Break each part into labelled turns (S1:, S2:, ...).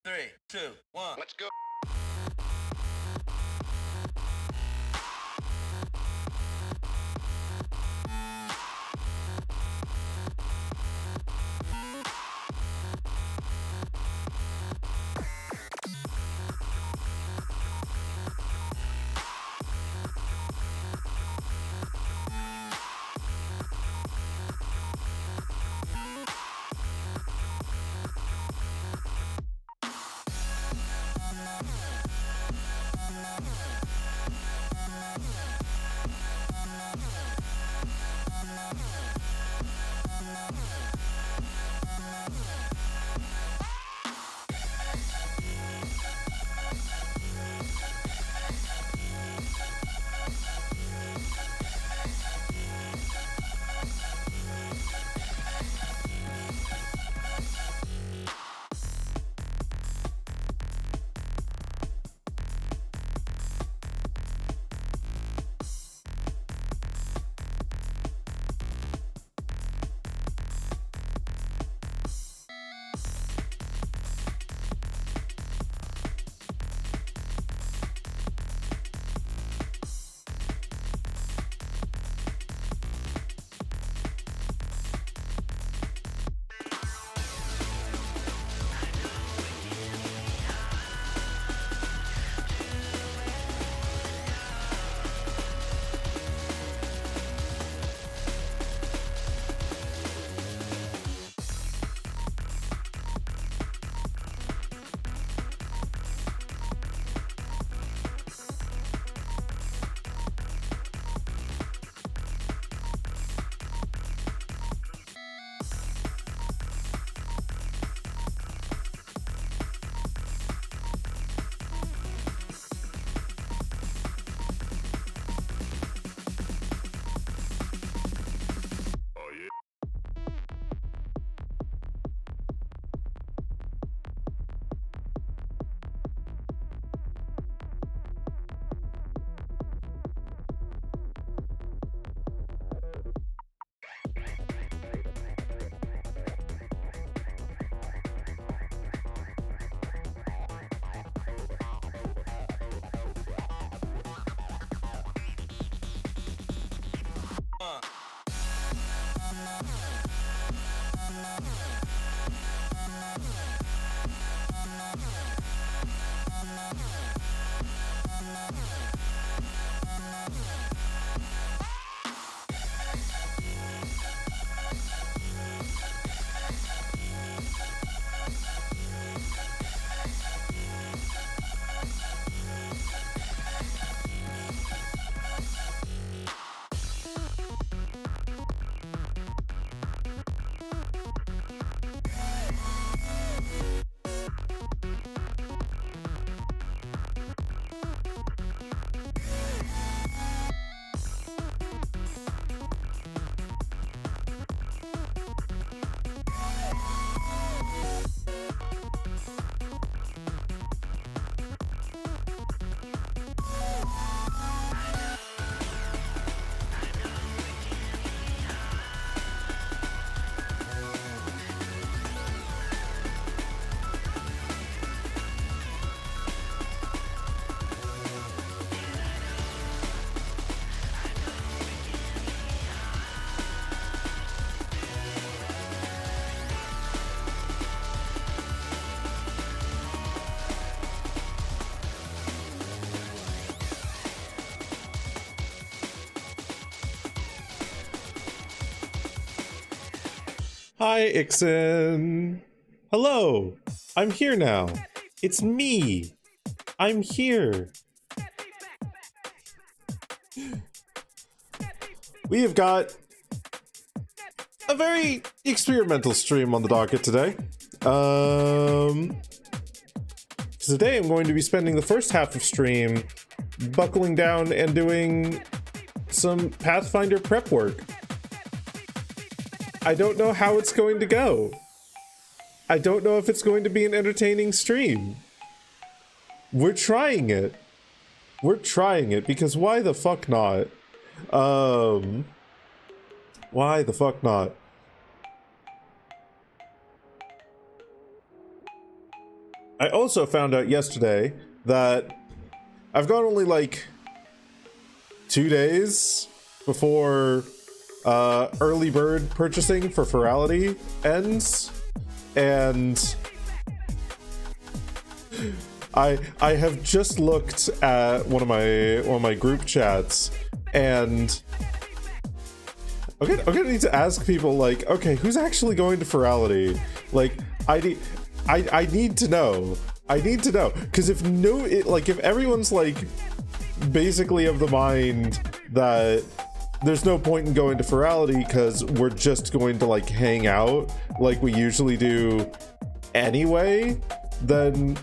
S1: Three, two, one. Let's go.
S2: Hi, Ixen. Hello. I'm here now. It's me. I'm here. We have got a very experimental stream on the docket today. Today I'm going to be spending the first half of stream buckling down and doing some Pathfinder prep work. I don't know how it's going to go. I don't know if it's going to be an entertaining stream. We're trying it. We're trying it because why the fuck not? Why the fuck not? I also found out yesterday that I've got only like 2 days before early bird purchasing for Ferality ends, and I have just looked at one of my group chats, and I'm gonna need to ask people, like, okay, who's actually going to Ferality? Like, I need to know. I need to know, because if everyone's like basically of the mind that there's no point in going to Ferality because we're just going to like hang out like we usually do anyway, then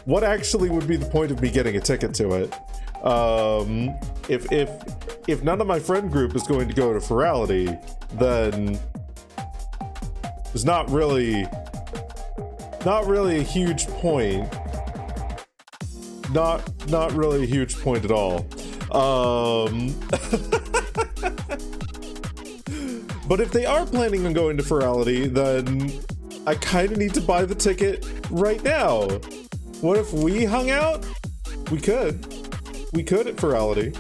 S2: what actually would be the point of me getting a ticket to it? If none of my friend group is going to go to Ferality, then there's not really a huge point. Not really a huge point at all. But if they are planning on going to Ferality, then I kind of need to buy the ticket right now. What if we hung out? We could at Ferality.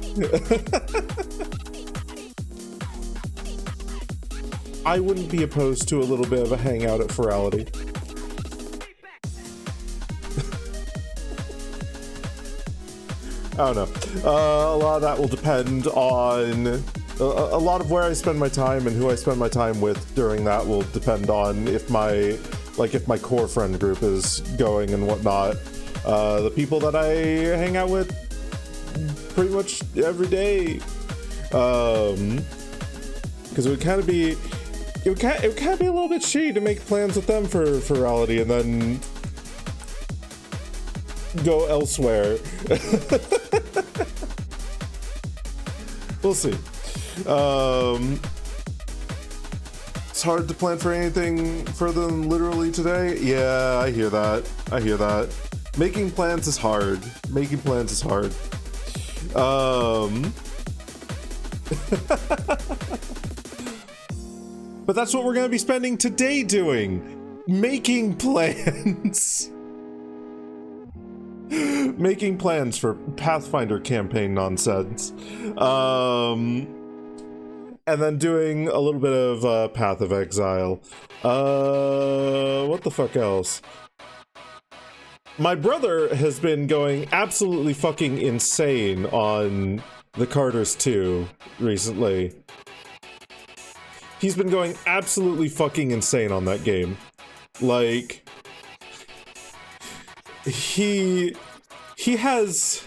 S2: I wouldn't be opposed to a little bit of a hangout at Ferality. I don't know. A lot of that will depend on a lot of where I spend my time and who I spend my time with during that will depend on if my core friend group is going and whatnot. The people that I hang out with pretty much every day, because it would kind of be a little bit shitty to make plans with them for Ferality and then go elsewhere. We'll see. It's hard to plan for anything further than literally today. Yeah, I hear that. Making plans is hard. But that's what we're going to be spending today doing. Making plans. Making plans for Pathfinder campaign nonsense. And then doing a little bit of Path of Exile. What the fuck else? My brother has been going absolutely fucking insane on the Carters 2 recently. He's been going absolutely fucking insane on that game. Like, he has...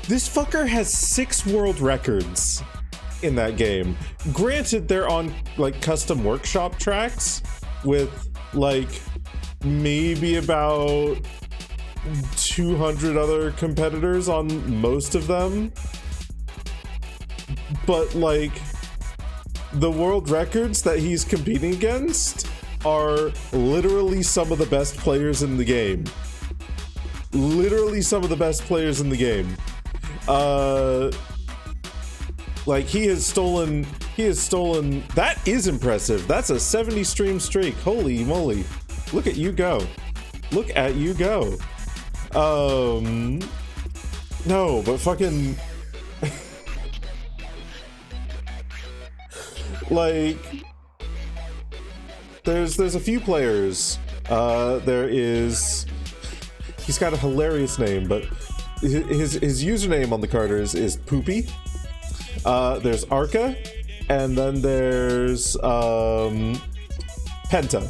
S2: This fucker has 6 world records in that game. Granted, they're on, like, custom workshop tracks with, like, maybe about 200 other competitors on most of them. But, like, the world records that he's competing against are literally some of the best players in the game. Literally some of the best players in the game. Like, he has stolen, that is impressive. That's a 70 stream streak. Holy moly. Look at you go. No, but fucking... like... There's a few players. There is... He's got a hilarious name, but his username on the Carters is Poopy. There's Arca, and then there's Penta.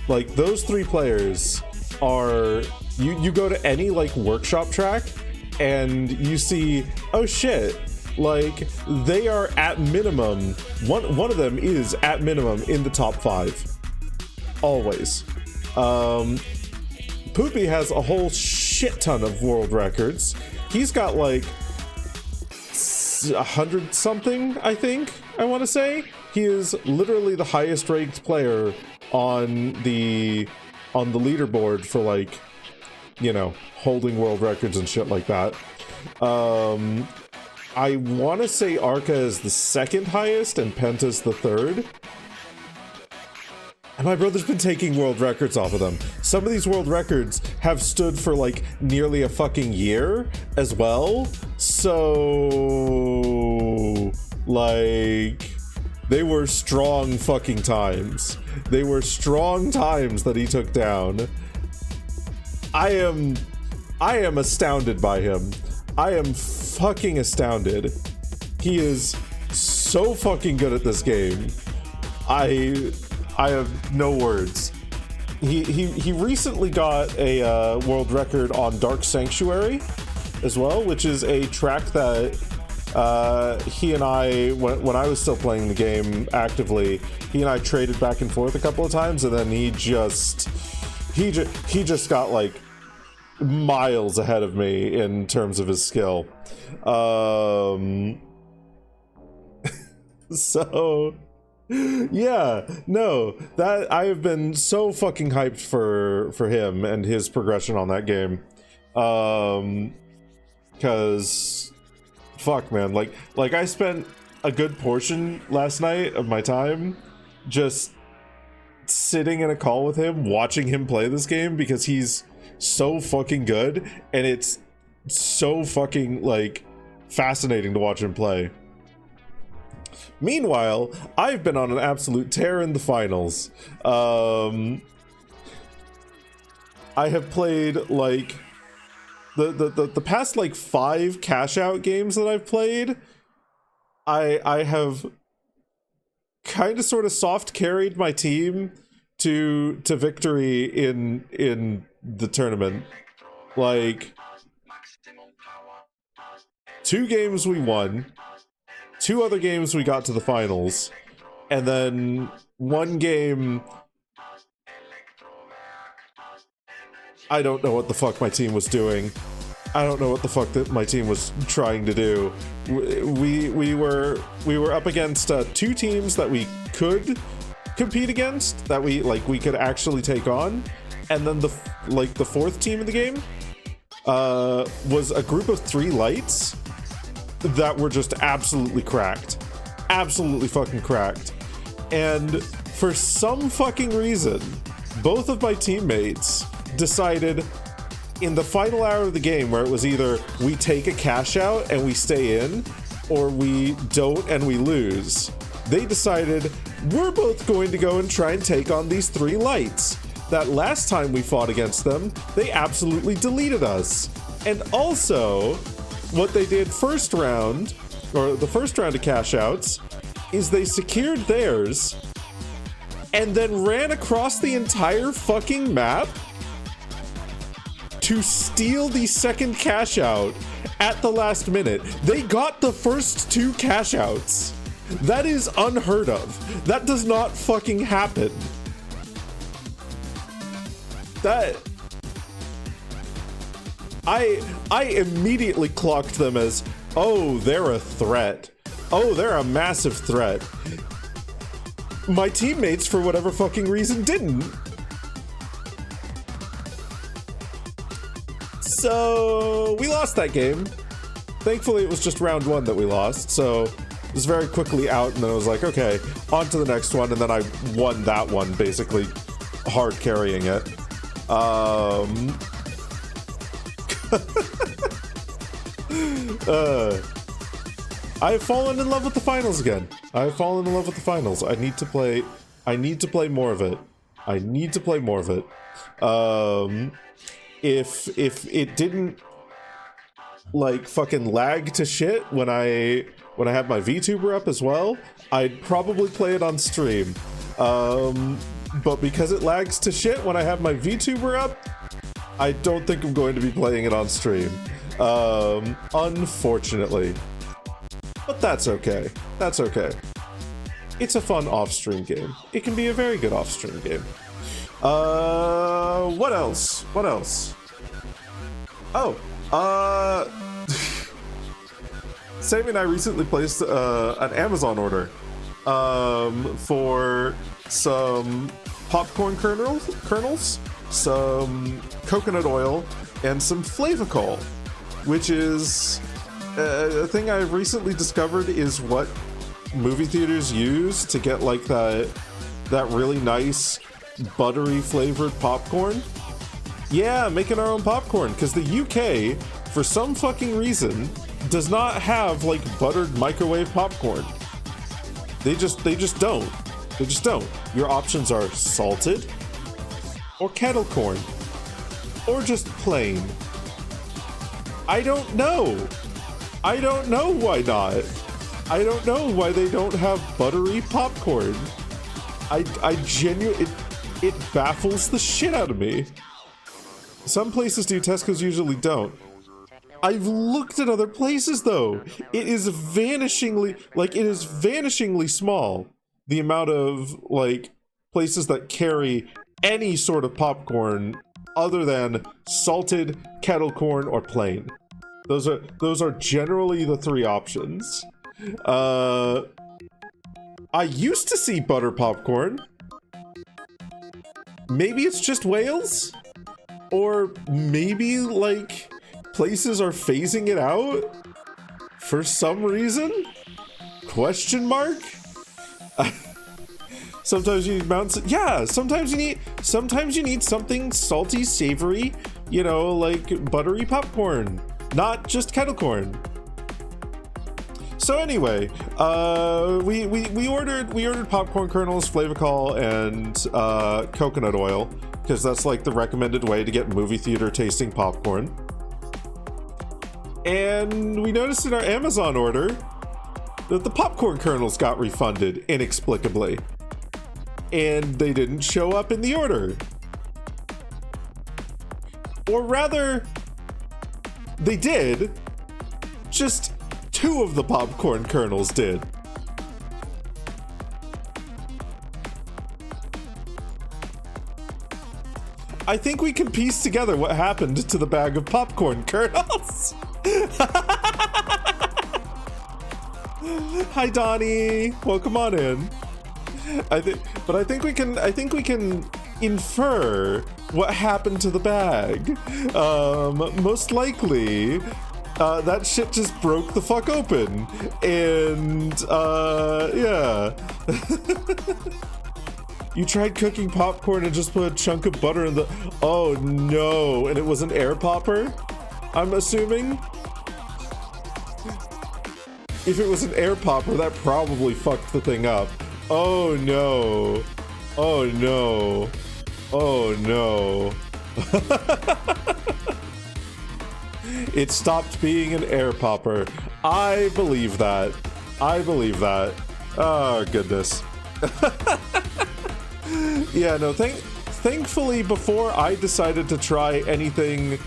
S2: Like, those 3 players are... You go to any, like, workshop track, and you see, oh shit, like, they are at minimum, one of them is at minimum in the top 5. Always. Poopy has a whole shit ton of world records. He's got, like, 100 something, I think, I want to say. He is literally the highest ranked player on the leaderboard for, like, you know, holding world records and shit like that. I want to say Arca is the 2nd highest and Penta's the 3rd. And my brother's been taking world records off of them. Some of these world records have stood for like nearly a fucking year as well. So, like, they were strong fucking times. They were strong times that he took down. I am astounded by him. I am fucking astounded. He is so fucking good at this game. I have no words. He recently got a world record on Dark Sanctuary as well, which is a track that he and I, when I was still playing the game actively, he and I traded back and forth a couple of times, and then he just got like miles ahead of me in terms of his skill. So yeah, no, that I have been so fucking hyped for him and his progression on that game. Cause fuck, man, like I spent a good portion last night of my time just sitting in a call with him, watching him play this game, because he's so fucking good, and it's so fucking like fascinating to watch him play. Meanwhile, I've been on an absolute tear in the finals. I have played like the past like 5 cash out games that I've played. I have kind of sort of soft carried my team to victory in the tournament. Like, 2 games we won. 2 other games we got to the finals, and then 1 game I don't know what the fuck my team was doing. I don't know what the fuck that my team was trying to do. We were up against 2 teams that we could compete against, that we could actually take on, and then the 4th team in the game was a group of 3 lights that were just absolutely cracked. Absolutely fucking cracked. And for some fucking reason, both of my teammates decided in the final hour of the game, where it was either we take a cash out and we stay in, or we don't and we lose, they decided we're both going to go and try and take on these 3 lights. That last time we fought against them, they absolutely deleted us. And also, what they did first round, or the first round of cash outs, is they secured theirs and then ran across the entire fucking map to steal the second cash out at the last minute. They got the first 2 cash outs. That is unheard of. That does not fucking happen. That... I immediately clocked them as, oh, they're a threat. Oh, they're a massive threat. My teammates, for whatever fucking reason, didn't. So we lost that game. Thankfully, it was just round 1 that we lost, so it was very quickly out, and then I was like, okay, on to the next one, and then I won that one, basically hard carrying it. I've fallen in love with the finals again. I've fallen in love with the finals. I need to play more of it. I need to play more of it. If it didn't like fucking lag to shit when I have my VTuber up as well, I'd probably play it on stream. But because it lags to shit when I have my VTuber up, I don't think I'm going to be playing it on stream. Unfortunately. But that's okay. That's okay. It's a fun off-stream game. It can be a very good off-stream game. What else? What else? Oh, Sammy and I recently placed an Amazon order for some popcorn kernels, some coconut oil, and some Flavacol, which is a thing I've recently discovered is what movie theaters use to get like that that really nice buttery flavored popcorn? Yeah, making our own popcorn, because the UK, for some fucking reason, does not have like buttered microwave popcorn. They just don't. They just don't. Your options are salted, or kettle corn, or just plain. I don't know. I don't know why not. I don't know why they don't have buttery popcorn. I genuinely, it baffles the shit out of me. Some places do, Tesco's usually don't. I've looked at other places though. It is vanishingly small, the amount of like places that carry any sort of popcorn other than salted, kettle corn, or plain. Those are generally the three options. I used to see butter popcorn. Maybe it's just Wales? Or maybe like places are phasing it out for some reason? Question mark? Sometimes you need mountains. Yeah, sometimes you need something salty, savory, you know, like buttery popcorn, not just kettle corn. So anyway, we ordered popcorn kernels, Flavacol, and coconut oil, because that's like the recommended way to get movie theater tasting popcorn. And we noticed in our Amazon order that the popcorn kernels got refunded inexplicably. And they didn't show up in the order. Or rather, they did, just 2 of the popcorn kernels did. I think we can piece together what happened to the bag of popcorn kernels. Hi Donnie, welcome on in. I think we can infer what happened to the bag. Most likely, that shit just broke the fuck open, and yeah. You tried cooking popcorn and just put a chunk of butter in the... Oh no, and it was an air popper, I'm assuming? If it was an air popper, that probably fucked the thing up. Oh no. Oh no. Oh no. It stopped being an air popper. I believe that. I believe that. Oh goodness. Yeah, no, thankfully before I decided to try anything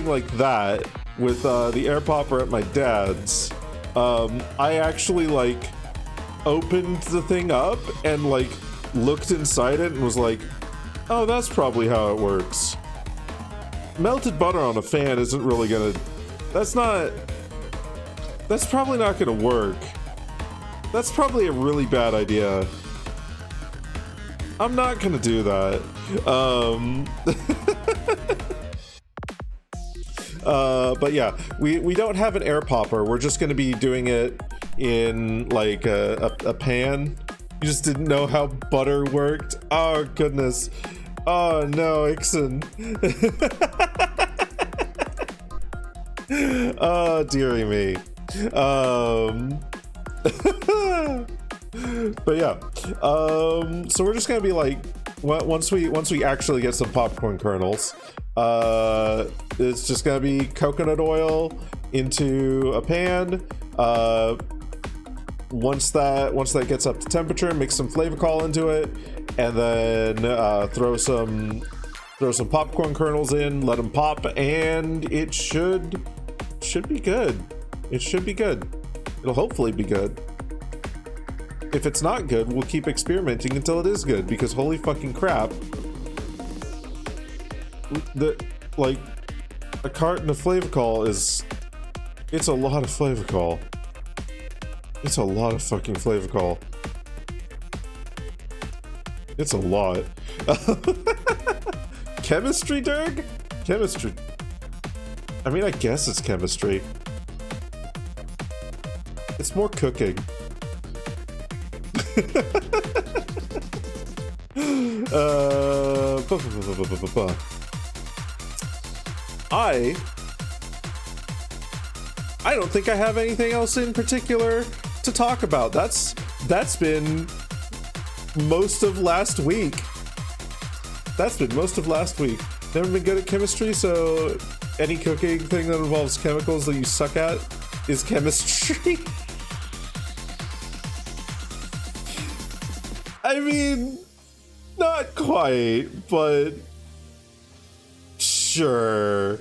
S2: like that with the air popper at my dad's, I actually like opened the thing up and like looked inside it and was like, oh, that's probably how it works. Melted butter on a fan isn't really gonna, that's probably not gonna work. That's probably a really bad idea. I'm not gonna do that. But yeah, we don't have an air popper. We're just gonna be doing it in like a pan. You just didn't know how butter worked. Oh goodness. Oh no, Ixon. Oh dearie me. But yeah, so we're just gonna be like, once we actually get some popcorn kernels, it's just gonna be coconut oil into a pan. Once that gets up to temperature, mix some Flavacol into it, and then throw some popcorn kernels in, let them pop, and it should be good. It should be good. It'll hopefully be good. If it's not good, we'll keep experimenting until it is good, because holy fucking crap. Like, a carton of Flavacol it's a lot of Flavacol. It's a lot of fucking Flavacol. It's a lot. Chemistry, Derg? Chemistry. I mean, I guess it's chemistry. It's more cooking. I don't think I have anything else in particular to talk about. That's been most of last week. Never been good at chemistry, so any cooking thing that involves chemicals that you suck at is chemistry. I mean, not quite, but sure.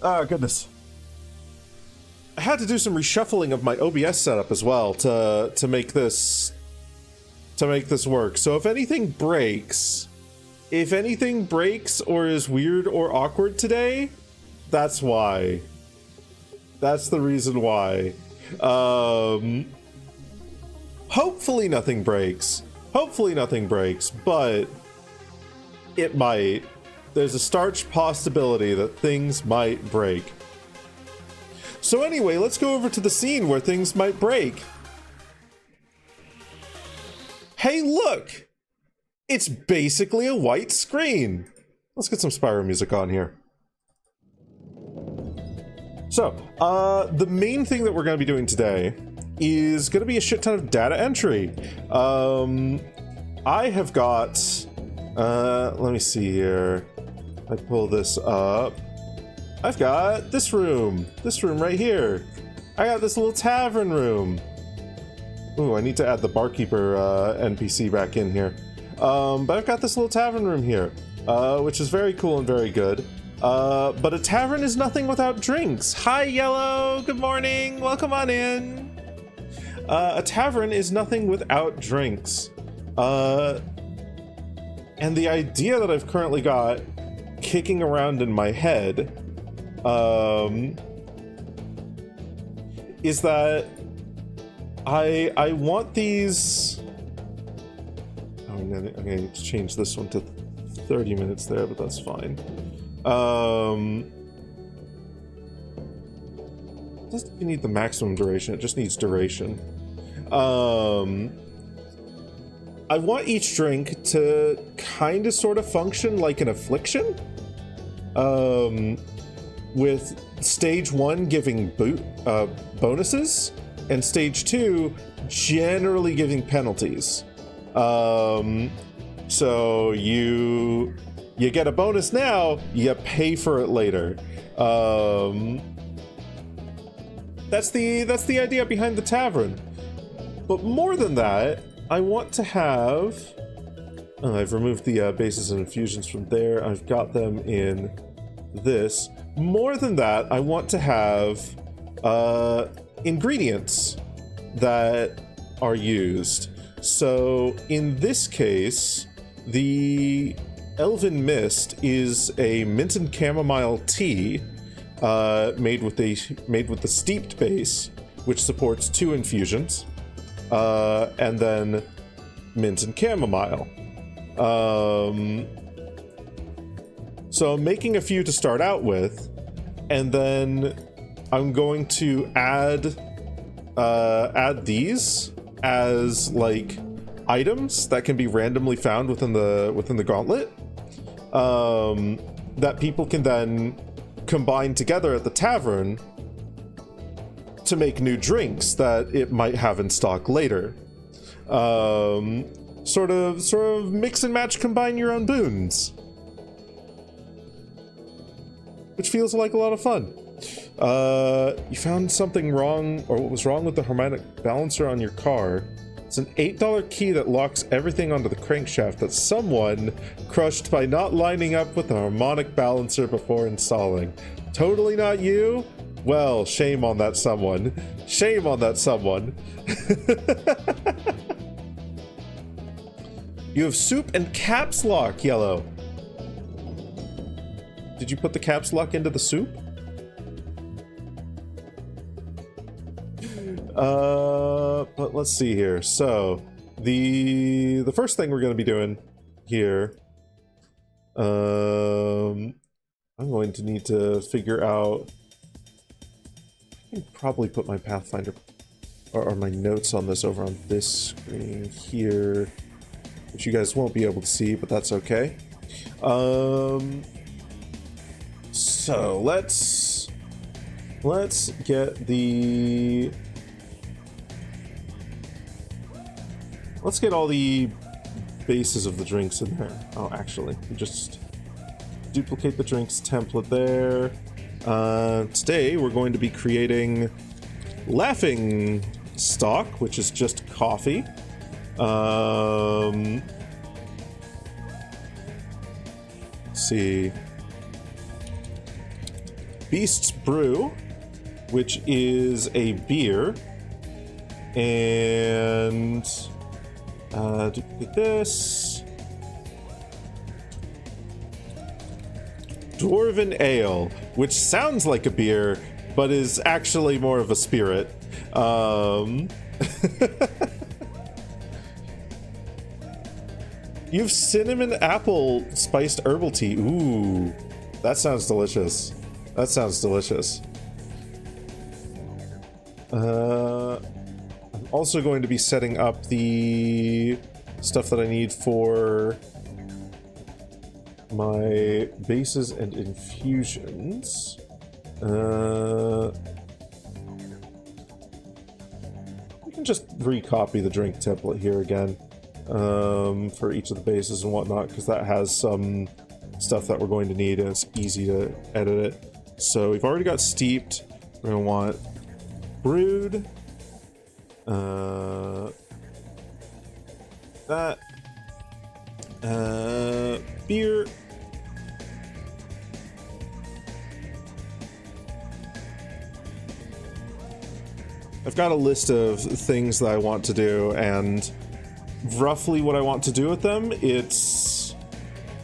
S2: Oh, goodness. I had to do some reshuffling of my OBS setup as well to make this work. So if anything breaks or is weird or awkward today, that's why. That's the reason why. Hopefully nothing breaks, but it might. There's a starch possibility that things might break. So anyway, let's go over to the scene where things might break. Hey, look! It's basically a white screen. Let's get some Spyro music on here. So, the main thing that we're going to be doing today is going to be a shit ton of data entry. I have got... let me see here. I pull this up. I've got this room right here. I got this little tavern room. Ooh, I need to add the barkeeper NPC back in here. But I've got this little tavern room here, which is very cool and very good. But a tavern is nothing without drinks. Hi, Yellow. Good morning. Welcome on in. A tavern is nothing without drinks. And the idea that I've currently got kicking around in my head is that I want these... Oh, I'm gonna need to change this one to 30 minutes there, but that's fine. It doesn't need the maximum duration, it just needs duration. I want each drink to kind of sort of function like an affliction. With stage 1 giving bonuses, and stage 2 generally giving penalties. So you get a bonus now, you pay for it later. That's the idea behind the tavern. But more than that, I want to have... I've removed the bases and infusions from there. I've got them in this. More than that, I want to have ingredients that are used. So in this case, the Elven Mist is a mint and chamomile tea made with the steeped base, which supports 2 infusions, and then mint and chamomile. So I'm making a few to start out with, and then I'm going to add these as like items that can be randomly found within the gauntlet, that people can then combine together at the tavern to make new drinks that it might have in stock later. Sort of mix and match, combine your own boons, which feels like a lot of fun. You found something wrong, or what was wrong with the harmonic balancer on your car. It's an $8 key that locks everything onto the crankshaft that someone crushed by not lining up with the harmonic balancer before installing. Totally not you? Well, shame on that someone. Shame on that someone. You have soup and caps lock, Yellow. Did you put the caps lock into the soup? But let's see here. So the first thing we're going to be doing here I'm going to need to figure out... I can probably put my Pathfinder or my notes on this over on this screen here, which you guys won't be able to see, but that's okay. So let's get the... Let's get all the bases of the drinks in there. Oh, actually, just duplicate the drinks template there. Today we're going to be creating Laughing Stock, which is just coffee. Let's see. Beast's Brew, which is a beer. And duplicate this. Dwarven Ale, which sounds like a beer, but is actually more of a spirit. You've cinnamon apple spiced herbal tea. Ooh, that sounds delicious. That sounds delicious. I'm also going to be setting up the stuff that I need for my bases and infusions. You can just recopy the drink template here again for each of the bases and whatnot, because that has some stuff that we're going to need and it's easy to edit it. So we've already got steeped. We're going to want brewed. That. Beer. I've got a list of things that I want to do, and roughly what I want to do with them.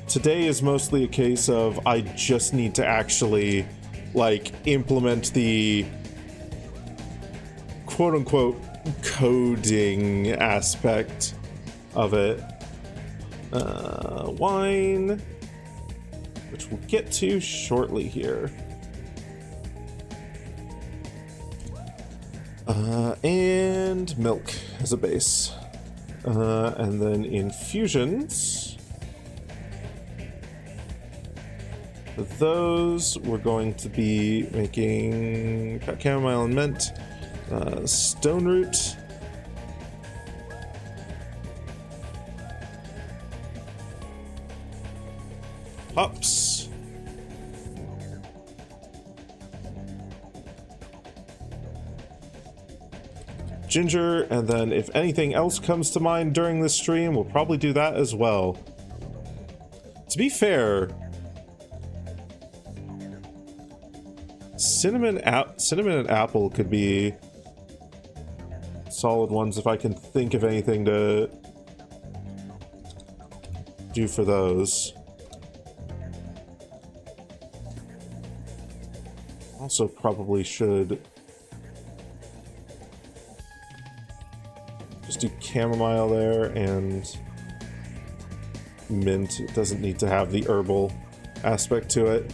S2: Today is mostly a case of I just need to actually like implement the quote-unquote coding aspect of it. Wine, which we'll get to shortly here. And milk as a base. And then infusions. For those, we're going to be making chamomile and mint, stone root, hops, ginger, and then if anything else comes to mind during this stream, we'll probably do that as well. To be fair, cinnamon and apple could be solid ones if I can think of anything to do for those. Also probably should just do chamomile there and mint. It doesn't need to have the herbal aspect to it.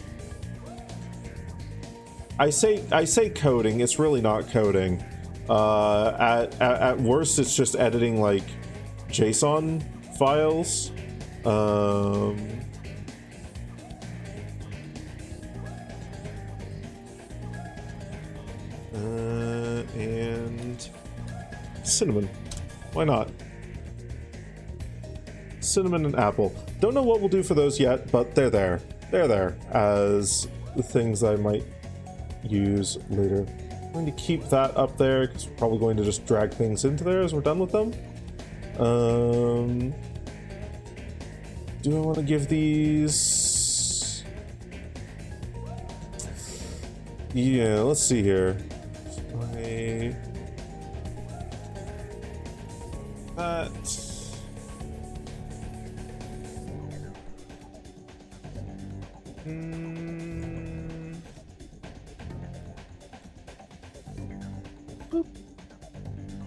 S2: I say coding, it's really not coding. At worst, it's just editing like JSON files. And cinnamon. Why not? Cinnamon and apple. Don't know what we'll do for those yet, but they're there. They're there as the things I might use later. I'm going to keep that up there because we're probably going to just drag things into there as we're done with them. Do I want to give these? Yeah, let's see here. That.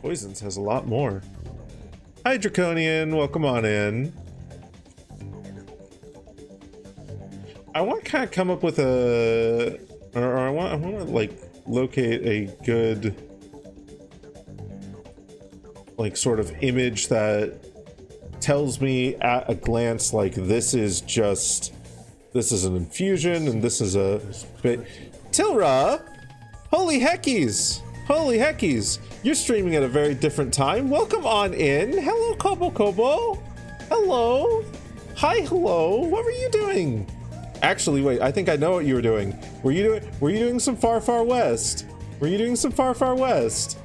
S2: Poisons has a lot more. Hi, Draconian. Welcome on in. I want to kind of come up with a, or I want to like locate a good, like sort of image that tells me at a glance like this is an infusion and this is a bit. Tilra, holy heckies, you're streaming at a very different time. Welcome on in. Hello, Kobo. Hello. Hi, hello. What were you doing? Actually, wait, I think I know what you were doing. Were you doing some Far West? Were you doing some Far West?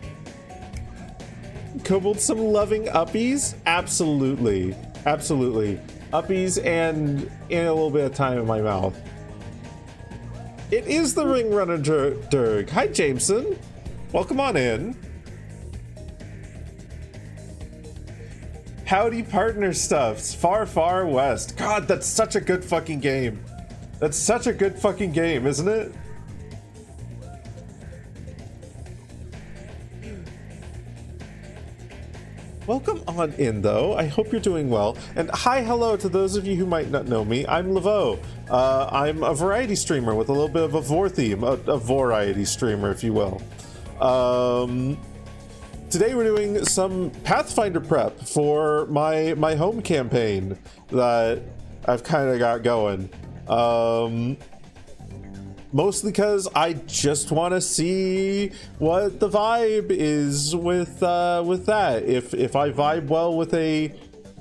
S2: Kobold, some loving uppies? Absolutely. Uppies and a little bit of time in my mouth. It is the Ring Runner Durg. Hi, Jameson. Welcome on in. Howdy partner stuffs. Far West. God, that's such a good fucking game. That's such a good fucking game, isn't it? Welcome on in, though. I hope you're doing well. And hi, hello to those of you who might not know me. I'm Laveau. I'm a variety streamer with a little bit of a vor theme, a variety streamer, if you will. Today we're doing some Pathfinder prep for my home campaign that I've kind of got going. Mostly because I just want to see what the vibe is with that. If I vibe well with a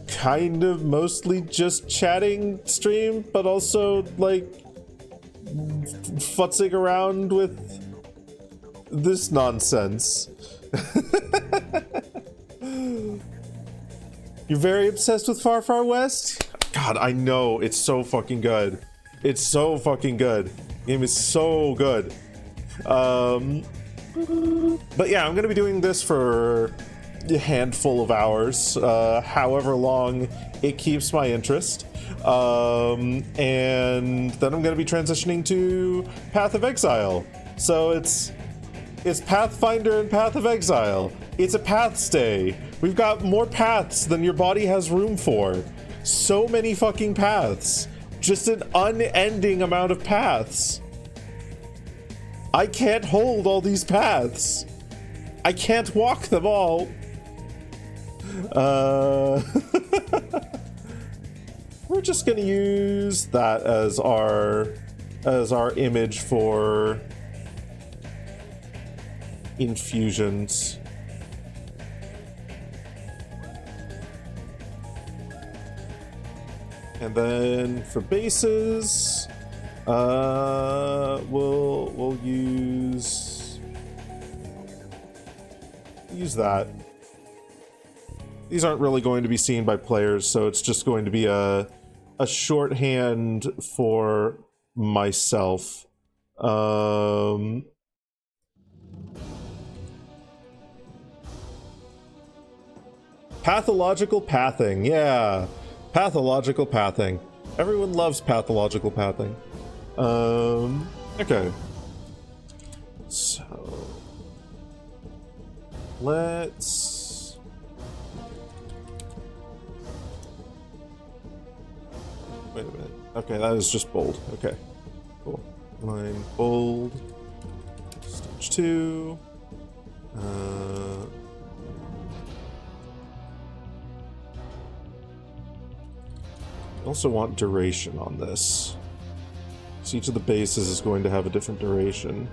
S2: kind of mostly just chatting stream, but also like futzing around with this nonsense. You're very obsessed with Far West? God, I know. It's so fucking good. It's so fucking good. Game is so good. But yeah, I'm gonna be doing this for a handful of hours, however long it keeps my interest. And then I'm gonna be transitioning to Path of Exile. So it's Pathfinder and Path of Exile. It's a path stay. We've got more paths than your body has room for. So many fucking paths. Just an unending amount of paths. I can't hold all these paths. I can't walk them all. We're just gonna use that as our image for infusions. And then for bases, we'll use that. These aren't really going to be seen by players, so it's just going to be a shorthand for myself. Pathological pathing, yeah. Pathological pathing. Everyone loves pathological pathing. Okay. So let's wait a minute. Okay, that is just bold. Okay. Cool. Line bold. Stage 2. I also want duration on this. So each of the bases is going to have a different duration.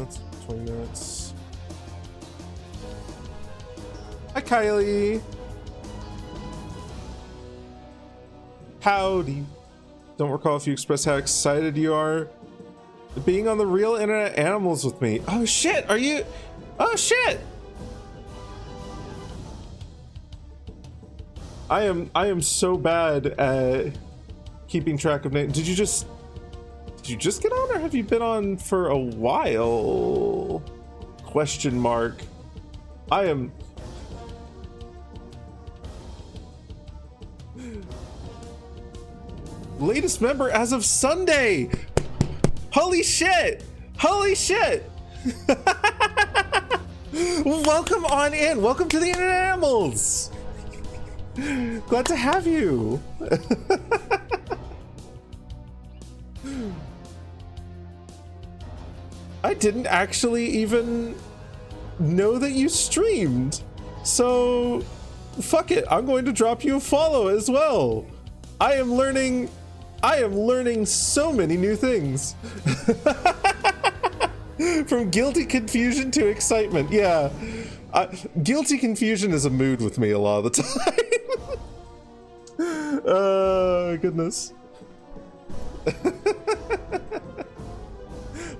S2: It's 20 minutes. Hi, Kylie. Howdy. Don't recall if you expressed how excited you are being on the Real Internet Animals with me. Oh shit, are you? Oh shit. I am so bad at keeping track of names. Did you just get on, or have you been on for a while? Question mark. I am Latest member as of Sunday. Holy shit. Holy shit. Welcome on in. Welcome to the Internet Animals. Glad to have you. I didn't actually even know that you streamed. So fuck it. I'm going to drop you a follow as well. I am learning so many new things. From guilty confusion to excitement. Yeah. Guilty confusion is a mood with me a lot of the time. Oh, goodness.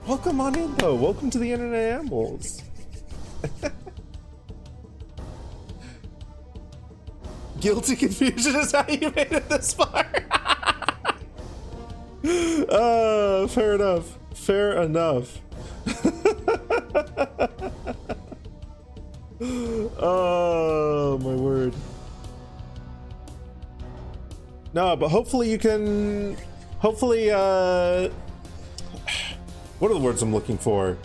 S2: Welcome on in, though. Welcome to the Internet Animals. Guilty confusion is how you made it this far. Fair enough. Fair enough. Oh, my word. No, but hopefully you can... Hopefully, what are the words I'm looking for?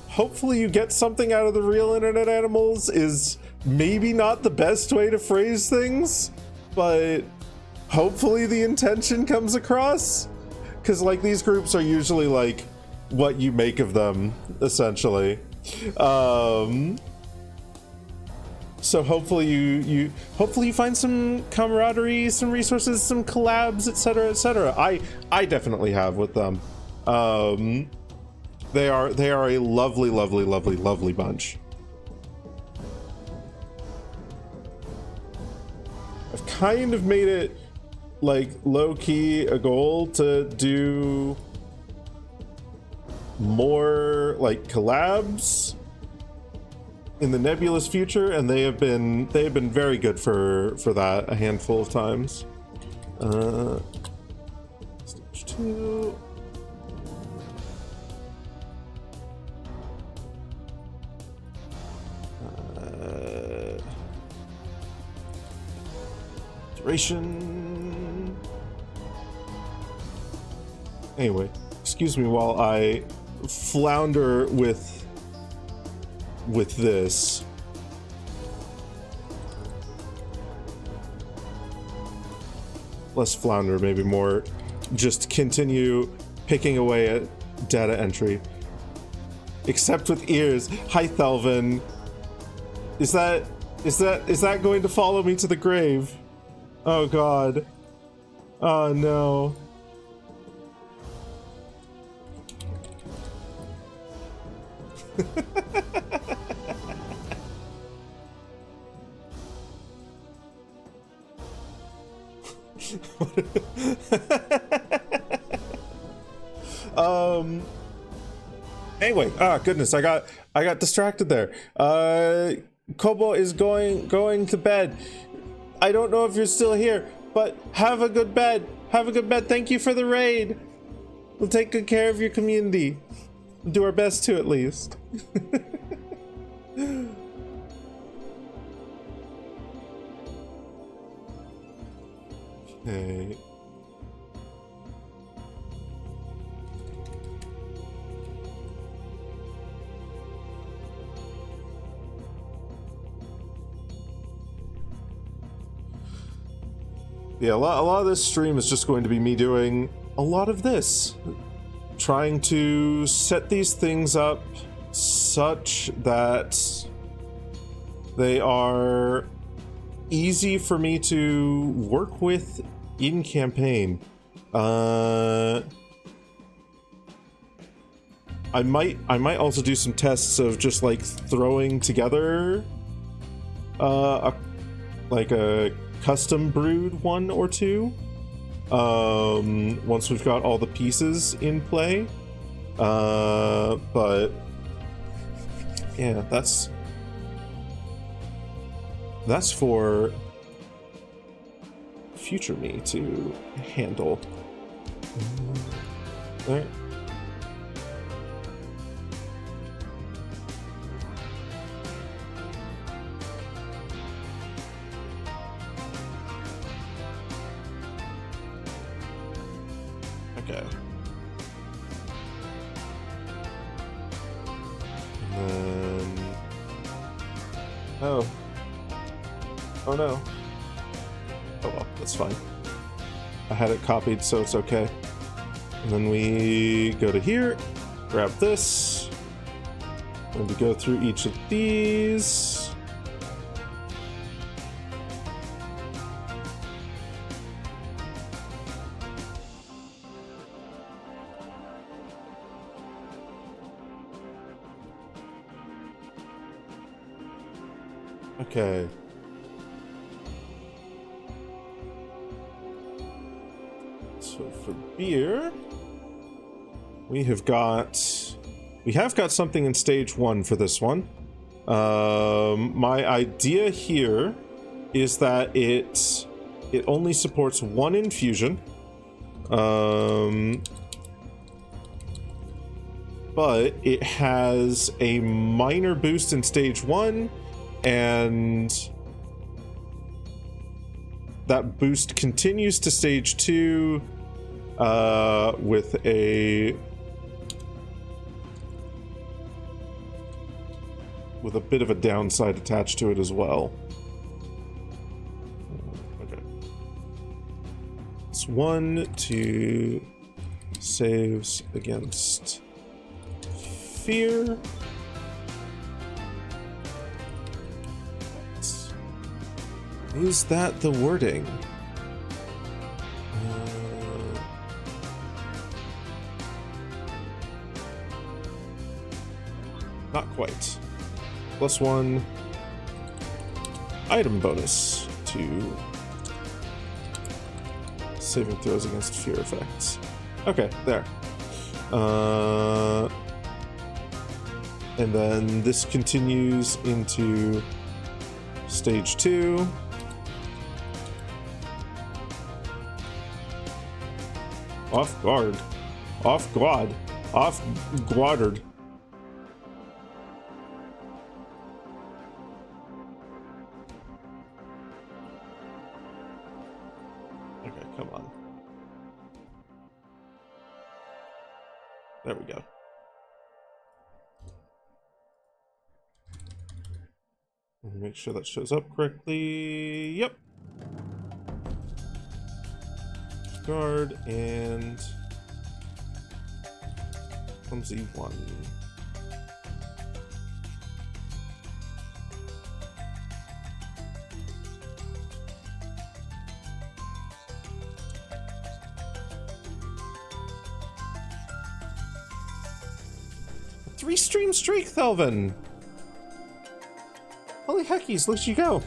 S2: Hopefully you get something out of the real Internet Animals is maybe not the best way to phrase things, but hopefully the intention comes across. Because, like, these groups are usually, like, what you make of them, essentially. So hopefully you find some camaraderie, some resources, some collabs, etc., etc. I definitely have with them. They are a lovely, lovely, lovely, lovely bunch. I've kind of made it, like, low-key a goal to do more, like, collabs in the nebulous future, and they have been very good for that a handful of times. Stage 2. Duration. Anyway, excuse me while I flounder with this. Less flounder, maybe more just continue picking away at data entry. Except with ears. Hi, Thelvin. Is that going to follow me to the grave? Oh god. Oh no. Anyway, goodness, I got distracted there. Kobo is going to bed. I don't know if you're still here, but have a good bed. Have a good bed. Thank you for the raid. We'll take good care of your community. We'll do our best to, at least. Okay. Yeah, a lot of this stream is just going to be me doing a lot of this. Trying to set these things up such that they are easy for me to work with in campaign. I might also do some tests of just like throwing together a custom brewed one or two once we've got all the pieces in play, but yeah, that's for future me to handle. All right. Okay. And then... Oh. Oh no. Oh well, that's fine. I had it copied, so it's okay. And then we go to here, grab this, and we go through each of these. Okay. So for beer, we have got something in stage 1 for this one. My idea here is that it only supports 1 infusion. But it has a minor boost in stage 1, and that boost continues to stage 2 with a bit of a downside attached to it as well. Okay. It's 1, 2 saves against fear. Is that the wording? Not quite. +1 item bonus to saving throws against fear effects. Okay, there. And then this continues into stage 2. Off guard. Off guard. Off guarded. Okay, come on. There we go. Make sure that shows up correctly. Yep. Guard and clumsy 1. A 3-stream streak, Thelvin. Holy heckies, look at you go.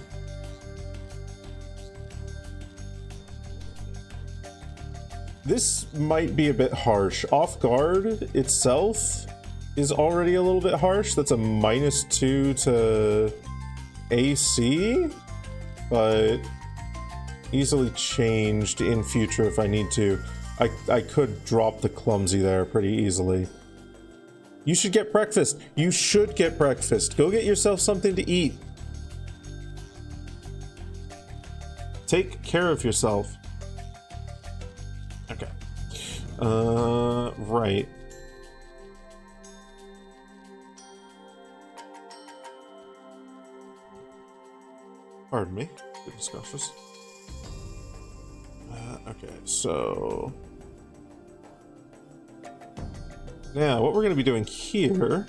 S2: This might be a bit harsh. Off guard itself is already a little bit harsh. That's a -2 to AC, but easily changed in future if I need to. I could drop the clumsy there pretty easily. You should get breakfast. You should get breakfast. Go get yourself something to eat. Take care of yourself. Okay. Right. Pardon me. Goodness gracious. Okay, so... now, what we're going to be doing here...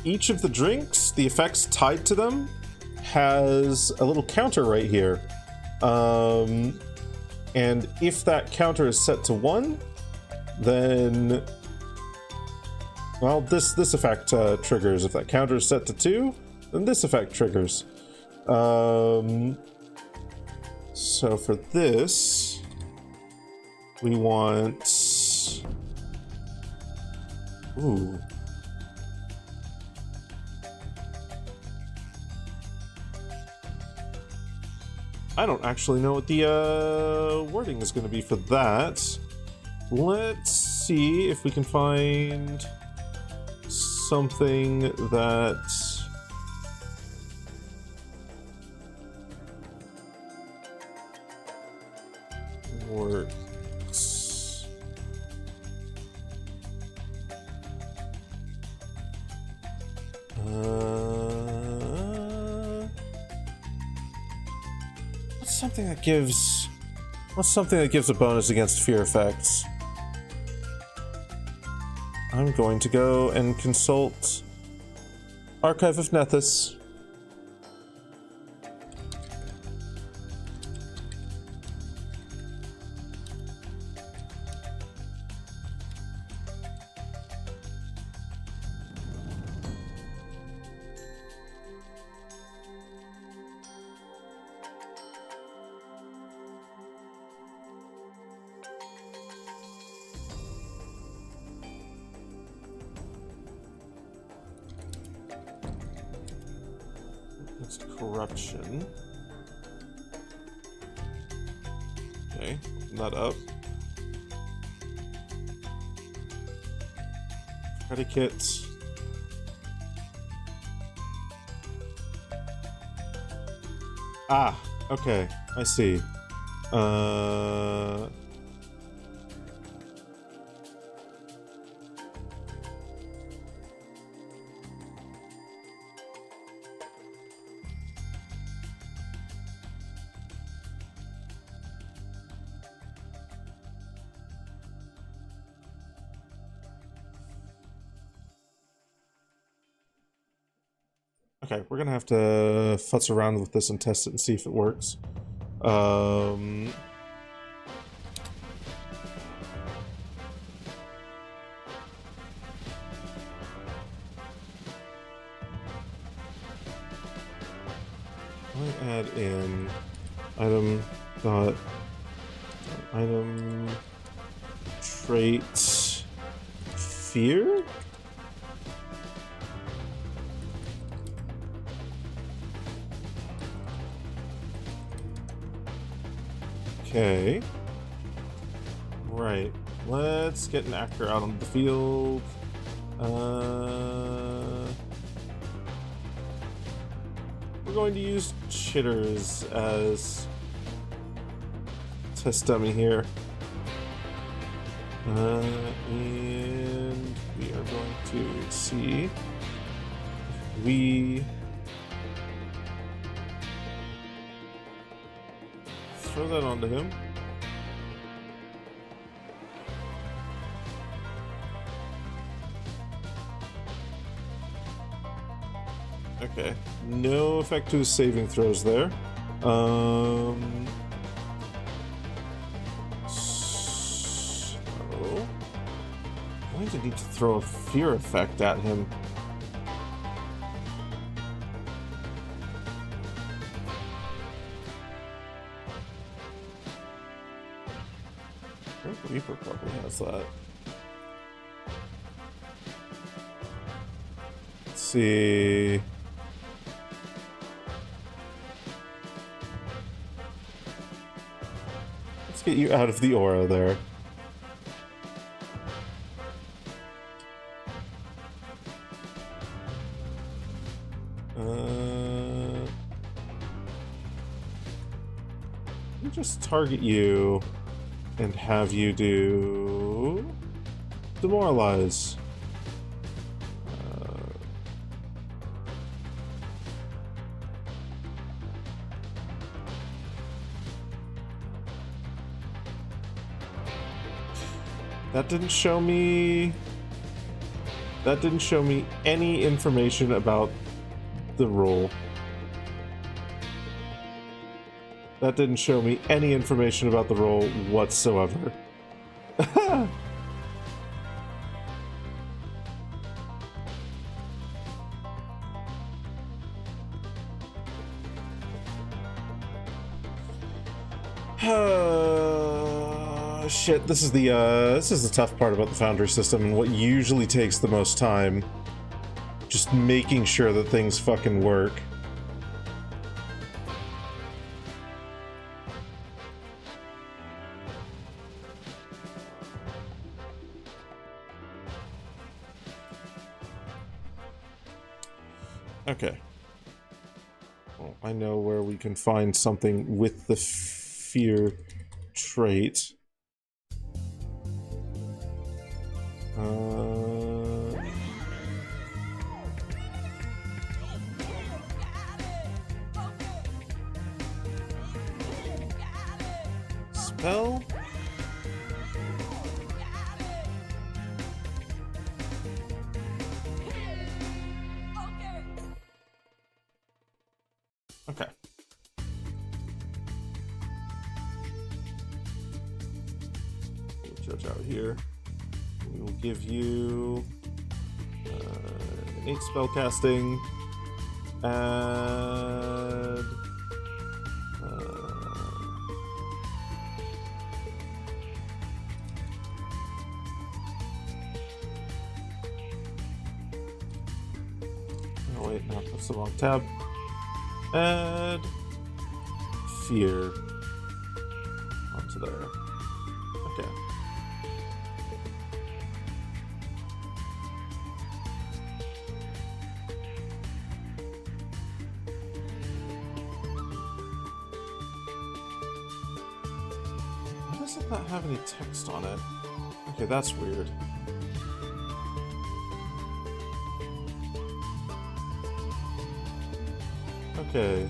S2: each of the drinks, the effects tied to them, has a little counter right here. And if that counter is set to 1, then... well, this effect triggers. If that counter is set to 2, then this effect triggers. So for this, we want... ooh. I don't actually know what the wording is going to be for that. Let's see if we can find something that... works. What's something that gives... What's something that gives a bonus against fear effects? I'm going to go and consult Archive of Nethys. Corruption. Okay, open that up. Predicate. Ah, okay, I see. Okay, we're gonna have to futz around with this and test it and see if it works. I add in item trait fear? Okay. Right. Let's get an actor out on the field. We're going to use Chitters as test dummy here. And we are going to see if we throw that onto him. Okay, no effect to his saving throws there. So I'm going to need to throw a fear effect at him. Reaper probably has that. Let's see. Let's get you out of the aura there. Let me just target you and have you do demoralize. That didn't show me any information about the roll. That didn't show me any information about the roll whatsoever. Shit, this is the tough part about the Foundry system, and what usually takes the most time. Just making sure that things fucking work. Okay. Well, I know where we can find something with the fear trait. Spell? Okay. We'll judge out here. We will give you innate spell casting. Add. Oh wait, no, that's the wrong tab. Add fear onto there. Okay. Why does it not have any text on it? Okay, that's weird. Okay.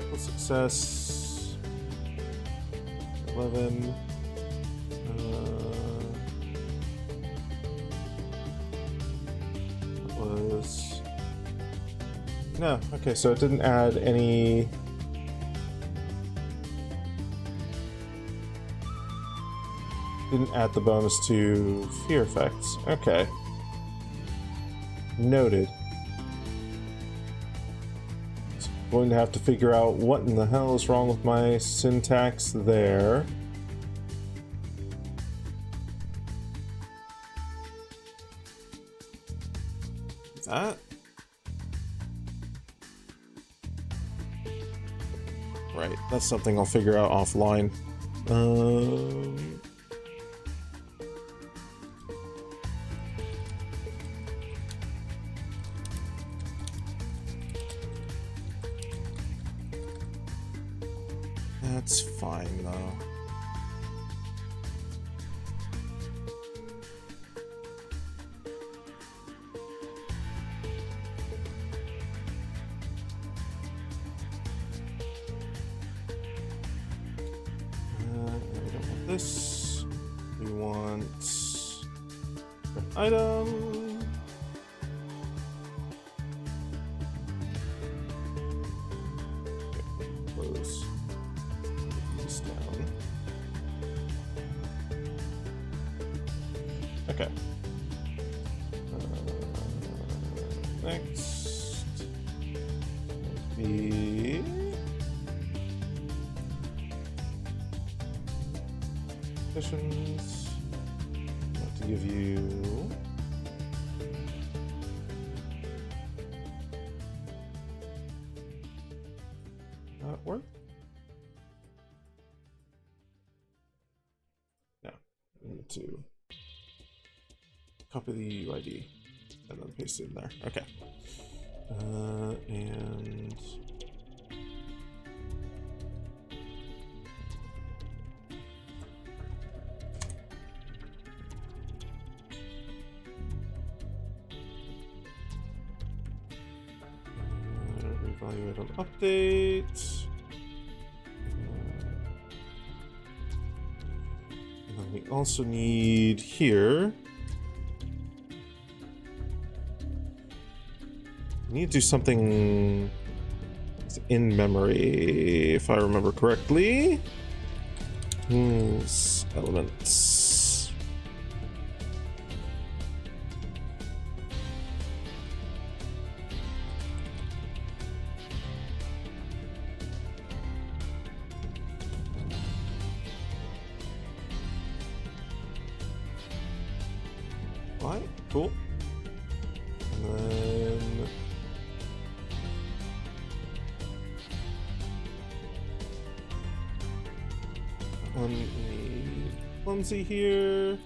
S2: Full success. 11. That was. No, okay, so it didn't add any. Didn't add the bonus to fear effects. Okay. Noted. Going to have to figure out what in the hell is wrong with my syntax there. That? Right, that's something I'll figure out offline. That's fine, though. We don't want this. We want an item. Okay, close. Down. Okay. Next would be missions. I want to give you that work. To copy the UID and then paste it in there. Okay. And reevaluate on update. We also need here. We need to do something in memory, if I remember correctly. Elements. Alright, cool. And then on the clumsy here.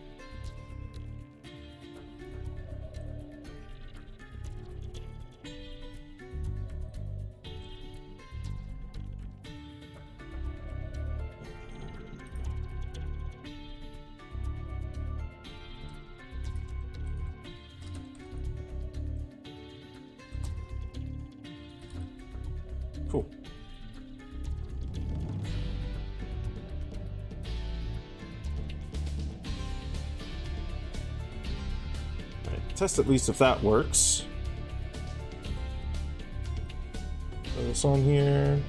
S2: test at least if that works. Throw this on here.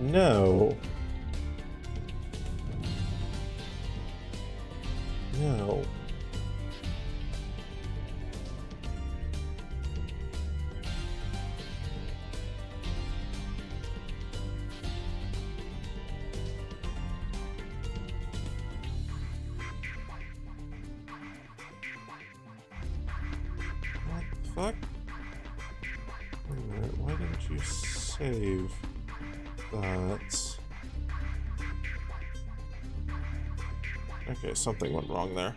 S2: No. No. Fuck? Wait a minute, why didn't you save that? Okay, something went wrong there.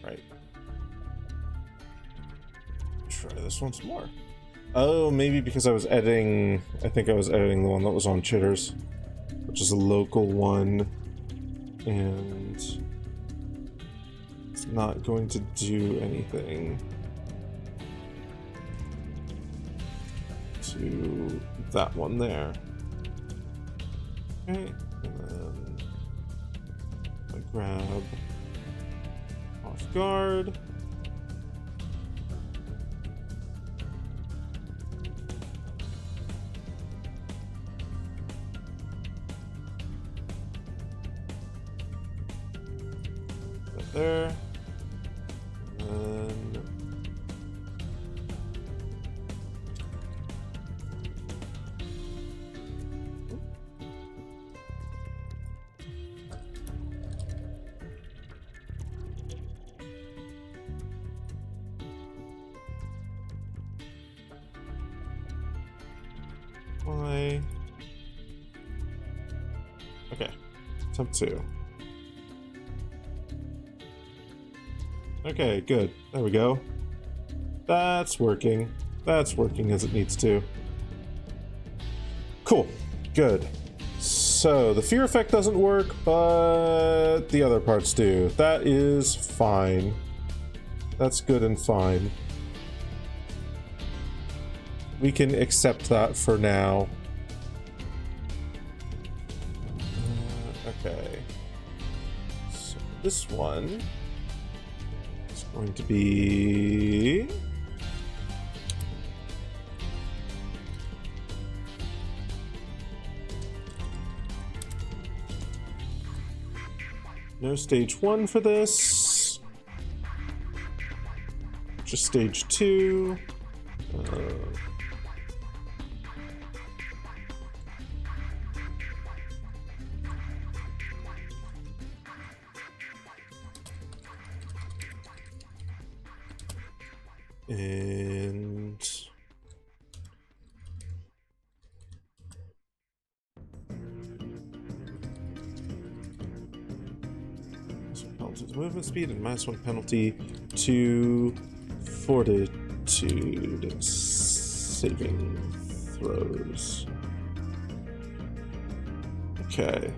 S2: Right. Try this once more. Oh, maybe because I was editing... I think I was editing the one that was on Chitters, which is a local one, and it's not going to do anything to that one there. Okay, and then I grab off guard. There, and then why? Okay, attempt 2. Okay, good. There we go. That's working. That's working as it needs to. Cool. Good. So, the fear effect doesn't work, but the other parts do. That is fine. That's good and fine. We can accept that for now. Okay. So, this one... going to be no stage 1 for this, just stage 2. And penalty to movement speed and -1 penalty to fortitude saving throws. Okay.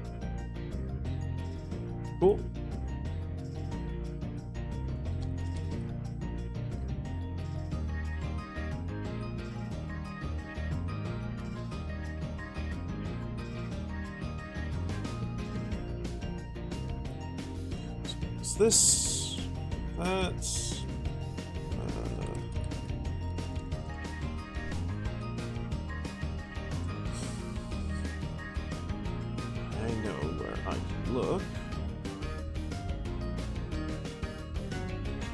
S2: Cool. This, that's, I know where I can look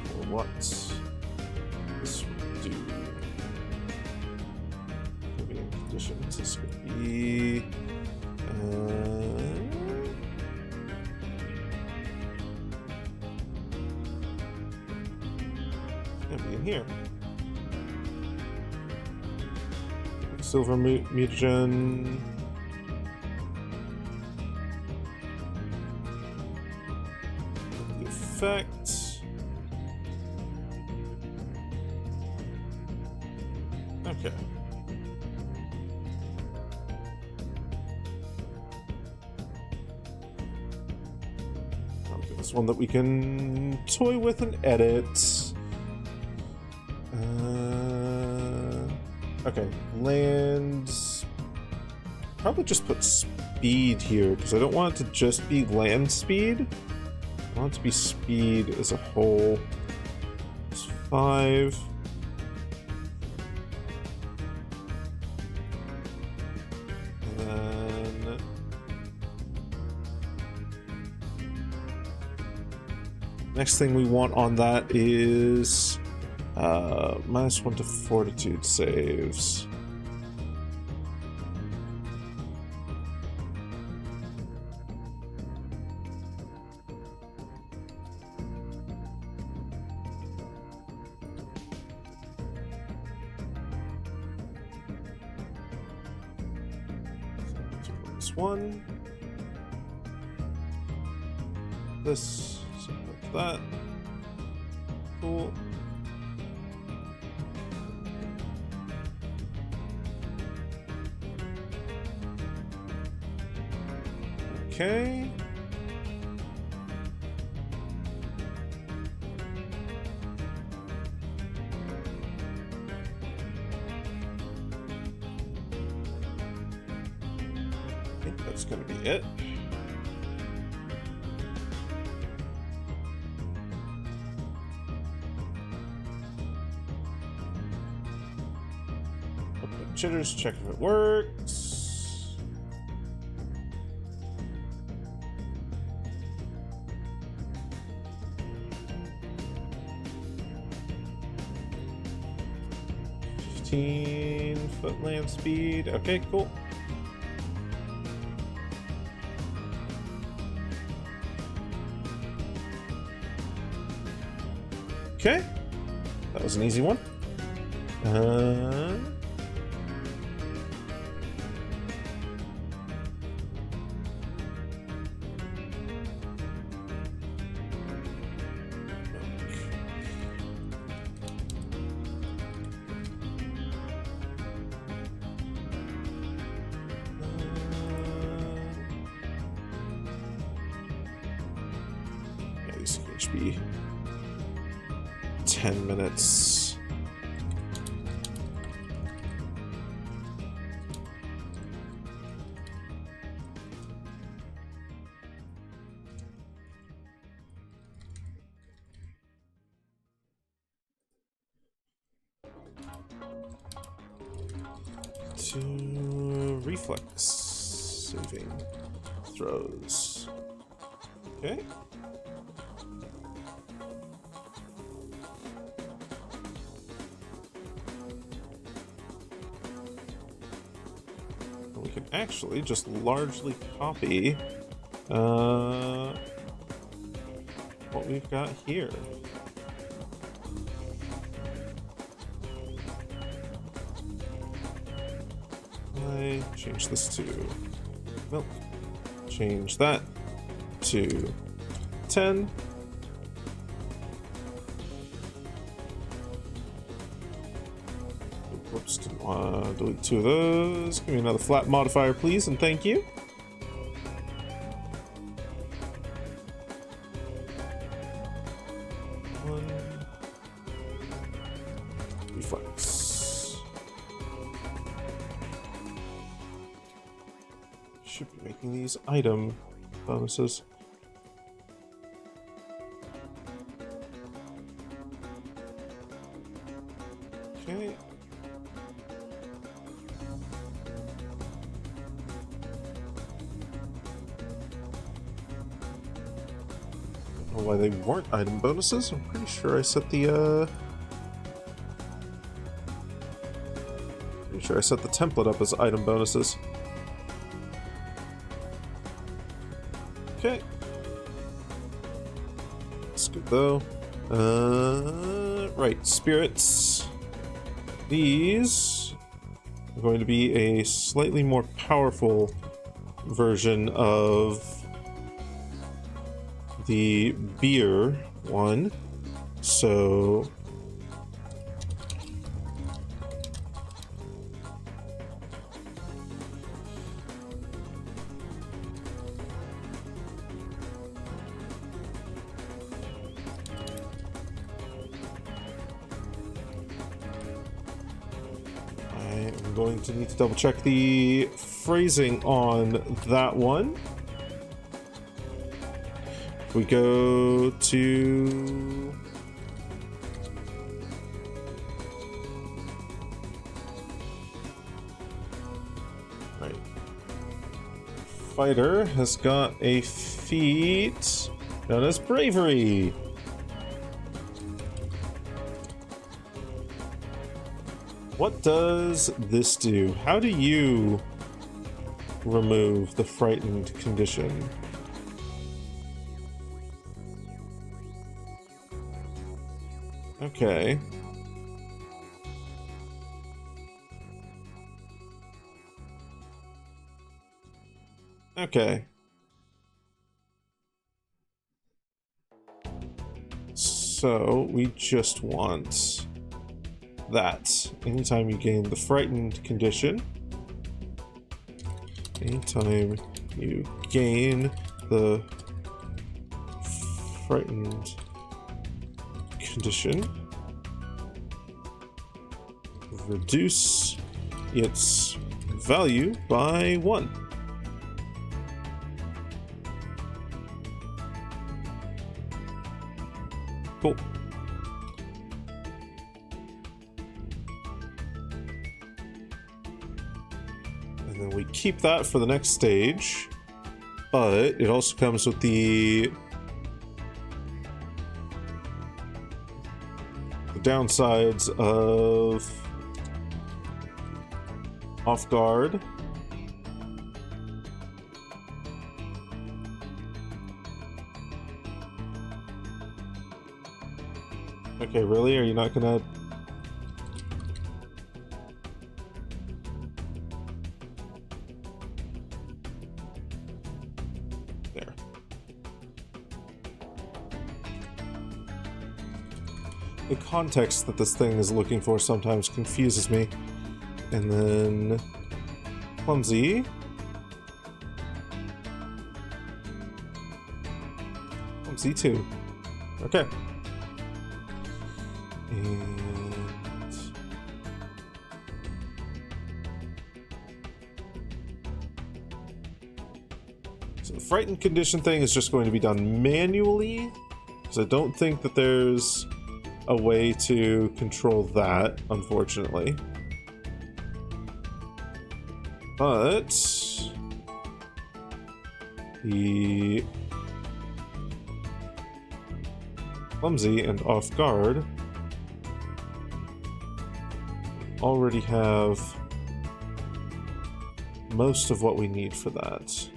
S2: for what this would do. Living conditions, this could be, in here. Silver mutagen. The effect. Okay. This one that we can toy with and edit. Okay, land. Probably just put speed here because I don't want it to just be land speed. I want it to be speed as a whole. It's 5. And then next thing we want on that is -1 to fortitude saves. One. This, something like that. Cool. Okay. That's gonna be it. Open jitters, check if it works. .15 land speed. Okay, cool. Okay, that was an easy one. Yeah, these can be 10 minutes. To reflex saving throws. Okay. We can actually just largely copy what we've got here. I change this to milk. Change that to 10. Whoops, didn't want to delete 2 of those. Give me another flat modifier, please, and thank you. Reflex. Should be making these item bonuses. Okay. Why they weren't item bonuses. I'm pretty sure I set the template up as item bonuses. Okay. That's good though. Right, spirits. These are going to be a slightly more powerful version of the beer one, so going to need to double check the phrasing on that one. If we go to... Right. Fighter has got a feat known as Bravery. What does this do? How do you remove the frightened condition? Okay. Okay. So we just want that. Anytime you gain the frightened condition, anytime you gain the frightened condition, reduce its value by 1. Cool. And then we keep that for the next stage, but it also comes with the downsides of off guard. Okay, really? Are you not gonna... There. The context that this thing is looking for sometimes confuses me. And then... Clumsy. Clumsy too. Okay. And so the frightened condition thing is just going to be done manually, because I don't think that there's a way to control that, unfortunately. But the clumsy and off guard already have most of what we need for that.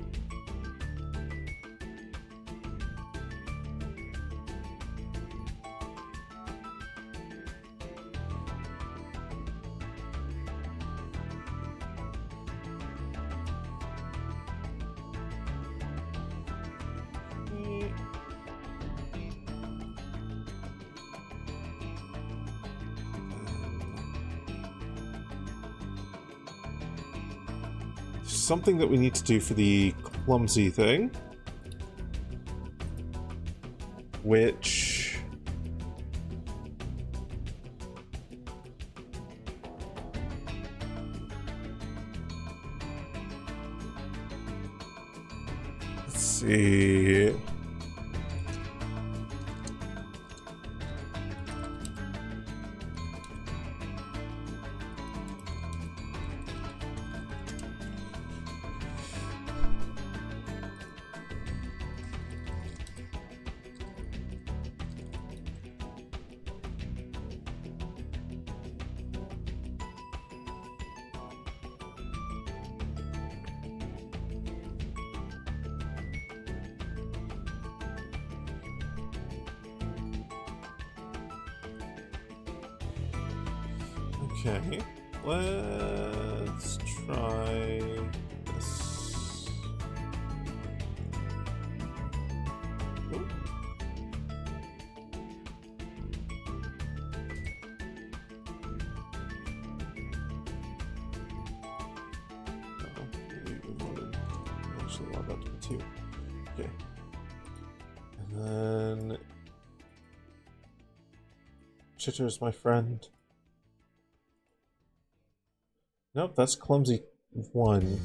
S2: Something that we need to do for the clumsy thing, which let's see. Okay, let's try this. Ooh. Oh, we wanted actually want that to be 2. Okay, and then Chitter's my friend. Nope, that's clumsy 1.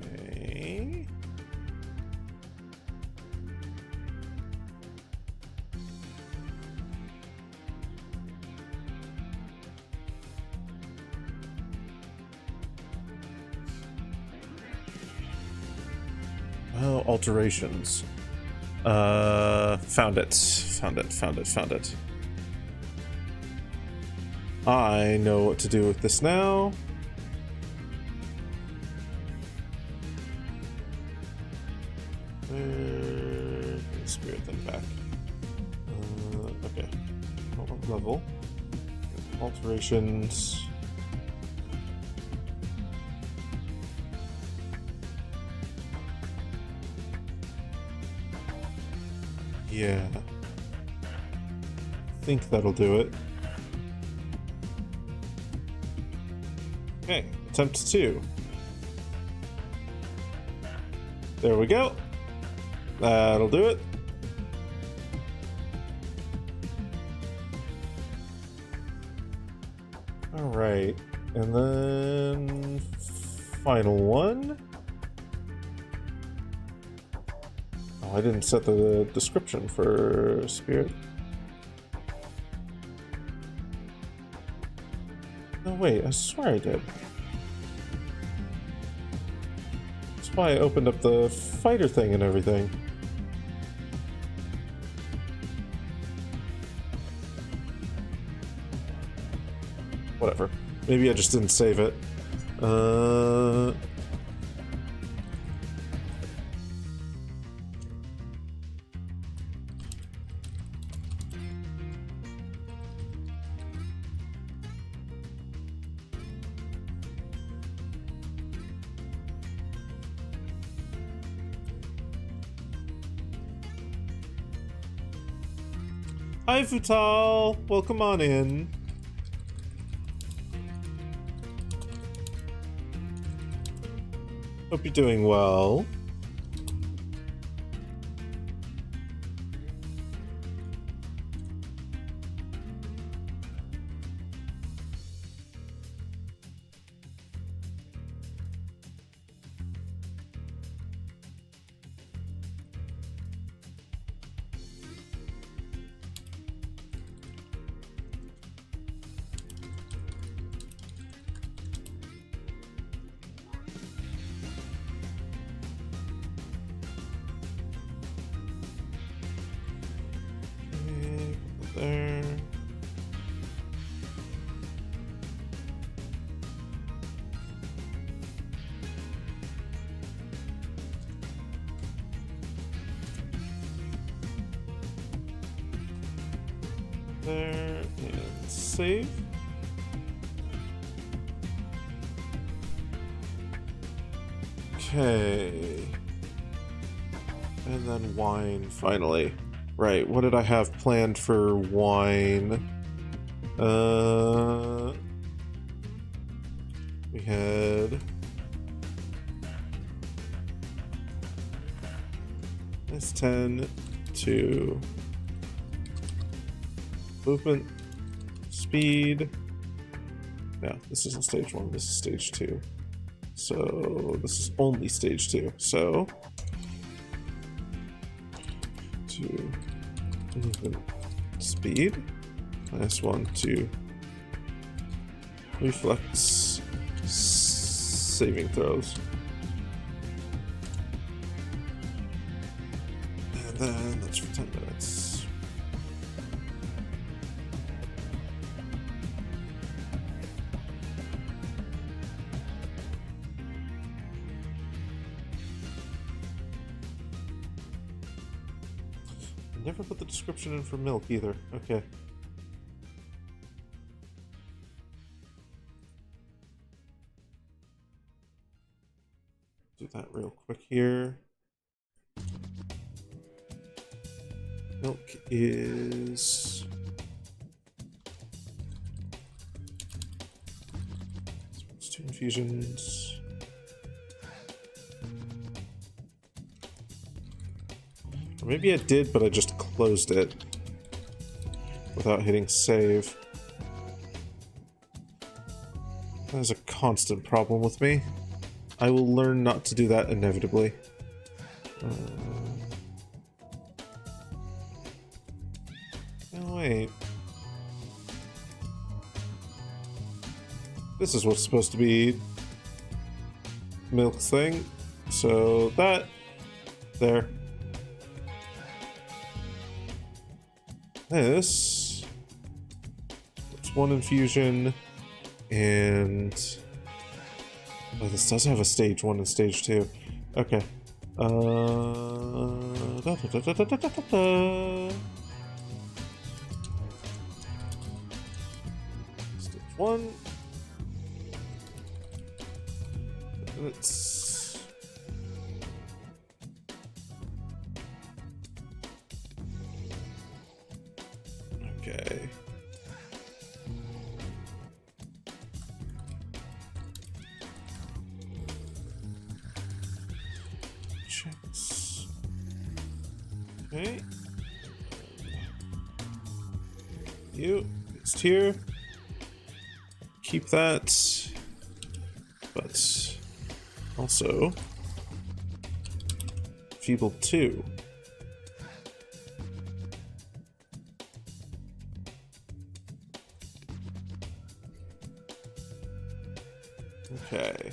S2: Okay. Oh, alterations. Found it. Found it. I know what to do with this now. Spirit them back. Okay. What level? Alterations. Yeah. I think that'll do it. Okay, attempt 2. There we go. That'll do it. Alright, and then final one. Oh, I didn't set the description for Spirit. No, wait, I swear I did. That's why I opened up the fighter thing and everything. Whatever. Maybe I just didn't save it. Hi, Futal! Welcome on in. Hope you're doing well. There. There, and save. Okay. And then wine, finally. Right, what did I have planned for wine? We had... That's 10 to... Movement, speed. No, this isn't stage 1, this is stage 2. So, this is only stage 2. So... to movement speed, -1 to reflex saving throws. And then that's for 10 minutes. Never put the description in for milk either. Okay. Do that real quick here. Milk is... It's 2 infusions. Or maybe I did, but I just closed it without hitting save. That is a constant problem with me. I will learn not to do that inevitably. Oh, wait. This is what's supposed to be Milk's thing. So that... There. This... It's 1 infusion, and... Oh, this does have a stage 1 and stage 2. Okay. Stage 1. It's... Okay. Checks. Okay. You, it's here. Keep that. But also Feeble 2. Okay.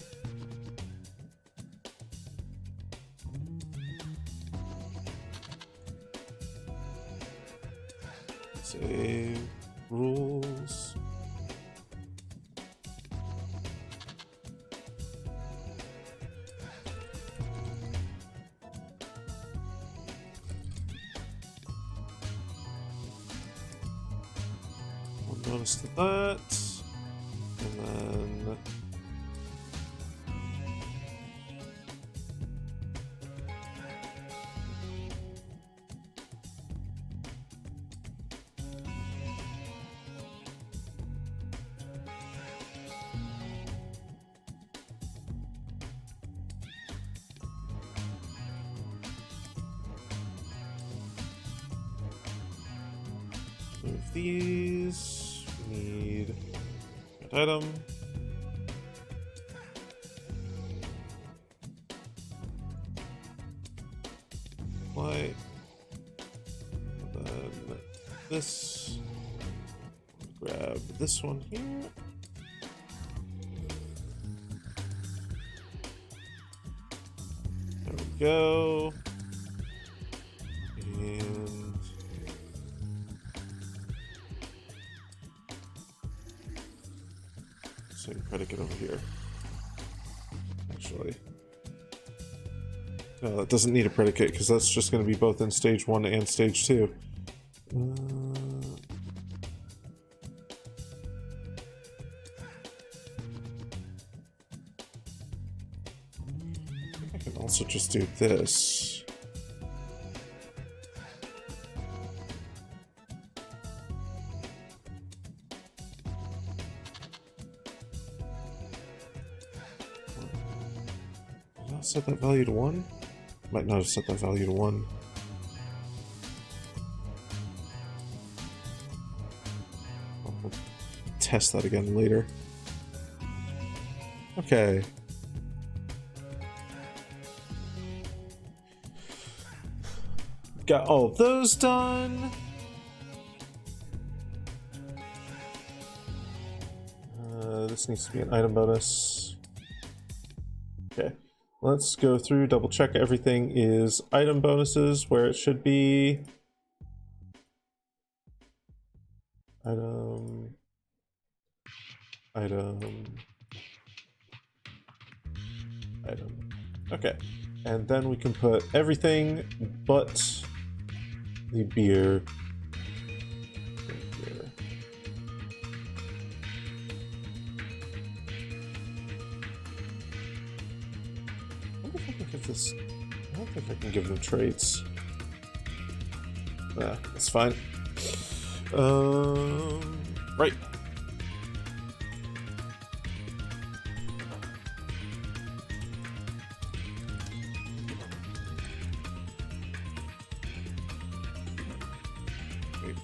S2: Save rules. One bonus to that, and then move these. We need that item. Apply. And then this. Grab this one here. There we go. And same predicate over here. Actually, no, that doesn't need a predicate because that's just going to be both in stage 1 and stage 2. I can also just do this. Did I set that value to 1? Might not have set that value to 1. I'll test that again later. Okay. Got all of those done. This needs to be an item bonus. Okay. Let's go through, double check everything is item bonuses where it should be. Item. Okay. And then we can put everything but the beer. I wonder if I can give this. I don't think I can give them traits. Nah, that's fine. Right.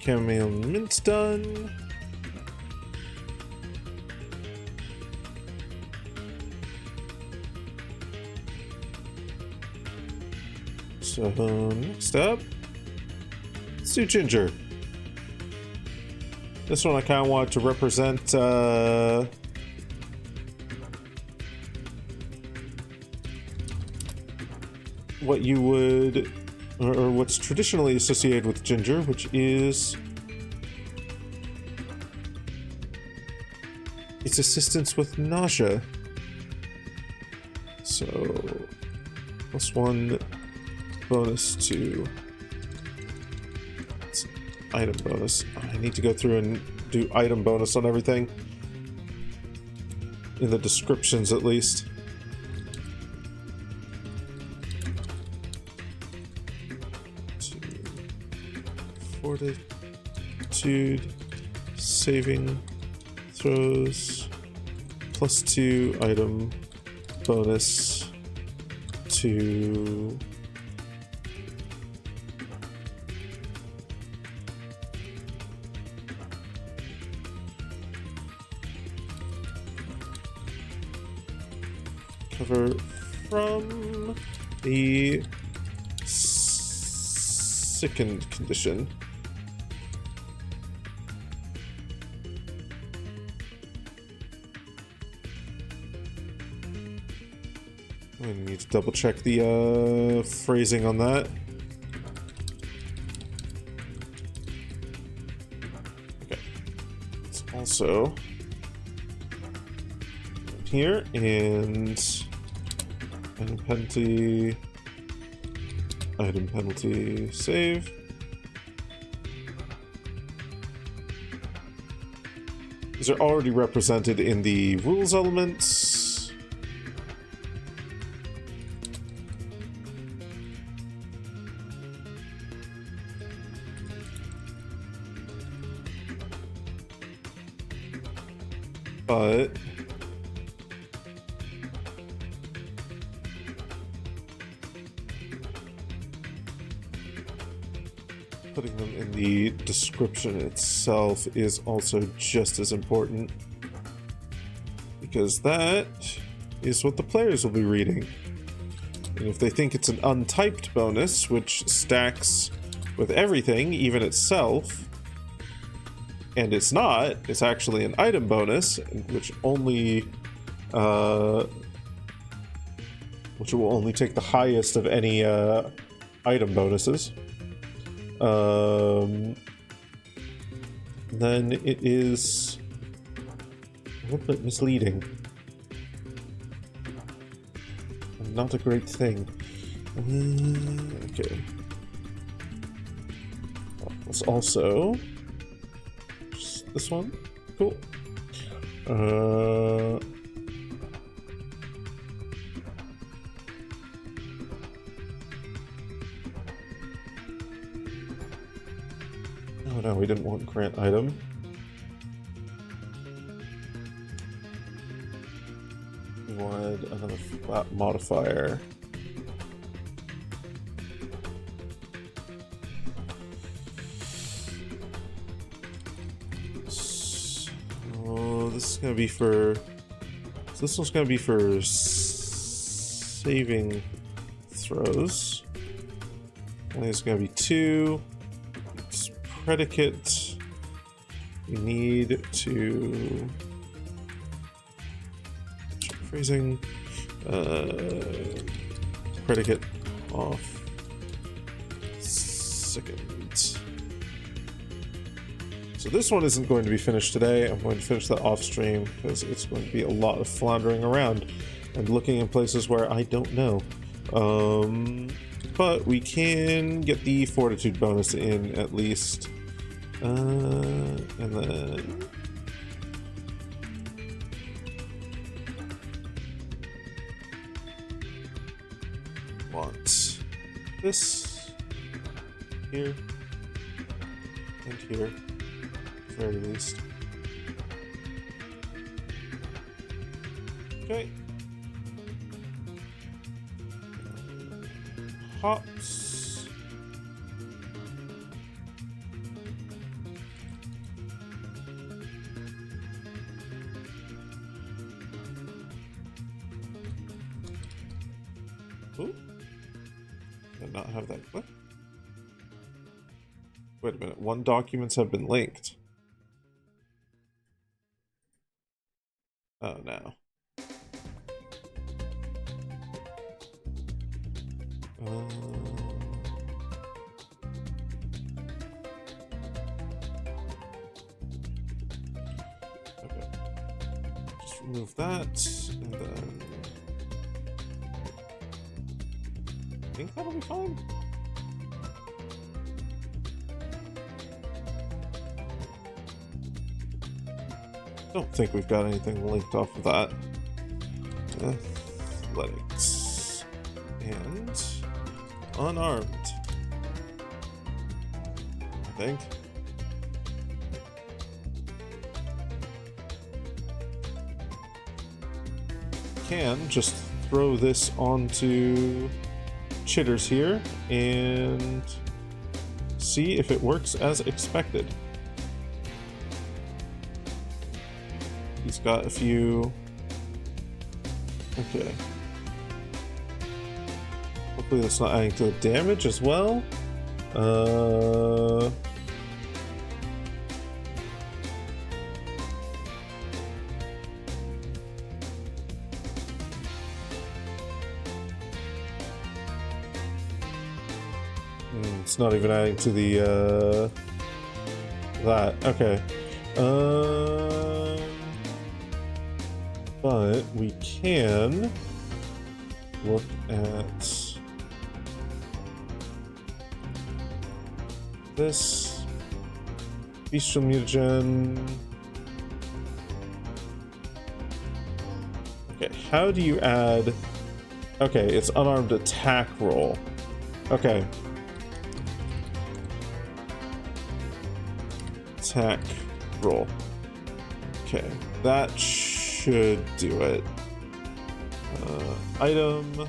S2: Chamomile mint's done. So next up, let's do ginger. This one I kind of want to represent what you would, or what's traditionally associated with ginger, which is its assistance with nausea. So +1 bonus to item bonus. I need to go through and do item bonus on everything. In the descriptions, at least. Fortitude, saving throws, +2 item bonus to cover from the sickened condition. I need to double check the phrasing on that. Okay. It's also here, and item penalty, save. These are already represented in the rules elements. But putting them in the description itself is also just as important, because that is what the players will be reading. And if they think it's an untyped bonus, which stacks with everything, even itself, and it's not, it's actually an item bonus, which only which will only take the highest of any item bonuses. Then it is a little bit misleading. Not a great thing. Okay. Let's also just this one. Cool. Oh no, we didn't want grant item. We wanted another flat modifier. So this is gonna be for. So this one's gonna be for saving throws. And there's gonna be 2. It's predicate. We need to check phrasing. Predicate off second. So this one isn't going to be finished today. I'm going to finish that off stream because it's going to be a lot of floundering around and looking in places where I don't know. but we can get the fortitude bonus in at least. And then want this here and here, at the very least. Okay. Hops. Ooh. Did not have that clip. Wait a minute. 1 documents have been linked. Oh no. Okay. Just remove that, and then I think that'll be fine. Don't think we've got anything linked off of that. Athletics and unarmed, I think. Can just throw this onto Chitters here and see if it works as expected. He's got a few. Okay. Hopefully that's not adding to the damage as well. It's not even adding to the that. Okay. But we can look at this bestial mutagen. Okay, how do you add? Okay, it's unarmed attack roll. Okay. Attack roll. Okay, that should do it. Item.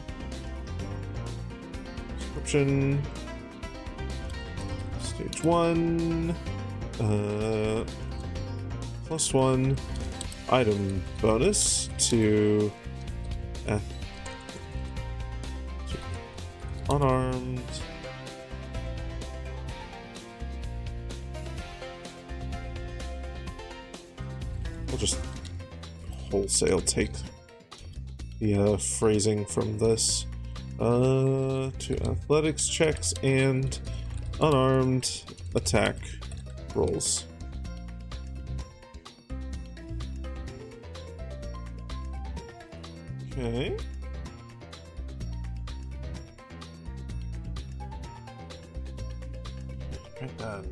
S2: Description. Stage 1. +1. Item bonus to unarmed. We'll just wholesale take the phrasing from this to athletics checks and unarmed attack rolls. Okay. Right then.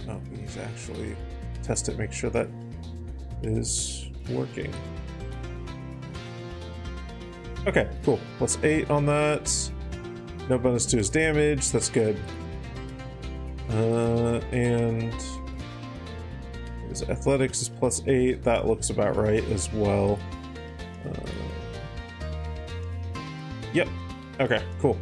S2: Oh, we need to actually test it, make sure that is working. Okay, cool. +8 on that. No bonus to his damage. That's good. And his athletics is +8. That looks about right as well. Yep. Okay, cool.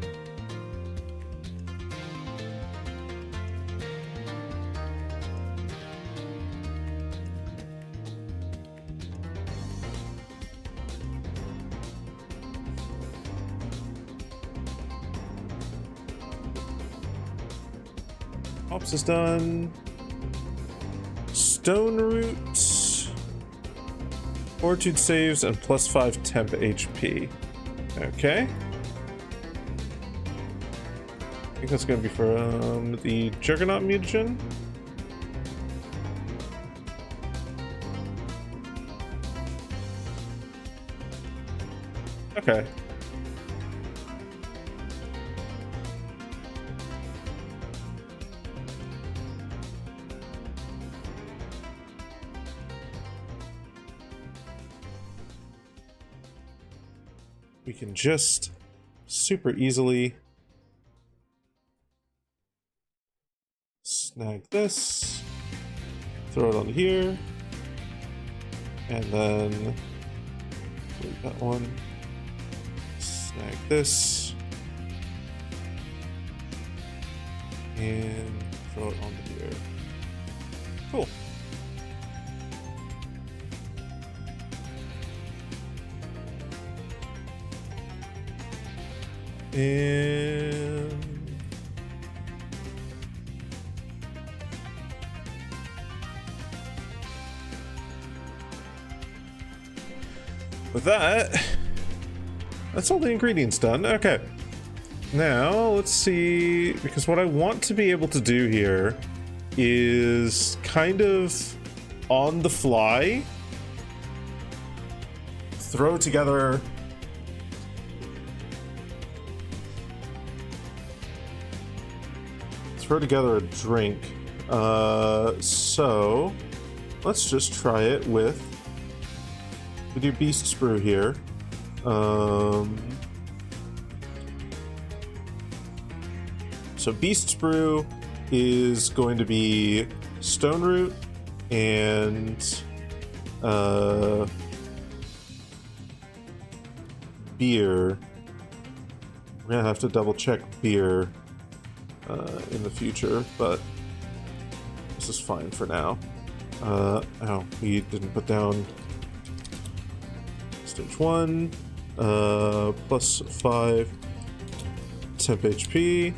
S2: Ops is done. Stone Root. Fortitude saves and +5 temp HP. Okay. think that's gonna be from the Juggernaut mutagen. Okay. We can just super easily snag this, throw it on here, and then delete that one, snag this, and throw it onto here. Cool. And with that, that's all the ingredients done. Okay. Now, let's see, because what I want to be able to do here is kind of on the fly throw together a drink. So let's just try it with your Beast's Brew here. So Beast's Brew is going to be Stone Root and beer. We're gonna have to double check beer in the future, but this is fine for now. Oh, we didn't put down stage 1, plus 5 temp HP.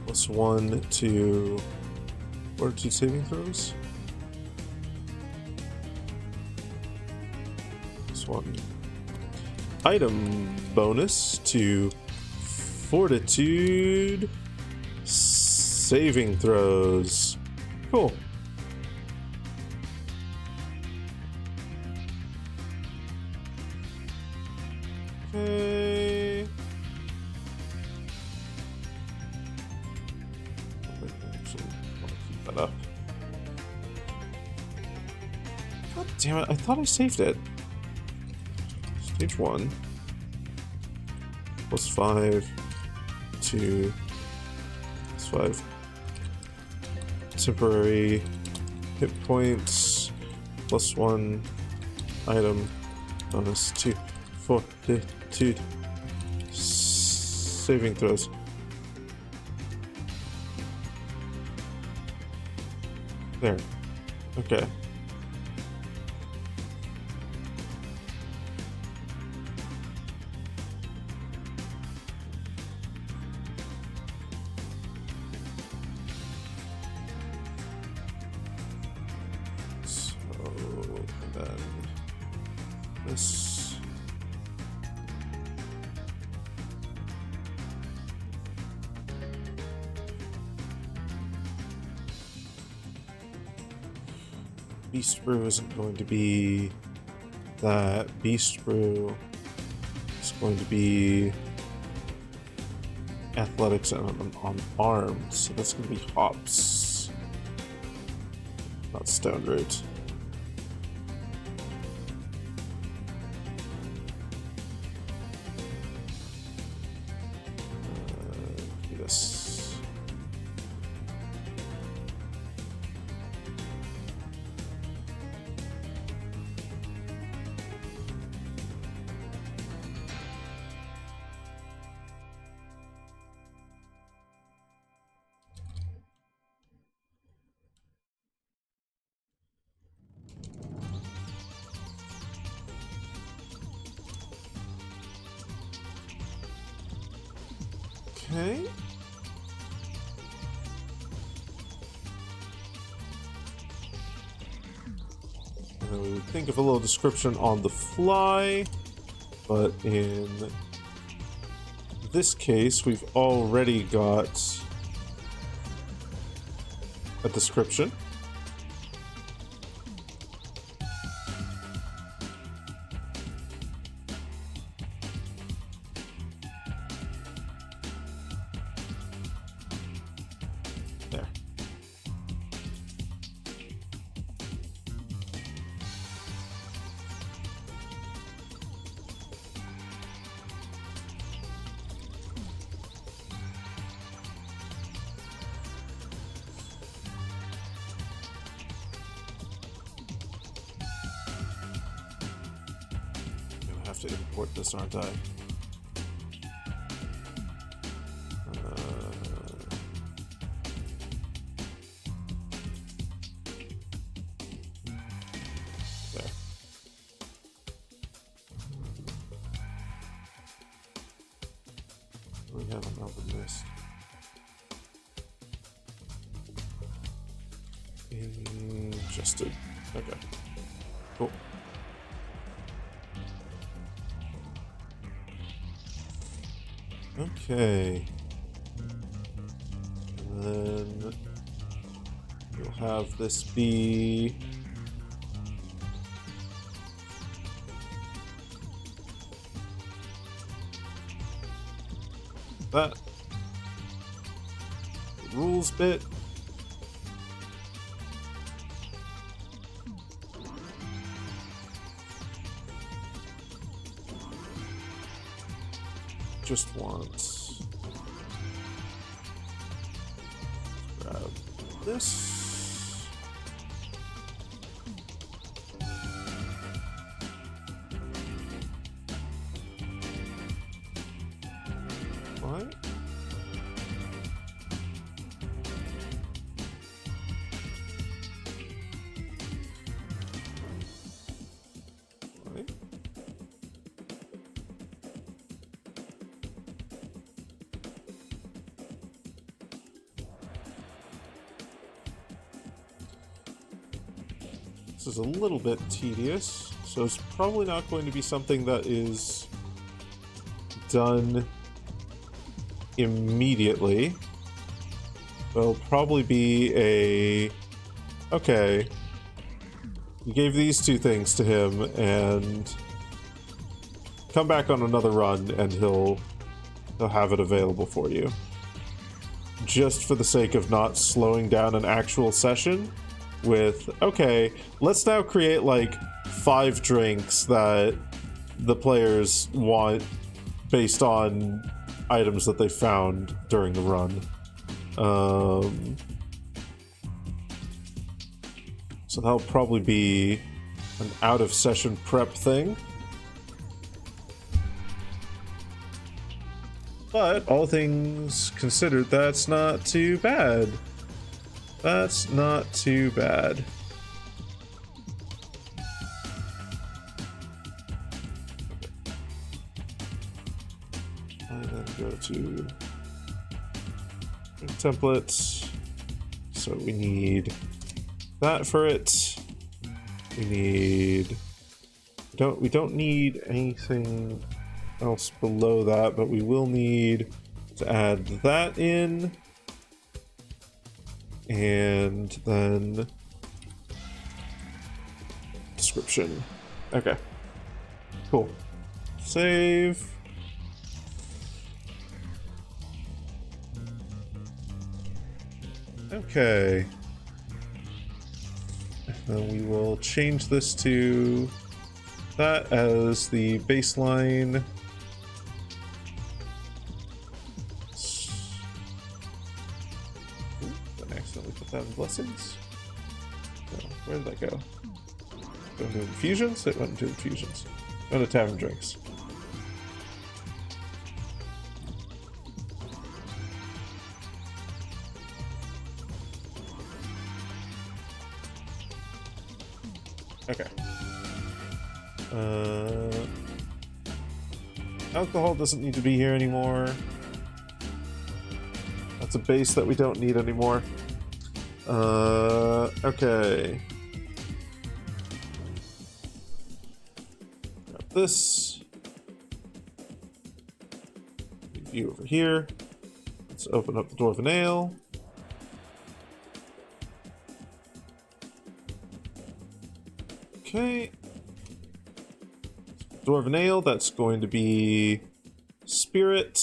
S2: Plus 1 to Fortitude saving throws. Plus 1 item bonus to Fortitude saving throws. Cool. Okay. Actually, I'll keep that up. God damn it, I thought I saved it. Stage 1. Plus 5 to plus 5 temporary hit points, plus 1 item bonus to Fortitude saving throws. There. Okay. Beast Brew isn't going to be that. Beast Brew is going to be athletics on arms, so that's going to be hops, not Stone Root. Do this. Okay. And then we would think of a little description on the fly, but in this case, we've already got a description. There. Have to import this, aren't I? There. We haven't opened this. Ingested. Okay. Cool. Okay. And then we'll have this be that rules bit. Just want grab this. What? This is a little bit tedious, so it's probably not going to be something that is done immediately. It'll probably be a... Okay, you gave these two things to him, and come back on another run, and he'll have it available for you. Just for the sake of not slowing down an actual session with, okay, let's now create like 5 drinks that the players want based on items that they found during the run. So that'll probably be an out-of-session prep thing. But all things considered, that's not too bad. That's not too bad. And then go to templates. So we need that for it. We don't need anything else below that, but we will need to add that in. And then description. Okay. Cool. Save. Okay. Then we will change this to that as the baseline. Put that in blessings. No, where did that go? Go into infusions? It went into infusions. Go to tavern drinks. Okay. Alcohol doesn't need to be here anymore. That's a base that we don't need anymore. Okay. this. View over here. Let's open up the Dwarven Ale. Okay. Dwarven Ale, that's going to be Spirit.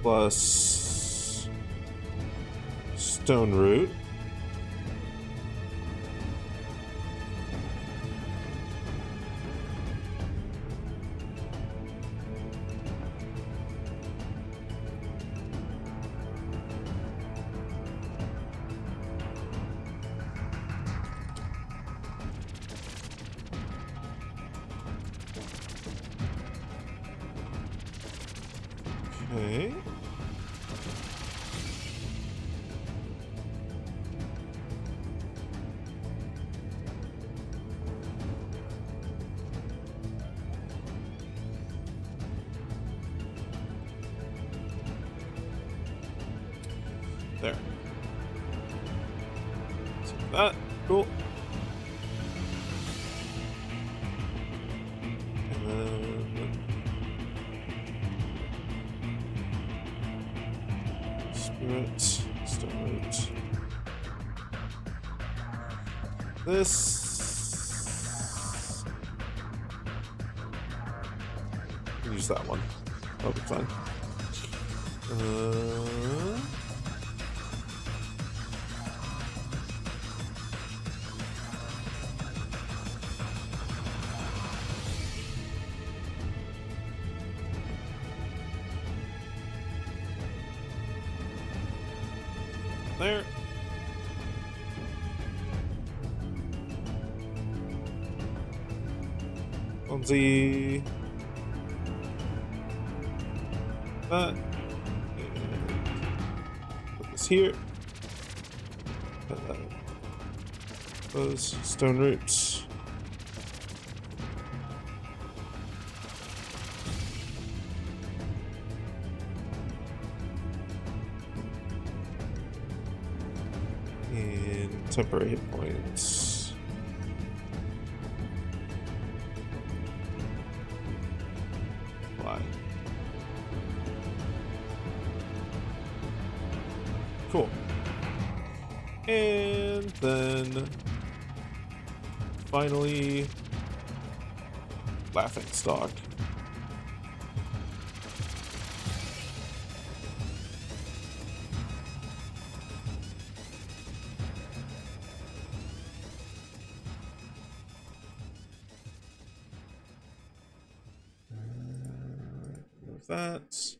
S2: Plus Stone Root. Okay. There. So that, cool. And then Spirit, Stone Root. This. Use that one. That'll be fine. There. Lindsay. That. And put this here. Those Stone Roots. And temporary hit points. Why? Cool. And then finally, Laughing Stock. Remove that.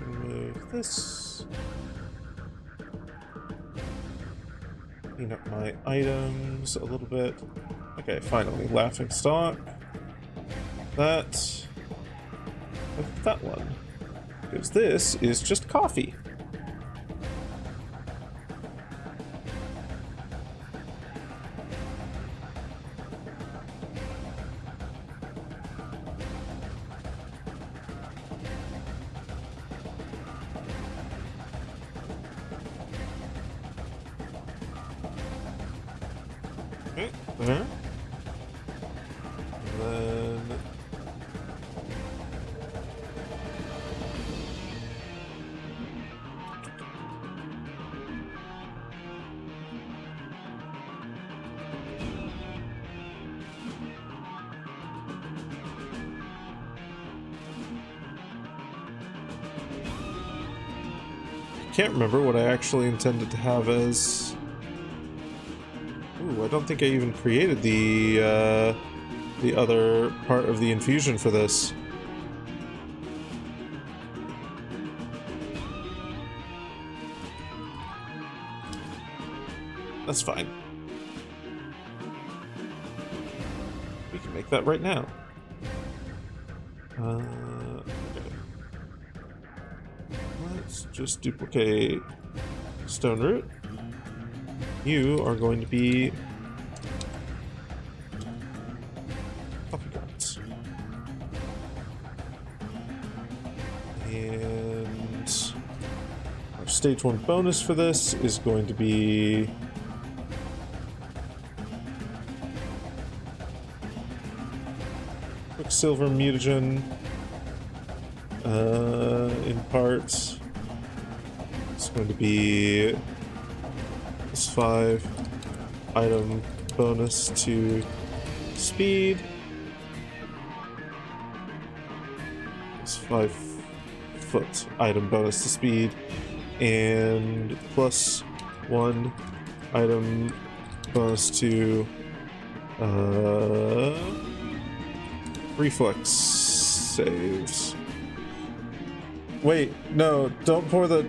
S2: Remove this. Clean up my items a little bit. Okay, finally, Laughing Stock. That. Look at that one. Because this is just coffee. Okay, there. And then can't remember what I actually intended to have as. Ooh, I don't think I even created the other part of the infusion for this. That's fine. We can make that right now. Okay. Let's just duplicate Stone Root. You are going to be coffee grounds. stage 1 bonus for this is going to be Quicksilver Mutagen in parts. It's going to be +5 item bonus to speed. +5 foot item bonus to speed. And +1 item bonus to reflex saves. Wait, no, don't pour the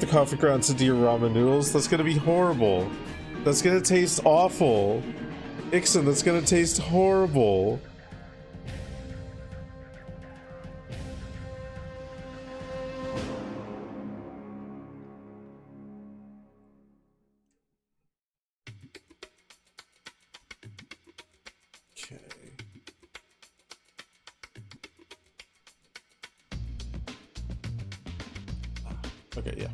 S2: coffee grounds into your ramen noodles. That's gonna be horrible. That's gonna taste awful. Ixon, that's gonna taste horrible. Okay, yeah.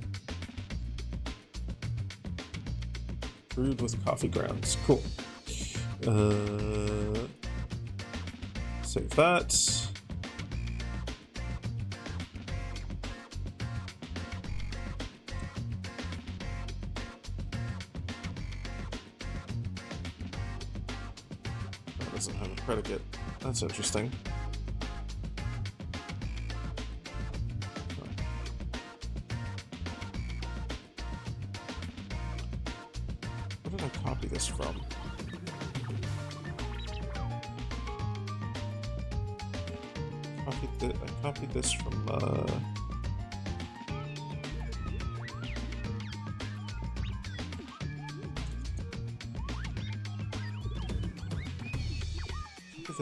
S2: Brewed with coffee grounds. Cool. Save that. That doesn't have a predicate. That's interesting. Where did I copy this from? I copied this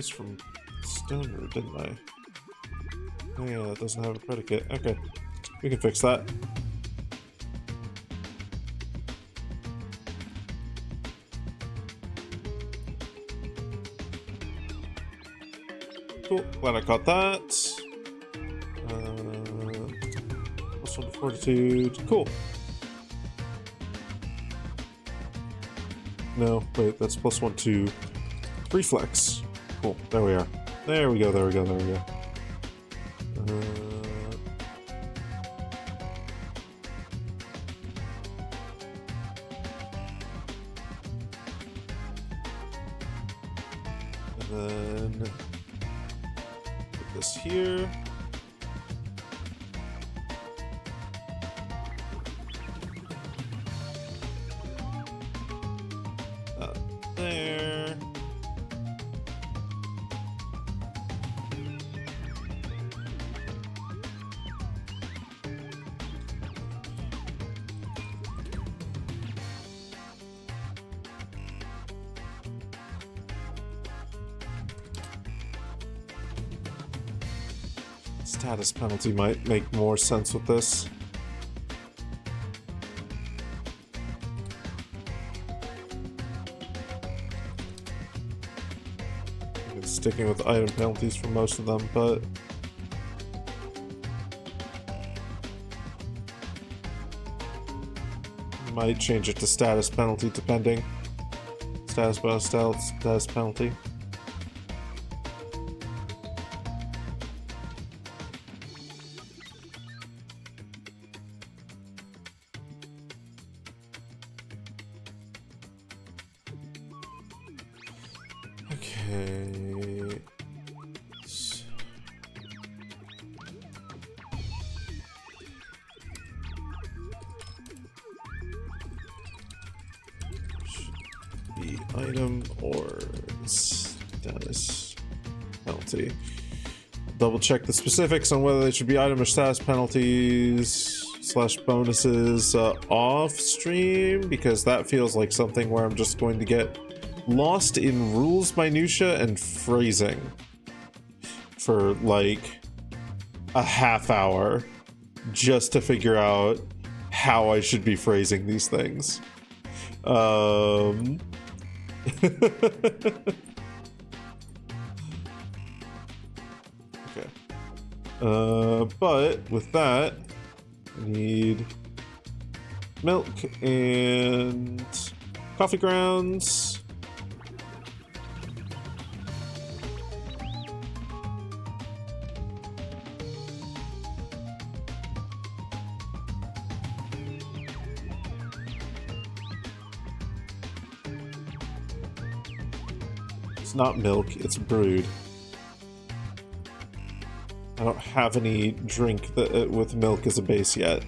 S2: from Stoner, didn't I? Oh yeah, that doesn't have a predicate. Okay, we can fix that. Cool, glad I caught that. +1 to fortitude. Cool. No, wait, that's +1 to reflex. Cool, there we are. There we go, there we go, there we go. And then put this here. There. Status penalty might make more sense with this. I've been sticking with item penalties for most of them, but might change it to status penalty depending. Status bonus, status penalty. Okay. The item or status penalty. Double check the specifics on whether they should be item or status penalties / bonuses off stream, because that feels like something where I'm just going to get lost in rules minutia and phrasing for like a half hour just to figure out how I should be phrasing these things. Okay. But with that, I need milk and coffee grounds. It's not milk, it's brewed. I don't have any drink that, with milk as a base yet.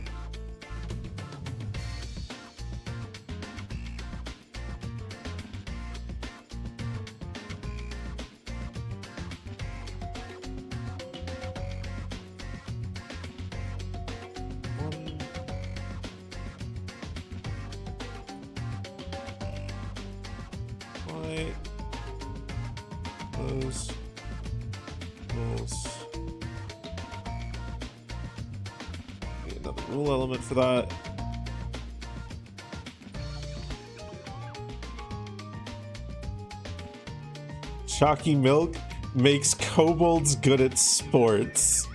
S2: Those rules. Need another rule element for that. Chalky milk makes kobolds good at sports.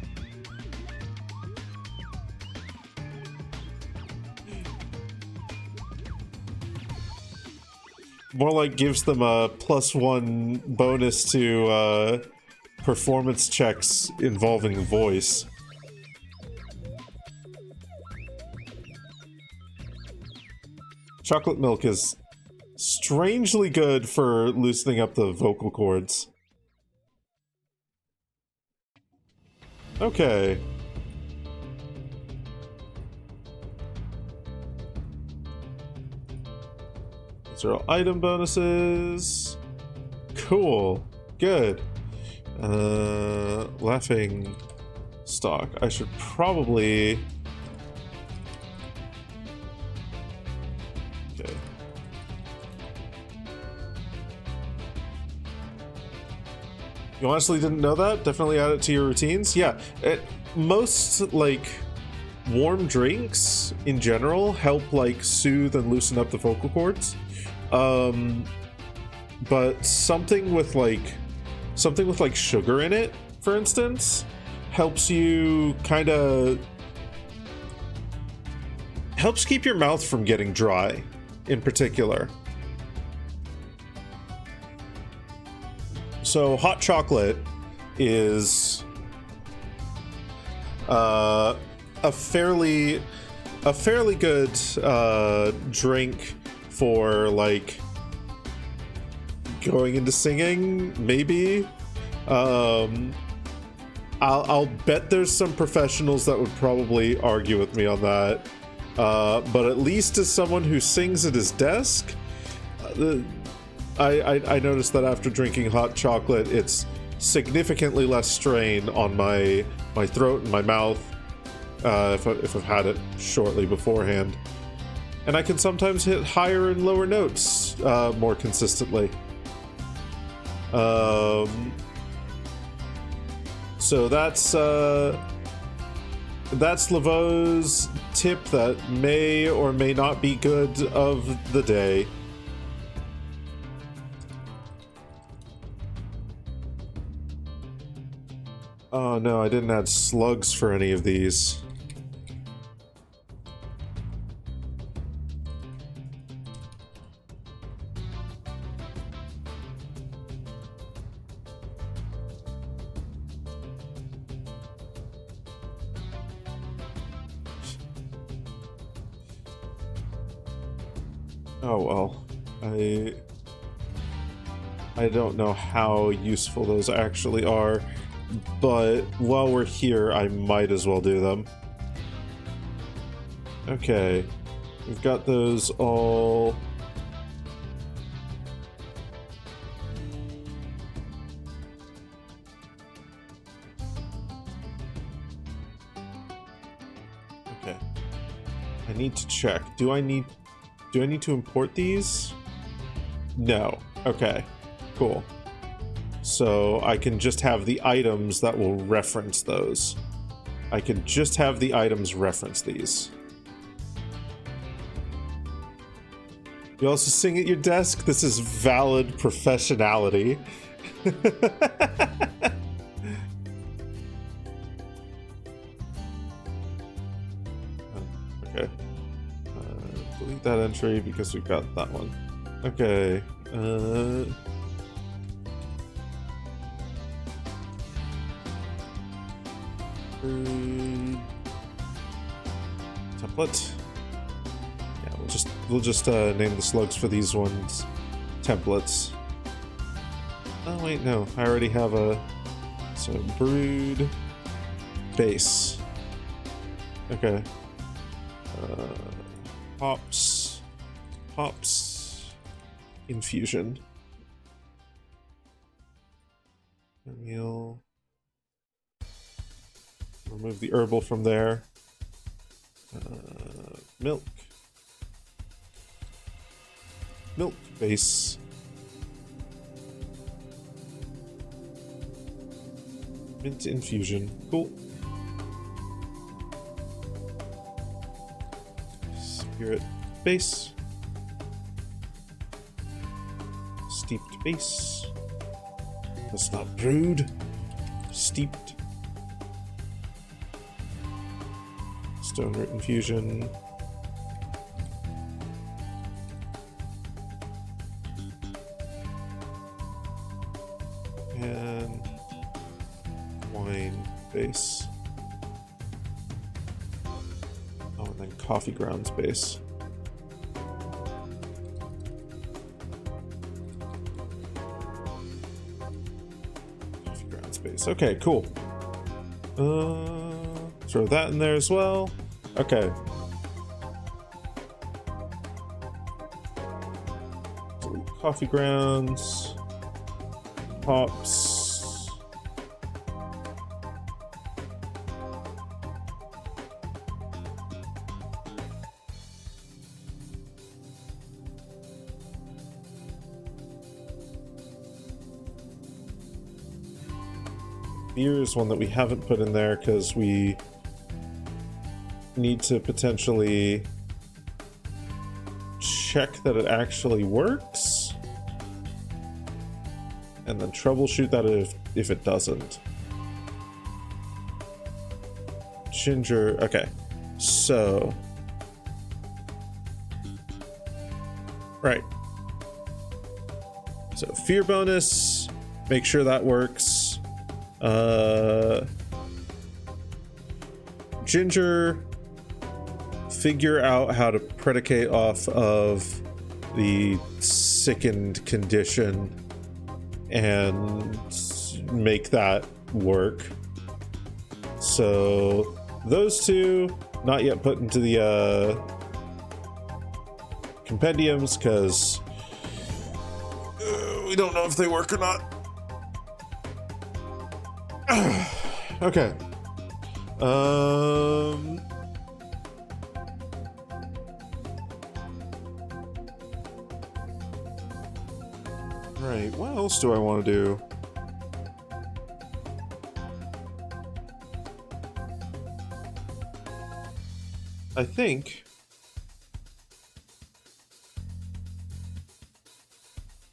S2: More like gives them a +1 bonus to performance checks involving voice. Chocolate milk is strangely good for loosening up the vocal cords. Okay. These are all item bonuses. Cool. Good. Laughing stock. I should probably... Okay. You honestly didn't know that? Definitely add it to your routines. Yeah, most like warm drinks in general help like soothe and loosen up the vocal cords. But something with like sugar in it, for instance, helps you helps keep your mouth from getting dry in particular. So hot chocolate is a fairly good drink for like going into singing, maybe. I'll bet there's some professionals that would probably argue with me on that. But at least as someone who sings at his desk, I noticed that after drinking hot chocolate, it's significantly less strain on my throat and my mouth if I've had it shortly beforehand. And I can sometimes hit higher and lower notes more consistently. So that's Laveau's tip that may or may not be good of the day. Oh no, I didn't add slugs for any of these. Oh well, I don't know how useful those actually are, but while we're here, I might as well do them. Okay, we've got those all. Okay, I need to check. Do I need to import these? No. Okay, cool. So I can just have the items that will reference those. I can just have the items reference these. You also sing at your desk? This is valid professionality. Okay. Delete that entry because we've got that one. Okay. Template. Yeah, we'll just name the slugs for these ones templates. Oh wait, no, I already have a brood base. Okay. Hops, infusion. We'll remove the herbal from there. Milk base. Mint infusion. Cool. Spirit base. Steeped base. That's not brewed. Steeped. Stone root infusion. And wine base. Oh, and then coffee grounds base. Coffee grounds base. Okay, cool. Throw that in there as well. Okay. Delete coffee grounds. Hops. Beer is one that we haven't put in there because we need to potentially check that it actually works and then troubleshoot that if it doesn't. Ginger, okay, so right, so fear bonus, make sure that works. Ginger, figure out how to predicate off of the sickened condition and make that work. So those two not yet put into the compendiums because we don't know if they work or not. Okay. Right, what else do I want to do? I think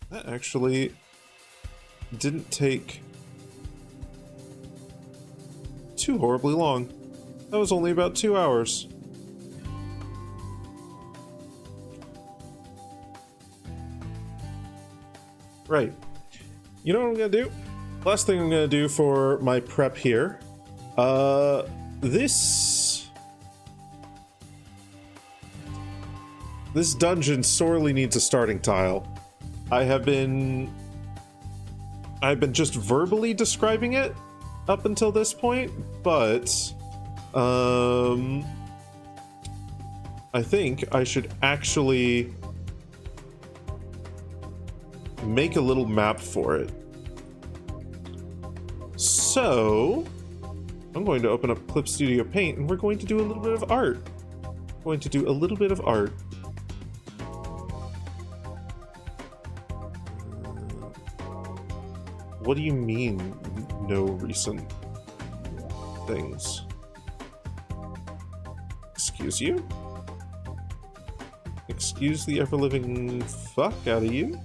S2: that actually didn't take too horribly long. That was only about 2 hours. Right. You know what I'm gonna do? Last thing I'm gonna do for my prep here. This dungeon sorely needs a starting tile. I've been just verbally describing it up until this point, but I think I should actually make a little map for it. So I'm going to open up Clip Studio Paint and we're going to do a little bit of art. What do you mean, no recent things? Excuse you? Excuse the ever-living fuck out of you?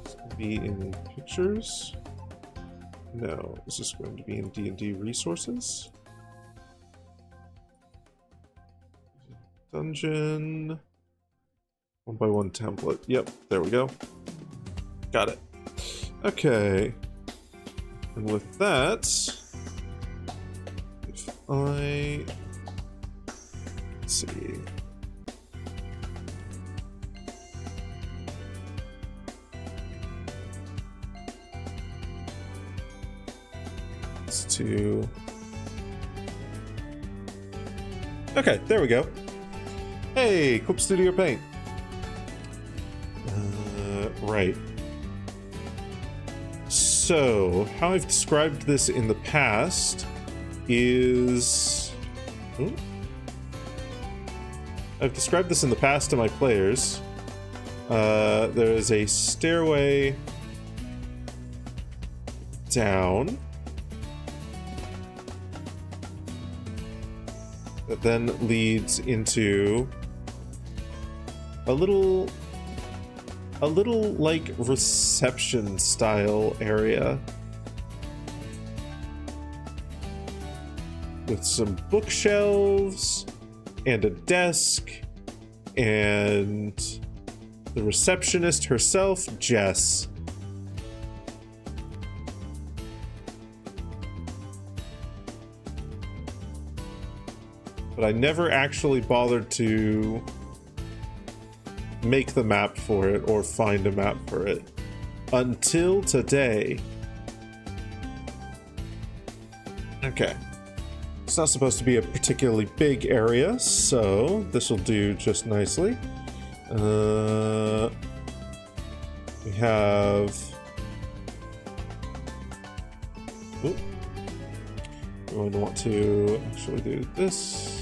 S2: It's gonna be in pictures? No. Is this going to be in D&D resources? Dungeon. 1x1 template. Yep, there we go. Got it. Okay. And with that, if I... Let's see. Let's do... Okay, there we go. Hey, Clip Studio Paint. Right. So, how I've described this in the past is... Ooh. I've described this in the past to my players. There is a stairway down that then leads into a little like reception style area with some bookshelves and a desk and the receptionist herself, Jess. But I never actually bothered to make the map for it or find a map for it until today. Okay. It's not supposed to be a particularly big area, so this will do just nicely. We have... Oop. We're going to want to actually do this.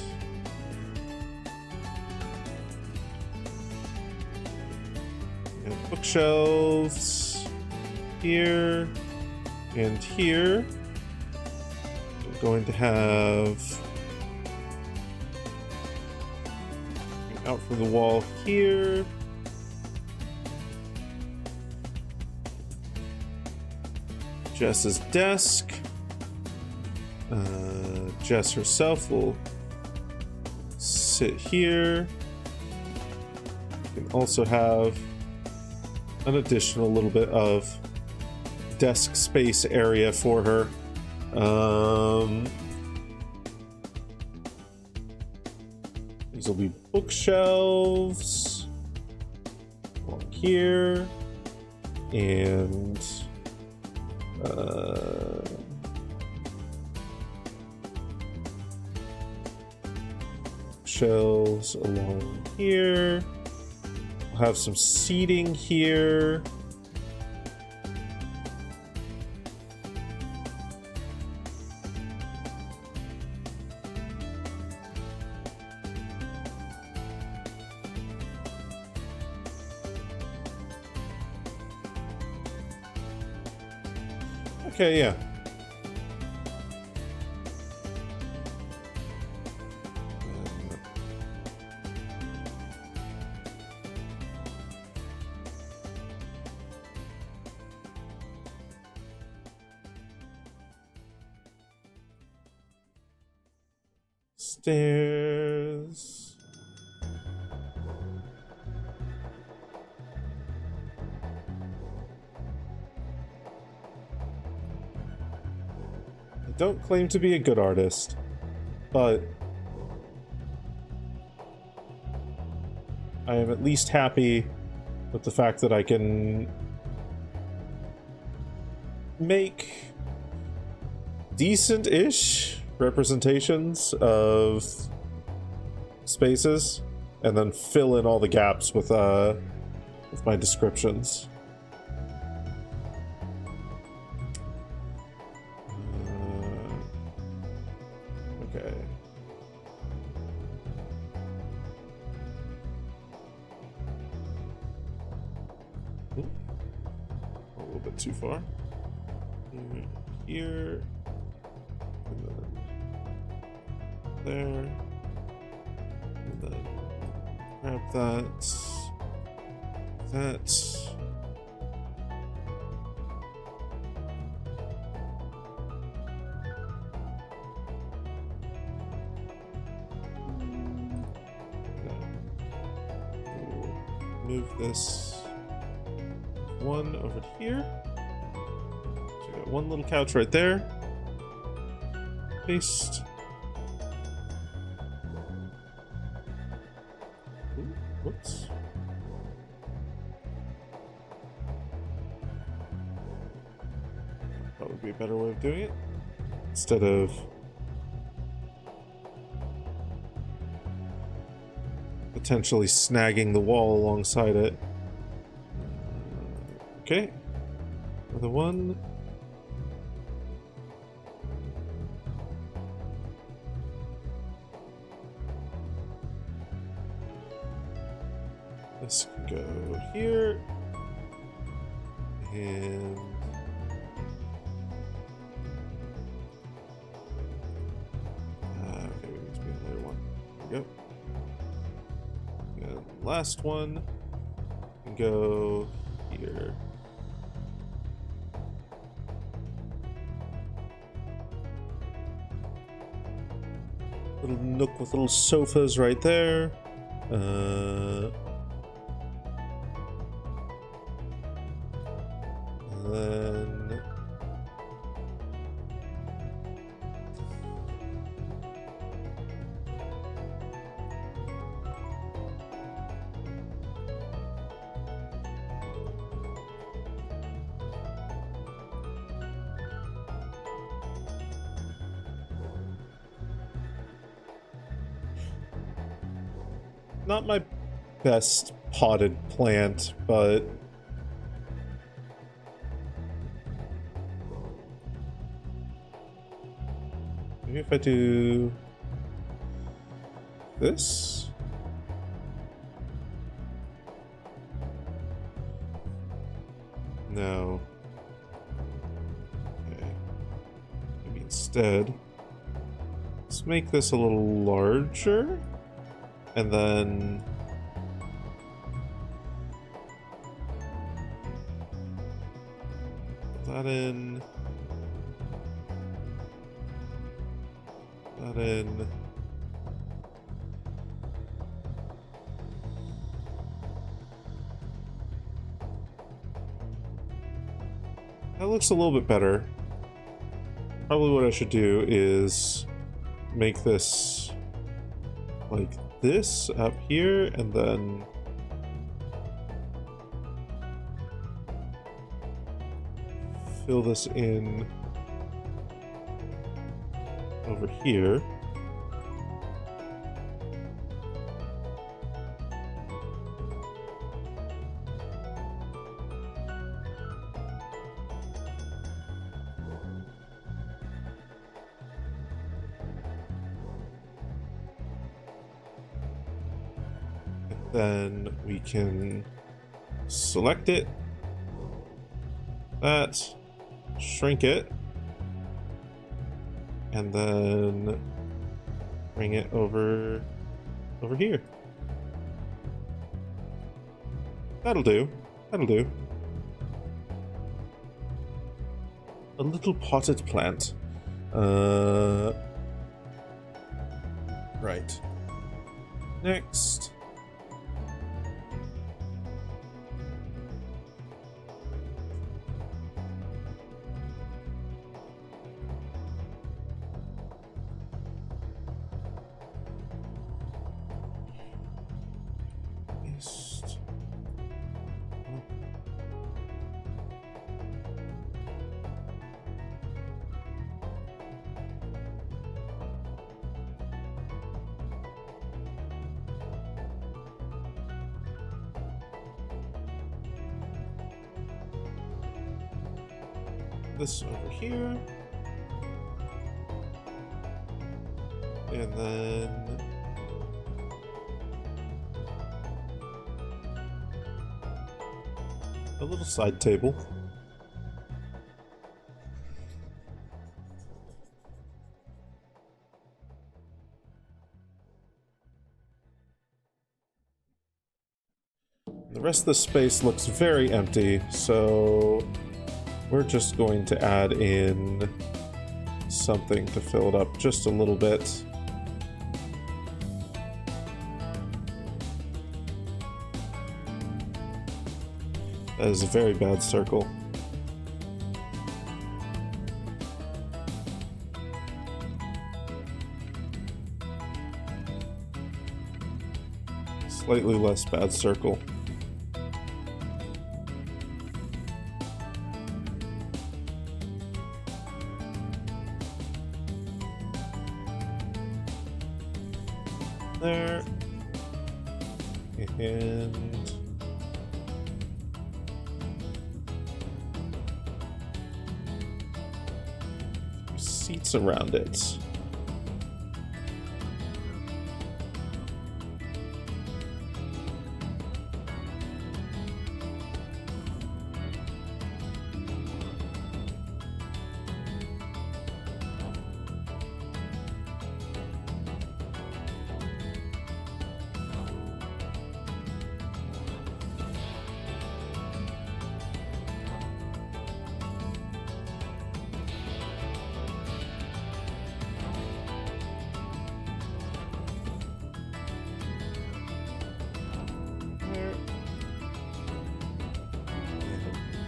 S2: Bookshelves here and here. We're going to have out from the wall here. Jess's desk. Jess herself will sit here. You can also have an additional little bit of desk space area for her. These will be bookshelves along here, and shelves along here. We'll have some seating here. Okay, yeah. Stairs. I don't claim to be a good artist, but I am at least happy with the fact that I can make decent-ish representations of spaces and then fill in all the gaps with my descriptions. Okay. Ooh. A little bit too far. Here. And then there, and then grab that, move this one over here. So we got one little couch right there. Paste. Ooh, whoops. That would be a better way of doing it. Instead of potentially snagging the wall alongside it. Okay. Another one. This can go here. And okay, we need to be another one. There we go. And last one can go here. Little nook with little sofas right there. And then not my best potted plant, but maybe if I do this. No. Okay. Maybe instead, let's make this a little larger. And then put that in. That in. That looks a little bit better. Probably what I should do is make this like this up here, and then fill this in over here. Then we can select it, that, shrink it, and then bring it over here. That'll do. That'll do. A little potted plant. Right. Next. This over here, and then a little side table. The rest of the space looks very empty, so we're just going to add in something to fill it up just a little bit. That is a very bad circle. Slightly less bad circle. There. And seats around it.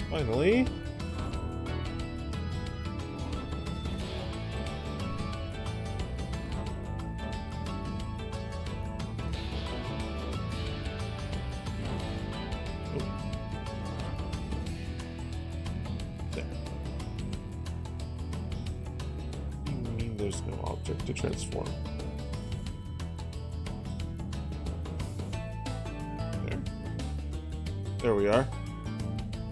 S2: Finally. There. You mean there's no object to transform? There. There we are.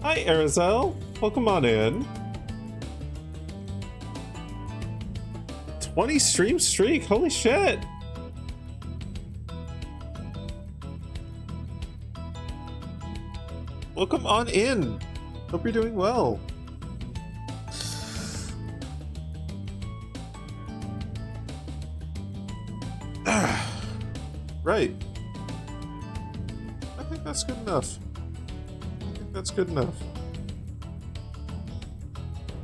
S2: Hi, Arizel. Welcome on in. 20 stream streak. Holy shit. Welcome on in. Hope you're doing well. Right. I think that's good enough. That's good enough.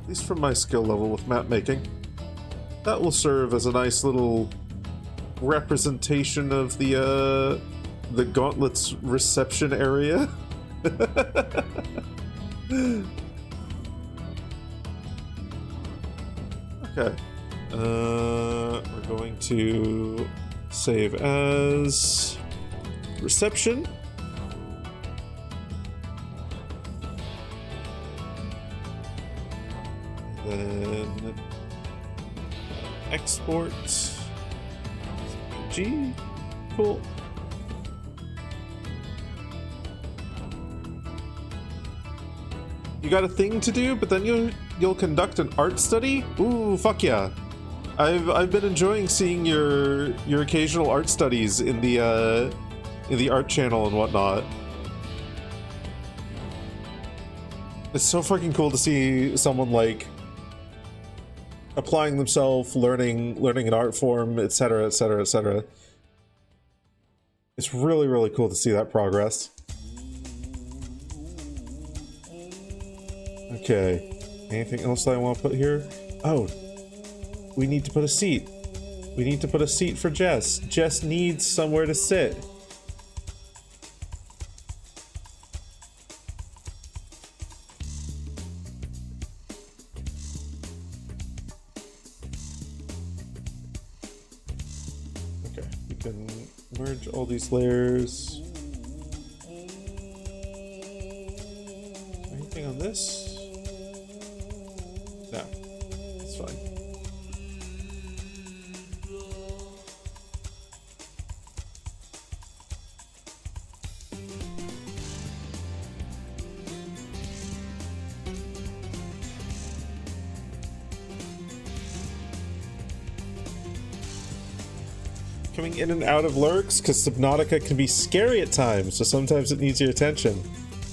S2: At least from my skill level with map making. That will serve as a nice little representation of the Gauntlet's reception area. Okay. We're going to save as reception. Then export G. Cool. You got a thing to do, but then you'll conduct an art study? Ooh, fuck yeah. I've been enjoying seeing your occasional art studies in the art channel and whatnot. It's so fucking cool to see someone like applying themselves, learning an art form, etc., etc., etc. It's really, really cool to see that progress. Okay. Anything else that I want to put here? Oh, we need to put a seat. We need to put a seat for Jess. Jess needs somewhere to sit. Okay, we can merge all these layers. Anything on this? No, it's fine. Coming in and out of lurks, because Subnautica can be scary at times, so sometimes it needs your attention.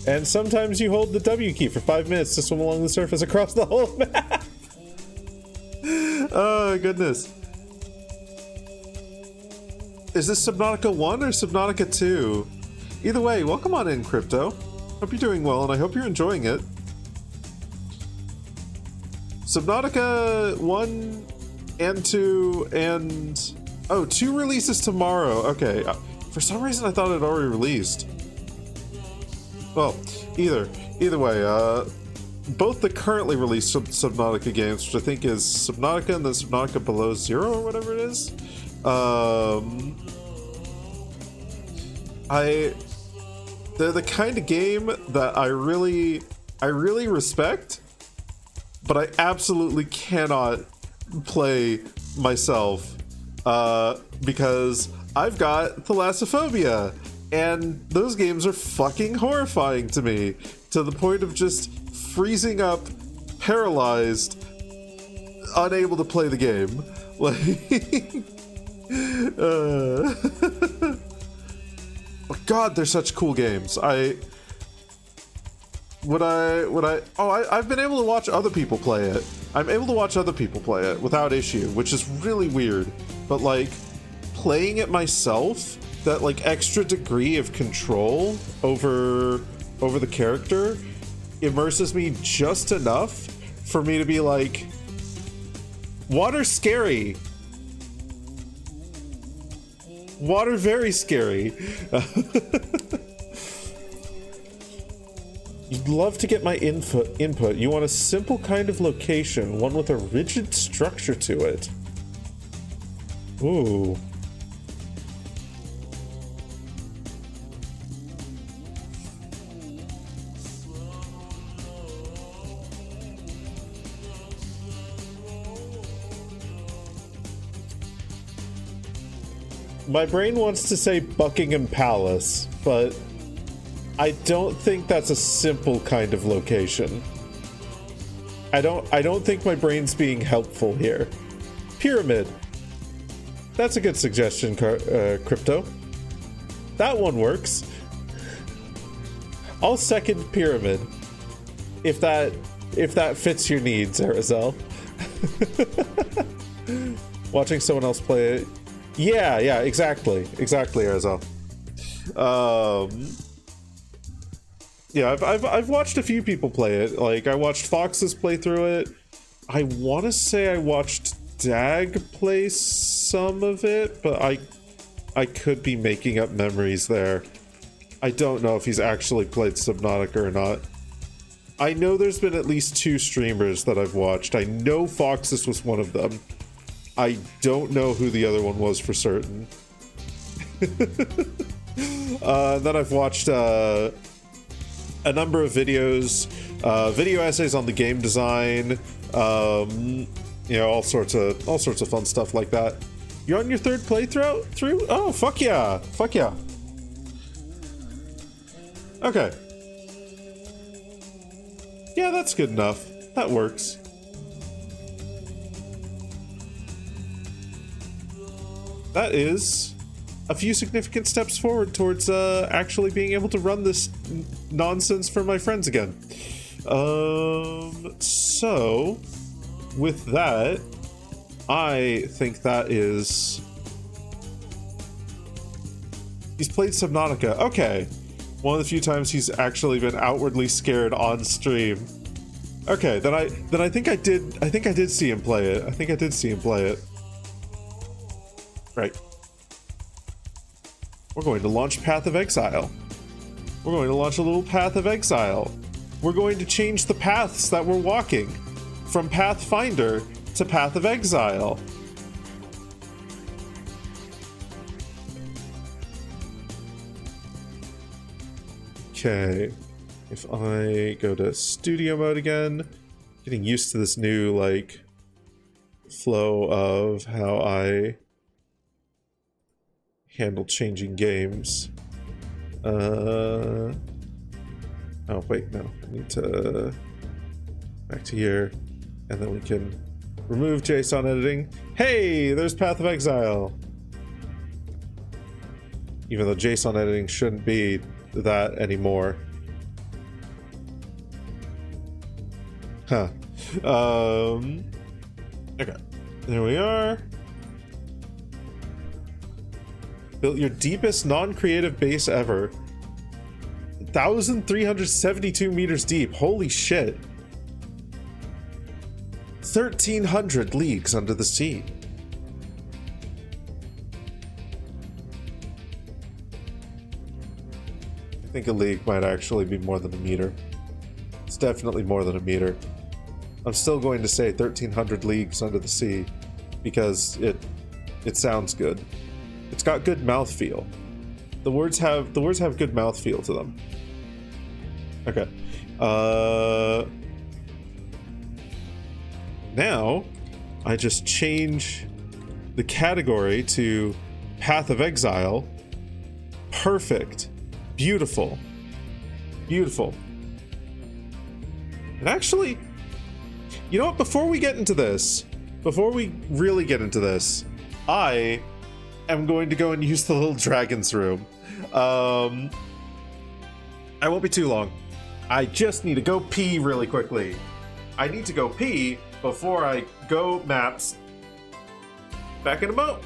S2: And sometimes you hold the W key for 5 minutes to swim along the surface across the whole map. Oh, goodness. Is this Subnautica 1 or Subnautica 2? Either way, welcome on in, Crypto. Hope you're doing well, and I hope you're enjoying it. Subnautica 1 and 2 and... Oh, 2 releases tomorrow. Okay. For some reason, I thought it already released. Well, either Either way, both the currently released Subnautica games, which I think is Subnautica and then Subnautica Below Zero or whatever it is, they're the kind of game that I really respect, but I absolutely cannot play myself because I've got thalassophobia, and those games are fucking horrifying to me, to the point of just freezing up, paralyzed, unable to play the game. Like, God, they're such cool games. I've been able to watch other people play it. I'm able to watch other people play it without issue, which is really weird. But like, playing it myself, that like extra degree of control over the character immerses me just enough for me to be like, water's scary. Water very scary. You'd love to get my input. You want a simple kind of location, one with a rigid structure to it. Ooh. My brain wants to say Buckingham Palace, but I don't think that's a simple kind of location. I don't think my brain's being helpful here. Pyramid. That's a good suggestion, Crypto. That one works. I'll second pyramid. If that fits your needs, Arizal. Watching someone else play it. Yeah, exactly, Arizal. Yeah, I've watched a few people play it. Like, I watched Fox's play through it. I want to say I watched Dag play some of it, but I could be making up memories there. I don't know if he's actually played Subnautica or not. I know there's been at least 2 streamers that I've watched. I know Fox's was one of them. I don't know who the other one was for certain. Then I've watched a number of videos, video essays on the game design, you know, all sorts of fun stuff like that. You're on your 3rd playthrough? Oh, fuck yeah. Okay. Yeah, that's good enough. That works. That is a few significant steps forward towards actually being able to run this nonsense for my friends again. So with that, I think that is... He's played Subnautica. Okay. One of the few times he's actually been outwardly scared on stream. Okay, then I think I did see him play it. Right. We're going to launch Path of Exile. We're going to launch a little Path of Exile. We're going to change the paths that we're walking from Pathfinder to Path of Exile. Okay. If I go to studio mode again, getting used to this new, like, flow of how I handle changing games. Oh wait, no, I need to back to here, and then we can remove JSON editing. Hey, there's Path of Exile. Even though JSON editing shouldn't be that anymore. Huh. Okay, there we are. Built your deepest non-creative base ever. 1,372 meters deep. Holy shit. 1,300 leagues under the sea. I think a league might actually be more than a meter. It's definitely more than a meter. I'm still going to say 1,300 leagues under the sea because it sounds good. It's got good mouthfeel. The words have good mouthfeel to them. Okay. Now I just change the category to Path of Exile. Perfect. Beautiful. Beautiful. And actually, you know what? Before we really get into this, I am going to go and use the little dragon's room. I won't be too long. I just need to go pee really quickly. I need to go pee before I go maps. Back in a mo.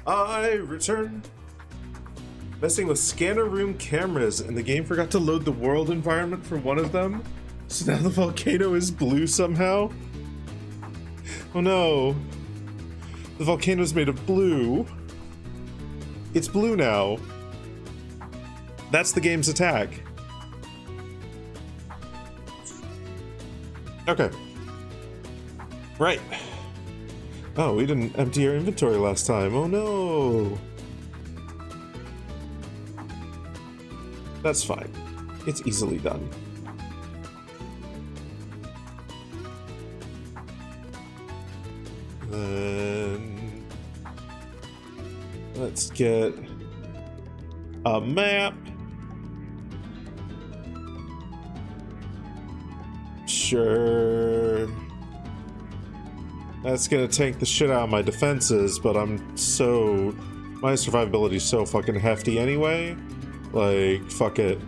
S2: I return. Messing with scanner room cameras, and the game forgot to load the world environment for one of them. So now the volcano is blue somehow. Oh no. The volcano is made of blue. It's blue now. That's the game's attack. Okay. Right. Oh, we didn't empty our inventory last time. Oh no. That's fine. It's easily done. Then let's get a map. Sure. That's gonna tank the shit out of my defenses, but my survivability is so fucking hefty anyway. Like, fuck it.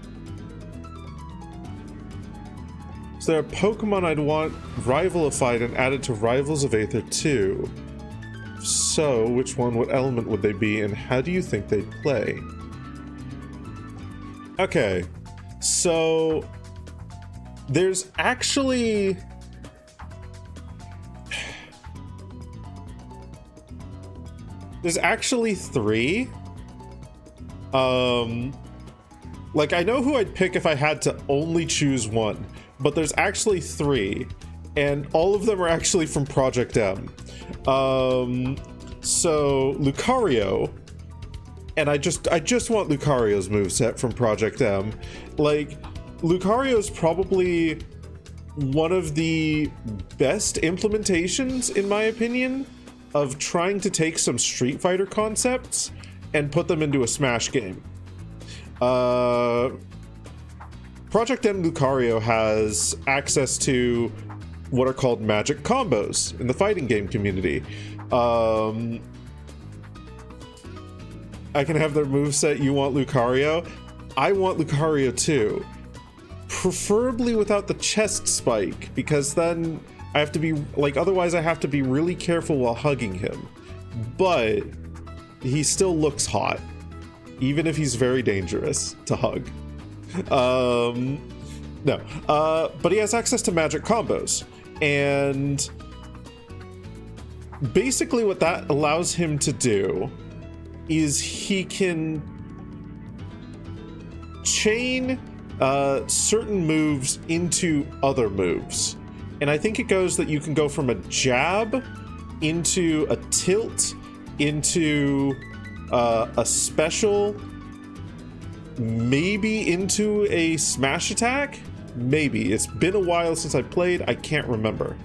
S2: Is there a Pokemon I'd want rivalified and added to Rivals of Aether 2? So, which one, what element would they be, and how do you think they'd play? Okay, so there's actually three. Like, I know who I'd pick if I had to only choose one, but there's actually three, and all of them are actually from Project M. So Lucario, and I just want Lucario's moveset from Project M. Like, Lucario's probably one of the best implementations, in my opinion, of trying to take some Street Fighter concepts and put them into a Smash game. Project M Lucario has access to what are called magic combos in the fighting game community. I can have their moveset. You want Lucario? I want Lucario too. Preferably without the chest spike, because then I have to be, like, otherwise I have to be really careful while hugging him. But he still looks hot, even if he's very dangerous to hug. But he has access to magic combos, and basically what that allows him to do is he can chain certain moves into other moves. And I think it goes that you can go from a jab into a tilt into a special, maybe into a smash attack. Maybe. It's been a while since I played. I can't remember.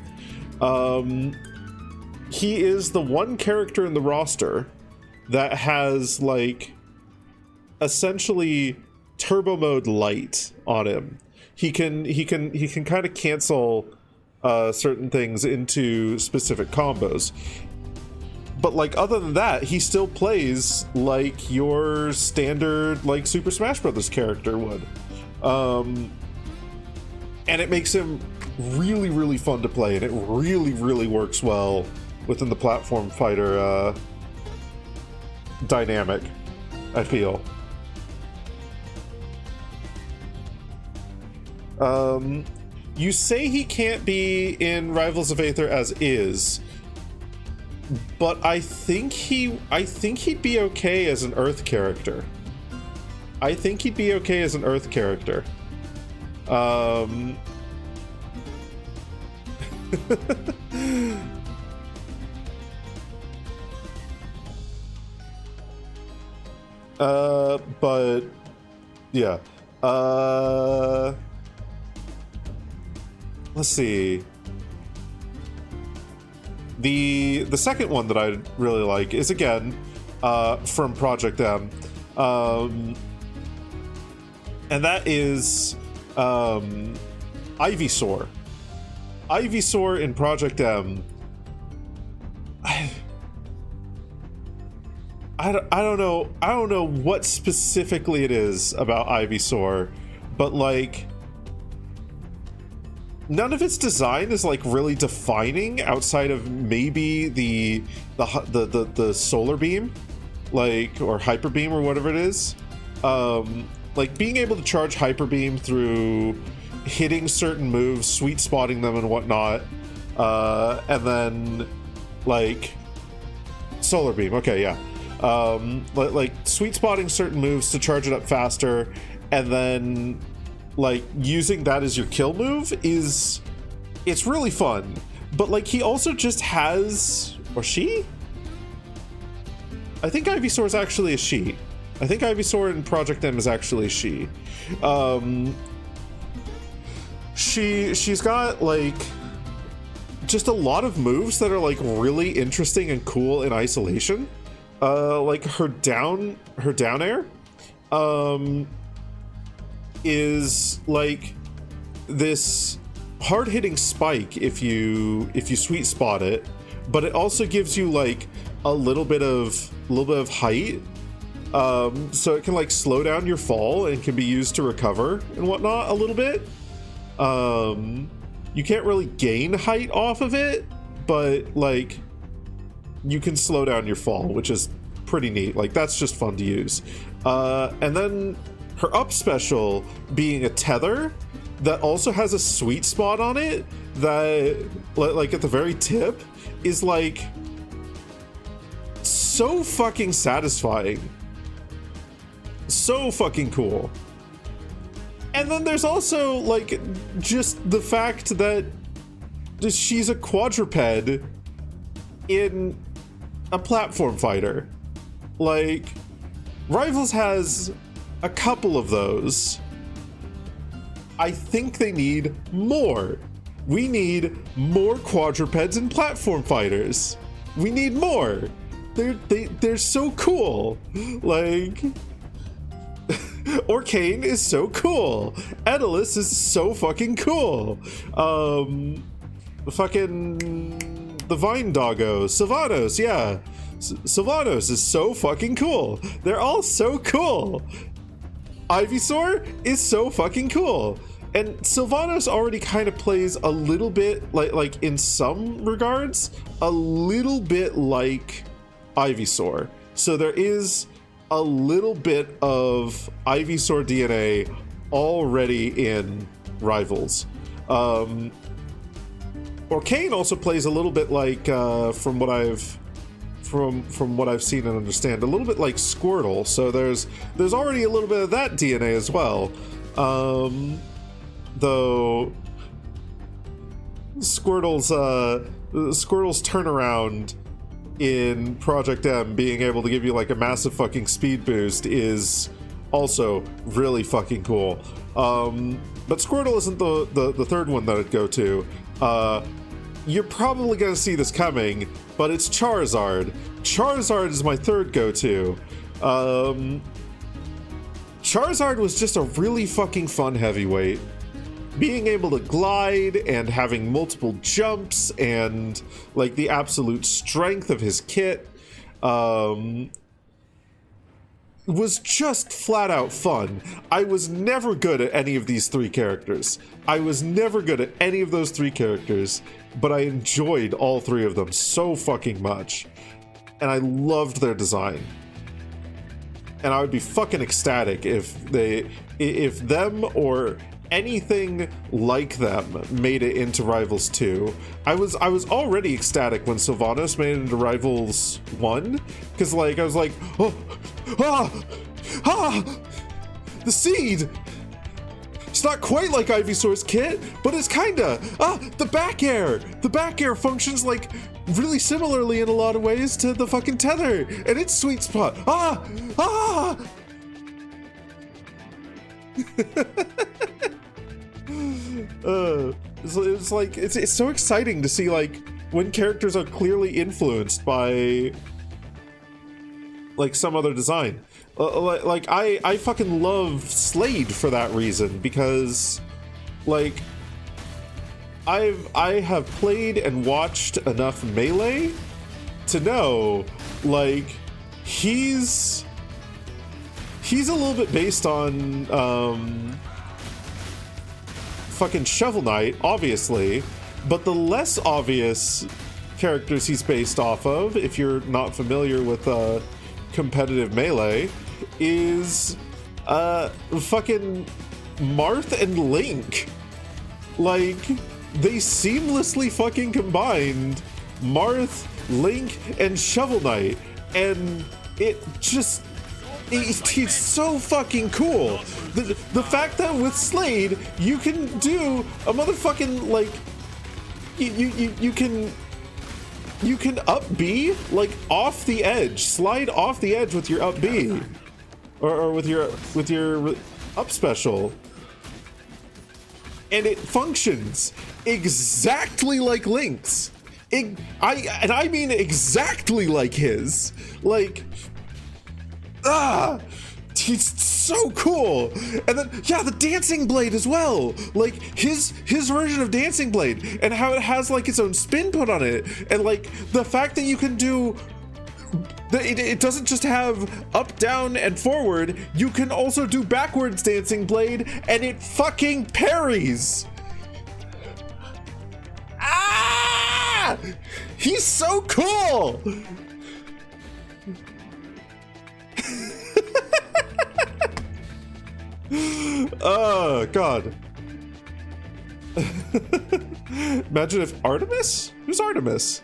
S2: He is the one character in the roster that has, like, essentially turbo mode light on him. He can kind of cancel certain things into specific combos. But, like, other than that, he still plays like your standard, like, Super Smash Bros. Character would. And it makes him really, really fun to play, and it really, really works well within the platform fighter dynamic, I feel. You say he can't be in Rivals of Aether as is, but I think he'd be okay as an Earth character. But yeah. Let's see. The second one that I really like is, again, from Project M. And that is Ivysaur. Ivysaur in Project M. I don't know what specifically it is about Ivysaur, but, like, none of its design is, like, really defining outside of maybe the solar beam. like, or hyper beam or whatever it is. Like being able to charge hyper beam through hitting certain moves, sweet spotting them and whatnot, and then like solar beam. Okay, yeah. Like sweet spotting certain moves to charge it up faster, and then like using that as your kill move it's really fun. But like he also just has, or she? I think Ivysaur is actually a she. I think Ivysaur in Project M is actually a she. She's got like just a lot of moves that are like really interesting and cool in isolation. Like her down air is like this hard-hitting spike if you sweet spot it, but it also gives you like a little bit of height, so it can like slow down your fall and can be used to recover and whatnot a little bit. You can't really gain height off of it, but like you can slow down your fall, which is pretty neat. Like that's just fun to use. And then her up special being a tether that also has a sweet spot on it that like at the very tip is like so fucking satisfying, so fucking cool. And then there's also like just the fact that she's a quadruped in a platform fighter. Like Rivals has a couple of those. I think they need more. We need more quadrupeds in platform fighters. We need more. They're so cool. Like Orcane is so cool. Edelus is so fucking cool. Fucking the Vine Doggo, Sylvanos, yeah. Sylvanos is so fucking cool. They're all so cool. Ivysaur is so fucking cool. And Sylvanos already kind of plays a little bit like in some regards, a little bit like Ivysaur. So there is a little bit of Ivysaur DNA already in Rivals. Orcane also plays a little bit like, from what I've seen and understand, a little bit like Squirtle. So there's already a little bit of that DNA as well. Though Squirtle's turnaround in Project M, being able to give you like a massive fucking speed boost, is also really fucking cool. But Squirtle isn't the third one that I'd go to. You're probably gonna see this coming, but it's Charizard. Charizard is my third go-to. Charizard was just a really fucking fun heavyweight. Being able to glide and having multiple jumps and like the absolute strength of his kit was just flat out fun. I was never good at any of these three characters. I was never good at any of those three characters, but I enjoyed all three of them so fucking much. And I loved their design. And I would be fucking ecstatic if them or anything like them made it into Rivals 2. I was already ecstatic when Sylvanos made it into Rivals 1, because like I was like, the seed. It's not quite like Ivysaur's kit, but it's kinda. The back air. The back air functions like really similarly in a lot of ways to the fucking tether, and its sweet spot. It's like it's so exciting to see like when characters are clearly influenced by like some other design. Like I fucking love Slade for that reason, because like I have played and watched enough Melee to know like he's a little bit based on fucking Shovel Knight, obviously, but the less obvious characters he's based off of, if you're not familiar with competitive Melee is fucking Marth and Link. Like, they seamlessly fucking combined Marth, Link, and Shovel Knight, and it just he's so fucking cool. The fact that with Slade you can do a motherfucking, like, you can up B, like, off the edge, slide off the edge with your up B, or with your up special, and it functions exactly like Link's. I mean exactly like his. Like, he's so cool. And then, yeah, the Dancing Blade as well. Like, his version of Dancing Blade, and how it has, like, its own spin put on it, and, like, the fact that you can do, it doesn't just have up, down, and forward. You can also do backwards Dancing Blade, and it fucking parries. He's so cool. Oh god. Imagine if Artemis? Who's Artemis?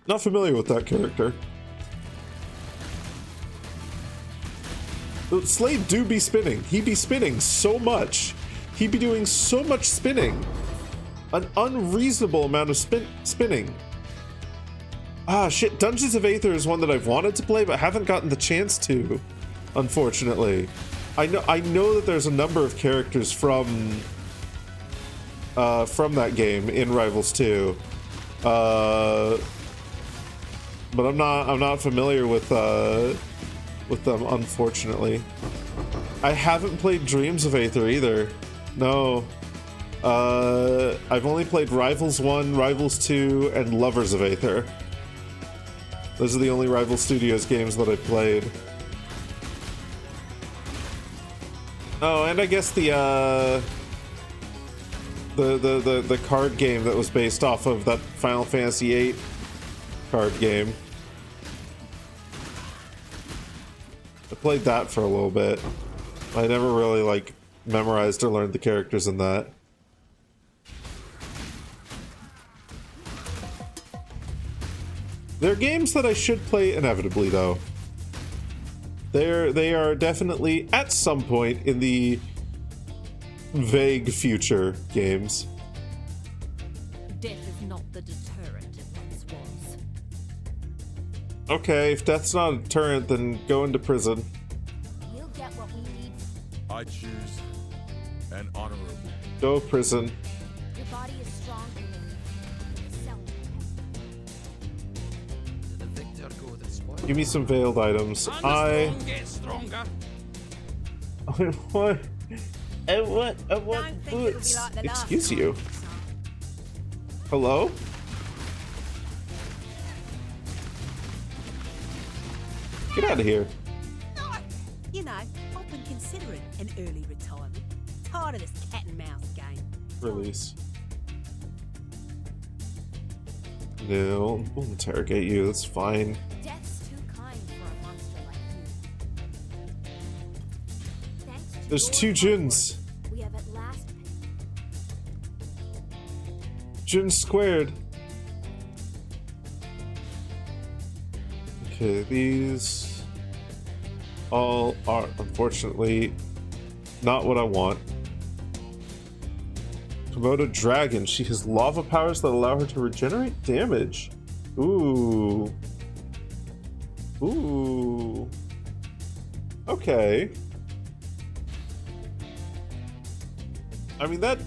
S2: Not familiar with that character. Slade do be spinning. He be spinning so much. He be doing so much spinning. An unreasonable amount of spinning. Ah, shit. Dungeons of Aether is one that I've wanted to play, but haven't gotten the chance to, unfortunately. I know that there's a number of characters from that game in Rivals 2, but I'm not familiar with them, unfortunately. I haven't played Dreams of Aether either. No. I've only played Rivals 1, Rivals 2, and Lovers of Aether. Those are the only Rival Studios games that I've played. Oh, and I guess the card game that was based off of that Final Fantasy VIII card game. I played that for a little bit. I never really, like, memorized or learned the characters in that. They're games that I should play inevitably, though. They are definitely, at some point in the vague future, games.
S3: Death is not the deterrent it once was.
S2: Okay, if death's not a deterrent, then go into prison.
S3: We'll get what we need.
S1: I choose an honorable.
S2: Go prison.
S3: Your body is strong and
S2: Give me some veiled items. I want boots.
S3: Like
S2: Excuse you. Hello? Get out of here.
S3: You know, I've been considering an early retirement. Tired of this cat and mouse game.
S2: Release. No, we'll interrogate you. That's fine.
S3: Death's too kind for a monster like you. Thanks to
S2: There's
S3: your
S2: two
S3: hard
S2: Juns.
S3: work, we have at last.
S2: Jun squared. Okay, these all are unfortunately not what I want. Promote a dragon. She has lava powers that allow her to regenerate damage. Ooh. Ooh. Okay. I mean, that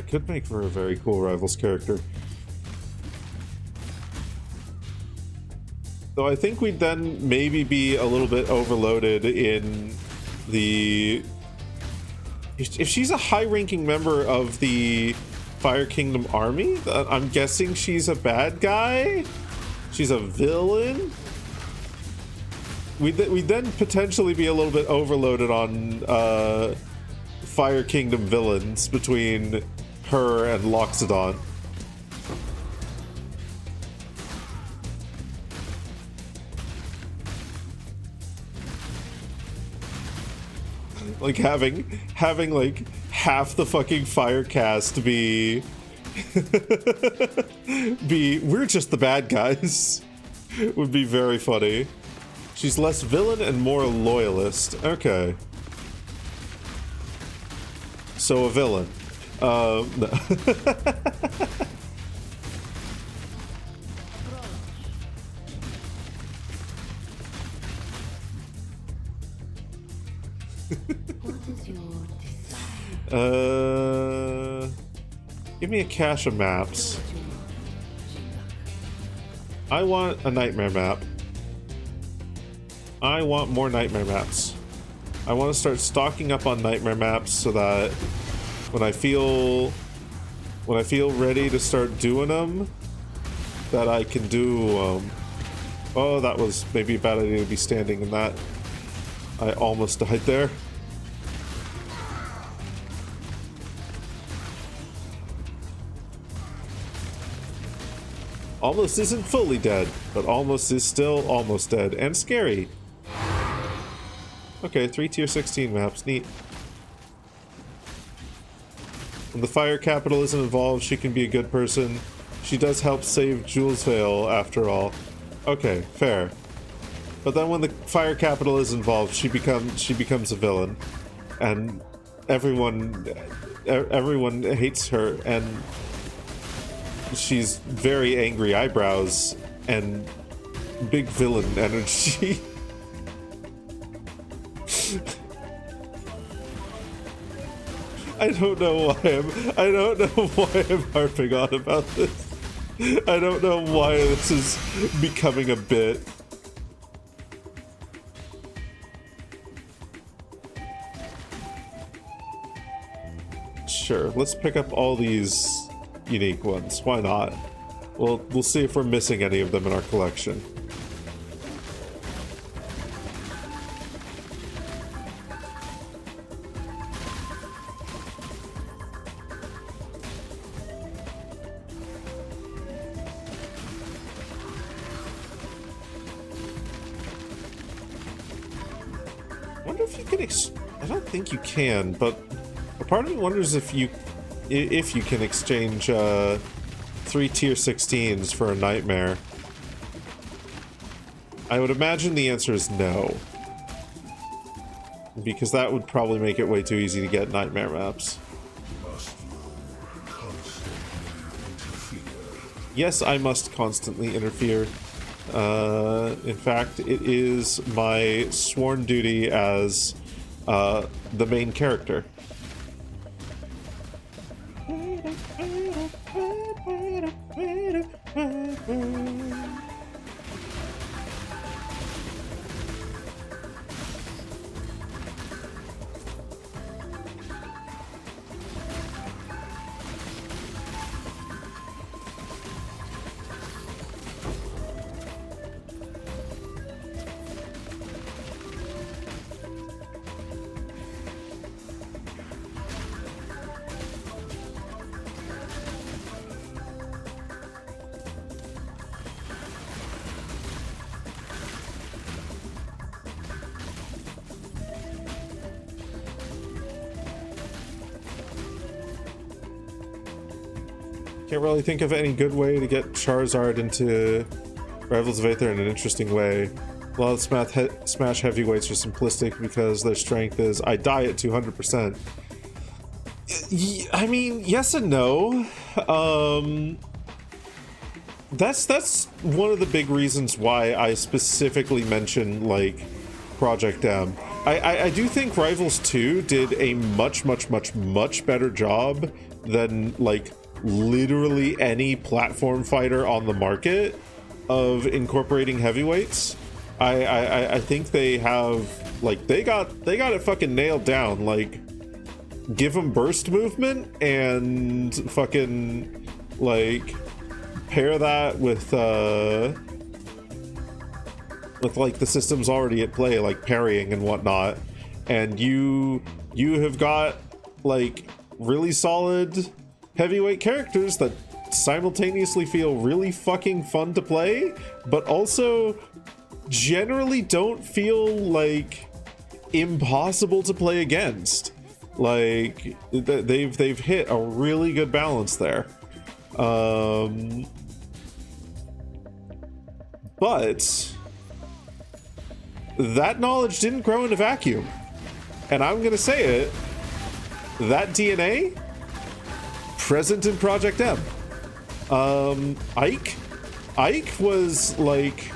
S2: could make for a very cool Rivals character. Though I think we'd then maybe be a little bit overloaded in the... If she's a high-ranking member of the Fire Kingdom army, I'm guessing she's a bad guy? She's a villain? We'd then potentially be a little bit overloaded on Fire Kingdom villains between her and Loxodon. Like having like half the fucking fire cast be we're just the bad guys would be very funny. She's less villain and more loyalist. Okay. So a villain. No. Give me a cache of maps. I want a nightmare map. I want more nightmare maps. I want to start stocking up on nightmare maps so that when I feel ready to start doing them, that I can do them. Oh, that was maybe a bad idea to be standing in that. I almost died there. Almost isn't fully dead, but almost is still almost dead and scary. Okay, 3 tier 16 maps, neat. When the fire capital isn't involved, she can be a good person. She does help save Julesvale after all. Okay, fair. But then when the fire capital is involved, she becomes a villain, and everyone hates her, and she's very angry eyebrows and big villain energy. I don't know why I'm harping on about this. I don't know why this is becoming a bit. Sure, let's pick up all these unique ones. Why not? We'll see if we're missing any of them in our collection. I wonder if you can I don't think you can, but a part of me wonders if you can exchange 3 tier 16s for a nightmare. I would imagine the answer is no, because that would probably make it way too easy to get nightmare maps. Yes, I must constantly interfere. In fact, it is my sworn duty as the main character. Can't really think of any good way to get Charizard into Rivals of Aether in an interesting way. A lot of Smash heavyweights are simplistic because their strength is, I die at 200%. I mean, yes and no. That's one of the big reasons why I specifically mentioned, like, Project M. I do think Rivals 2 did a much better job than, like, literally any platform fighter on the market of incorporating heavyweights. I think they have, like, they got it fucking nailed down. Like, give them burst movement and fucking, like, pair that with like the systems already at play, like parrying and whatnot, and you have got, like, really solid heavyweight characters that simultaneously feel really fucking fun to play, but also generally don't feel like impossible to play against. Like they've hit a really good balance there. But that knowledge didn't grow in a vacuum. And I'm gonna say it, that DNA present in Project M. Ike was like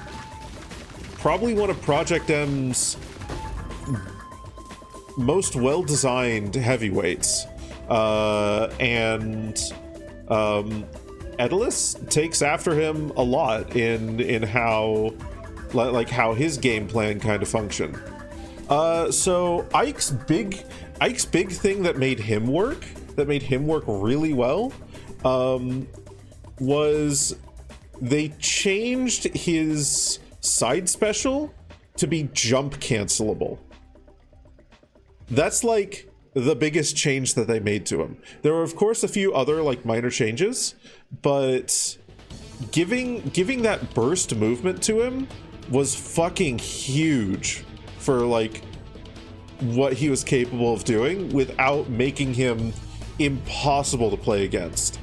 S2: probably one of Project M's most well-designed heavyweights, and Edalus takes after him a lot in how like how his game plan kind of function. So Ike's big thing that made him work really well, was they changed his side special to be jump cancelable. That's like the biggest change that they made to him. There were of course a few other like minor changes, but giving that burst movement to him was fucking huge for like what he was capable of doing without making him impossible to play against.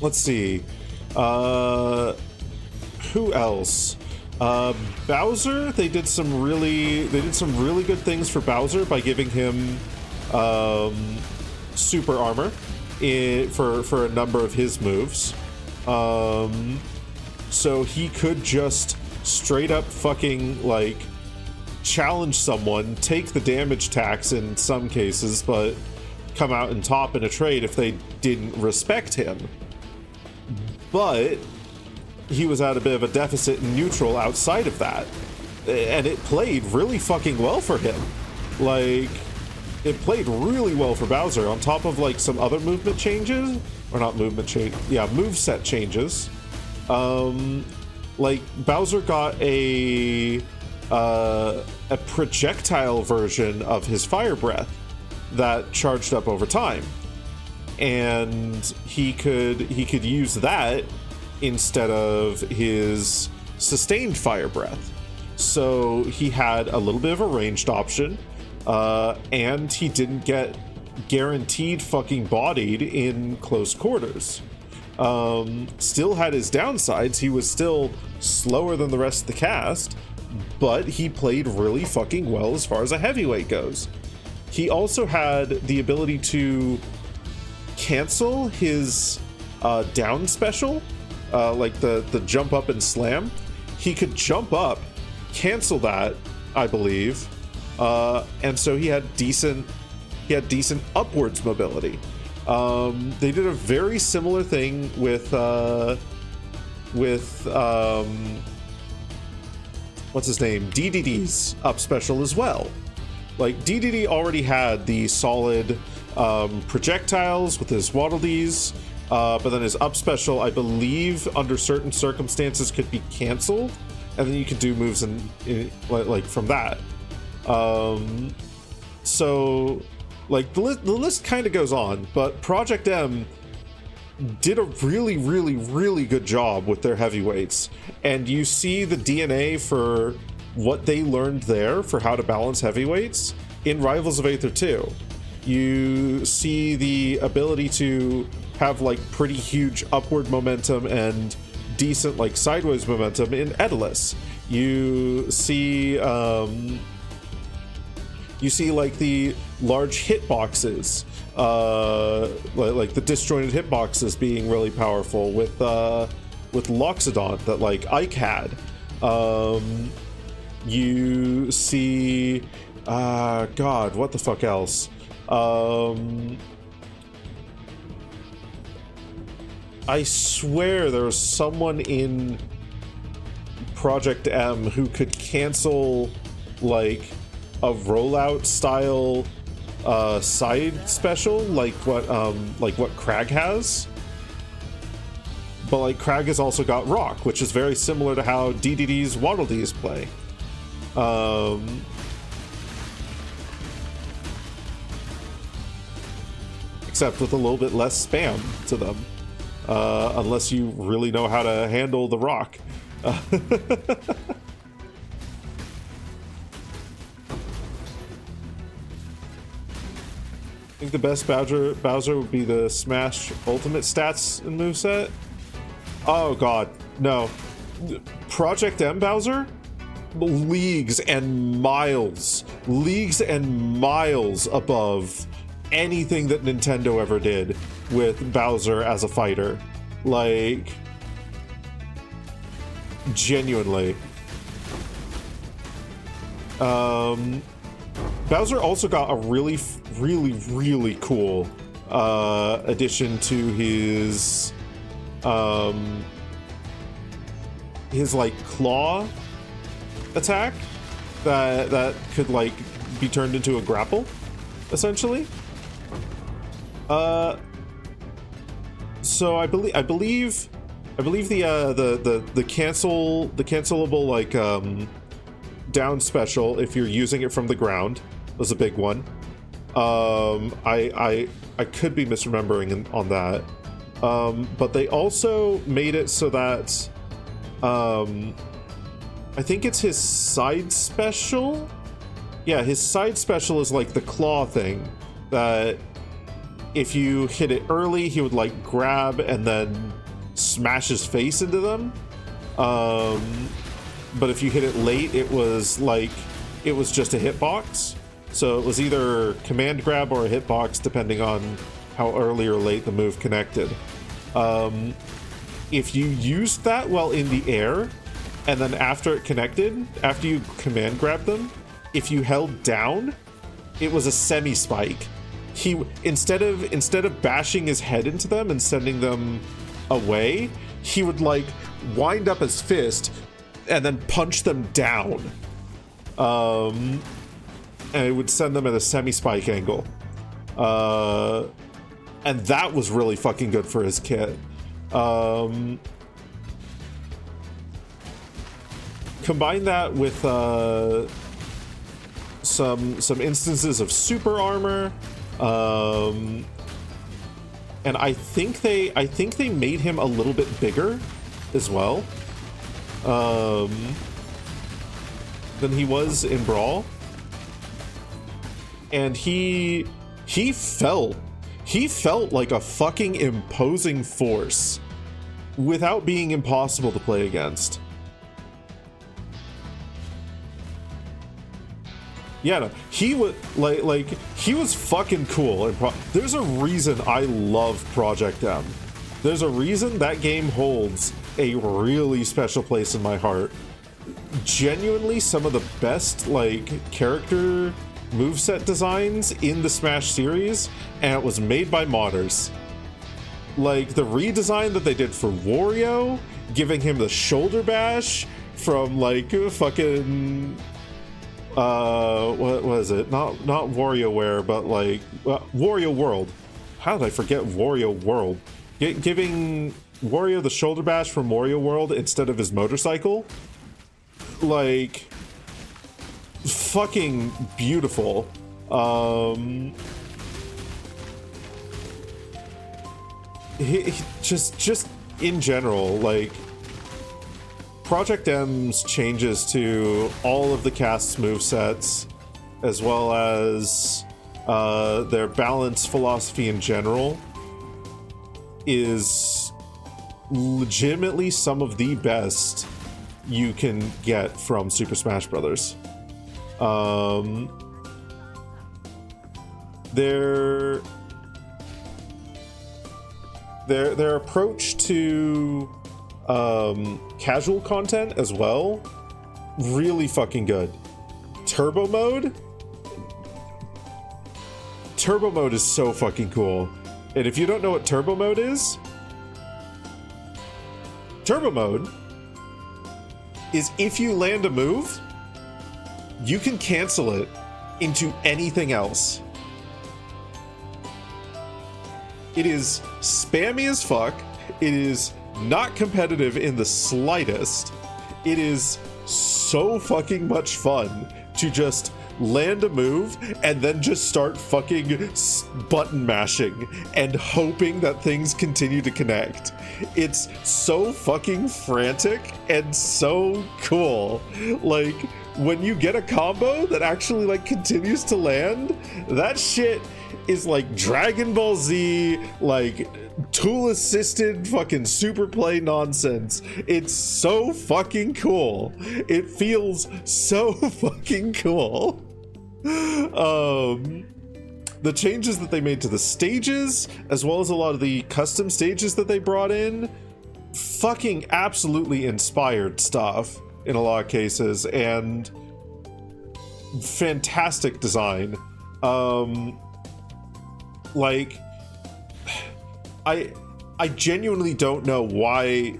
S2: Let's see. Who else? Bowser, they did some really good things for Bowser by giving him super armor for a number of his moves. So he could just straight up fucking like challenge someone, take the damage tax in some cases, but come out and top in a trade if they didn't respect him. But he was at a bit of a deficit in neutral outside of that, and it played really fucking well for him. Like, it played really well for Bowser on top of like some other movement changes, or not movement change, yeah, moveset changes. Like Bowser got a projectile version of his fire breath that charged up over time, and he could use that instead of his sustained fire breath. So he had a little bit of a ranged option, and he didn't get guaranteed fucking bodied in close quarters. Still had his downsides. He was still slower than the rest of the cast, but he played really fucking well as far as a heavyweight goes. He also had the ability to cancel his down special, like the jump up and slam. He could jump up, cancel that, I believe, and so he had decent upwards mobility. They did a very similar thing with what's his name, DDD's up special as well. Like DDD already had the solid projectiles with his Waddle Dees, but then his up special, I believe, under certain circumstances could be canceled, and then you could do moves in like from that. So like the list kind of goes on, but Project M did a really good job with their heavyweights, and you see the DNA for what they learned there for how to balance heavyweights in Rivals of Aether 2. You see the ability to have like pretty huge upward momentum and decent like sideways momentum in Edalus. You see like the large hitboxes, like the disjointed hitboxes being really powerful with Loxodon that like Ike had. You see, God, what the fuck else? I swear there was someone in Project M who could cancel like a rollout style side special, like what Crag has. But like Crag has also got Rock, which is very similar to how DDD's Waddle Dees play. Except with a little bit less spam to them, unless you really know how to handle the Rock. think the best Bowser would be the Smash Ultimate stats and moveset. Oh god, no. Project M Bowser? Leagues and miles above anything that Nintendo ever did with Bowser as a fighter. Like, genuinely. Bowser also got a really cool addition to his like claw attack that could like be turned into a grapple, essentially. So I believe the cancelable like down special if you're using it from the ground was a big one. I could be misremembering on that, but they also made it so that I think it's his side special. Yeah, his side special is like the claw thing that if you hit it early, he would like grab and then smash his face into them. But if you hit it late, it was just a hitbox. So it was either command grab or a hitbox, depending on how early or late the move connected. If you used that while in the air, and then after it connected, after you command grabbed them, if you held down, it was a semi-spike. He instead of bashing his head into them and sending them away, he would like wind up his fist and then punch them down. And it would send them at a semi-spike angle. And that was really fucking good for his kit. Combine that with some instances of super armor, and I think they made him a little bit bigger as well than he was in Brawl, and he felt like a fucking imposing force without being impossible to play against. Yeah, no, he was like he was fucking cool. And there's a reason I love Project M. There's a reason that game holds a really special place in my heart. Genuinely, some of the best like character moveset designs in the Smash series, and it was made by modders. Like the redesign that they did for Wario, giving him the shoulder bash from like fucking what was it? Not WarioWare, but like Wario World. How did I forget Wario World? Giving Wario the shoulder bash from Wario World instead of his motorcycle. Like fucking beautiful. He just in general, like Project M's changes to all of the cast's movesets, as well as their balance philosophy in general, is legitimately some of the best you can get from Super Smash Brothers. Their approach to casual content as well, really fucking good. Turbo mode is so fucking cool. And if you don't know what turbo mode is if you land a move, you can cancel it into anything else. It is spammy as fuck. It is not competitive in the slightest. It is so fucking much fun to just land a move and then just start fucking button mashing and hoping that things continue to connect. It's so fucking frantic and so cool. Like, when you get a combo that actually like continues to land, that shit is like Dragon Ball Z, like tool assisted fucking super play nonsense. It's so fucking cool. It feels so fucking cool. The changes that they made to the stages, as well as a lot of the custom stages that they brought in, fucking absolutely inspired stuff in a lot of cases, and fantastic design. Like, I genuinely don't know why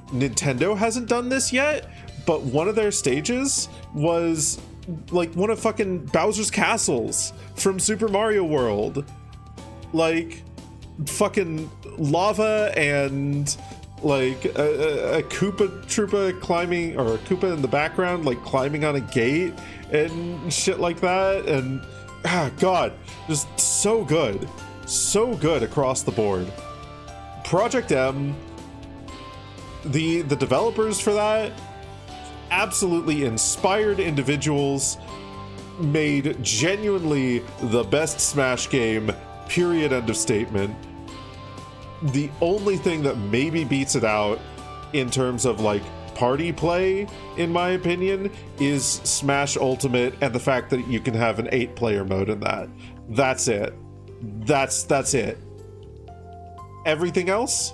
S2: Nintendo hasn't done this yet, but one of their stages was like one of fucking Bowser's castles from Super Mario World. Like, fucking lava and like a Koopa Troopa climbing, or a Koopa in the background, like climbing on a gate and shit like that. And God, just so good across the board. Project M, the developers for that, absolutely inspired individuals, made genuinely the best Smash game, period, end of statement. The only thing that maybe beats it out in terms of like party play, in my opinion, is Smash Ultimate, and the fact that you can have an 8-player mode in that. That's it. That's it. Everything else,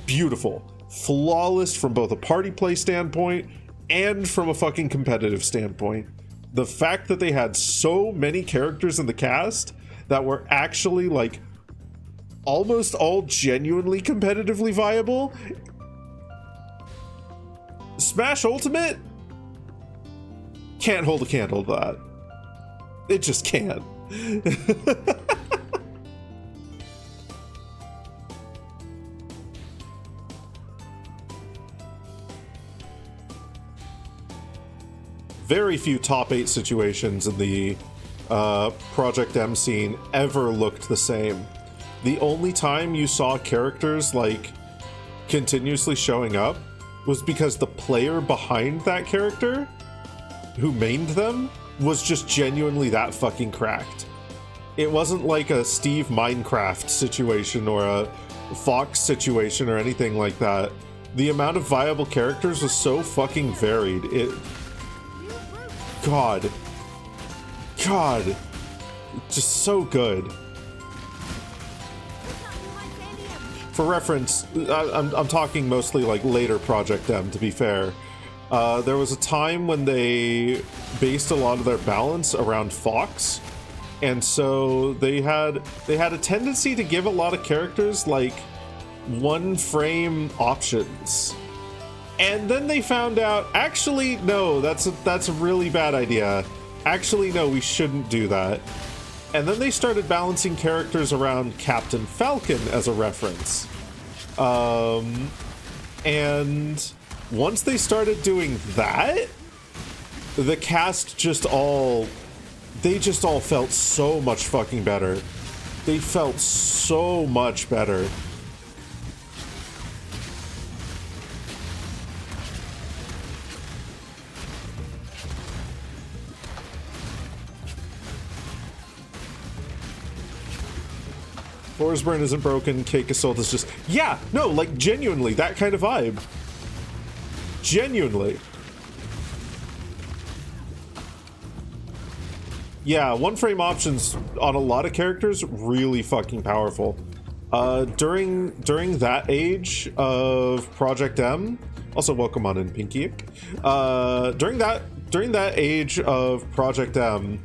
S2: beautiful. Flawless from both a party play standpoint and from a fucking competitive standpoint. The fact that they had so many characters in the cast that were actually like almost all genuinely competitively viable. Smash Ultimate can't hold a candle to that. It just can't. Very few top 8 situations in the Project M scene ever looked the same. The only time you saw characters like continuously showing up was because the player behind that character who mained them was just genuinely that fucking cracked. It wasn't like a Steve Minecraft situation or a Fox situation or anything like that. The amount of viable characters was so fucking varied. God, just so good. For reference, I'm talking mostly like later Project M, to be fair. There was a time when they based a lot of their balance around Fox, and so they had a tendency to give a lot of characters like 1-frame options. And then they found out, actually, no, that's a really bad idea. Actually, no, we shouldn't do that. And then they started balancing characters around Captain Falcon as a reference. And once they started doing that, the cast just all felt so much fucking better. They felt so much better. Forsburn isn't broken, Cake Assault is just... Yeah, no, like, genuinely, that kind of vibe. Genuinely. Yeah, 1-frame options on a lot of characters, really fucking powerful. During that age of Project M... Also, welcome on in, Pinky. During that age of Project M...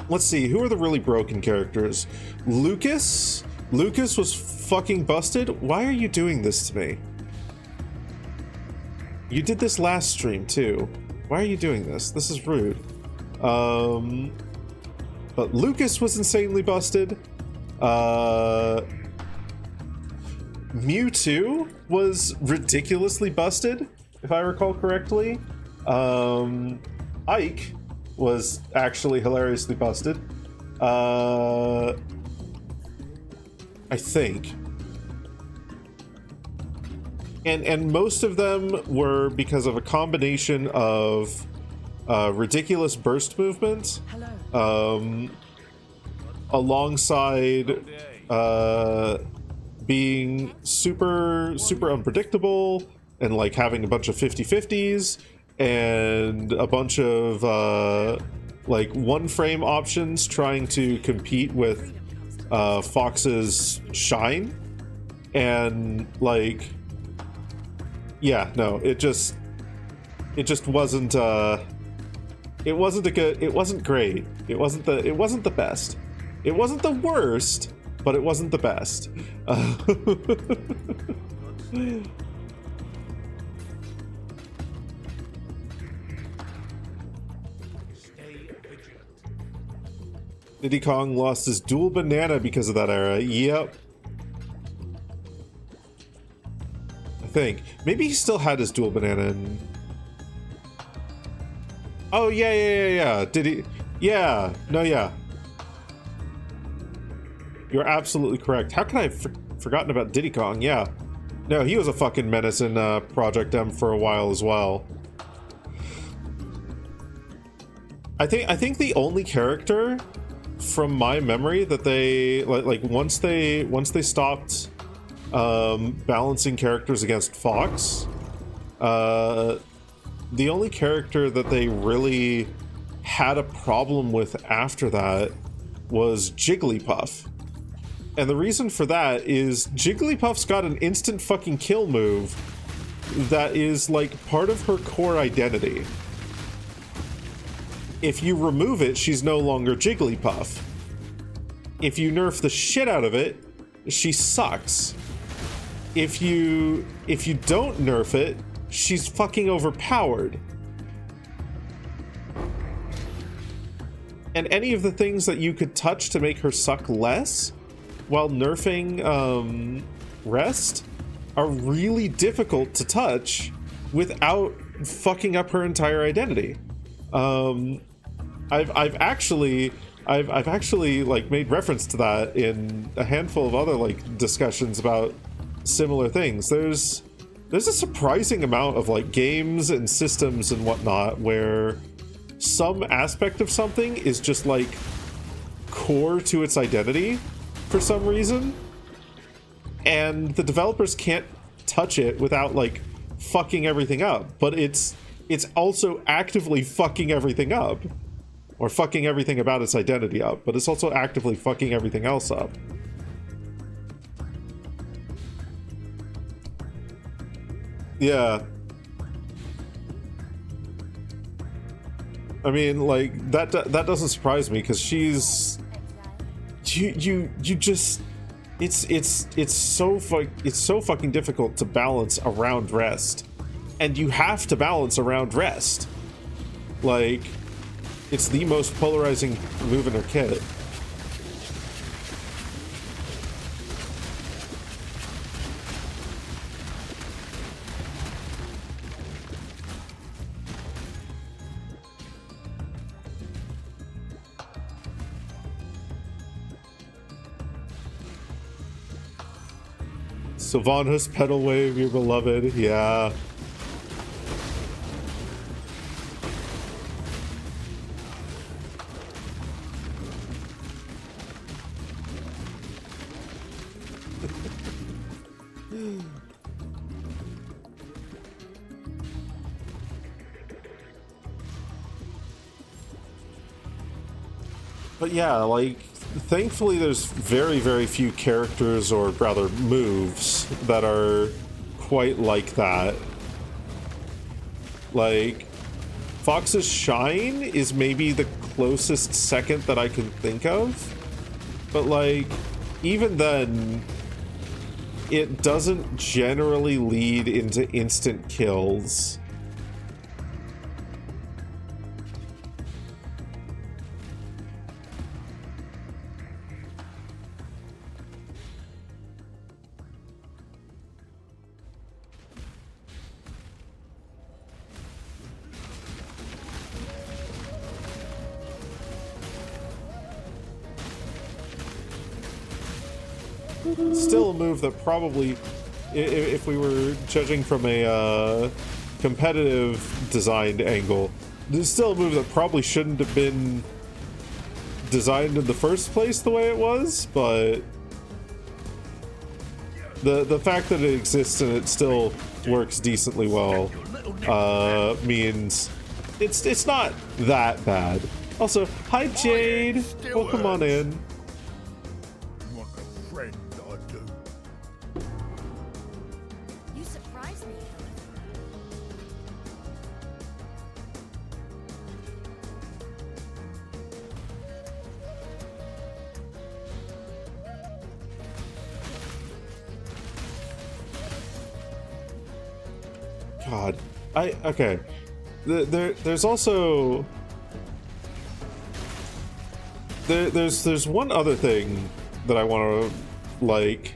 S2: let's see, who are the really broken characters? Lucas? Lucas was fucking busted? Why are you doing this to me? You did this last stream, too. Why are you doing this? This is rude. But Lucas was insanely busted. Mewtwo was ridiculously busted, if I recall correctly. Ike was actually hilariously busted. I think. and most of them were because of a combination of ridiculous burst movement, alongside being super unpredictable, and like having a bunch of 50/50s and a bunch of like one frame options trying to compete with Fox's Shine. And like, yeah, no, it just wasn't it wasn't great. It wasn't the best. It wasn't the worst, but it wasn't the best. Diddy Kong lost his dual banana because of that era. Yep. I think. Maybe he still had his dual banana in... Oh, yeah. Did he? Yeah. No, yeah. You're absolutely correct. How can I have forgotten about Diddy Kong? Yeah. No, he was a fucking menace in Project M for a while as well. I think the only character from my memory that they like once they stopped balancing characters against Fox, the only character that they really had a problem with after that was Jigglypuff. And the reason for that is Jigglypuff's got an instant fucking kill move that is like part of her core identity. If you remove it, she's no longer Jigglypuff. If you nerf the shit out of it, she sucks. If you don't nerf it, she's fucking overpowered. And any of the things that you could touch to make her suck less while nerfing Rest are really difficult to touch without fucking up her entire identity. I've actually like made reference to that in a handful of other like discussions about similar things. There's a surprising amount of like games and systems and whatnot where some aspect of something is just like core to its identity for some reason, and the developers can't touch it without like fucking everything up, but it's also actively fucking everything up, or fucking everything about its identity up, but it's also actively fucking everything else up. Yeah. I mean, like, that doesn't surprise me, because she's... You just... It's so fucking difficult to balance around Rest. And you have to balance around Rest. Like, it's the most polarizing move in her kit. Sylvanus, Pedal Wave, your beloved, yeah. But yeah, like, thankfully there's very, very few characters, or rather moves, that are quite like that. Like, Fox's Shine is maybe the closest second that I can think of. But like, even then, it doesn't generally lead into instant kills. Still a move that probably if we were judging from a competitive designed angle, this is still a move that probably shouldn't have been designed in the first place the way it was, but the fact that it exists and it still works decently well means it's not that bad. Also, hi Jade, welcome on in.
S1: You want a friend, I do.
S4: You surprise me, Helen.
S2: God, okay. There's also there's one other thing that I want to like.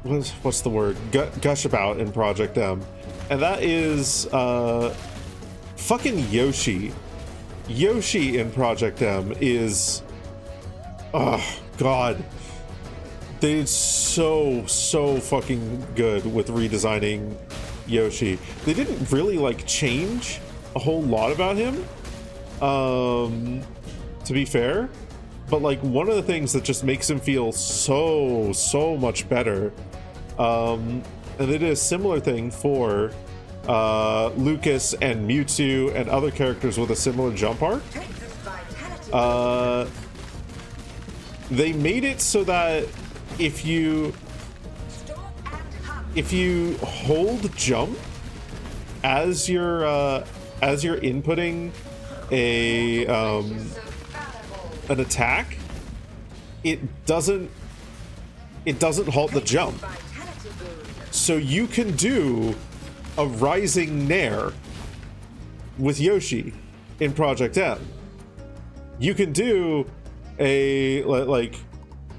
S2: What's the word? Gush about in Project M, and that is fucking Yoshi. Yoshi in Project M is, oh god. They did so fucking good with redesigning Yoshi. They didn't really like change a whole lot about him, to be fair, but like one of the things that just makes him feel so much better, and they did a similar thing for Lucas and Mewtwo and other characters with a similar jump arc. They made it so that if you hold jump as you're inputting an attack, it doesn't halt the jump. So you can do a rising nair with Yoshi in Project M. You can do a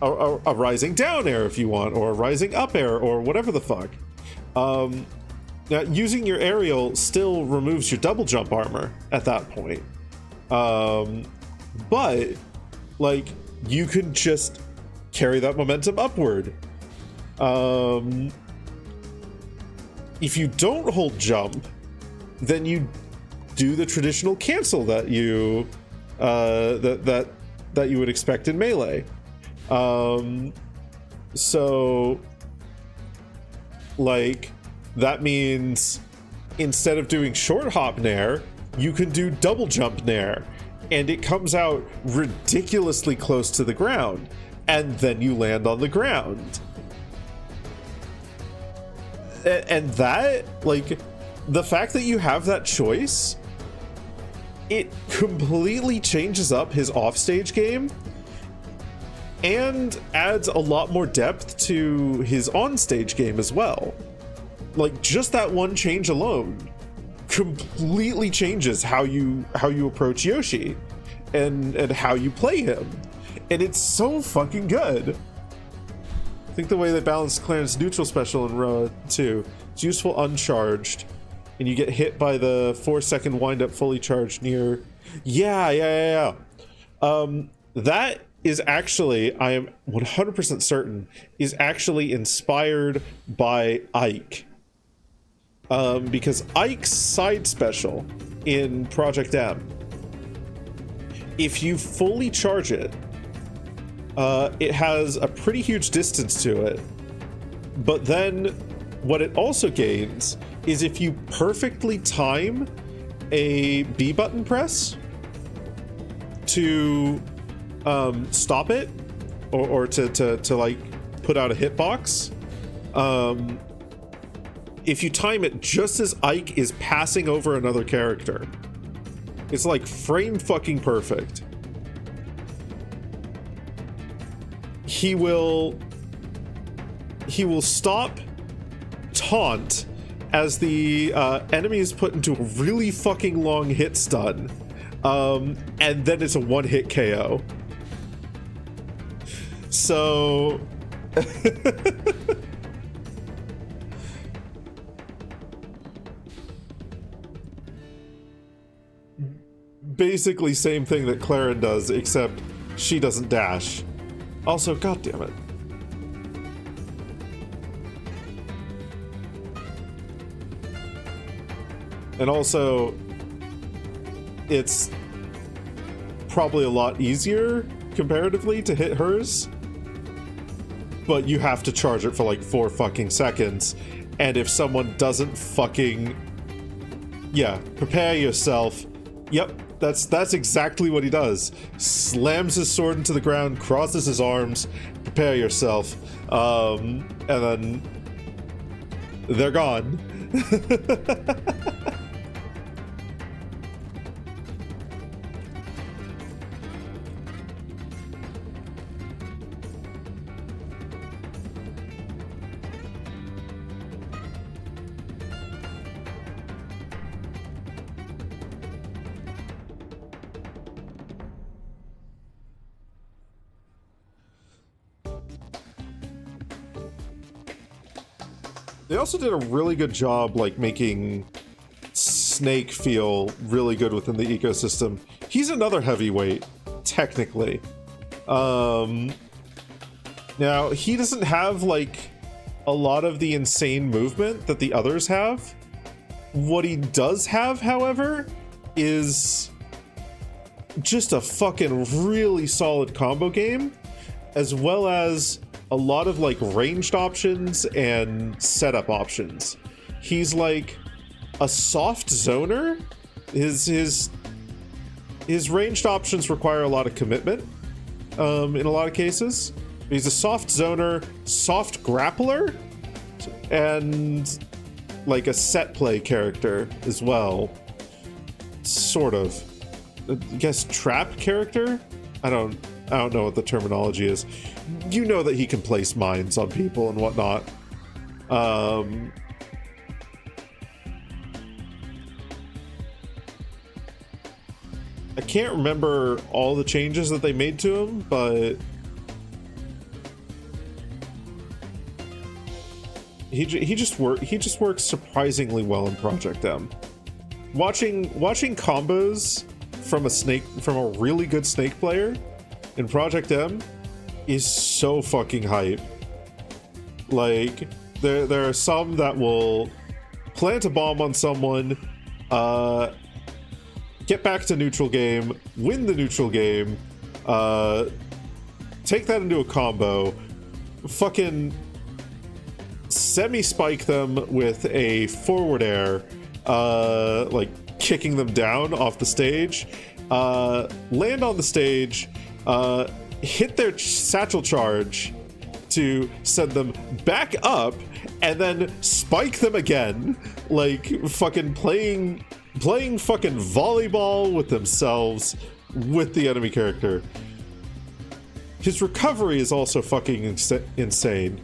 S2: rising down air if you want, or a rising up air, or whatever the fuck. Now, using your aerial still removes your double jump armor at that point. But, like, you can just carry that momentum upward. If you don't hold jump, then you do the traditional cancel that you that you would expect in Melee. So like that means instead of doing short hop nair, you can do double jump nair, and it comes out ridiculously close to the ground, and then you land on the ground. And that, like, the fact that you have that choice, it completely changes up his offstage game and adds a lot more depth to his onstage game as well. Like, just that one change alone completely changes how you approach Yoshi and how you play him. And it's so fucking good. I think the way they balanced Clarence neutral special in Roa 2, it's useful uncharged, and you get hit by the 4-second wind up fully charged near. Yeah. That is actually, I am 100% certain, is actually inspired by Ike. Because Ike's side special in Project M, if you fully charge it, it has a pretty huge distance to it. But then what it also gains is if you perfectly time a B button press to stop it, or to like put out a hitbox, if you time it just as Ike is passing over another character, it's like frame fucking perfect. He will stop taunt as the enemy is put into a really fucking long hit stun, and then it's a one-hit KO. So basically same thing that Claren does, except she doesn't dash. Also, god damn it. And also, it's probably a lot easier comparatively to hit hers, but you have to charge it for like 4 fucking seconds. And if someone doesn't fucking, yeah, prepare yourself. Yep, that's exactly what he does. Slams his sword into the ground, crosses his arms, prepare yourself, and then they're gone. They also did a really good job, like, making Snake feel really good within the ecosystem. He's another heavyweight, technically. Now, he doesn't have, like, a lot of the insane movement that the others have. What he does have, however, is just a fucking really solid combo game, as well as a lot of like ranged options and setup options. He's like a soft zoner. His ranged options require a lot of commitment in a lot of cases. He's a soft zoner, soft grappler, and like a set play character as well. Sort of. I guess trap character? I don't know what the terminology is. You know that he can place mines on people and whatnot. I can't remember all the changes that they made to him, but he just works surprisingly well in Project M. Watching combos from a really good Snake player in Project M is so fucking hype. Like, there are some that will plant a bomb on someone, get back to neutral game, win the neutral game, take that into a combo, fucking semi-spike them with a forward air, like kicking them down off the stage, land on the stage, hit their satchel charge to send them back up, and then spike them again, like fucking playing fucking volleyball with themselves with the enemy character. His recovery is also fucking insane.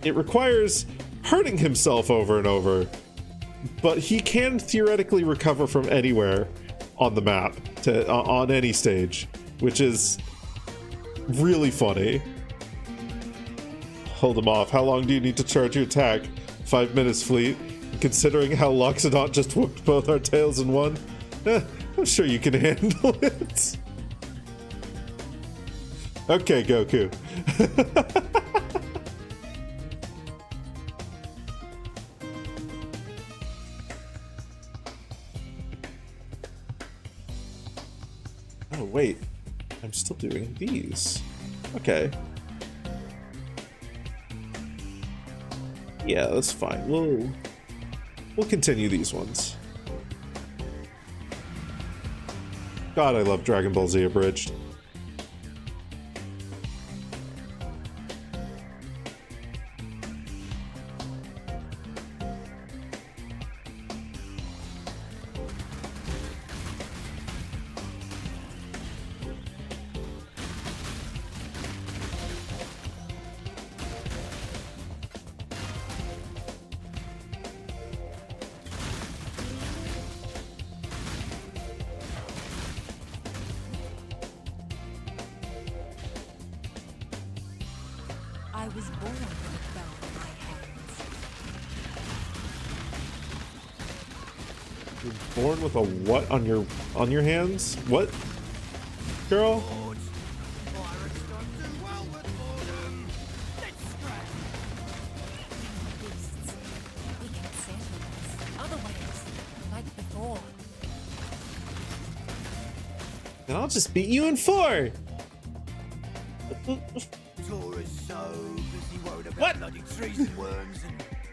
S2: It requires hurting himself over and over, but he can theoretically recover from anywhere on the map on any stage, which is really funny. Hold him off. How long do you need to charge your attack? 5 minutes, Fleet. Considering how Loxodont just whooped both our tails in one, I'm sure you can handle it. Okay, Goku. Oh, wait. I'm still doing these. Okay. Yeah, that's fine. We'll continue these ones. God, I love Dragon Ball Z Abridged.
S3: I was born with a bell in my hands.
S2: You're born with a what on your hands? What? Girl?
S4: Beasts. We can settle this. Otherwise, like
S2: And I'll just beat you in 4.
S5: Tora's so busy worried about
S2: What?
S5: bloody trees and worms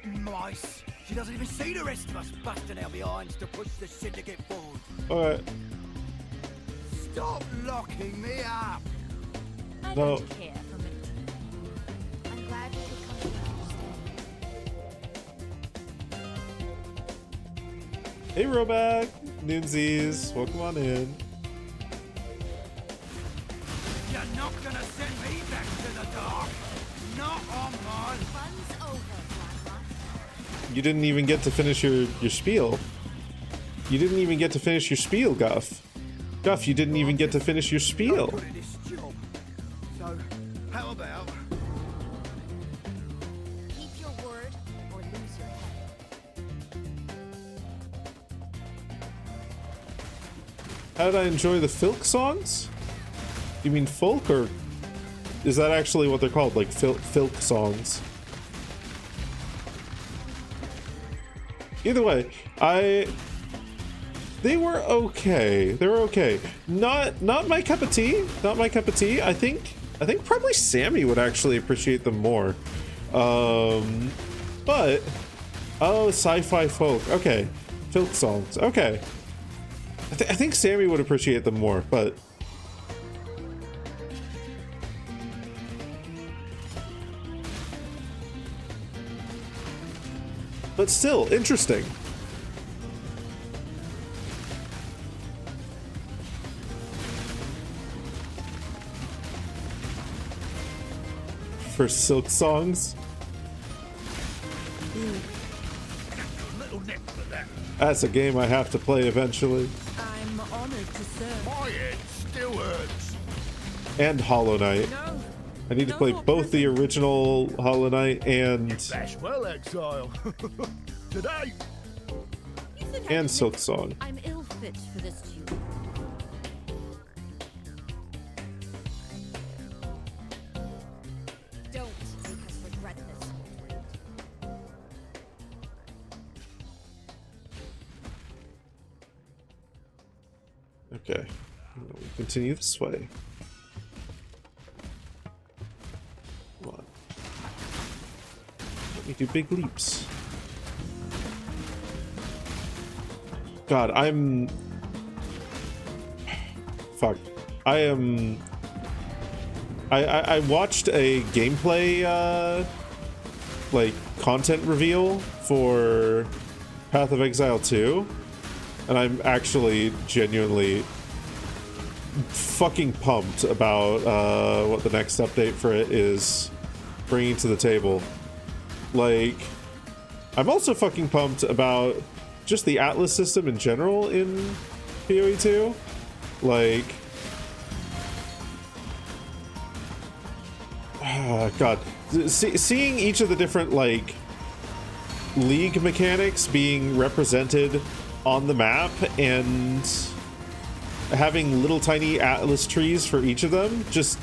S5: and mice. She doesn't even see the rest of us busting our behinds to push the syndicate forward.
S2: Alright.
S5: Stop locking me up!
S4: I
S2: No.
S4: don't care for Minty. I'm glad you could come to understand.
S2: Hey, Roback. Noonsies. Welcome on in.
S5: You're not gonna send me back to the dark. Not on my...
S4: Fun's over, Grandma.
S2: You didn't even get to finish your spiel. You didn't even get to finish your spiel, Guff. Guff, you didn't even get to finish your spiel.
S5: Good at this job. So, how about...
S4: Keep your word or lose your head.
S2: How did I enjoy the Filk songs? You mean folk, or is that actually what they're called? Like Filk songs? Either way, they were okay. They were okay. Not my cup of tea. Not my cup of tea. I think probably Sammy would actually appreciate them more. But oh, sci-fi folk. Okay, Filk songs. Okay. I think Sammy would appreciate them more, but still interesting. For Silk songs,
S1: Little neck for that.
S2: that's a game I have to play eventually.
S3: I'm honored to serve.
S1: My head still hurts.
S2: And Hollow Knight.
S3: No,
S2: I need to play both the original Hollow Knight and
S1: Bash well, exile. Today.
S3: you should have
S2: and
S3: to
S2: Silk
S3: admit,
S2: Song.
S3: I'm ill fit for this duty.
S4: Don't make us regret this, old wound.
S2: Okay, we'll continue this way. Come on. Let me do big leaps. God, I'm... Fuck. I watched a gameplay, like, content reveal for Path of Exile 2, and I'm actually genuinely fucking pumped about what the next update for it is bringing to the table. Like, I'm also fucking pumped about just the Atlas system in general in PoE 2. Like, God, seeing each of the different, like, league mechanics being represented on the map and having little tiny Atlas trees for each of them, just,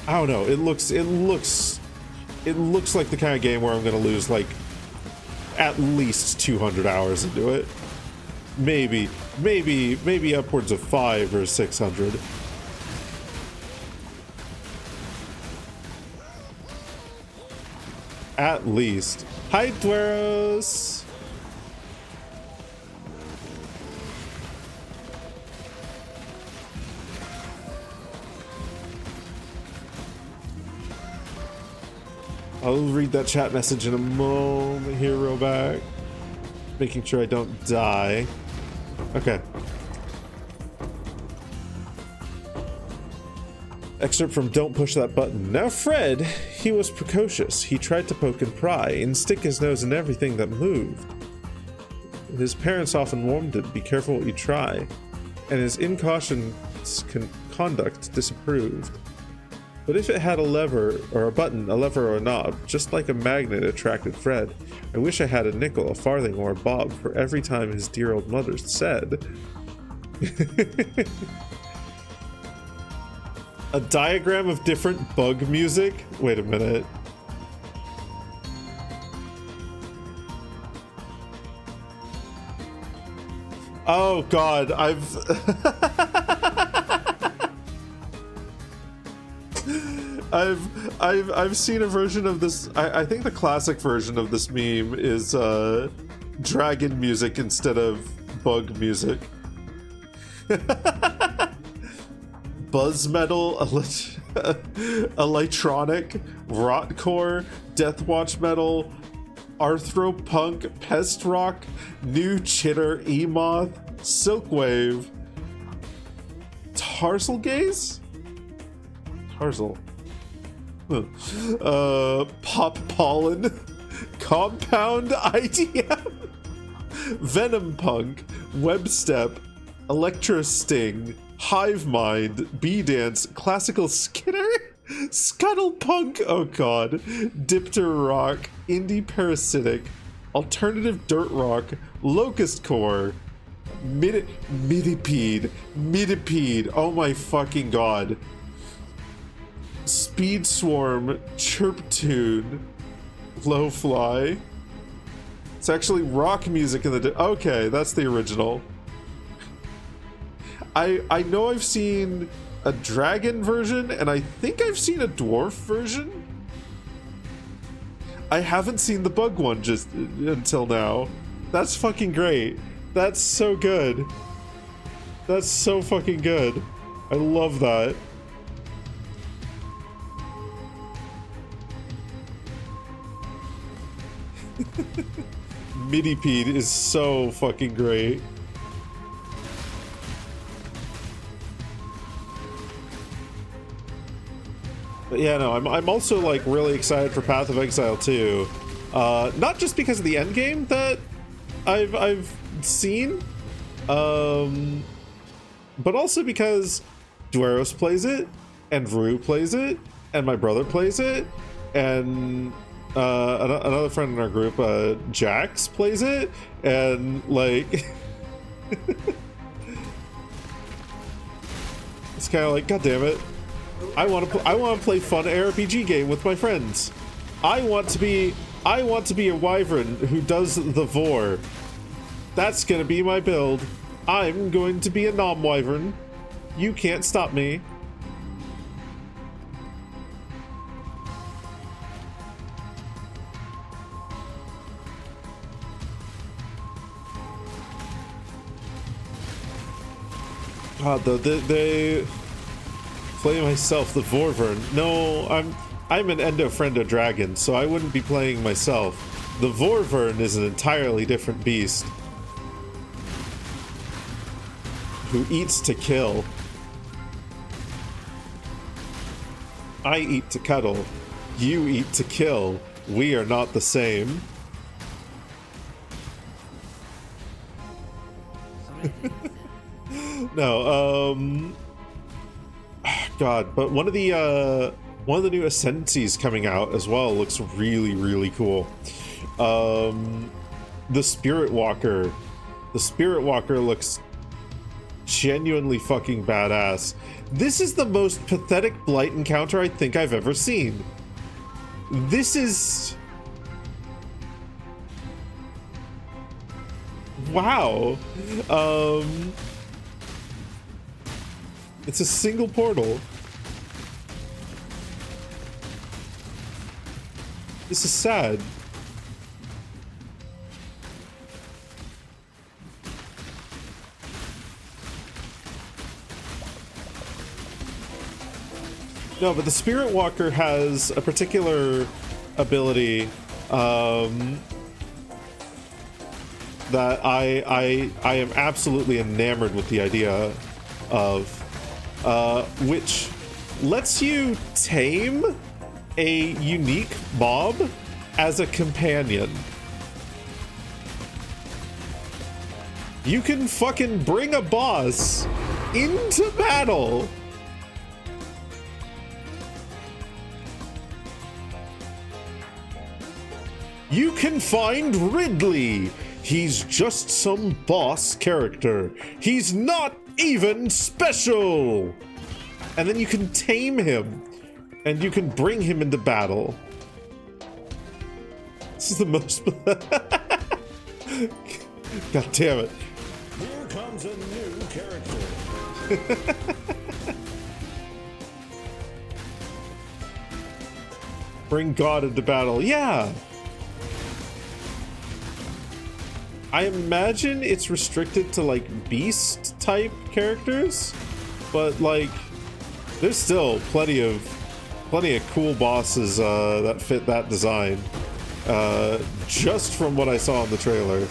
S2: I don't know, it looks like the kind of game where I'm gonna lose like at least 200 hours into it. Maybe upwards of 500 or 600. At least. Hi, Dweros. I'll read that chat message in a moment here, Roback. Making sure I don't die. Okay. Excerpt from Don't Push That Button. Now Fred, he was precocious. He tried to poke and pry and stick his nose in everything that moved. His parents often warned him, be careful what you try, and his incautious conduct disapproved. But if it had a lever or a button, a lever or a knob, just like a magnet attracted Fred, I wish I had a nickel, a farthing, or a bob for every time his dear old mother said. A diagram of different bug music? Wait a minute. Oh God, I've... I've seen a version of this. I think the classic version of this meme is dragon music instead of bug music. Buzz metal, electronic, rotcore, deathwatch metal, arthropunk, pest rock, new chitter, emoth, silkwave, tarsal gaze, tarsal, pop pollen, compound IDM, venom punk, webstep, electro sting, hive mind, bee dance, classical skitter, scuttle punk, oh god, dipter rock, indie parasitic, alternative dirt rock, locust core, midipede, oh my fucking god, speed swarm, chirp tune, low fly. It's actually rock music in the okay, that's the original. I know I've seen a dragon version, and I think I've seen a dwarf version. I haven't seen the bug one just until now. That's fucking great. That's so good. That's so fucking good. I love that. Midipede is so fucking great. But yeah, no, I'm also like really excited for Path of Exile 2. Not just because of the end game that I've seen, but also because Dueros plays it, and Rue plays it, and my brother plays it, and another friend in our group, Jax, plays it, and like it's kind of like, god damn it. I want to play fun ARPG game with my friends. I want to be a wyvern who does the vor. That's gonna be my build. I'm going to be a nom wyvern. You can't stop me. God, they play myself, the Vorvern. No, I'm an Endofrendo dragon, so I wouldn't be playing myself. The Vorvern is an entirely different beast who eats to kill. I eat to cuddle. You eat to kill. We are not the same. No, God, but one of the new Ascendancies coming out as well looks really, really cool. The Spirit Walker. The Spirit Walker looks genuinely fucking badass. This is the most pathetic Blight encounter I think I've ever seen. This is... Wow. It's a single portal. This is sad. No, but the Spirit Walker has a particular ability that I am absolutely enamored with the idea of, which lets you tame a unique mob as a companion. You can fucking bring a boss into battle. You can find Ridley. He's just some boss character. He's not even special. And then you can tame him, and you can bring him into battle. This is the most... God damn it.
S6: Here comes a new character.
S2: Bring God into battle. Yeah. I imagine it's restricted to like beast type characters, but like there's still plenty of cool bosses that fit that design. Just from what I saw in the trailer.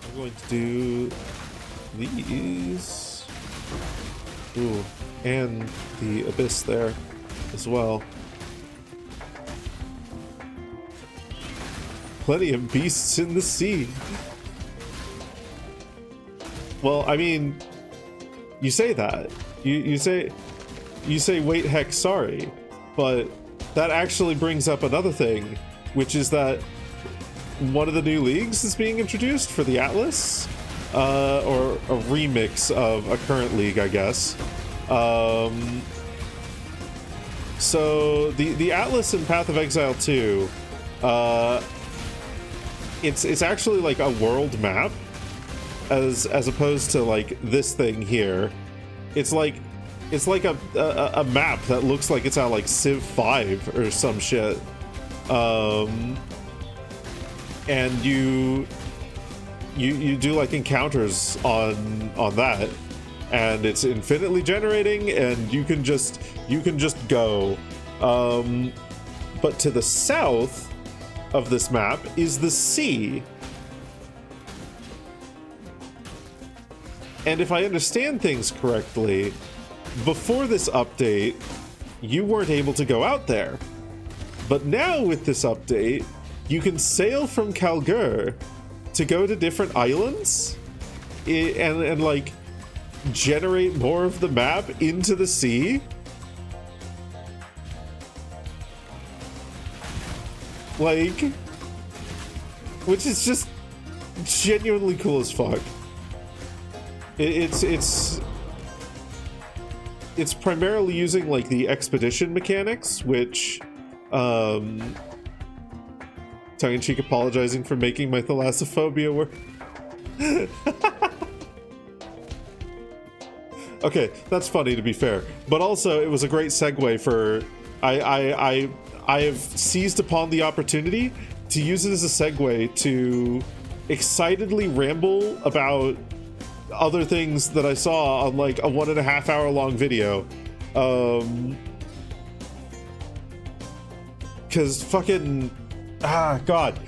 S2: I'm going to do these. Ooh, and the abyss there as well. Plenty of beasts in the sea. Well, I mean, you say that. You say wait, heck, sorry. But that actually brings up another thing, which is that one of the new leagues is being introduced for the Atlas, or a remix of a current league, I guess. So the Atlas in Path of Exile 2, it's actually like a world map, as opposed to like this thing here. It's like a map that looks like it's out like Civ 5 or some shit. And you do like encounters on that, and it's infinitely generating, and you can just go. But to the south of this map is the sea. And if I understand things correctly, before this update, you weren't able to go out there. But now with this update, you can sail from Kalgur to go to different islands and like generate more of the map into the sea. Like, which is just genuinely cool as fuck. It's primarily using like the expedition mechanics, which tongue-in-cheek apologizing for making my thalassophobia work. Okay, that's funny to be fair, but also it was a great segue for I have seized upon the opportunity to use it as a segue to excitedly ramble about other things that I saw on like a 1.5 hour long video. Cause fucking God.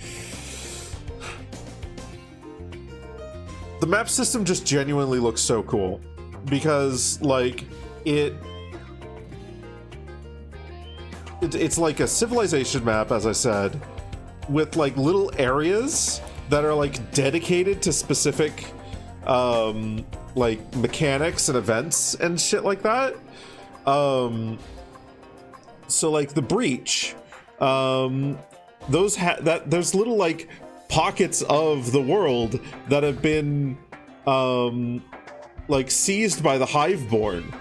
S2: The map system just genuinely looks so cool because like it's like a civilization map, as I said, with like little areas that are like dedicated to specific like mechanics and events and shit like that. So like the breach, there's little like pockets of the world that have been like seized by the Hiveborn,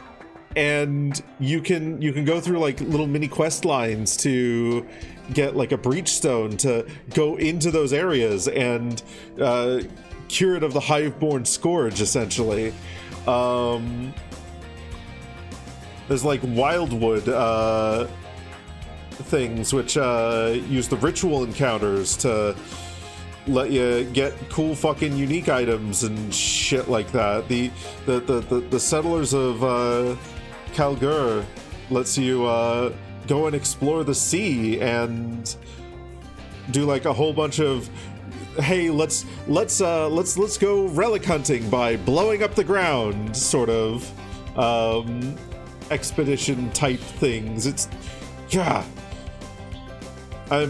S2: and you can go through like little mini quest lines to get like a breach stone to go into those areas and cure it of the Hiveborn scourge, essentially. There's like Wildwood things which use the ritual encounters to let you get cool fucking unique items and shit like that. The Settlers of Kalgur lets you go and explore the sea and do like a whole bunch of, hey, let's go relic hunting by blowing up the ground sort of expedition type things. It's, yeah, I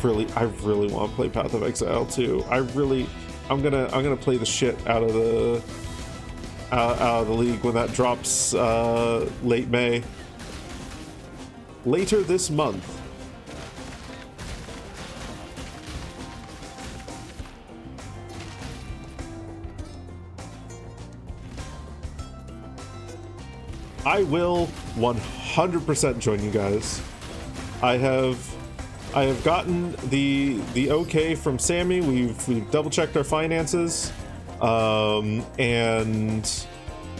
S2: really want to play Path of Exile 2. I'm gonna play the shit out of the league when that drops late May. Later this month. I will 100% join you guys. I have gotten the okay from Sammy. We've double checked our finances, and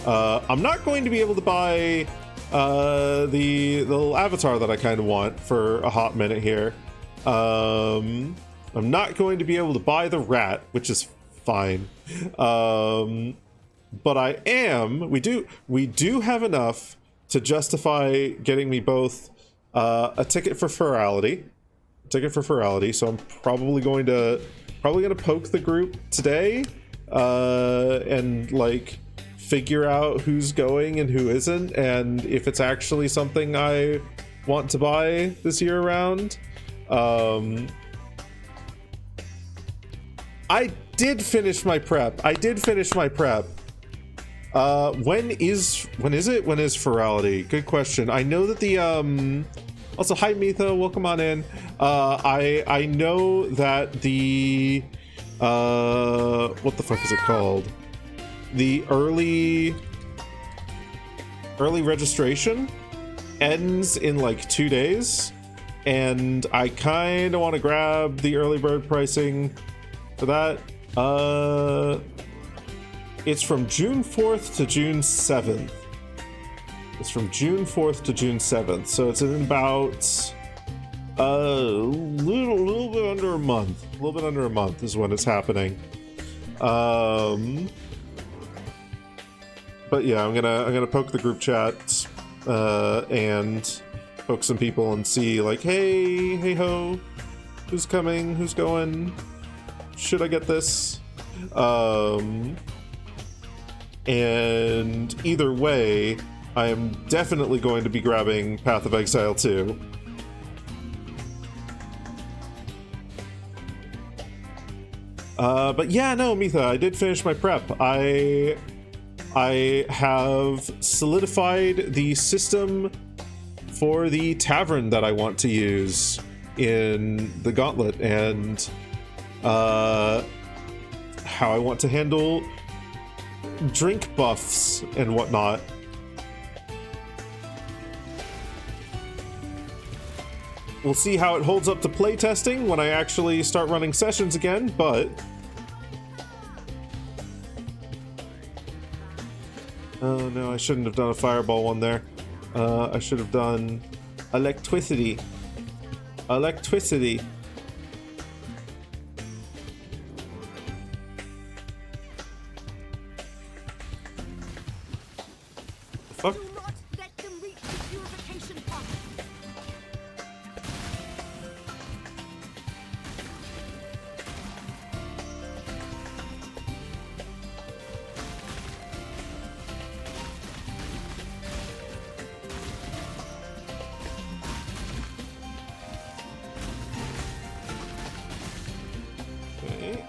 S2: I'm not going to be able to buy the little avatar that I kind of want for a hot minute here. I'm not going to be able to buy the rat, which is fine. But I am. We do have enough to justify getting me both a ticket for Ferality. So I'm probably going to poke the group today and like figure out who's going and who isn't, and if it's actually something I want to buy this year around. I did finish my prep. When is Ferality? Good question. I know that the also, hi Mitha, welcome on in. I know that the what the fuck is it called? The early registration ends in like 2 days, and I kind of want to grab the early bird pricing for that. It's from June 4th to June 7th. So it's in about a little bit under a month. A little bit under a month is when it's happening. But yeah, I'm gonna poke the group chat and poke some people and see like, hey ho, who's coming, who's going, should I get this? And either way, I am definitely going to be grabbing Path of Exile 2. But yeah, no, Mitha, I did finish my prep. I have solidified the system for the tavern that I want to use in the Gauntlet, and how I want to handle drink buffs and whatnot. We'll see how it holds up to playtesting when I actually start running sessions again, but oh no, I shouldn't have done a fireball one there. I should have done electricity. Fuck.
S4: Do not let them reach the purification pot.
S2: Okay.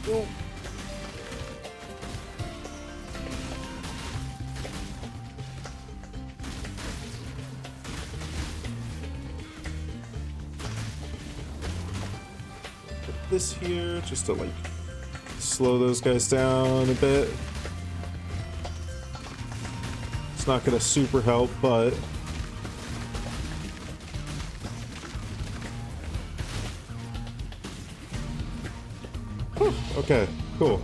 S2: Cool. Put this here just to like slow those guys down a bit. It's not gonna super help, but whew, okay, cool.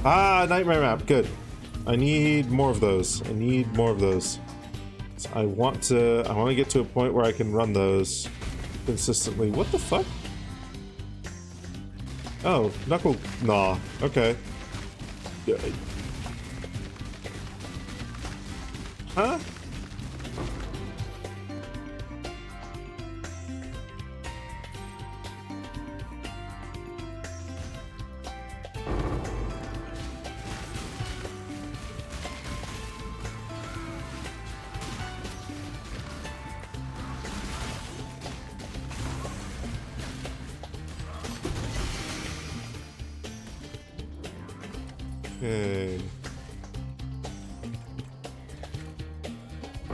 S2: Ah, nightmare map, good. I need more of those. So I want to get to a point where I can run those consistently. What the fuck? Oh, knuckle gnaw. Okay. Huh? Okay.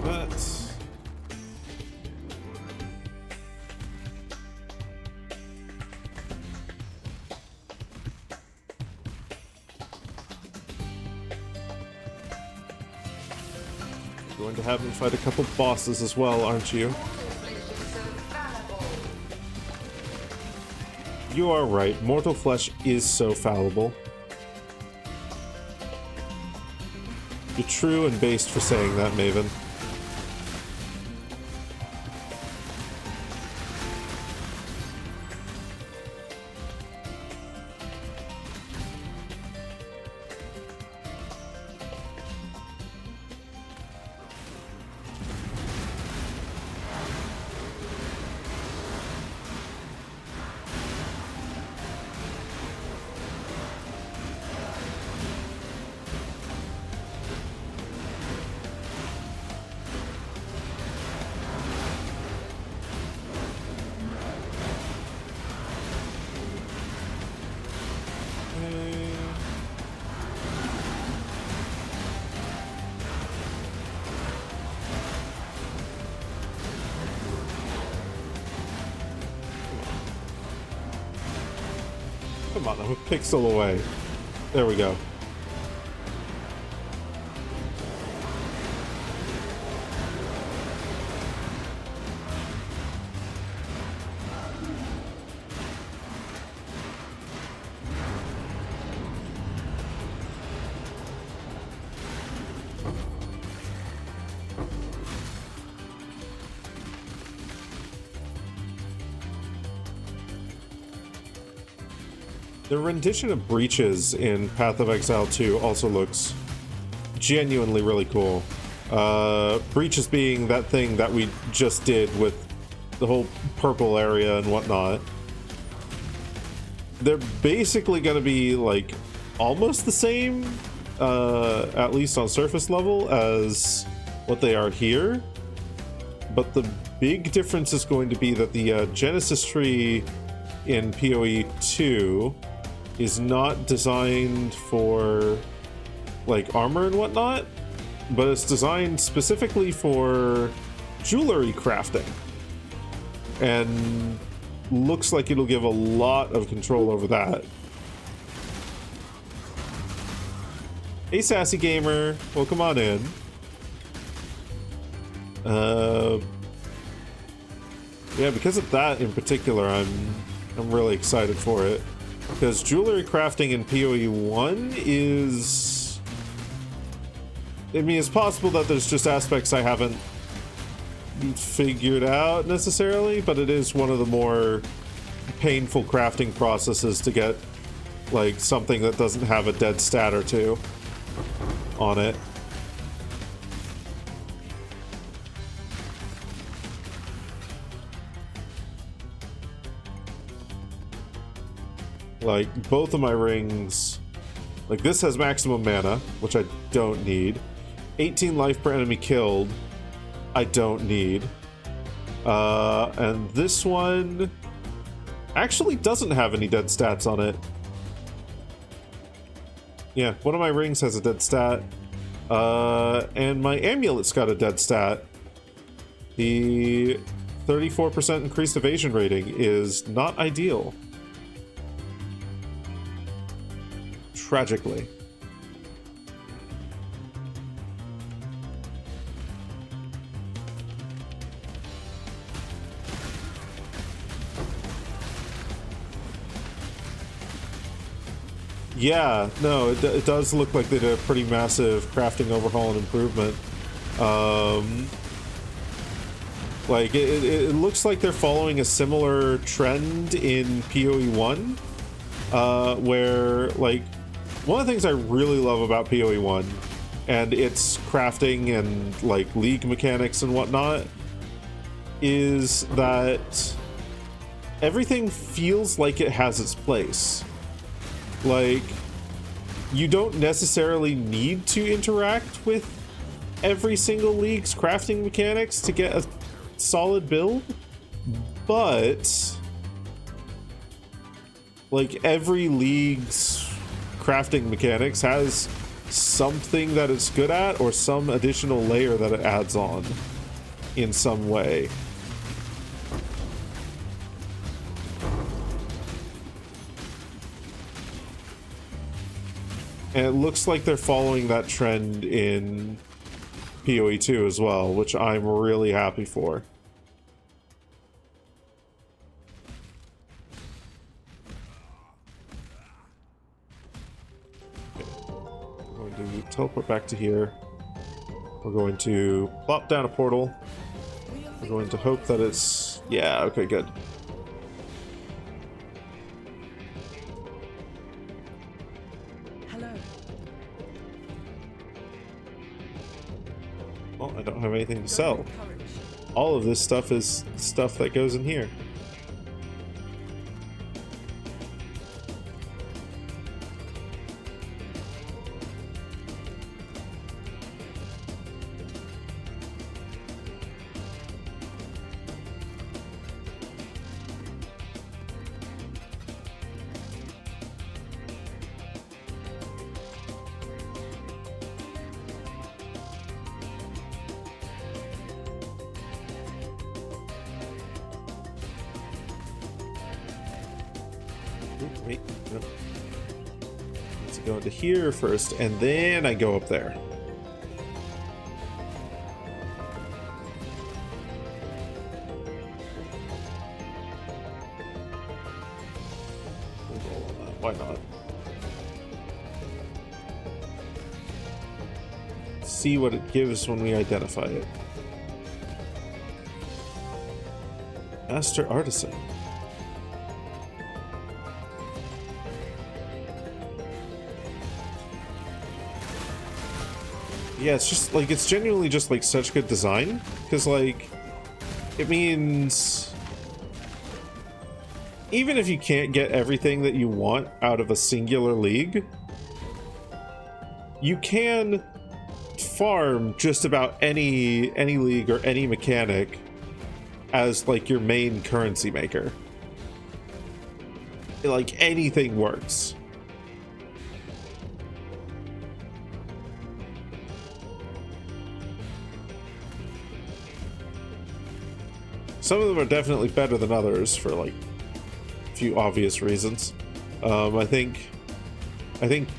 S2: That's... Going to have me fight a couple bosses as well, aren't you? You are right. Mortal flesh is so fallible. You're true and based for saying that, Maven. Come on, I'm a pixel away. There we go. The rendition of Breaches in Path of Exile 2 also looks genuinely really cool. Breaches being that thing that we just did with the whole purple area and whatnot. They're basically going to be like almost the same, at least on surface level, as what they are here. But the big difference is going to be that the Genesis tree in PoE 2 is not designed for like armor and whatnot, but it's designed specifically for jewelry crafting, and looks like it'll give a lot of control over that. Hey Sassy Gamer, welcome on in. Yeah, because of that in particular, I'm really excited for it. Because jewelry crafting in PoE 1 is... I mean, it's possible that there's just aspects I haven't figured out necessarily, but it is one of the more painful crafting processes to get, like, something that doesn't have a dead stat or two on it. Like, both of my rings, like this has maximum mana, which I don't need. 18 life per enemy killed, I don't need. And this one actually doesn't have any dead stats on it. Yeah, one of my rings has a dead stat. And my amulet's got a dead stat. The 34% increased evasion rating is not ideal. Tragically. Yeah, no, it does look like they did a pretty massive crafting overhaul and improvement. Like, it looks like they're following a similar trend in PoE 1, where, like, one of the things I really love about PoE 1 and its crafting and like league mechanics and whatnot is that everything feels like it has its place. Like, you don't necessarily need to interact with every single league's crafting mechanics to get a solid build, but like every league's crafting mechanics has something that it's good at or some additional layer that it adds on in some way. And it looks like they're following that trend in PoE 2 as well, which I'm really happy for. We're going to teleport back to here. We're going to plop down a portal. We're going to hope that it's... Yeah, okay, good.
S3: Hello.
S2: Well, I don't have anything to sell.
S3: Courage.
S2: All of this stuff is stuff that goes in here. Wait, no. Let's go into here first, and then I go up there. Why not? See what it gives when we identify it. Master Artisan. Yeah, it's just like, it's genuinely just like such good design, because like it means even if you can't get everything that you want out of a singular league, you can farm just about any league or any mechanic as like your main currency maker. Like anything works. Some of them are definitely better than others for like a few obvious reasons. I think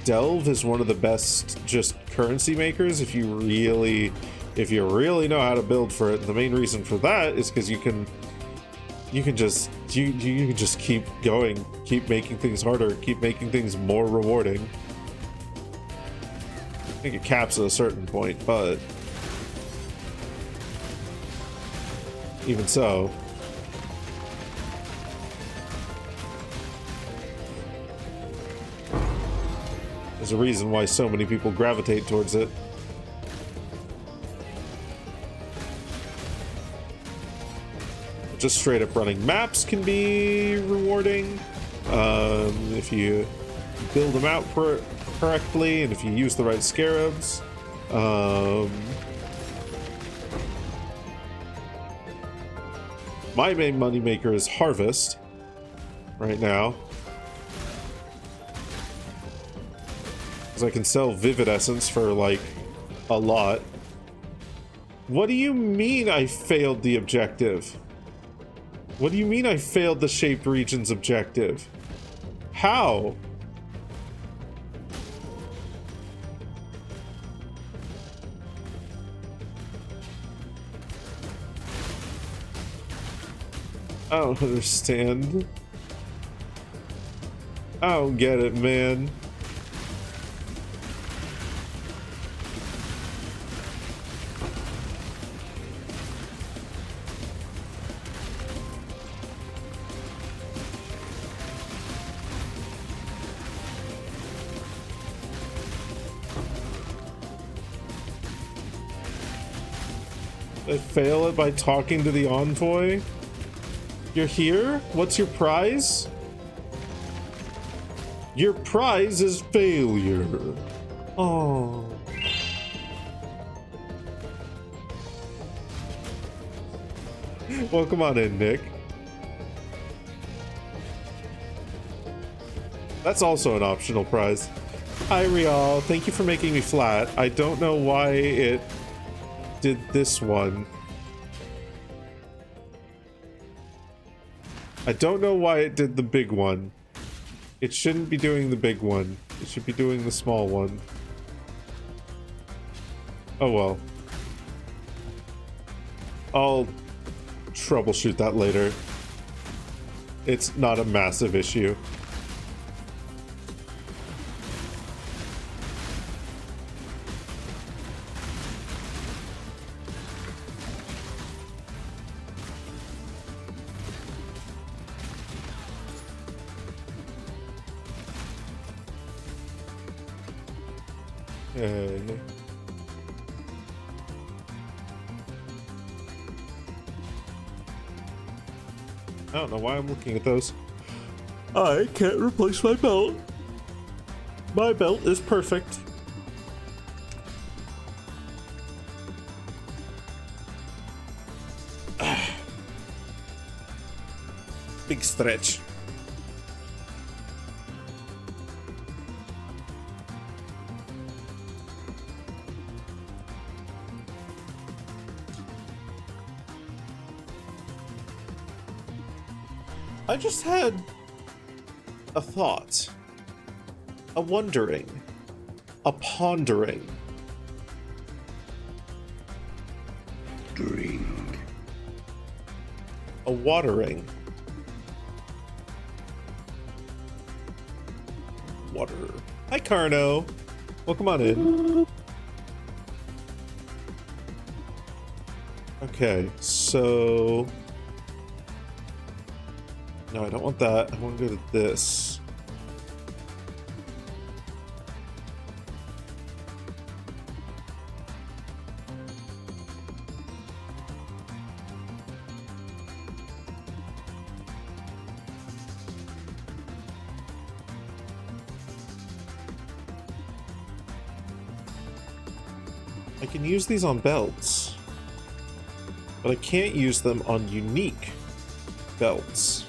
S2: Delve is one of the best just currency makers if you really know how to build for it. And the main reason for that is because you can just keep going, keep making things harder, keep making things more rewarding. I think it caps at a certain point, but even so, there's a reason why so many people gravitate towards it. Just straight up running maps can be rewarding if you build them out correctly and if you use the right scarabs. My main moneymaker is Harvest right now, because I can sell Vivid Essence for like a lot. What do you mean I failed the objective? What do you mean I failed the Shaped Regions objective? How? I don't understand. I don't get it, man. I fail it by talking to the envoy? You're here? What's your prize? Your prize is failure. Oh. Welcome on in, Nick. That's also an optional prize. Hi, Rial. Thank you for making me flat. I don't know why it did this one. I don't know why it did the big one. It shouldn't be doing the big one. It should be doing the small one. Oh well. I'll troubleshoot that later. It's not a massive issue. Okay. I don't know why I'm looking at those. I can't replace my belt. My belt is perfect. Big stretch. I just had a thought, a wondering, a pondering.
S1: Drink.
S2: A watering. Water. Hi, Carno. Welcome on in. Okay, so... No, I don't want that. I want to go to this. I can use these on belts, but I can't use them on unique belts.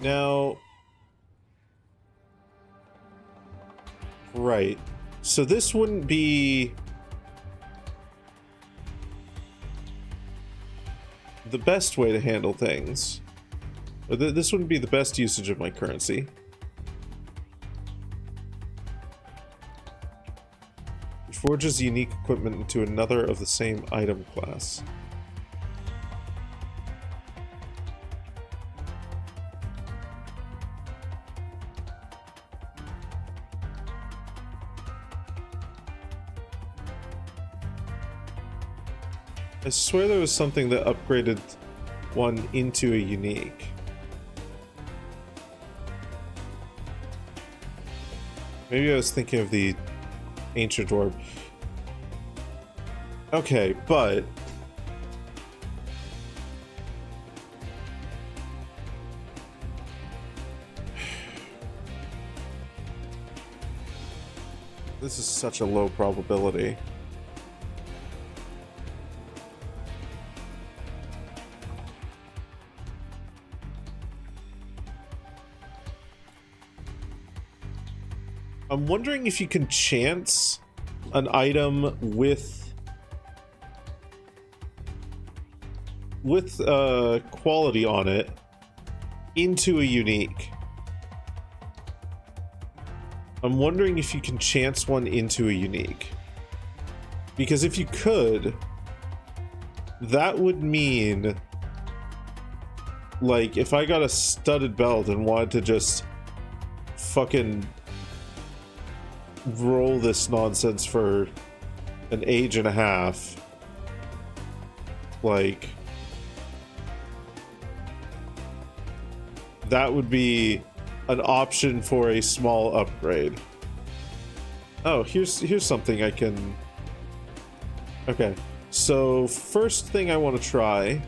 S2: Now, right, so this wouldn't be the best way to handle things. Or this wouldn't be the best usage of my currency. Which forges unique equipment into another of the same item class. I swear there was something that upgraded one into a unique. Maybe I was thinking of the ancient orb. Okay, but... This is such a low probability. I'm wondering if you can chance an item with quality on it into a unique. I'm wondering if you can chance one into a unique. Because if you could, that would mean, like, if I got a studded belt and wanted to just fucking roll this nonsense for an age and a half, like, that would be an option for a small upgrade. Oh, here's something I can... Okay, so first thing I want to try,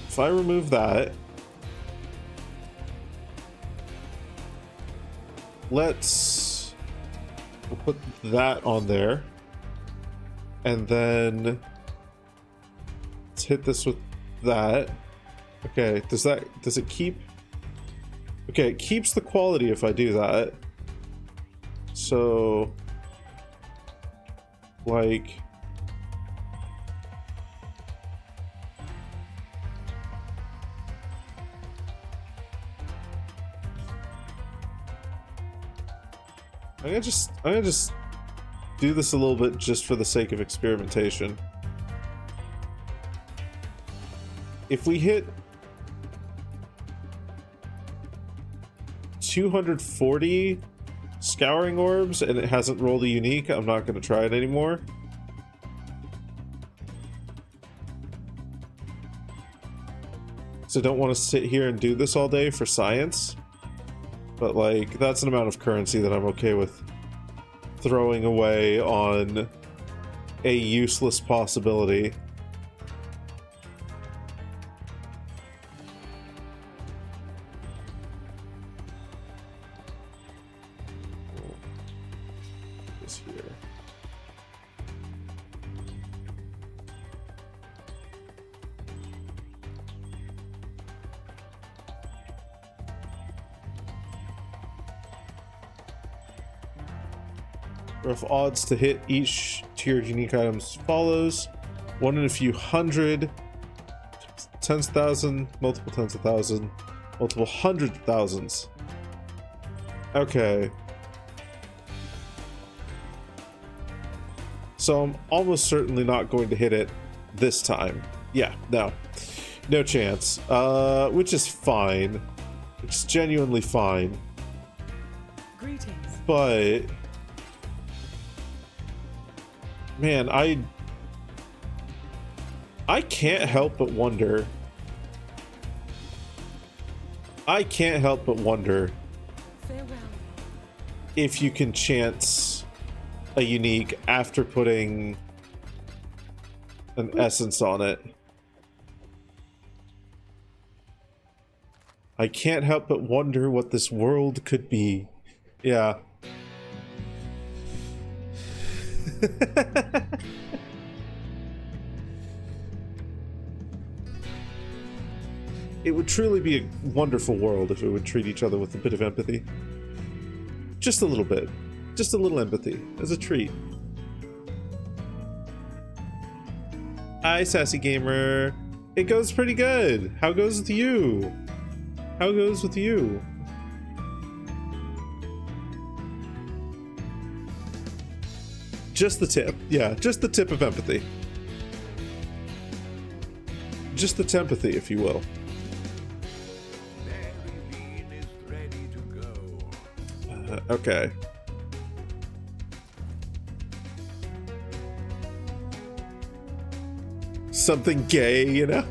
S2: if I remove that, we'll put that on there, and then let's hit this with that. Okay, does it keep? Okay, it keeps the quality if I do that. So, like, I'm gonna just do this a little bit just for the sake of experimentation. If we hit 240 scouring orbs and it hasn't rolled a unique, I'm not going to try it anymore. So I don't want to sit here and do this all day for science, but like that's an amount of currency that I'm okay with throwing away on a useless possibility. This here. Rough odds to hit each tiered unique items follows: 1 in a few hundred, tens of thousand, multiple tens of thousand, multiple hundred thousands. Okay. So I'm almost certainly not going to hit it this time. Yeah, no chance. Which is fine. It's genuinely fine.
S4: Greetings.
S2: But man, I can't help but wonder. I can't help but wonder
S4: Farewell.
S2: if you can chance a unique after putting an essence on it. I can't help but wonder what this world could be. Yeah. It would truly be a wonderful world if it would treat each other with a bit of empathy. Just a little bit. Just a little empathy as a treat. Hi, Sassy Gamer. It goes pretty good. How goes with you? How goes with you? Just the tip. Yeah, just the tip of empathy. Just the tempathy, if you will.
S1: Mary Bean is ready to go.
S2: Okay. Something gay, you know?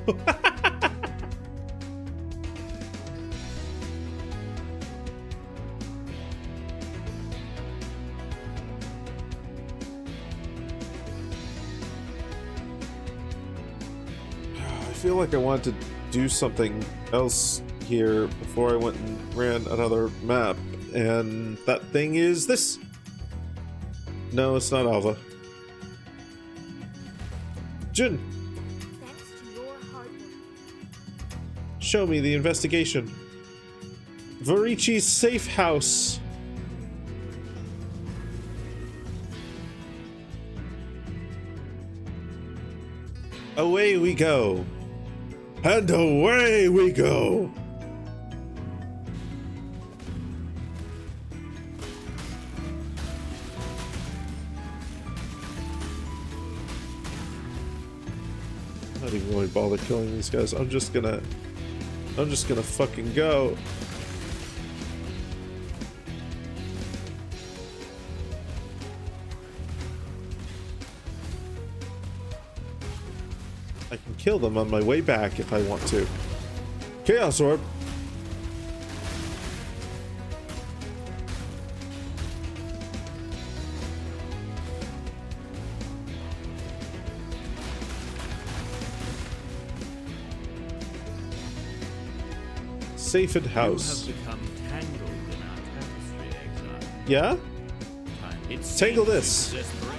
S2: I feel like I wanted to do something else here before I went and ran another map, and that thing is this. No, it's not Alva. Jin,
S4: Thanks to your hard work.
S2: show me the investigation. Varici's safe house. Away we go. And away we go. I'm not even going to bother killing these guys. I'm just gonna fucking go. I can kill them on my way back if I want to. Chaos Orb. Safed house.
S7: You have become tangled in our tapestry, Exile.
S2: Yeah?
S7: It
S2: Tangle
S7: seems
S2: this.
S7: you desperate.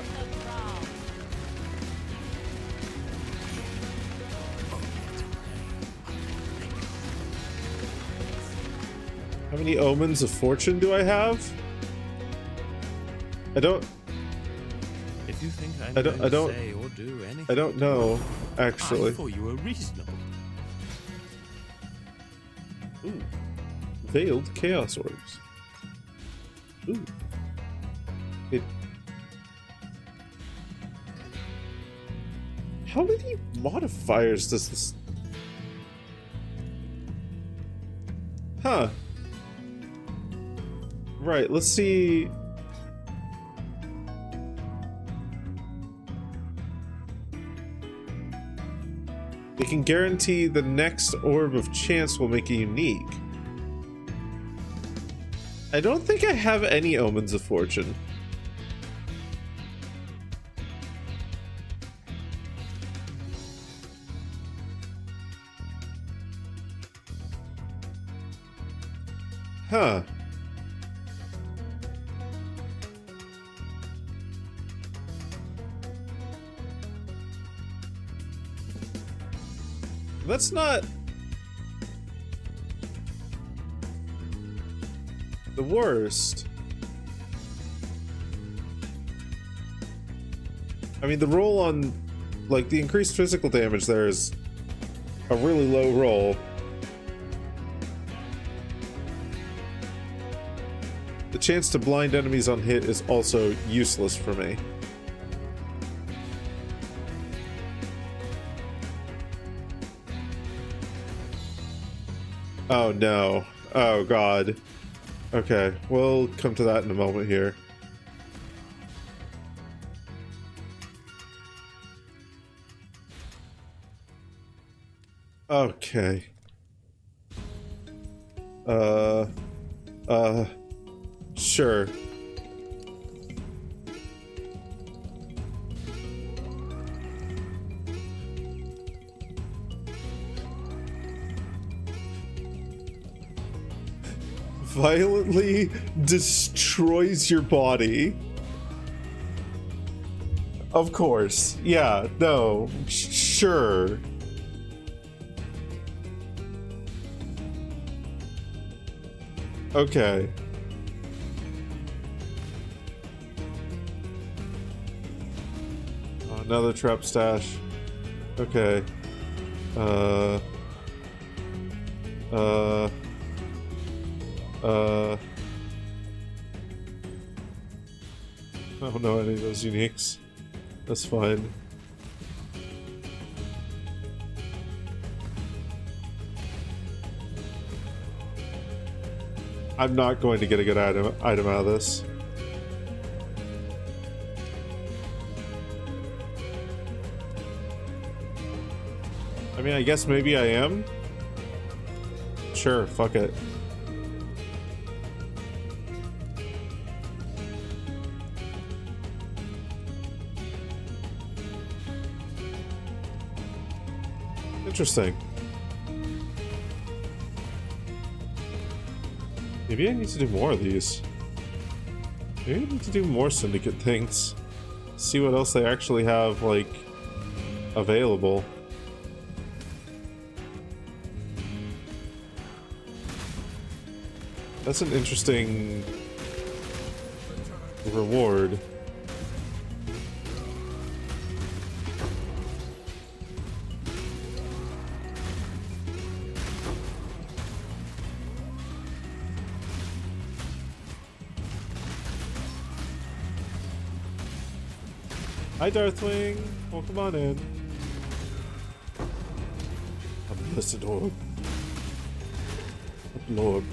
S2: How many omens of fortune do I have? I don't
S7: If you think I'm
S2: I don't-
S7: going
S2: I don't-
S7: to say or do anything,
S2: I don't know,
S7: I
S2: actually.
S7: thought you were reasonable.
S2: Ooh. Veiled chaos orbs. Ooh. It... How many modifiers does this... Huh. Right, let's see... It can guarantee the next orb of chance will make it unique. I don't think I have any omens of fortune. Huh. That's not the worst. I mean, the roll on, like, the increased physical damage there is a really low roll. The chance to blind enemies on hit is also useless for me. Oh no. Oh god. Okay, we'll come to that in a moment here. Okay. Sure. Violently destroys your body. Of course. Yeah, no. Sure. Okay. Oh, another trap stash. Okay. I don't know any of those uniques. That's fine. I'm not going to get a good item out of this. I mean, I guess maybe I am. Sure, fuck it. Interesting. Maybe I need to do more of these. Maybe I need to do more syndicate things. See what else they actually have, like, available. That's an interesting reward. Hi, Darthwing. Welcome on in. A blessed orb. A lord.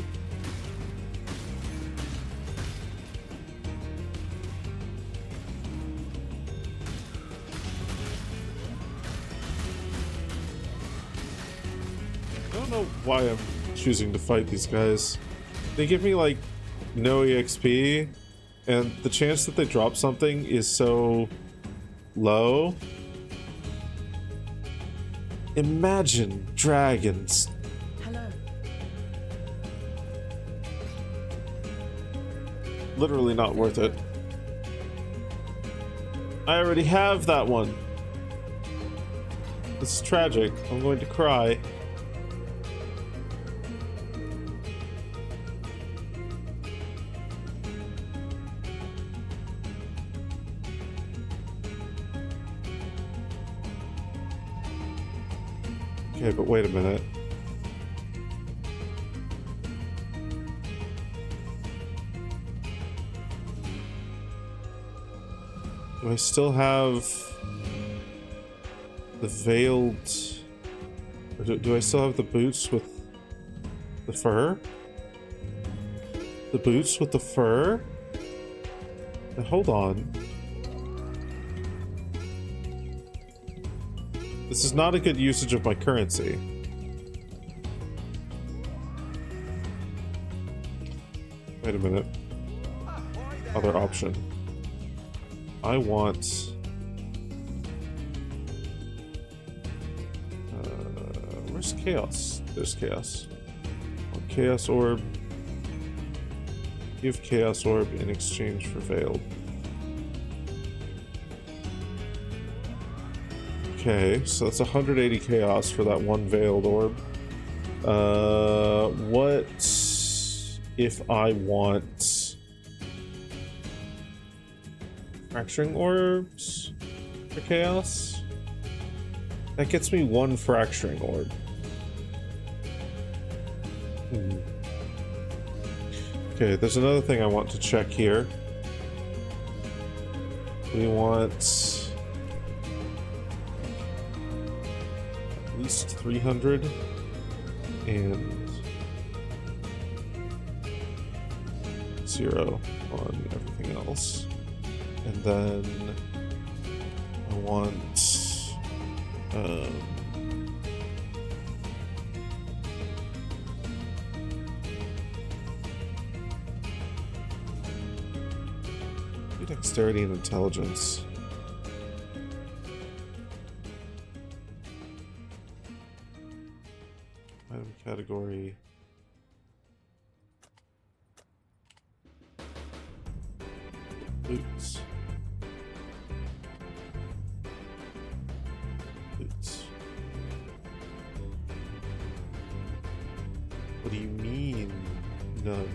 S2: I don't know why I'm choosing to fight these guys. They give me, like, no EXP, and the chance that they drop something is so low. Imagine dragons.
S3: Hello.
S2: Literally not worth it. I already have that one. This is tragic. I'm going to cry. Okay, but wait a minute. Do I still have the veiled... Or do I still have the boots with the fur? The boots with the fur? Now, hold on. This is not a good usage of my currency. Wait a minute. Other option. I want... where's Chaos? There's Chaos. Chaos Orb. Give Chaos Orb in exchange for Veiled. Okay, so that's 180 Chaos for that one Veiled Orb. What if I want Fracturing Orbs for Chaos? That gets me one Fracturing Orb. Okay, there's another thing I want to check here. We want at least 300 and 0 on everything else. And then I want dexterity and intelligence. Item category. Boots. Boots. What do you mean, none?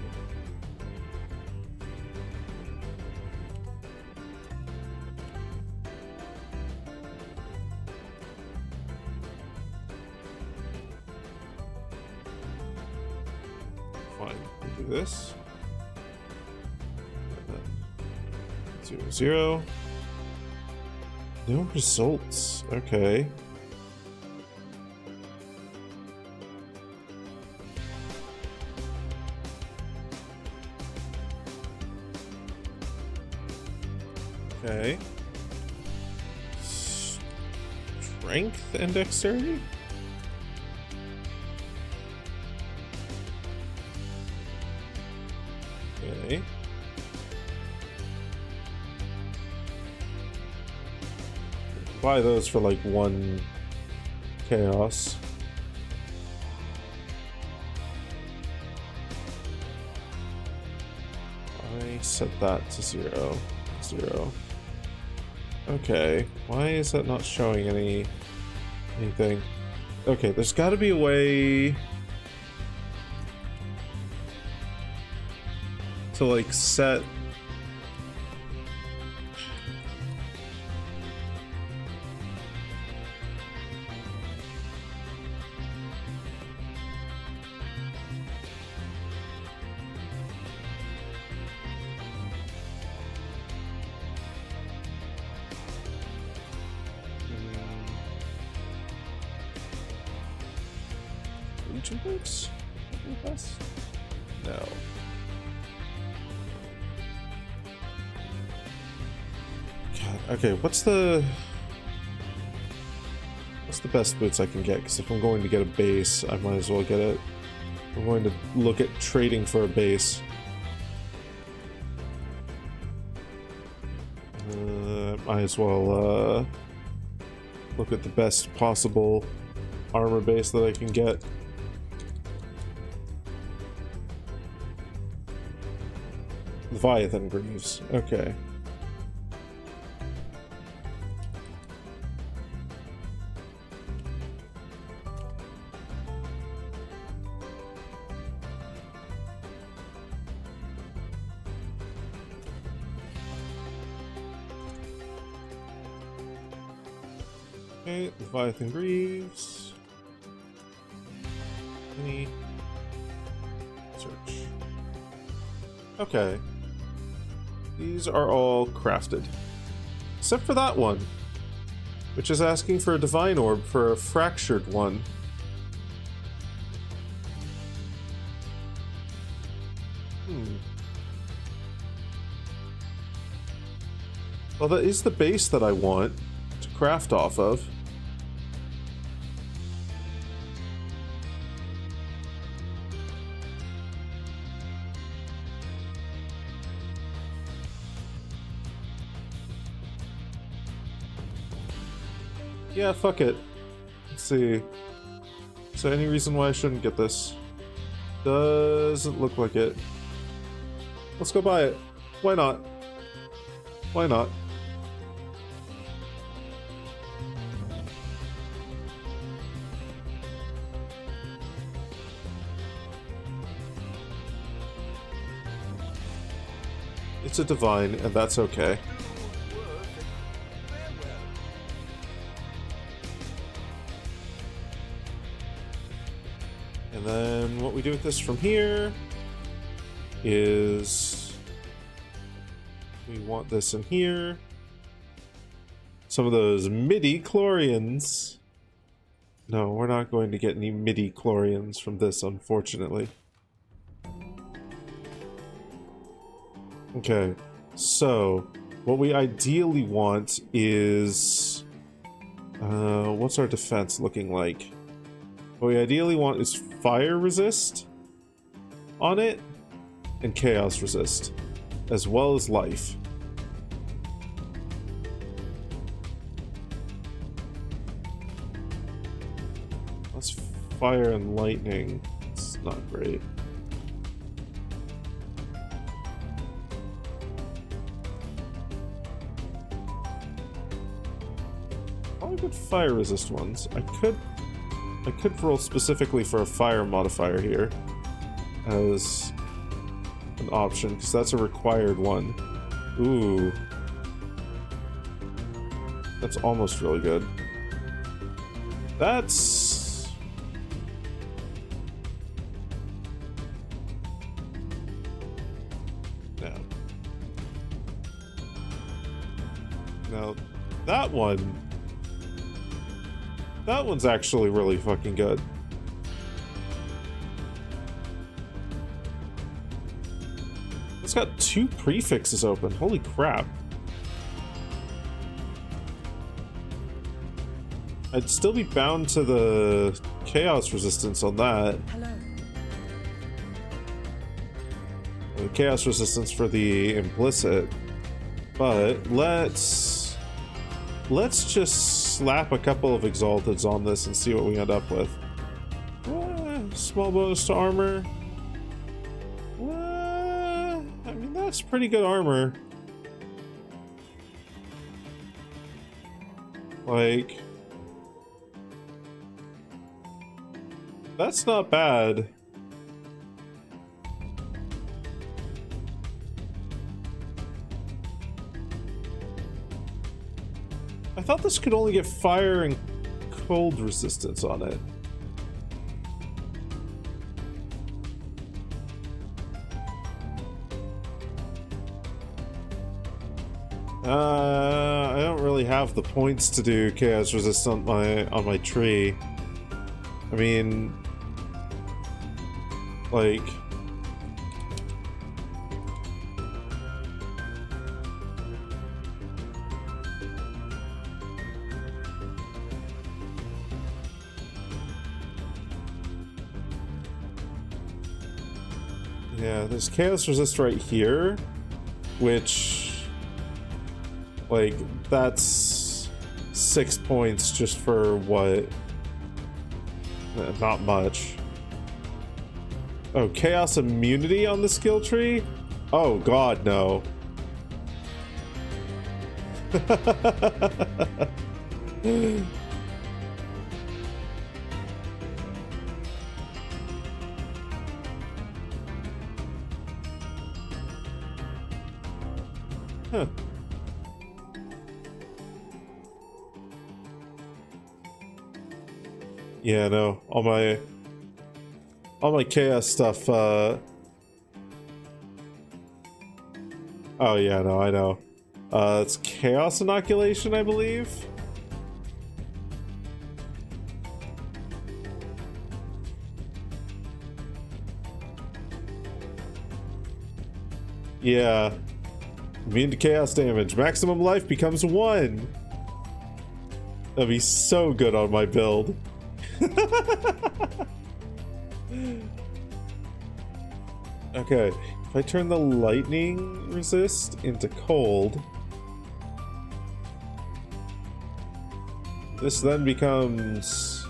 S2: Fine, we'll do this. And then 0, 0. No results. Okay. Okay. Strength and dexterity? Okay. Buy those for like 1 chaos. I set that to 0. 0. Okay. Why is that not showing anything? Okay, there's got to be a way to like set Legion boots with us? No. God, okay, what's the best boots I can get? Because if I'm going to get a base, I might as well get it. I'm going to look at trading for a base. Might as well look at the best possible armor base that I can get. Leviathan Greaves. Okay. Okay, Leviathan Greaves. Any search. Okay. These are all crafted. Except for that one, which is asking for a divine orb for a fractured one. Well, that is the base that I want to craft off of. Yeah, fuck it. Let's see. Is there any reason why I shouldn't get this? Doesn't look like it. Let's go buy it. Why not? Why not? It's a divine, and that's okay. And then what we do with this from here is we want this in here. Some of those midi-chlorians. No, we're not going to get any midi-chlorians from this, unfortunately. Okay, so what we ideally want is what's our defense looking like? What we ideally want is fire resist on it and chaos resist, as well as life. That's fire and lightning. It's not great. Probably good fire resist ones. I could roll specifically for a fire modifier here as an option, because that's a required one. Ooh. That's almost really good. That's... No. Now, that one... That one's actually really fucking good. It's got 2 prefixes open. Holy crap. I'd still be bound to the chaos resistance on that.
S3: Hello.
S2: The chaos resistance for the implicit. But let's just slap a couple of exalteds on this and see what we end up with. Small bonus to armor. I mean, that's pretty good armor. Like, that's not bad. I thought this could only get fire and cold resistance on it. I don't really have the points to do chaos resistant on my tree. I mean, like, yeah, there's chaos resist right here, which, like, that's 6 points just for what? Not much. Oh, chaos immunity on the skill tree? Oh god, no. Huh. Yeah, no. All my chaos stuff, oh yeah, no, I know. It's Chaos Inoculation, I believe. Yeah. Immune to chaos damage. Maximum life becomes 1. That'd be so good on my build. Okay, if I turn the lightning resist into cold, this then becomes...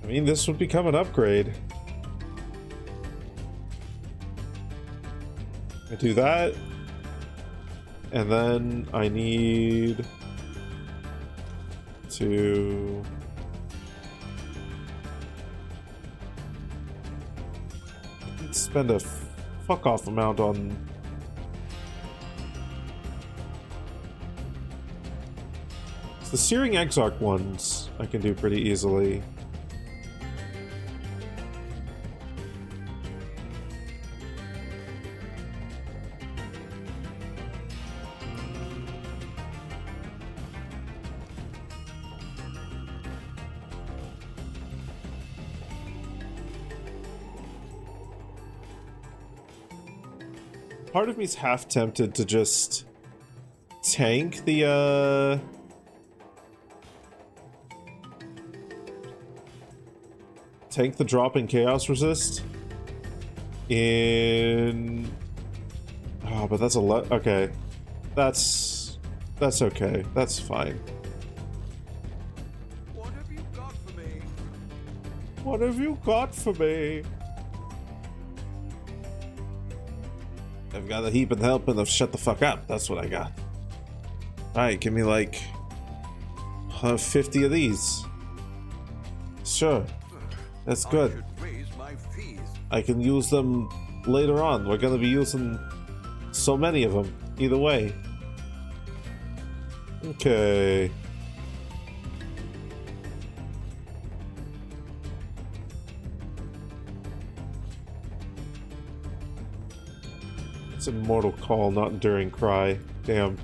S2: I mean, this would become an upgrade. I do that, and then I need to spend a fuck off amount on the Searing Exarch ones. I can do pretty easily. Part of me's half tempted to just tank the drop in chaos resist in... Oh, but that's a lot. Okay, that's okay. That's fine.
S5: What have you got for me?
S2: What have you got for me? I've got a heap and helping of shut the fuck up. That's what I got. Alright, give me like 50 of these. Sure. That's good.
S5: I should raise my fees.
S2: I can use them later on. We're gonna be using so many of them. Either way. Okay. It's Immortal Call, not Enduring Cry. Damn.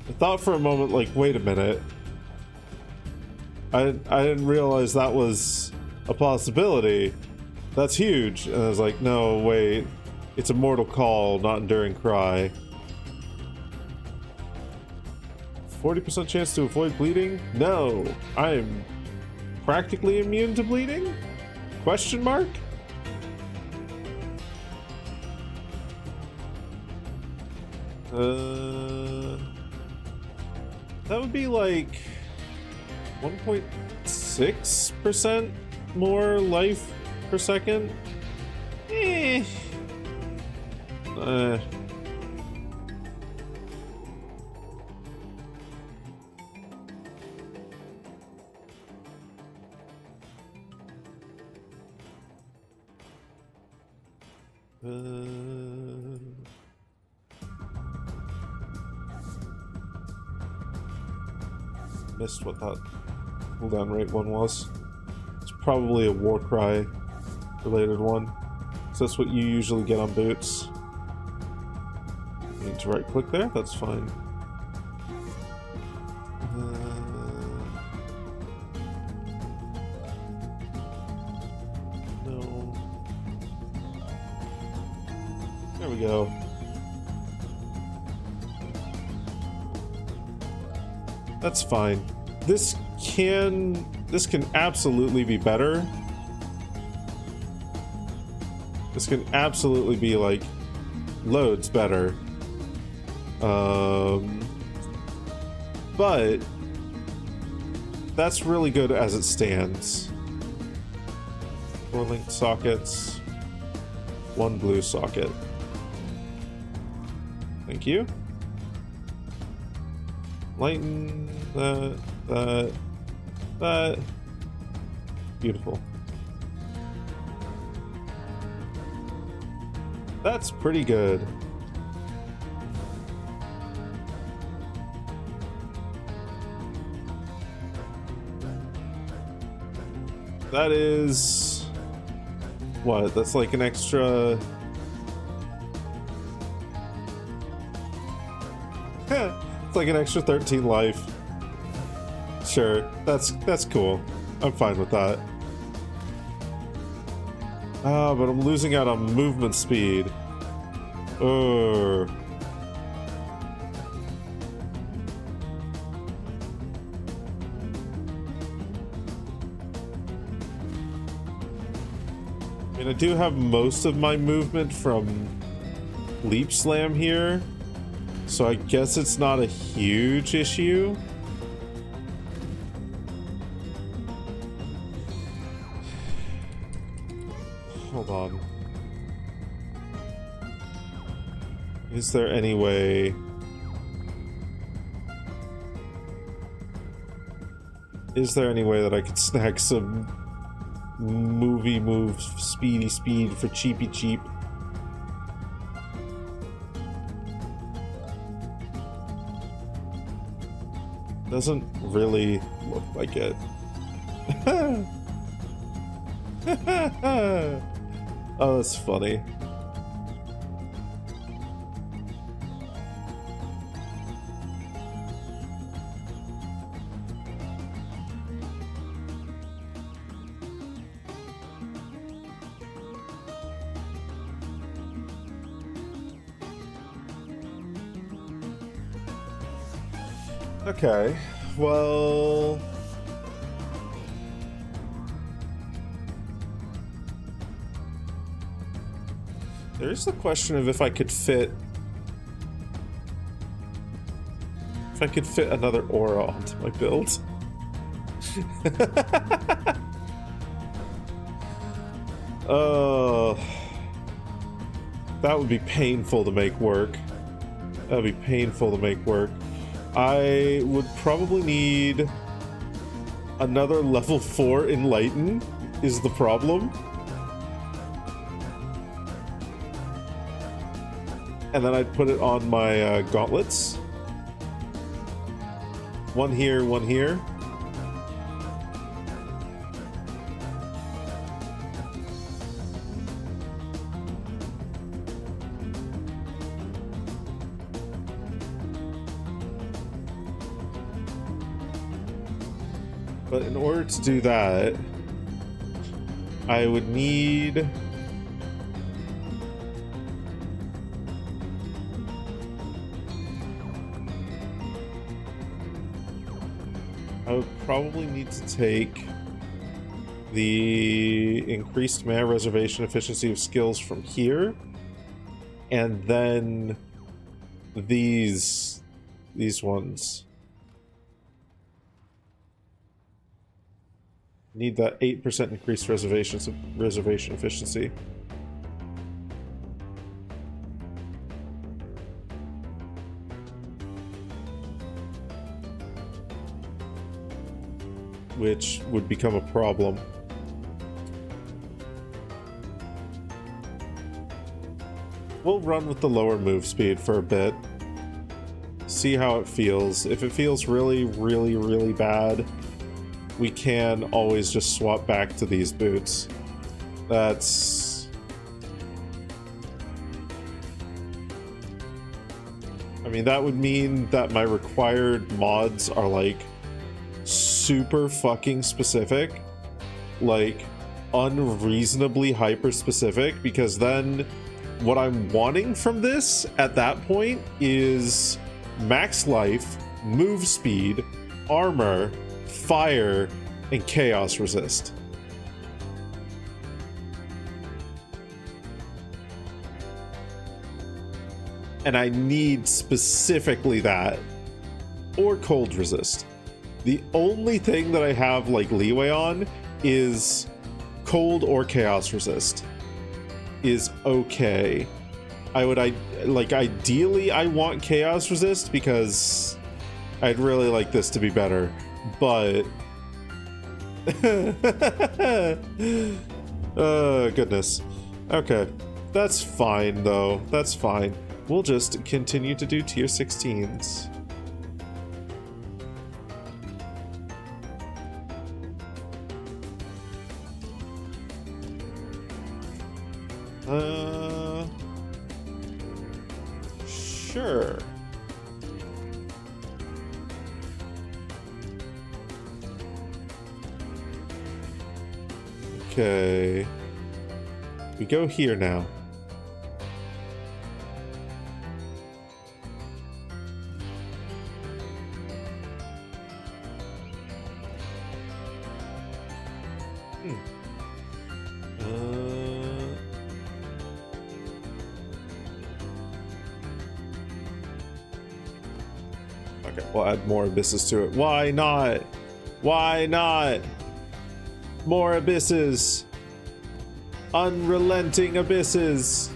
S2: I thought for a moment, like, wait a minute. I didn't realize that was a possibility. That's huge. And I was like, no, wait. It's Immortal Call, not Enduring Cry. 40% chance to avoid bleeding? No. I am practically immune to bleeding? Question mark? That would be like 1.6% more life per second. Missed what that cooldown rate one was. It's probably a Warcry related one. So that's what you usually get on boots. Need to right click there? That's fine. No. There we go. That's fine. This can absolutely be better. This can absolutely be like loads better. But that's really good as it stands. 4 linked sockets, 1 blue socket. Thank you. Lighten that. Beautiful. That's pretty good. That is... what? That's like an extra... it's like an extra 13 life. Sure, that's cool. I'm fine with that. Ah, but I'm losing out on movement speed. Urgh. I mean, I do have most of my movement from Leap Slam here, so I guess it's not a huge issue. Hold on. Is there any way... is there any way that I could snag some movie move speedy speed for cheapy cheap? Doesn't really look like it. Oh, that's funny. Okay, well... there's the question of if I could fit... if I could fit another aura onto my build. That would be painful to make work. That would be painful to make work. I would probably need another level 4 Enlighten is the problem. And then I'd put it on my gauntlets. One here, one here. But in order to do that, I would need... I would probably need to take the increased mana reservation efficiency of skills from here, and then these ones. Need that 8% increased reservation efficiency. Which would become a problem. We'll run with the lower move speed for a bit. See how it feels. If it feels really, really, really bad, we can always just swap back to these boots. That's... I mean, that would mean that my required mods are like super fucking specific, like unreasonably hyper specific, because then what I'm wanting from this at that point is max life, move speed, armor, fire, and chaos resist. And I need specifically that, or cold resist. The only thing that I have like leeway on is cold or chaos resist is okay. I would ideally I want chaos resist because I'd really like this to be better, but oh goodness. Okay, that's fine though. That's fine. We'll just continue to do tier 16s. Sure. Okay. We go here now. Okay, we'll add more abysses to it. Why not? Why not? More abysses. Unrelenting abysses.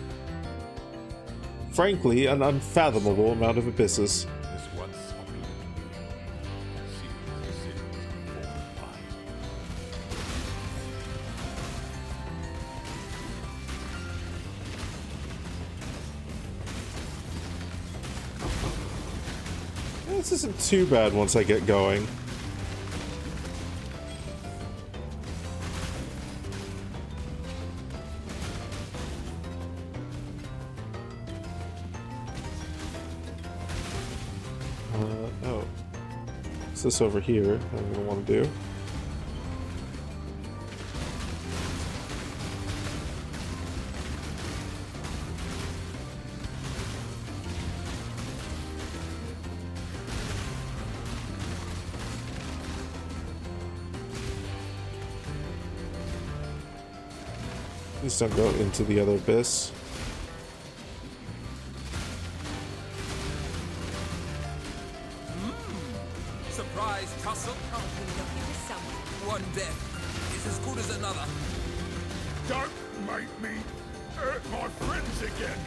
S2: Frankly, an unfathomable amount of abysses.
S1: This once opulent being sees the sins of all mine.
S2: This isn't too bad once I get going. Oh. What's this over here that I'm gonna want to do? Please don't go into the other abyss.
S8: Surprise tussle.
S4: I'll be looking for someone.
S8: One death is as good as another.
S1: Don't make me hurt my friends again.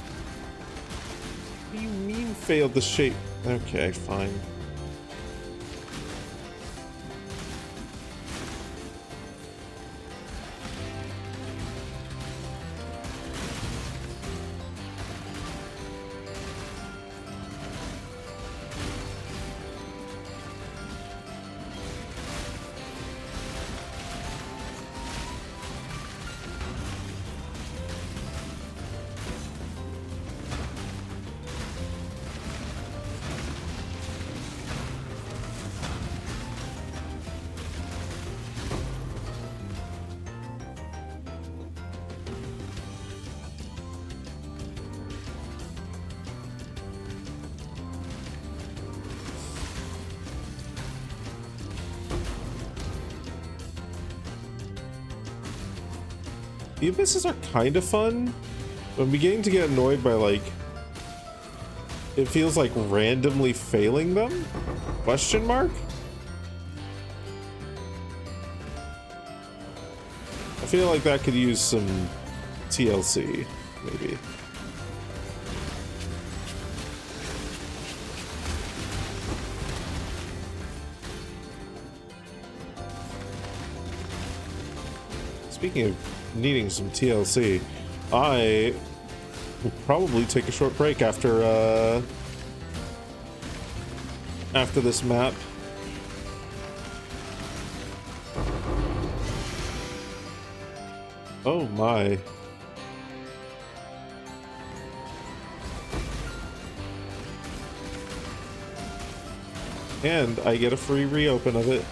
S2: What do you mean failed the shape? Okay, fine. The abysses are kind of fun, but I'm beginning to get annoyed by, like, it feels like randomly failing them? Question mark? I feel like that could use some TLC, maybe. Speaking of needing some TLC, I will probably take a short break after this map. Oh my. And I get a free reopen of it.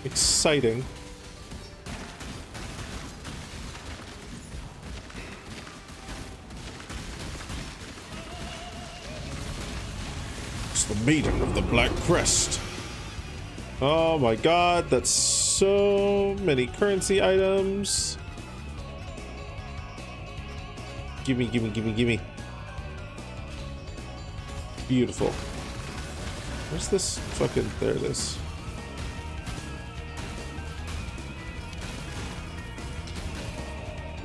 S2: Exciting. It's the meeting of the Black Crest. Oh my god, that's so many currency items. Gimme, gimme, gimme, gimme. Beautiful. Where's this fucking... There it is.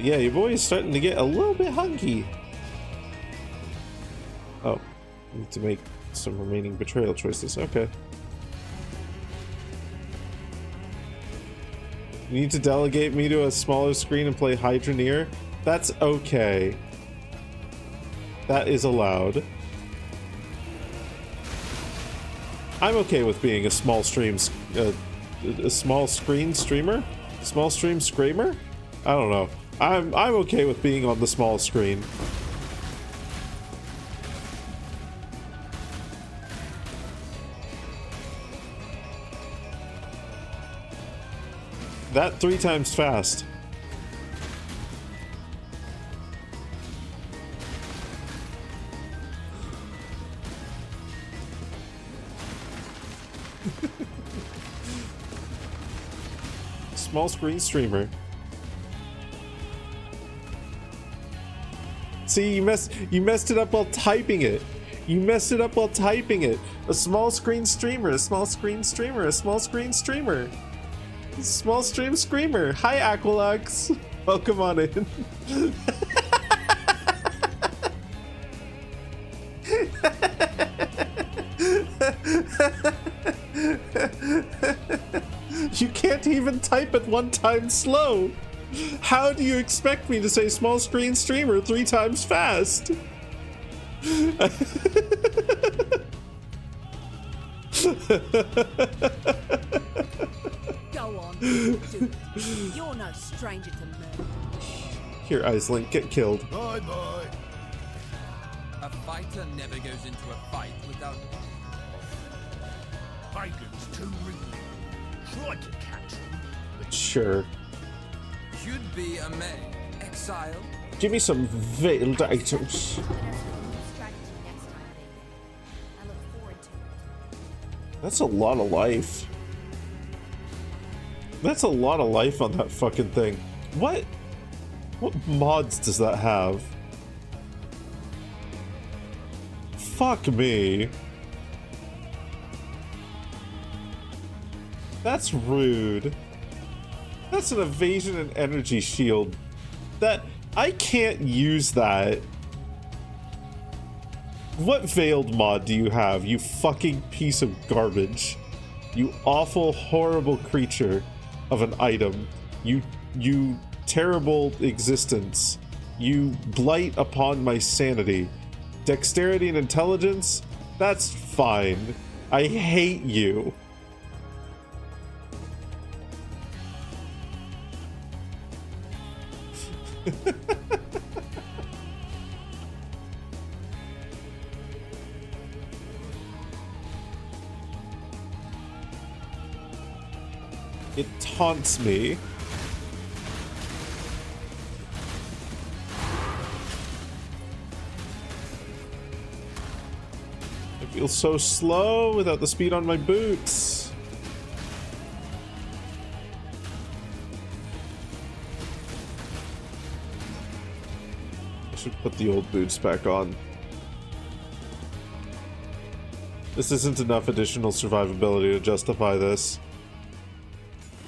S2: Yeah, your boy is starting to get a little bit hunky. Oh, I need to make some remaining betrayal choices. Okay. You need to delegate me to a smaller screen and play Hydroneer? That's okay. That is allowed. I'm okay with being a small stream, a small screen streamer? Small stream screamer? I don't know. I'm okay with being on the small screen. That 3 times fast. Small screen streamer. See, you messed it up while typing it. You messed it up while typing it. A small screen streamer, a small screen streamer, a small screen streamer. Small stream screamer. Hi, Aqualux. Welcome on in. You can't even type at 1 time slow. How do you expect me to say small screen streamer 3 times fast?
S3: Go on, do it. You're no stranger to murder.
S2: Here, Icelink, get killed.
S5: Bye bye.
S8: A fighter never goes into a fight without...
S5: Hagen's too wriggly. Try to catch him.
S2: Sure.
S8: Should be a man. Exile.
S2: Give me some veiled items.
S4: Let us know your strategy next time, David. I look forward to it.
S2: That's a lot of life. That's a lot of life on that fucking thing. What mods does that have? Fuck me. That's rude. That's an evasion and energy shield. That I can't use that. What veiled mod do you have, you fucking piece of garbage? You awful, horrible creature of an item. You terrible existence. You blight upon my sanity. Dexterity and intelligence? That's fine. I hate you. It taunts me. I feel so slow without the speed on my boots. I should put the old boots back on. This isn't enough additional survivability to justify this.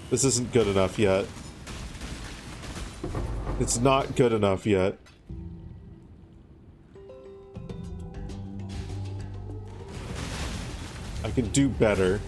S2: This isn't good enough yet. It's not good enough yet. I can do better.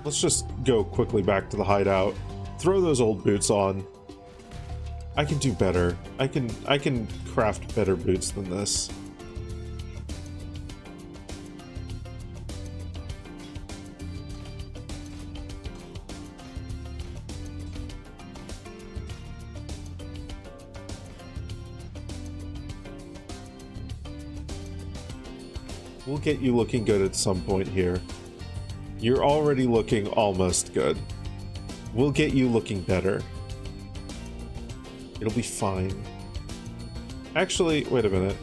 S2: Let's just go quickly back to the hideout. Throw those old boots on. I can do better. I can craft better boots than this. We'll get you looking good at some point here. You're already looking almost good. We'll get you looking better. It'll be fine. Actually, wait a minute.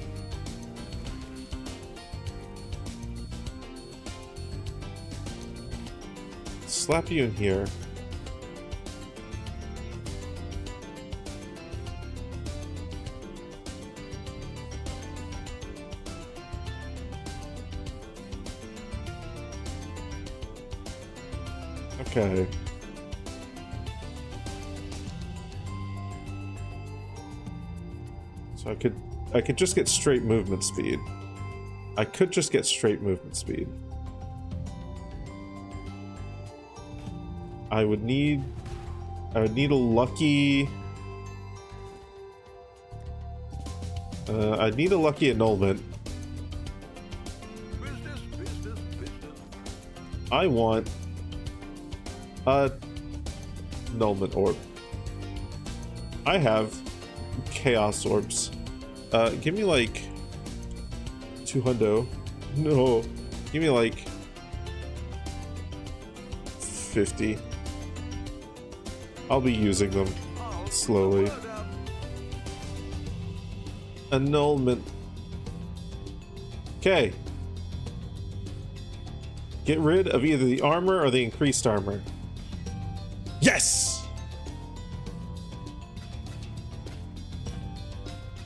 S2: Slap you in here. Okay. So I could I could just get straight movement speed. I could just get straight movement speed. I would need a lucky... I'd need a lucky annulment. I want a annulment orb. I have chaos orbs. Give me like 200. No, give me like 50. I'll be using them slowly. Annulment. Okay. Get rid of either the armor or the increased armor. Yes!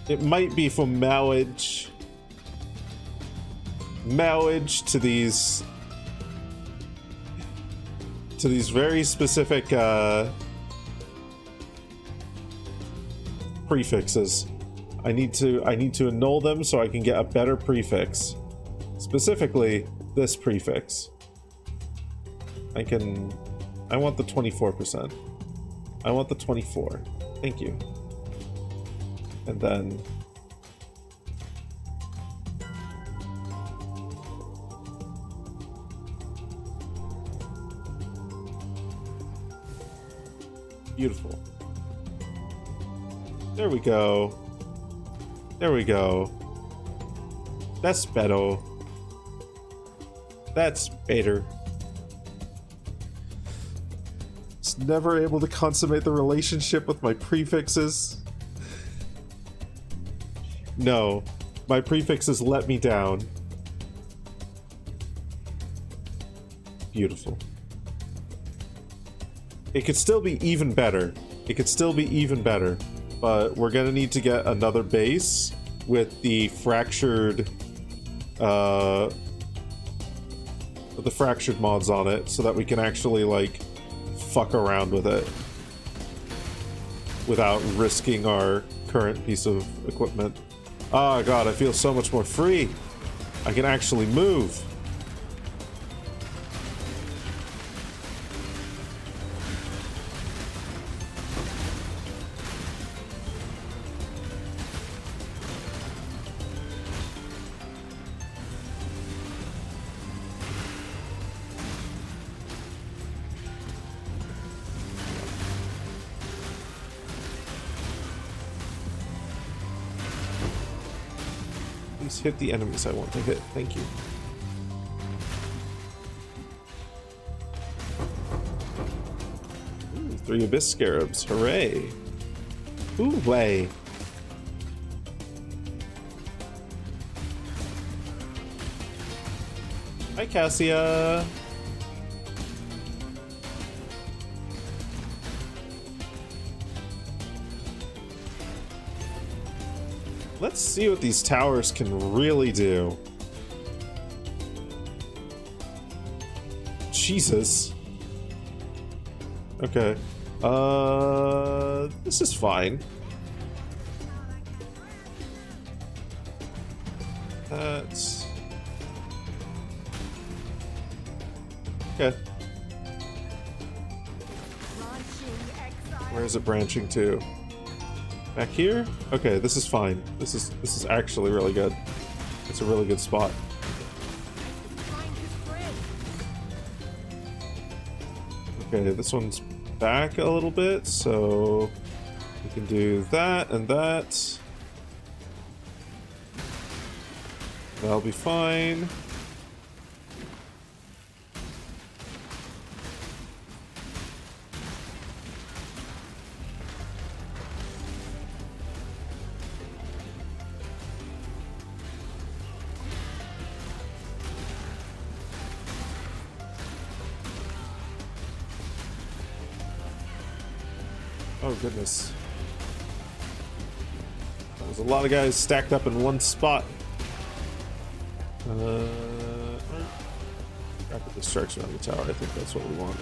S2: It might be for marriage. Marriage to these very specific prefixes. I need to annul them so I can get a better prefix. Specifically, this prefix. I want the 24%. I want the 24. Thank you. And then beautiful. There we go. There we go. That's better. That's better. Just never able to consummate the relationship with my prefixes. No, my prefixes let me down. Beautiful. It could still be even better. It could still be even better. But we're gonna need to get another base with the fractured mods on it so that we can actually like fuck around with it without risking our current piece of equipment. Oh god, I feel so much more free. I can actually move. Hit the enemies I want to hit. Thank you. Ooh, 3 Abyss Scarabs. Hooray. Ooh, way. Hi, Cassia. Let's see what these towers can really do. Jesus. Okay. This is fine. That's... Okay. Where is it branching to? Back here? Okay, this is fine. This is actually really good. It's a really good spot. Okay, this one's back a little bit, so we can do that and that. That'll be fine. Oh goodness. There's a lot of guys stacked up in one spot. Rapid destruction on the tower, I think that's what we want.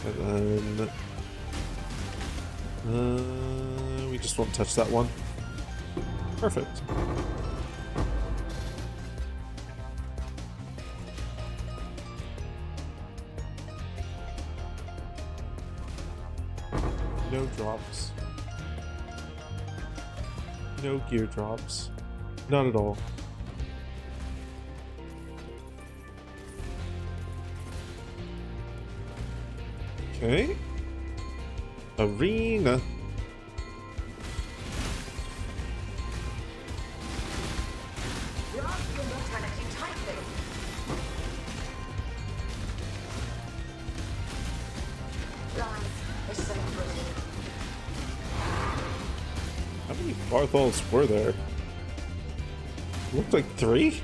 S2: And then we just won't touch that one. Perfect. No drops. No gear drops. Not at all. Okay. Arena. How many Bartholods were there? Looked like 3?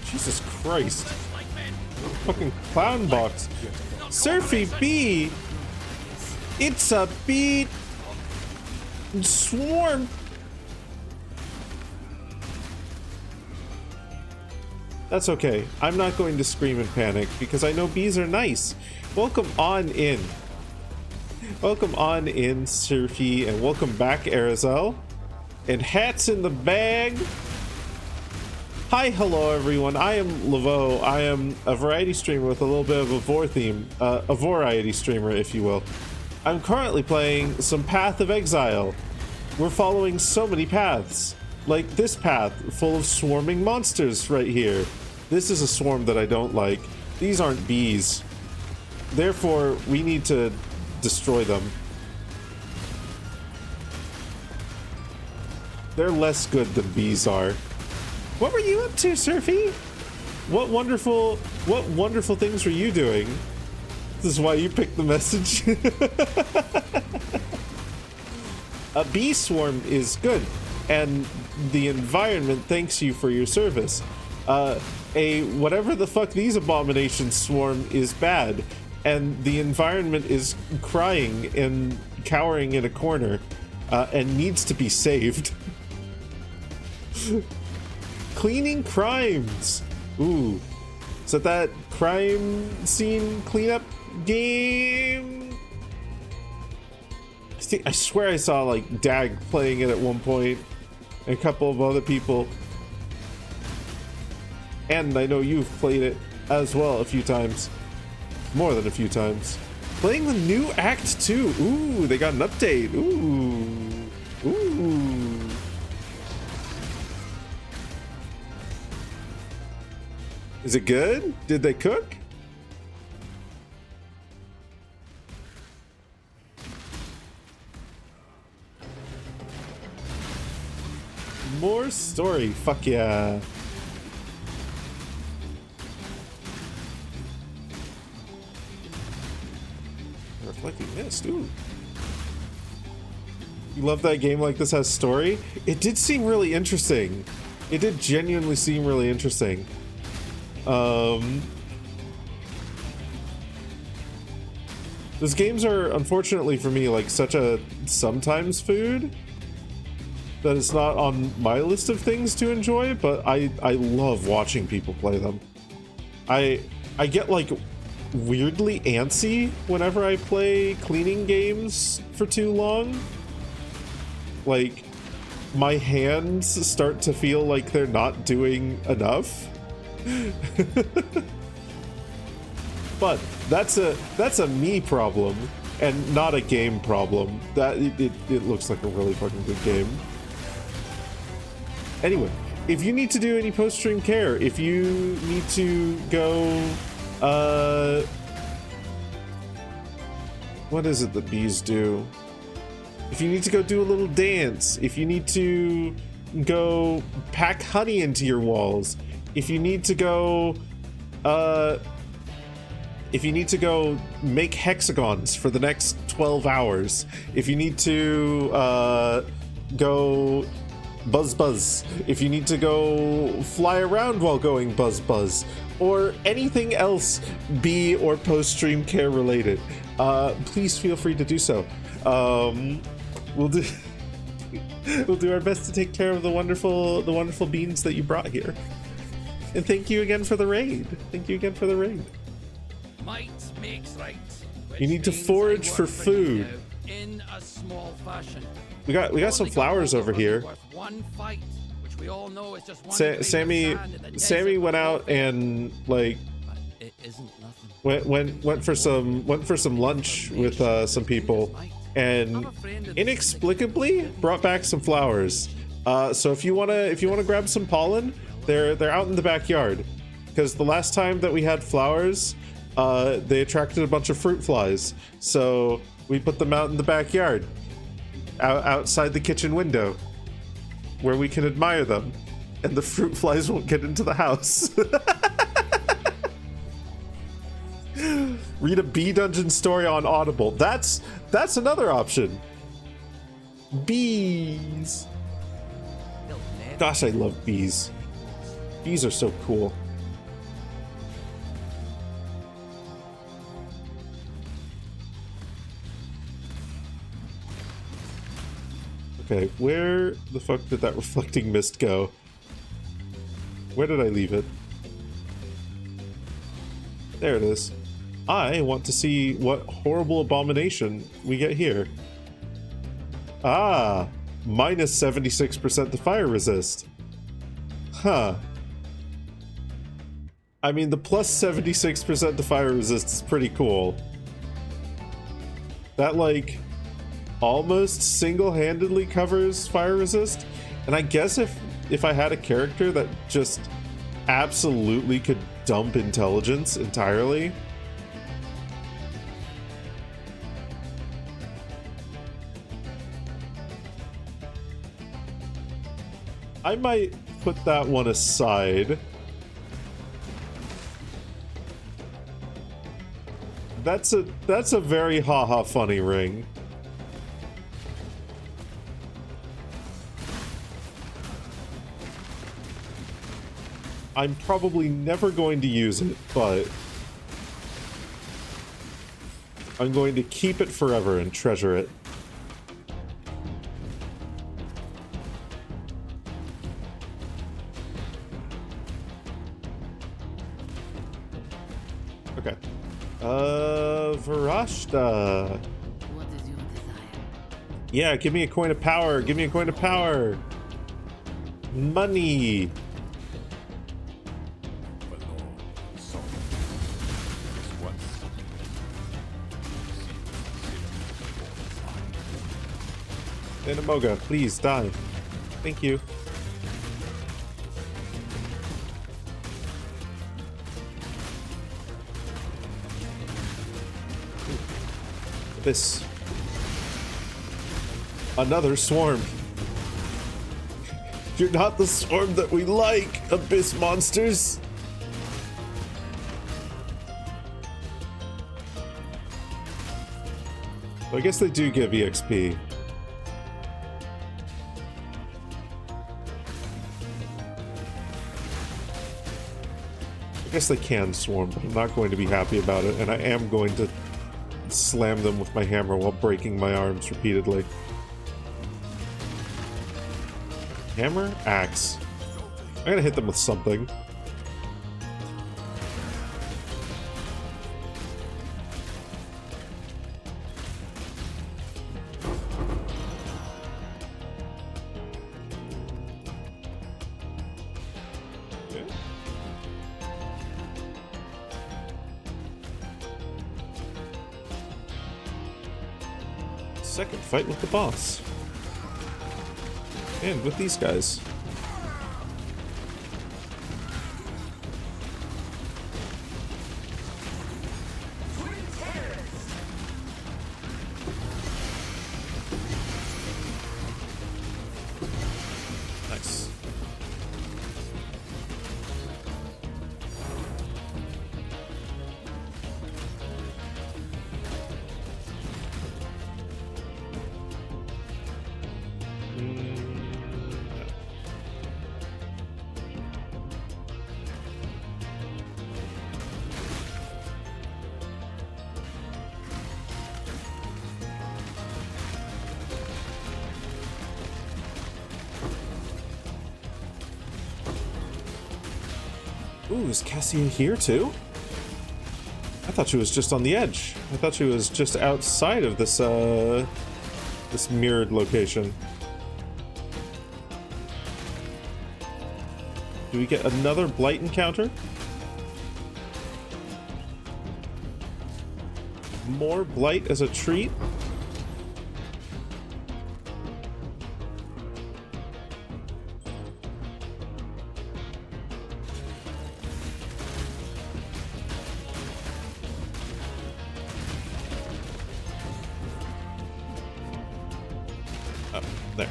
S2: Jesus Christ. Fucking clown box. Surfy B! It's a bee swarm. That's okay. I'm not going to scream and panic because I know bees are nice. Welcome on in. Welcome on in, Surfy, and welcome back, Arizal. And hats in the bag. Hi, hello everyone. I am Laveau. I am a variety streamer with a little bit of a vor theme. A variety streamer, if you will. I'm currently playing some Path of Exile. We're following so many paths. Like this path, full of swarming monsters right here. This is a swarm that I don't like. These aren't bees. Therefore, we need to destroy them. They're less good than bees are. What were you up to, Surfy? What wonderful things were you doing? This is why you picked the message. A bee swarm is good, and the environment thanks you for your service. A whatever the fuck these abominations swarm is bad, and the environment is crying and cowering in a corner, and needs to be saved. Cleaning crimes. Ooh. Is that crime scene cleanup game? I swear I saw like Dag playing it at one point, and a couple of other people. And I know you've played it as well a few times. More than a few times. Playing the new Act 2. Ooh, they got an update. Ooh. Ooh. Is it good? Did they cook? More story. Fuck yeah. Reflecting mist. Ooh. You love that game like this has story? It did seem really interesting. It did genuinely seem really interesting. Those games are, unfortunately for me, like such a sometimes food that it's not on my list of things to enjoy, but I love watching people play them. I get like weirdly antsy whenever I play cleaning games for too long. Like, my hands start to feel like they're not doing enough. But that's a me problem and not a game problem. That it looks like a really fucking good game. Anyway, if you need to do any post-stream care, if you need to go what is it that bees do? If you need to go do a little dance, if you need to go pack honey into your walls, if you need to go make hexagons for the next 12 hours, if you need to go buzz, if you need to go fly around while going buzz, or anything else bee or post-stream care related, please feel free to do so. We'll do we'll do our best to take care of the wonderful beans that you brought here. And thank you again for the raid. Thank you again for the raid.
S8: Might makes right.
S2: You need to
S8: which means
S2: forage
S8: I
S2: for
S8: work you
S2: food.
S8: now in a small fashion.
S2: We got some
S8: Only
S2: flowers
S8: gold
S2: over
S8: from
S2: here.
S8: worth one fight, which we all know is just one grain of
S2: Sammy
S8: sand in the
S2: Sammy
S8: desert
S2: went
S8: of
S2: out and like
S8: But it isn't nothing.
S2: went for some lunch with some people, and inexplicably brought back some flowers. So if you wanna grab some pollen, they're out in the backyard. Because the last time that we had flowers, they attracted a bunch of fruit flies. So we put them out in the backyard, outside the kitchen window, where we can admire them, and the fruit flies won't get into the house. Read a bee dungeon story on Audible. That's another option. Bees. Gosh, I love bees. Bees are so cool. Okay, where the fuck did that reflecting mist go? Where did I leave it? There it is. I want to see what horrible abomination we get here. Ah, minus 76% to fire resist. Huh. I mean, the plus 76% to fire resist is pretty cool. That, like, almost single-handedly covers fire resist. And I guess if I had a character that just absolutely could dump intelligence entirely, I might put that one aside. That's a very haha funny ring. I'm probably never going to use it, but I'm going to keep it forever and treasure it. Okay. Varashta.
S3: What is your desire?
S2: Yeah, give me a coin of power. Give me a coin of power. Money.
S1: Valor, sorrow. Is once.
S2: Inamoga, please die. Thank you. This. Another swarm. You're not the swarm that we like, abyss monsters. Well, I guess they do give EXP. I guess they can swarm, but I'm not going to be happy about it, and I am going to slam them with my hammer while breaking my arms repeatedly. Hammer? Axe. I'm gonna hit them with something. Okay. Second fight with the boss. And with these guys. Nice. Ooh, is Cassia here too? I thought she was just on the edge. I thought she was just outside of this this mirrored location. Do we get another Blight encounter? More Blight as a treat? Oh, there.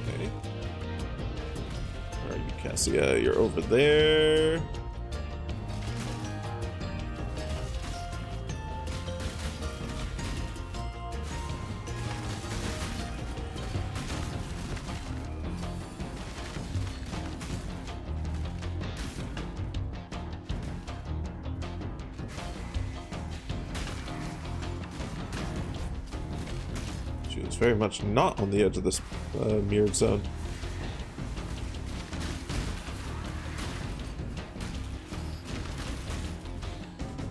S2: Okay. Where are you, Cassia? You're over there. She was very much not on the edge of this mirrored zone.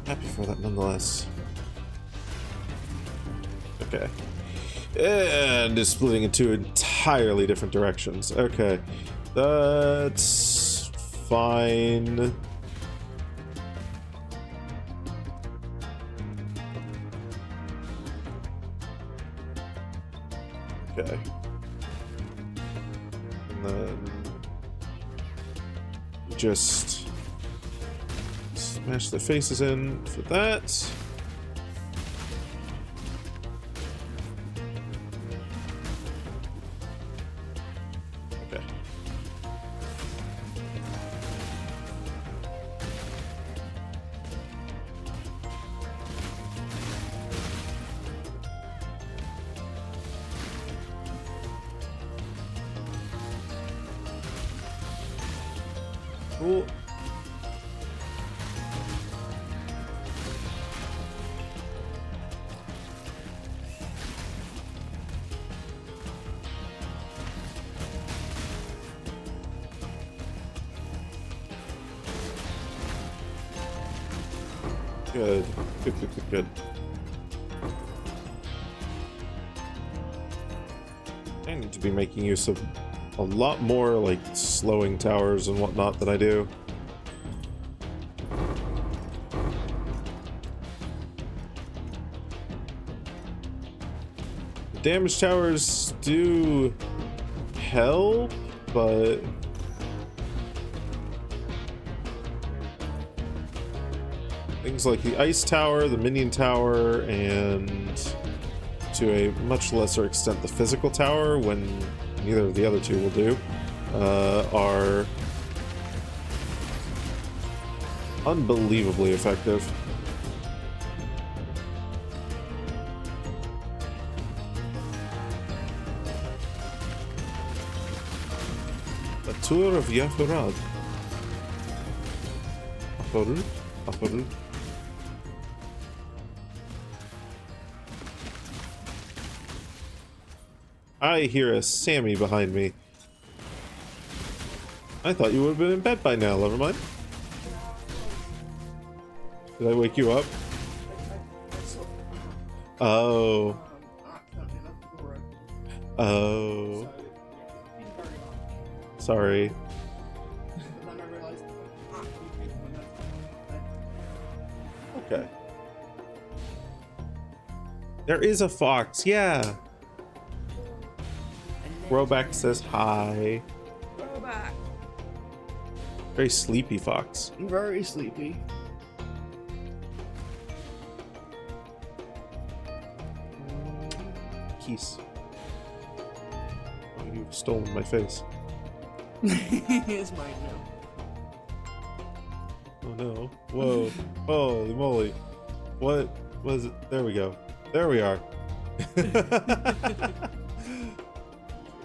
S2: Happy for that nonetheless. Okay. And is splitting in two entirely different directions. Okay. That's fine. Okay. And then just smash the faces in for that. Okay. Cool. Good. Good. I need to be making use of a lot more like slowing towers and whatnot than I do. The damage towers do help, but things like the ice tower, the minion tower, and to a much lesser extent the physical tower, when neither of the other two will do, are unbelievably effective. The Tour of Yafurad. Afaru. I hear a Sammy behind me. I thought you would have been in bed by now, never mind. Did I wake you up? Oh. Oh. Sorry. Okay. There is a fox, yeah. Roback says hi.
S9: Roback.
S2: Very sleepy fox.
S9: Very sleepy.
S2: Keys. Oh, you've stolen my face.
S9: It's mine now.
S2: Oh no. Whoa. Holy moly. What was it? There we go. There we are.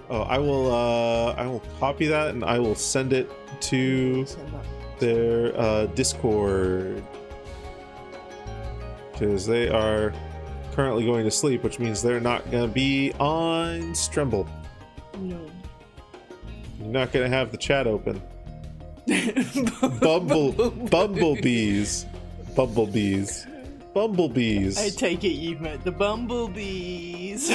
S2: Oh, I will copy that and I will send it to their Discord, because they are currently going to sleep, which means they're not gonna be on Stremble.
S9: No.
S2: not gonna have the chat open. Bumblebees. Bumblebees.
S9: I take it you've met the bumblebees.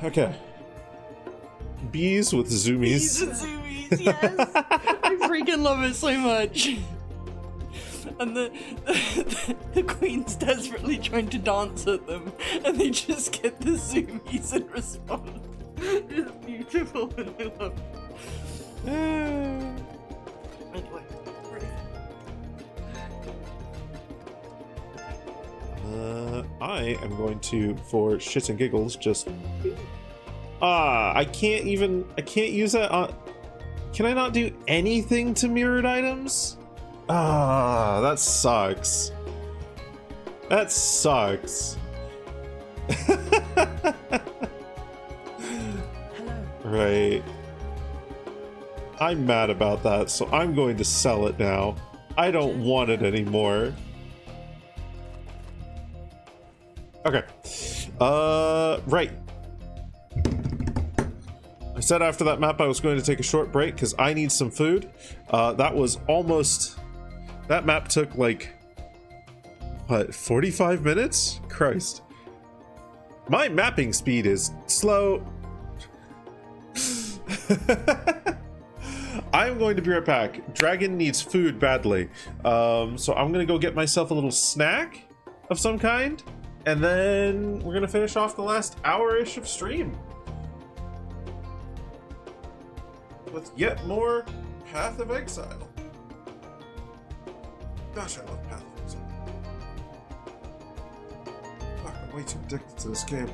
S2: Okay. Bees with zoomies.
S9: Bees and zoomies, yes. I freaking love it so much. And the queen's desperately trying to dance at them, and they just get the zoomies in response. It's beautiful, and I love it. Anyway,
S2: I am going to, for shits and giggles, just... I can't use that on... Can I not do anything to mirrored items? That sucks. That sucks. Right. I'm mad about that, so I'm going to sell it now. I don't want it anymore. Okay. Right. I said after that map I was going to take a short break because I need some food. That was almost... That map took like... What, 45 minutes? Christ. My mapping speed is slow. I'm going to be right back. Dragon needs food badly. So I'm going to go get myself a little snack of some kind. And then we're going to finish off the last hour-ish of stream with yet more Path of Exile. Gosh, I love Path of Exile. Fuck, I'm way too addicted to this game.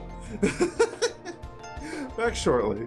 S2: Back shortly.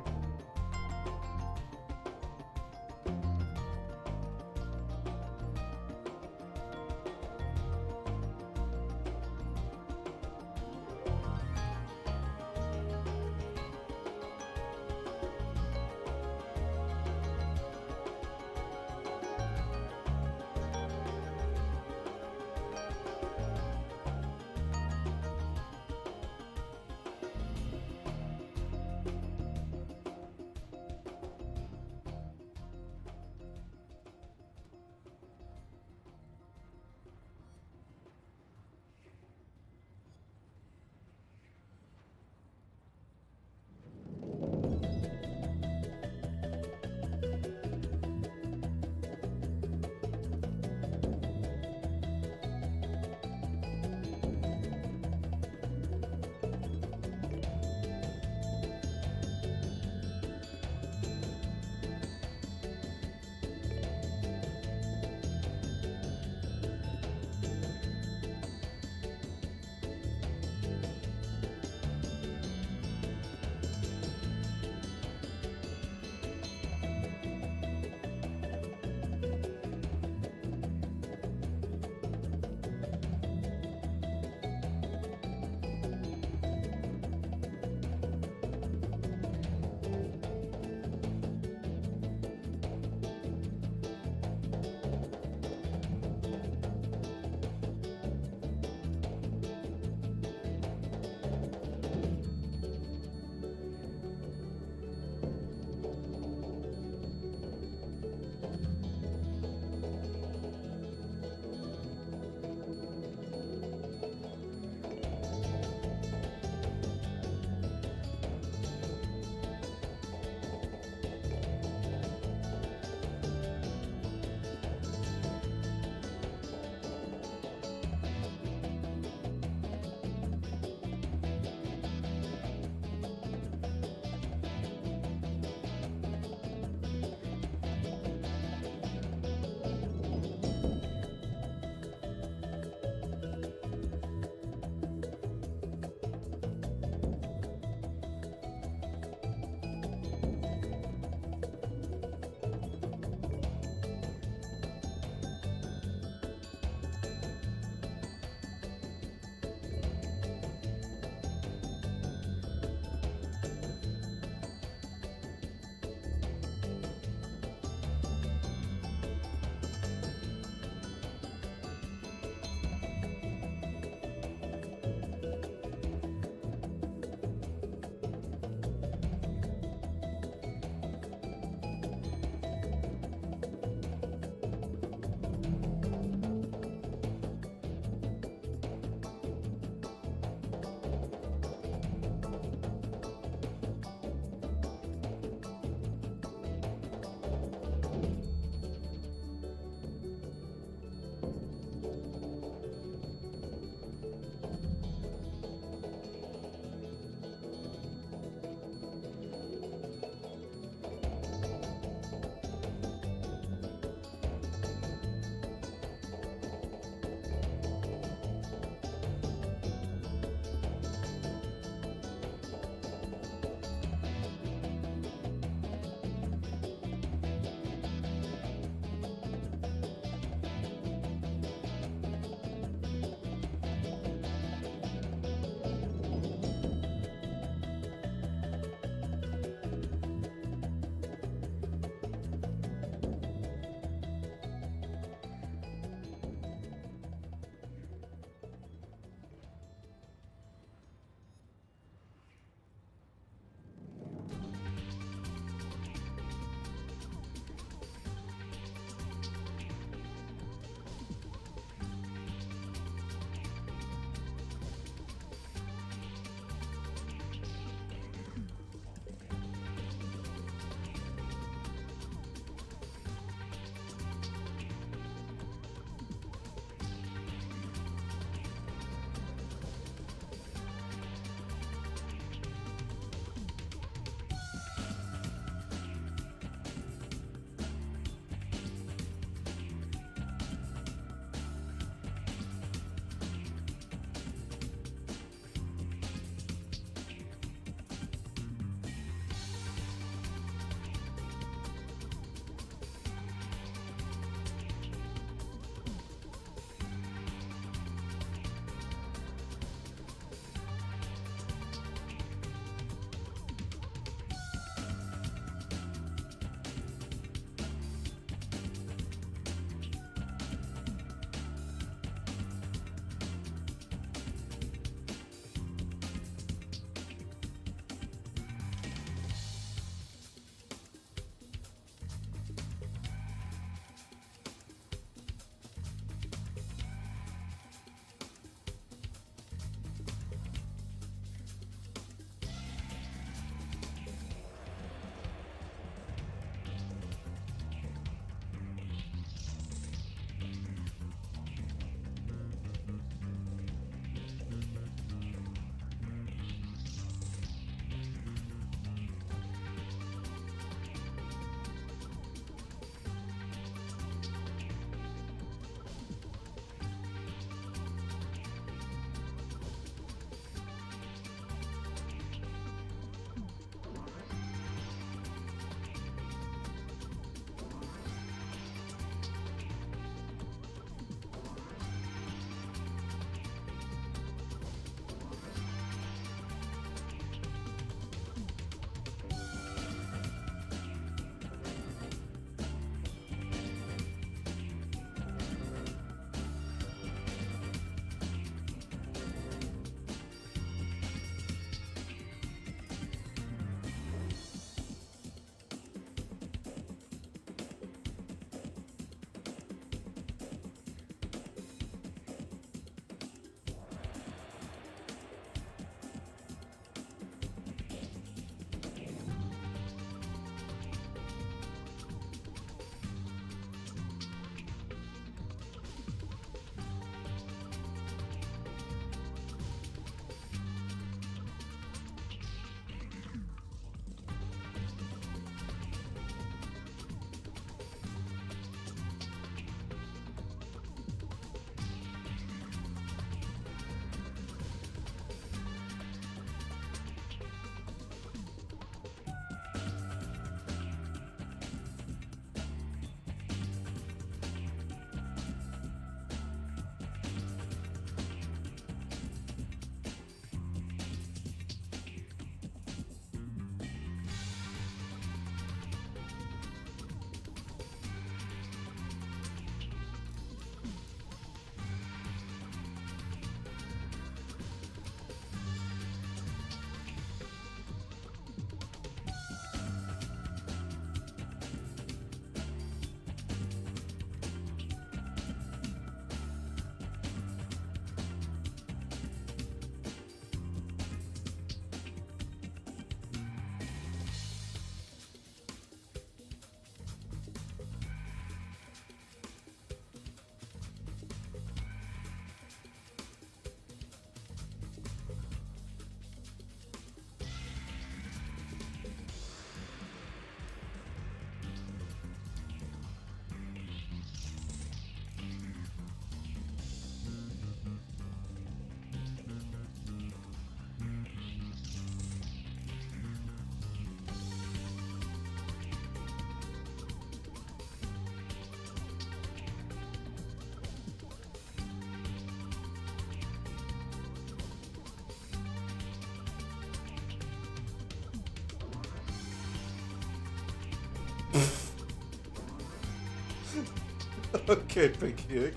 S2: Okay, Pinky.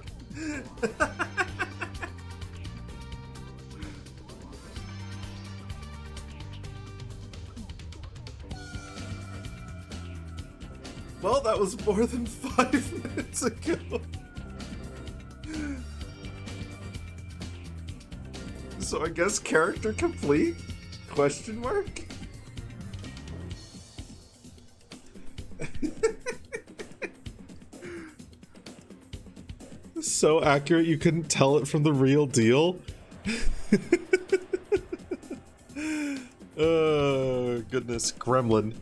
S2: Well, that was more than 5 minutes ago. So I guess character complete? Question mark? So accurate you couldn't tell it from the real deal? Oh, goodness. Gremlin.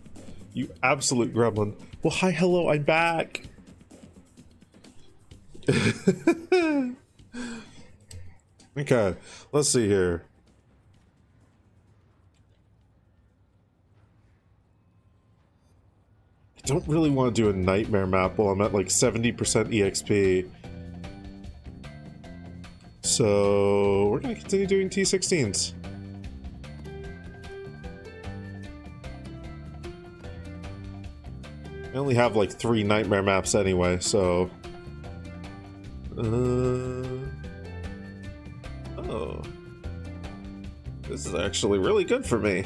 S2: You absolute gremlin. Well, hi, hello, I'm back. Okay, let's see here. I don't really want to do a nightmare map while I'm at like 70% EXP. So we're going to continue doing T16s. I only have like 3 nightmare maps anyway, so... Oh. This is actually really good for me.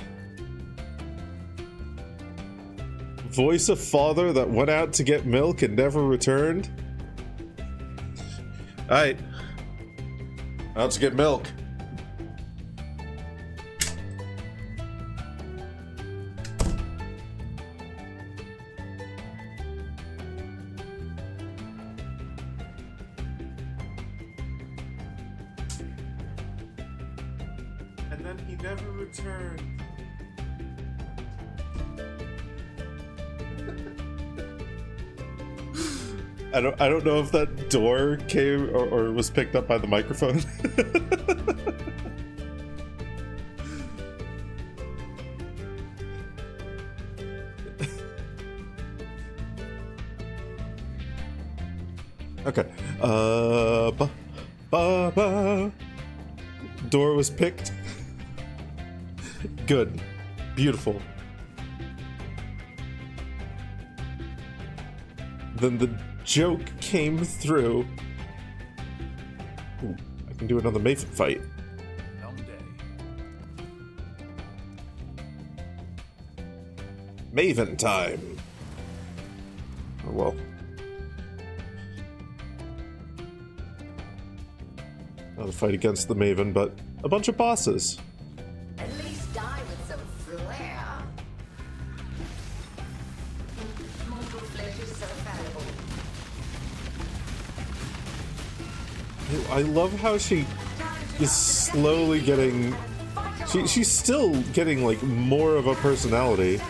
S2: Voice a father that went out to get milk and never returned? Alright. Out to get milk. And then he never returned. I don't know if that door came or was picked up by the microphone. Okay. Door was picked. Good. Beautiful. Then the joke came through. Ooh, I can do another Maven fight.
S8: Long day.
S2: Maven time. Oh well. Not a fight against the Maven, but a bunch of bosses.
S10: At least die with some flair. Mortal flesh is so fallible.
S2: I love how she is slowly getting... She's still getting, like, more of a personality.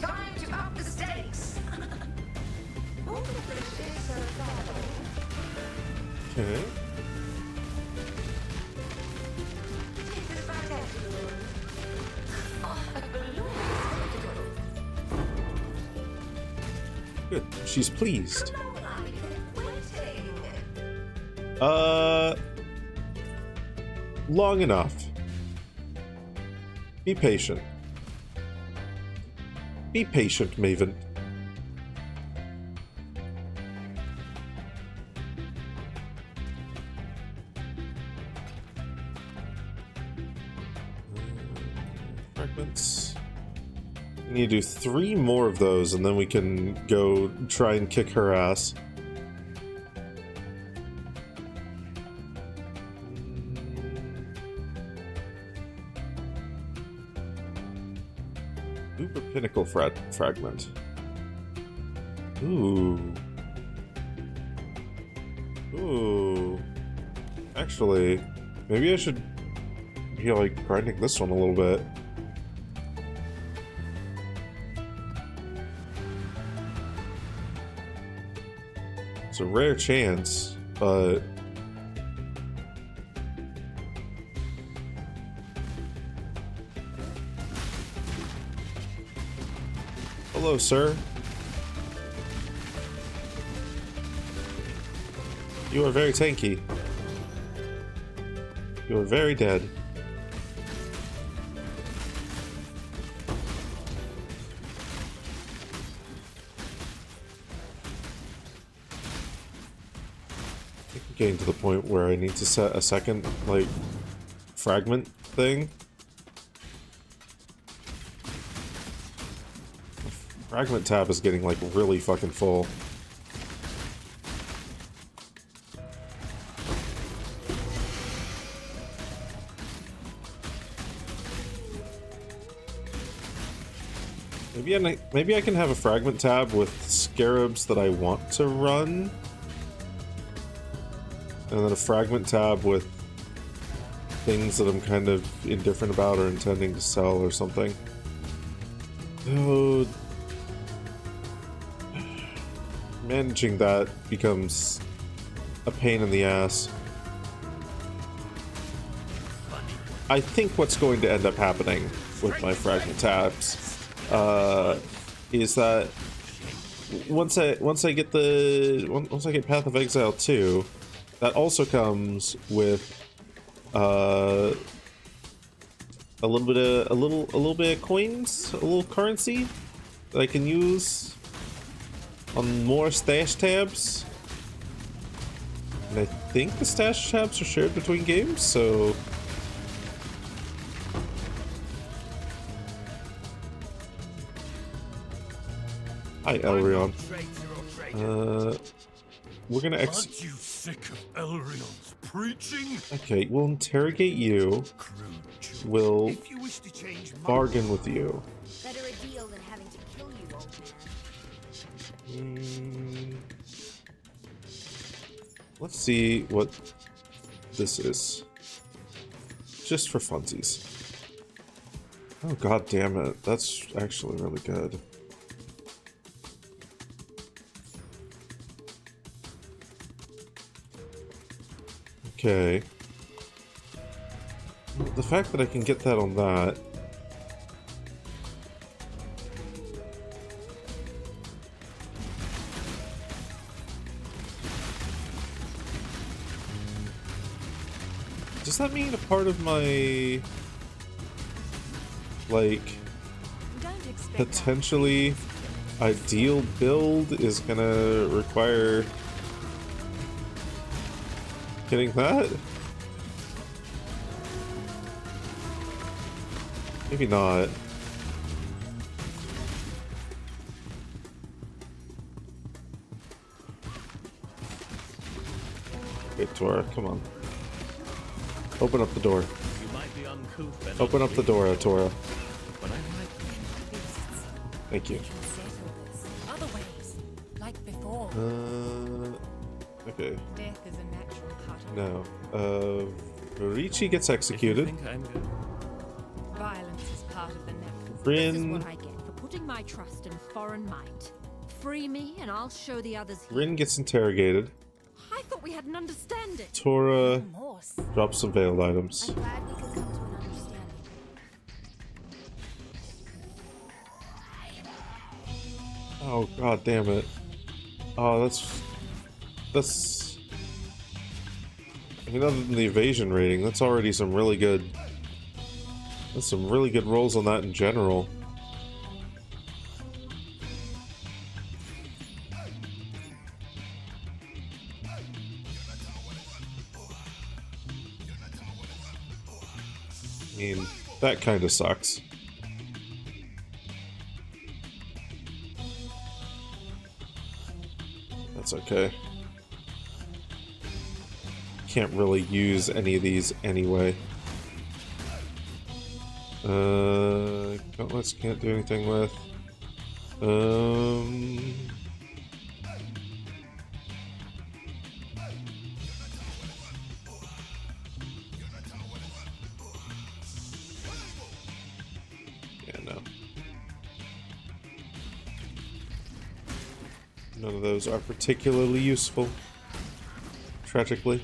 S10: Time to up the stakes. Mortal flesh is so fallible.
S2: Okay.
S10: Take this back at you. Oh, a balloon is
S2: Good. She's pleased.
S10: waiting.
S2: Long enough. Be patient. Be patient, Maven. Fragments. We need to do 3 more of those, and then we can go try and kick her ass. Uber Pinnacle Fragment. Ooh. Ooh. Actually, maybe I should be like grinding this one a little bit. It's a rare chance, but... Hello, sir. You are very tanky. You are very dead. Getting to the point where I need to set a second, like, fragment thing. Fragment tab is getting, like, really fucking full. Maybe I can have a fragment tab with scarabs that I want to run. And then a fragment tab with things that I'm kind of indifferent about or intending to sell or something. Oh, managing that becomes a pain in the ass. I think what's going to end up happening with my fragment tabs is that once I get Path of Exile 2, that also comes with a little bit of coins, a little currency that I can use on more stash tabs. And I think the stash tabs are shared between games, so hi, Elrion. We're gonna
S1: Aren't you sick of Elrion's preaching?
S2: Okay, we'll interrogate you. We'll
S5: If you wish to change my
S2: bargain with you.
S4: Better a deal than having to kill you, old man.
S2: Let's see what this is. Just for funsies. Oh, god damn it. That's actually really good. Okay. The fact that I can get that on that. Does that mean a part of my, like, potentially ideal build is gonna require getting that? Maybe not. Okay, Tora, come on. Open up the door.
S7: You might be uncouth and
S2: Open up the door, Tora.
S7: but I like
S2: Thank you.
S4: Other ways, like before.
S2: Okay.
S4: Death is a natural part of
S2: No. Ricci gets
S7: If you
S2: executed.
S7: think I'm good.
S4: violence is part of the natural.
S3: This is
S2: Rin.
S3: what I get for putting my trust in foreign might. Free me, and I'll show the others here.
S2: Rin gets interrogated.
S3: I thought we had an understanding.
S2: Tora
S4: Remorse.
S2: drops some veiled items.
S4: I'm glad we could come to an understanding.
S2: Oh god damn it. Oh, that's I mean, other than the evasion rating, that's already some really good. That's some really good rolls on that in general. I mean, that kind of sucks. That's okay. Can't really use any of these anyway. Gauntlets can't do anything with. Yeah, no. None of those are particularly useful. Tragically.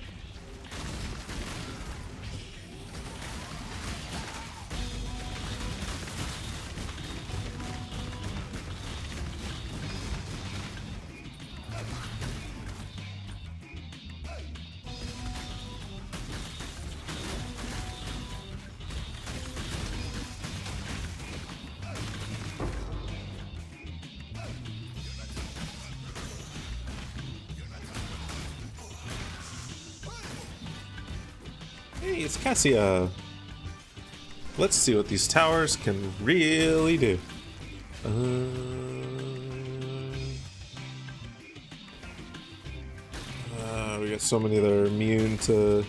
S2: Hey, it's Cassia. Let's see what these towers can really do. We got so many that are immune to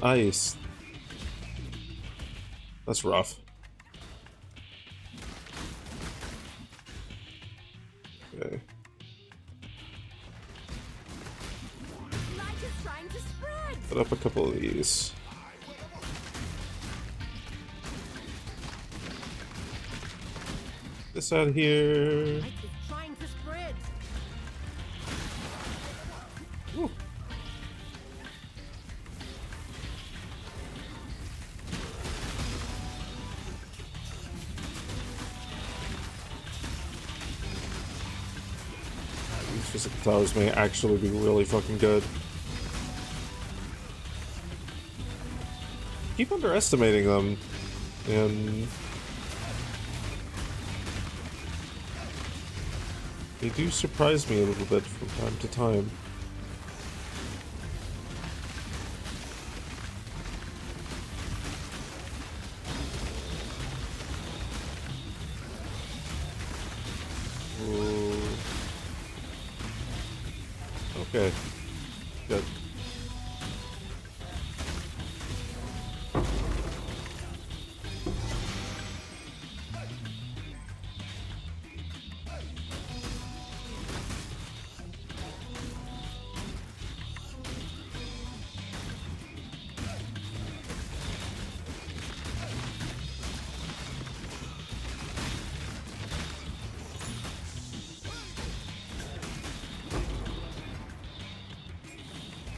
S2: ice. That's rough. Okay.
S4: Light is trying to spread.
S2: Put up a couple of these. This out here.
S4: Light is trying to spread.
S2: Ooh. These physical towers may actually be really fucking good. Keep underestimating them, and they do surprise me a little bit from time to time. Ooh. Okay, good.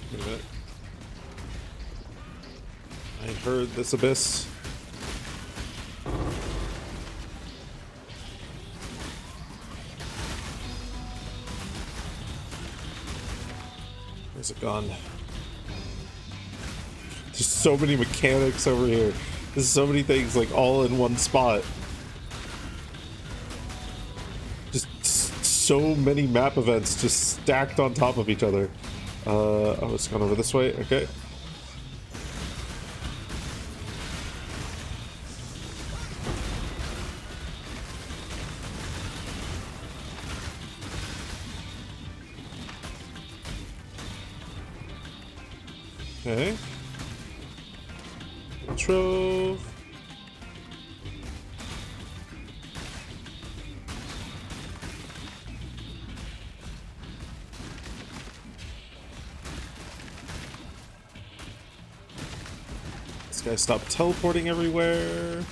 S2: Wait a minute. I heard this abyss. Where's it gone? There's so many mechanics over here. There's so many things like all in one spot. Just so many map events just stacked on top of each other. Oh, it's gone over this way. Okay. Okay. Trove. This guy stopped teleporting everywhere. I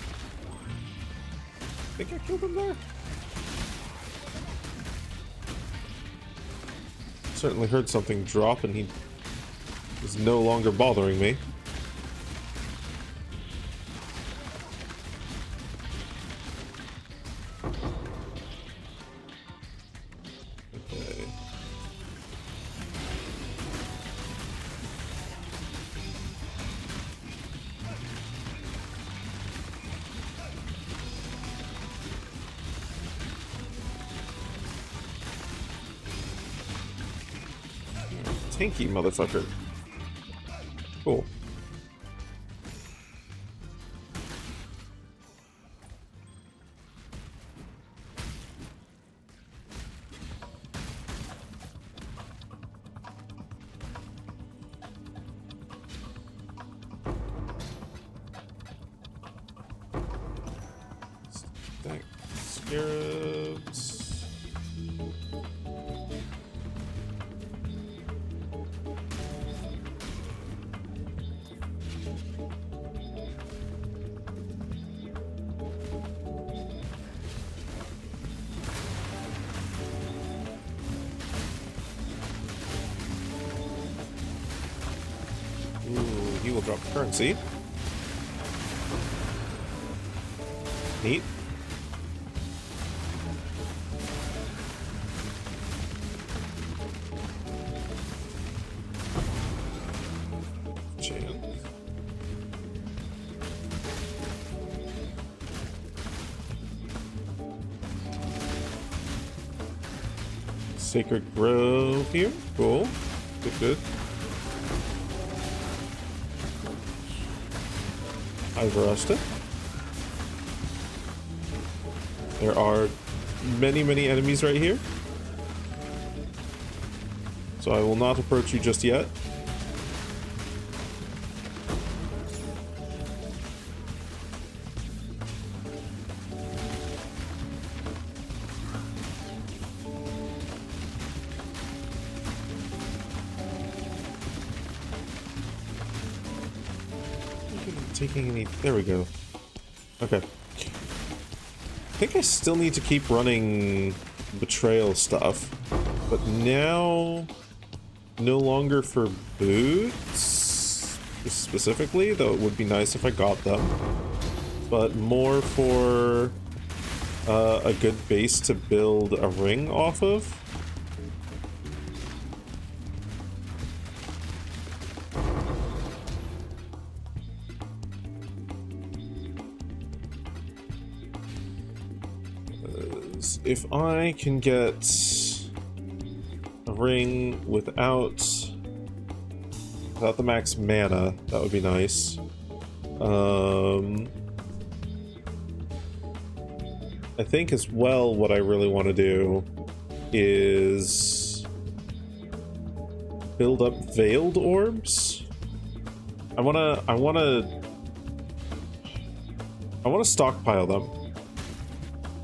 S2: think I killed him there. Certainly heard something drop and he is no longer bothering me. Okay. Tanky motherfucker. Cool. Stack scarabs. Ooh, he will drop currency. Neat. Chan. Sacred Grove here. Cool. Good, good. I've arrested. There are many, many enemies right here. So I will not approach you just yet. Taking any... There we go. Okay. I think I still need to keep running betrayal stuff, but now no longer for boots specifically, though it would be nice if I got them, but more for a good base to build a ring off of. If I can get a ring without the max mana, that would be nice. I think as well what I really want to do is build up veiled orbs. I want to stockpile them,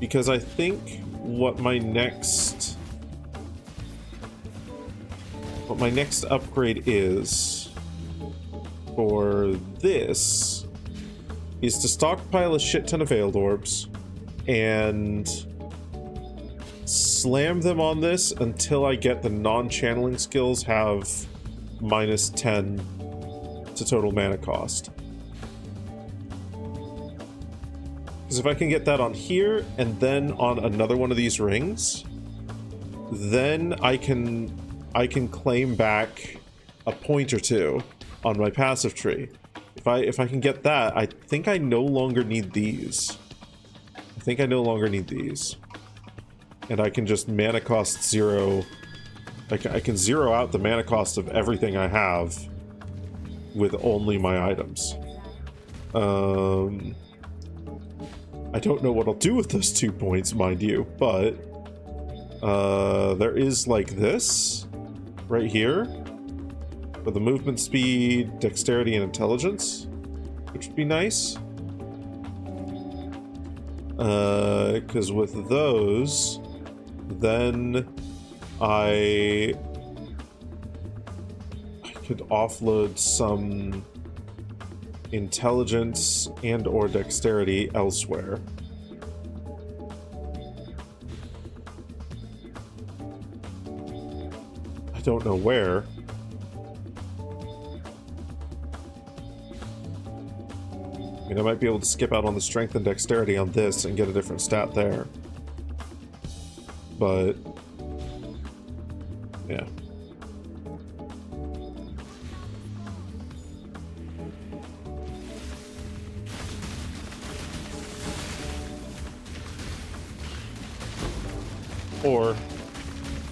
S2: because I think what my next upgrade is for this is to stockpile a shit ton of veiled orbs and slam them on this until I get the non-channeling skills have -10 to total mana cost. Because if I can get that on here and then on another one of these rings, then I can claim back a point or two on my passive tree. If I can get that, I think I no longer need these. And I can just mana cost zero. I can zero out the mana cost of everything I have with only my items. I don't know what I'll do with those 2 points, mind you, but there is like this right here for the movement speed, dexterity, and intelligence, which would be nice. Because with those, then I could offload some intelligence and or dexterity elsewhere. I don't know where. I mean, I might be able to skip out on the strength and dexterity on this and get a different stat there. But yeah. Or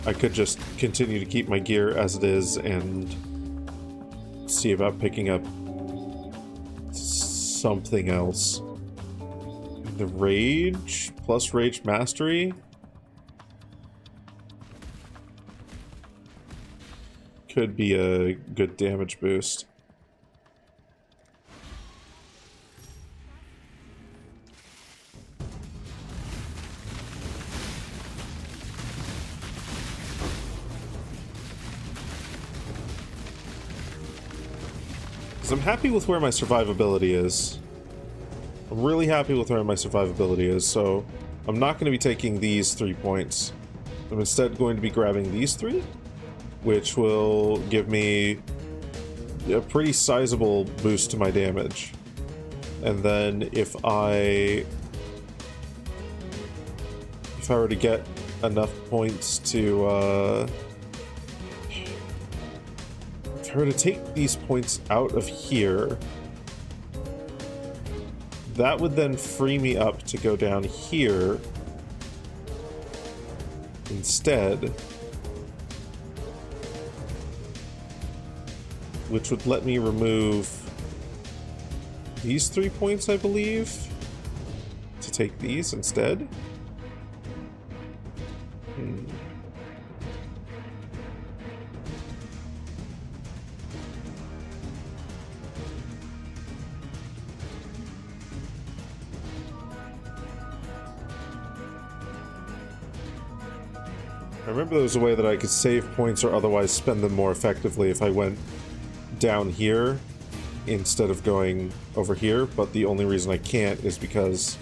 S2: I could just continue to keep my gear as it is and see about picking up something else. The rage plus rage mastery could be a good damage boost. I'm happy with where my survivability is. I'm really happy with where my survivability is, so I'm not going to be taking these 3 points. I'm instead going to be grabbing these 3, which will give me a pretty sizable boost to my damage. And then if I were to get enough points to if I were to take these points out of here, that would then free me up to go down here instead, which would let me remove these 3 points, I believe, to take these instead. I remember there was a way that I could save points or otherwise spend them more effectively if I went down here instead of going over here, but the only reason I can't is because...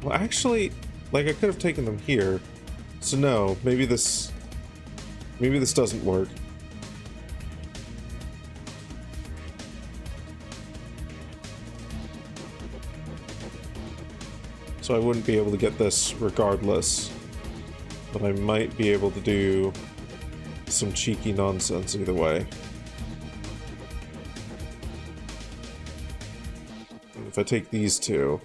S2: Well, actually, like, I could have taken them here. So no, maybe this doesn't work. So I wouldn't be able to get this regardless. But I might be able to do some cheeky nonsense either way. And if I take these two,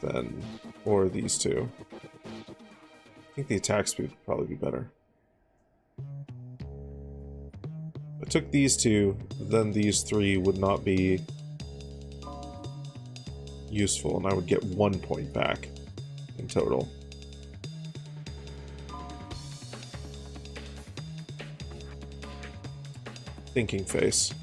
S2: then, or these two, I think the attack speed would probably be better. If I took these two, then these three would not be useful, and I would get 1 point back in total. Thinking face.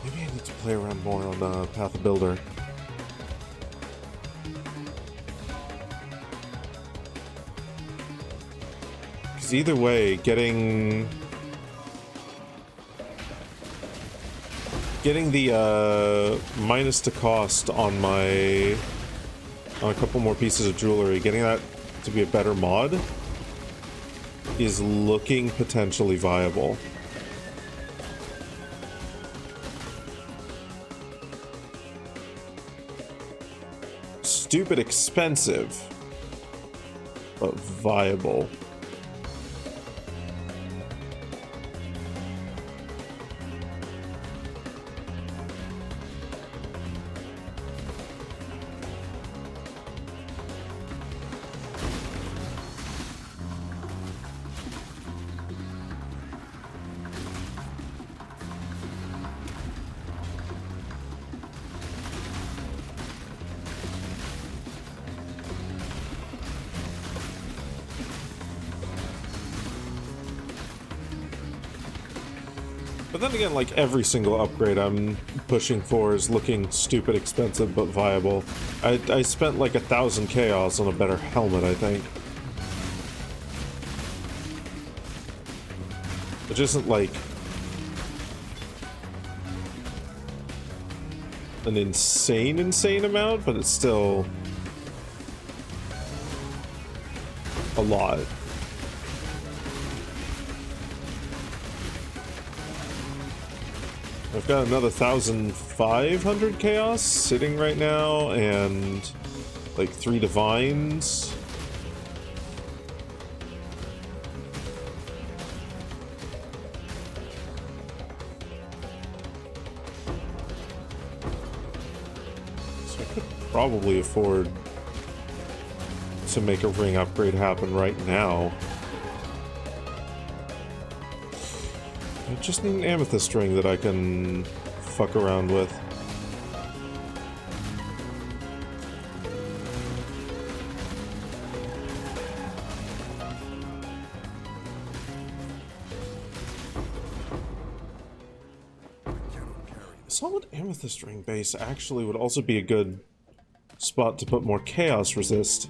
S2: Maybe I need to play around more on Path of Builder. Either way, getting the minus to cost on a couple more pieces of jewelry, getting that to be a better mod is looking potentially viable. Stupid expensive, but viable. But then again, like, every single upgrade I'm pushing for is looking stupid expensive but viable. I spent like 1,000 chaos on a better helmet, I think. Which isn't like an insane amount, but it's still a lot. I've got another 1,500 chaos sitting right now, and like 3 divines. So I could probably afford to make a ring upgrade happen right now. I just need an amethyst ring that I can fuck around with. A solid amethyst ring base actually would also be a good spot to put more chaos resist.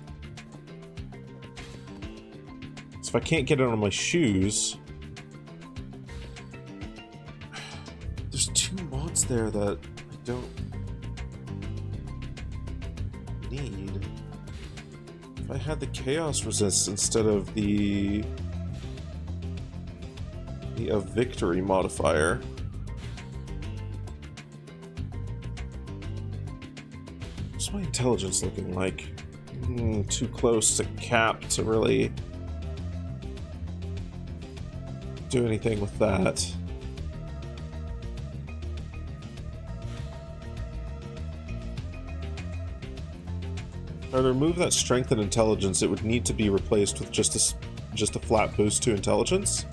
S2: So if I can't get it on my shoes... there that I don't need. If I had the chaos resist instead of the victory modifier. What's my intelligence looking like? Too close to cap to really do anything with that. Or to remove that strength and intelligence, it would need to be replaced with just a flat boost to intelligence.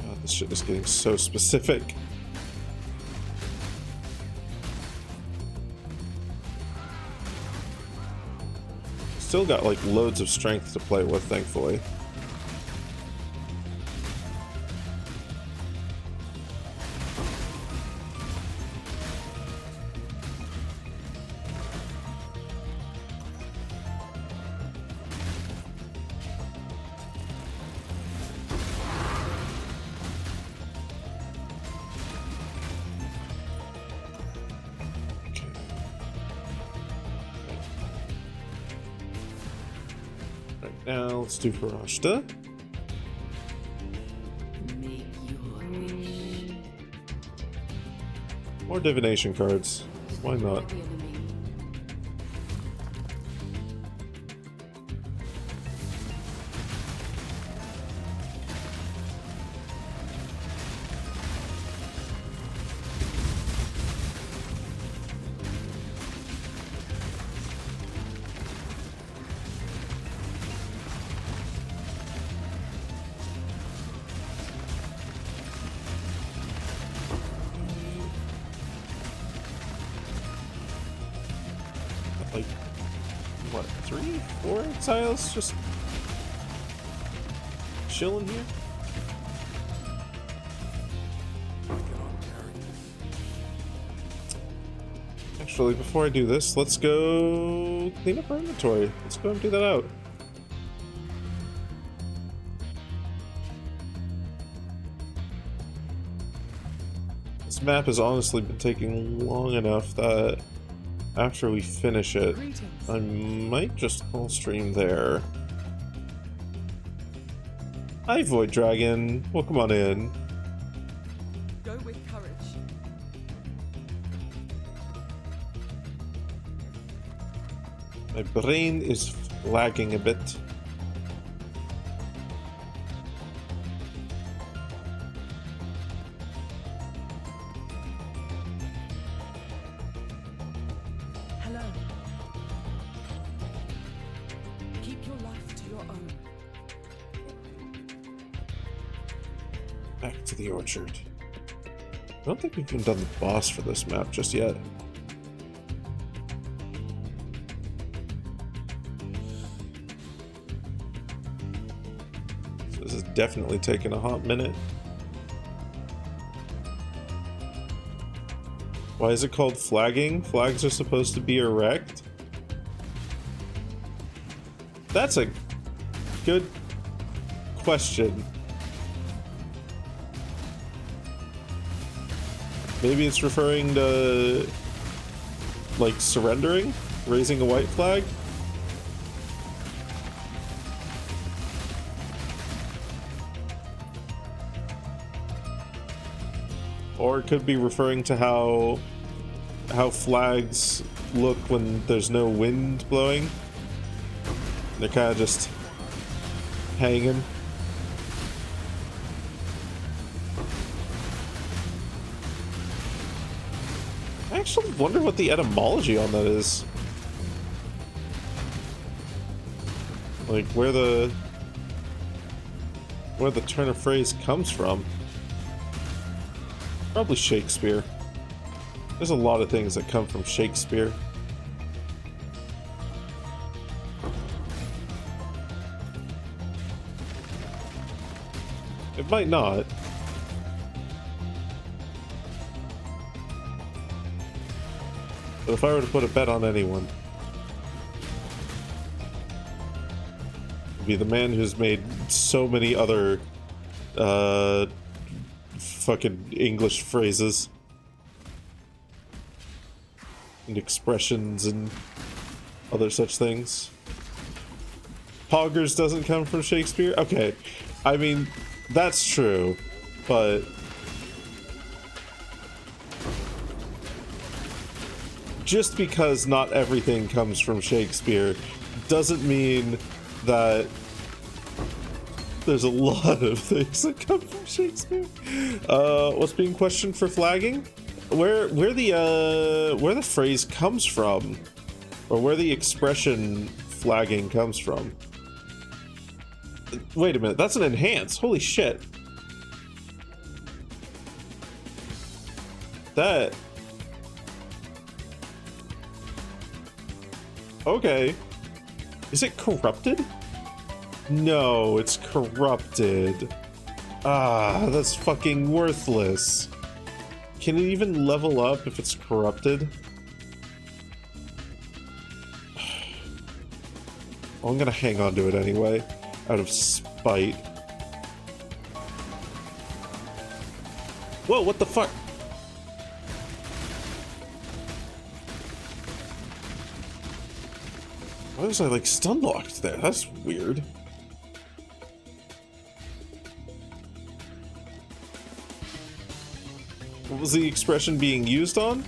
S2: God, this shit is getting so specific. Still got like loads of strength to play with, thankfully. Now let's do Farashta. More divination cards. Why not? Like, what, 3, 4 exiles just chilling here? Actually, before I do this, let's go clean up our inventory. Let's go and do that out. This map has honestly been taking long enough that after we finish it, I might just call stream there. Hi, Void Dragon. Welcome on in.
S8: Go with courage.
S2: My brain is lagging a bit.
S8: Hello. Keep your life to your own.
S2: Back to the orchard. I don't think we've even done the boss for this map just yet. So this is definitely taking a hot minute. Why is it called flagging? Flags are supposed to be erect? That's a good question. Maybe it's referring to, like, surrendering? Raising a white flag? Or it could be referring to how flags look when there's no wind blowing. They're kind of just hanging. I actually wonder what the etymology on that is. Like where the turn of phrase comes from. Probably Shakespeare. There's a lot of things that come from Shakespeare. It might not. But if I were to put a bet on anyone, it'd be the man who's made so many other fucking English phrases and expressions and other such things. Poggers doesn't come from Shakespeare? Okay, I mean, That's true, but just because not everything comes from Shakespeare doesn't mean that there's a lot of things that come from Shakespeare. What's being questioned for flagging? Where the phrase comes from, or where the expression flagging comes from. Wait a minute, that's an enhance. Holy shit. That. Okay. Is it corrupted? No, it's corrupted. Ah, that's fucking worthless. Can it even level up if it's corrupted? Well, I'm gonna hang on to it anyway, out of spite. Whoa, what the fuck? Why was I like stun locked there? That's weird. What was the expression being used on?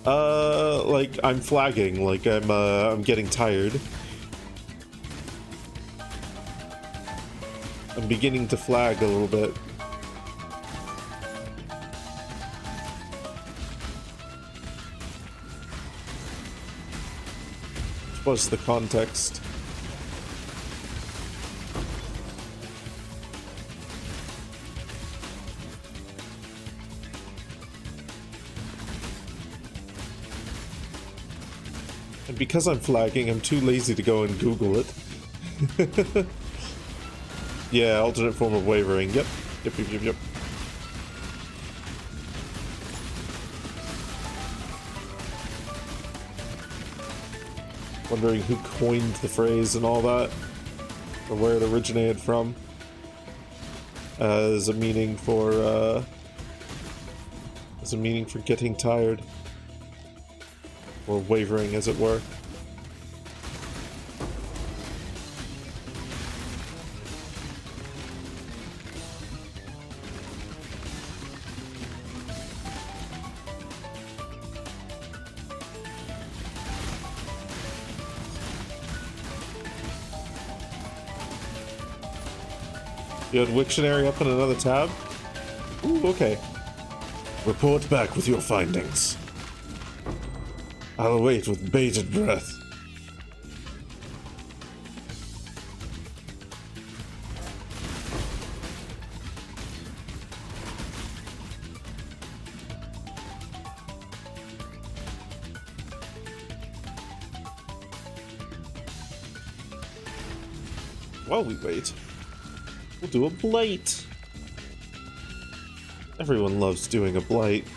S2: Like I'm flagging, like I'm getting tired. I'm beginning to flag a little bit. What's the context? And because I'm flagging, I'm too lazy to go and Google it. Yeah, alternate form of wavering. Yep. Yep. Wondering who coined the phrase and all that, or where it originated from, as a meaning for getting tired, or wavering, as it were. You had Wiktionary up in another tab? Ooh, okay. Report back with your findings. I'll wait with bated breath. While we wait, we'll do a blight. Everyone loves doing a blight.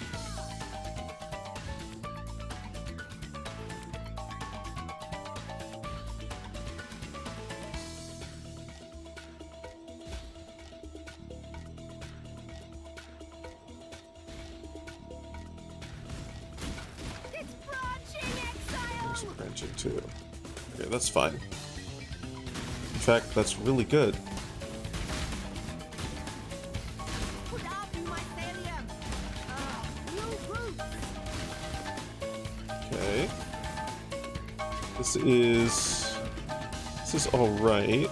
S4: It's branching exile!
S2: There's branching too. Okay, that's fine. In fact, that's really good. Okay. This is all right.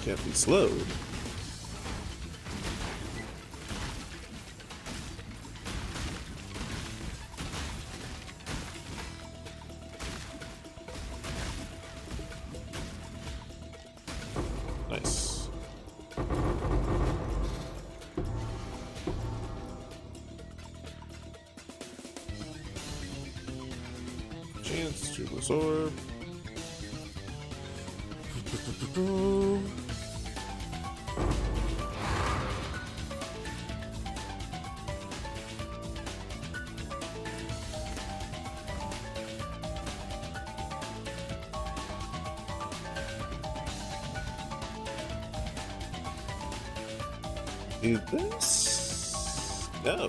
S2: Can't be slowed. Nice. Chance to absorb. Do this? No.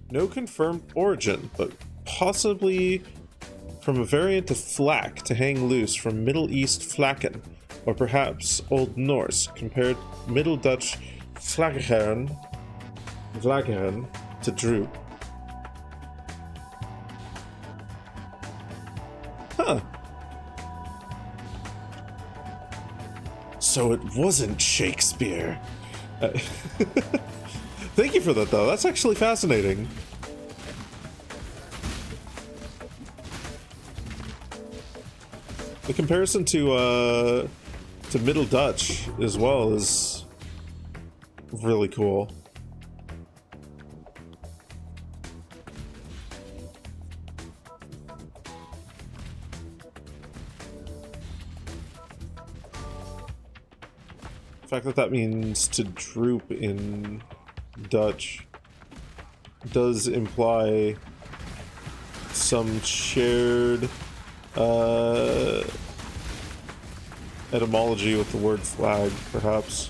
S2: No confirmed origin, but possibly from a variant of flak to hang loose from Middle East flaken, or perhaps Old Norse, compared Middle Dutch flageren to droop. Huh. So it wasn't Shakespeare. Thank you for that, though. That's actually fascinating. The comparison to Middle Dutch as well is really cool. The fact that that means to droop in Dutch does imply some shared etymology with the word flag, perhaps.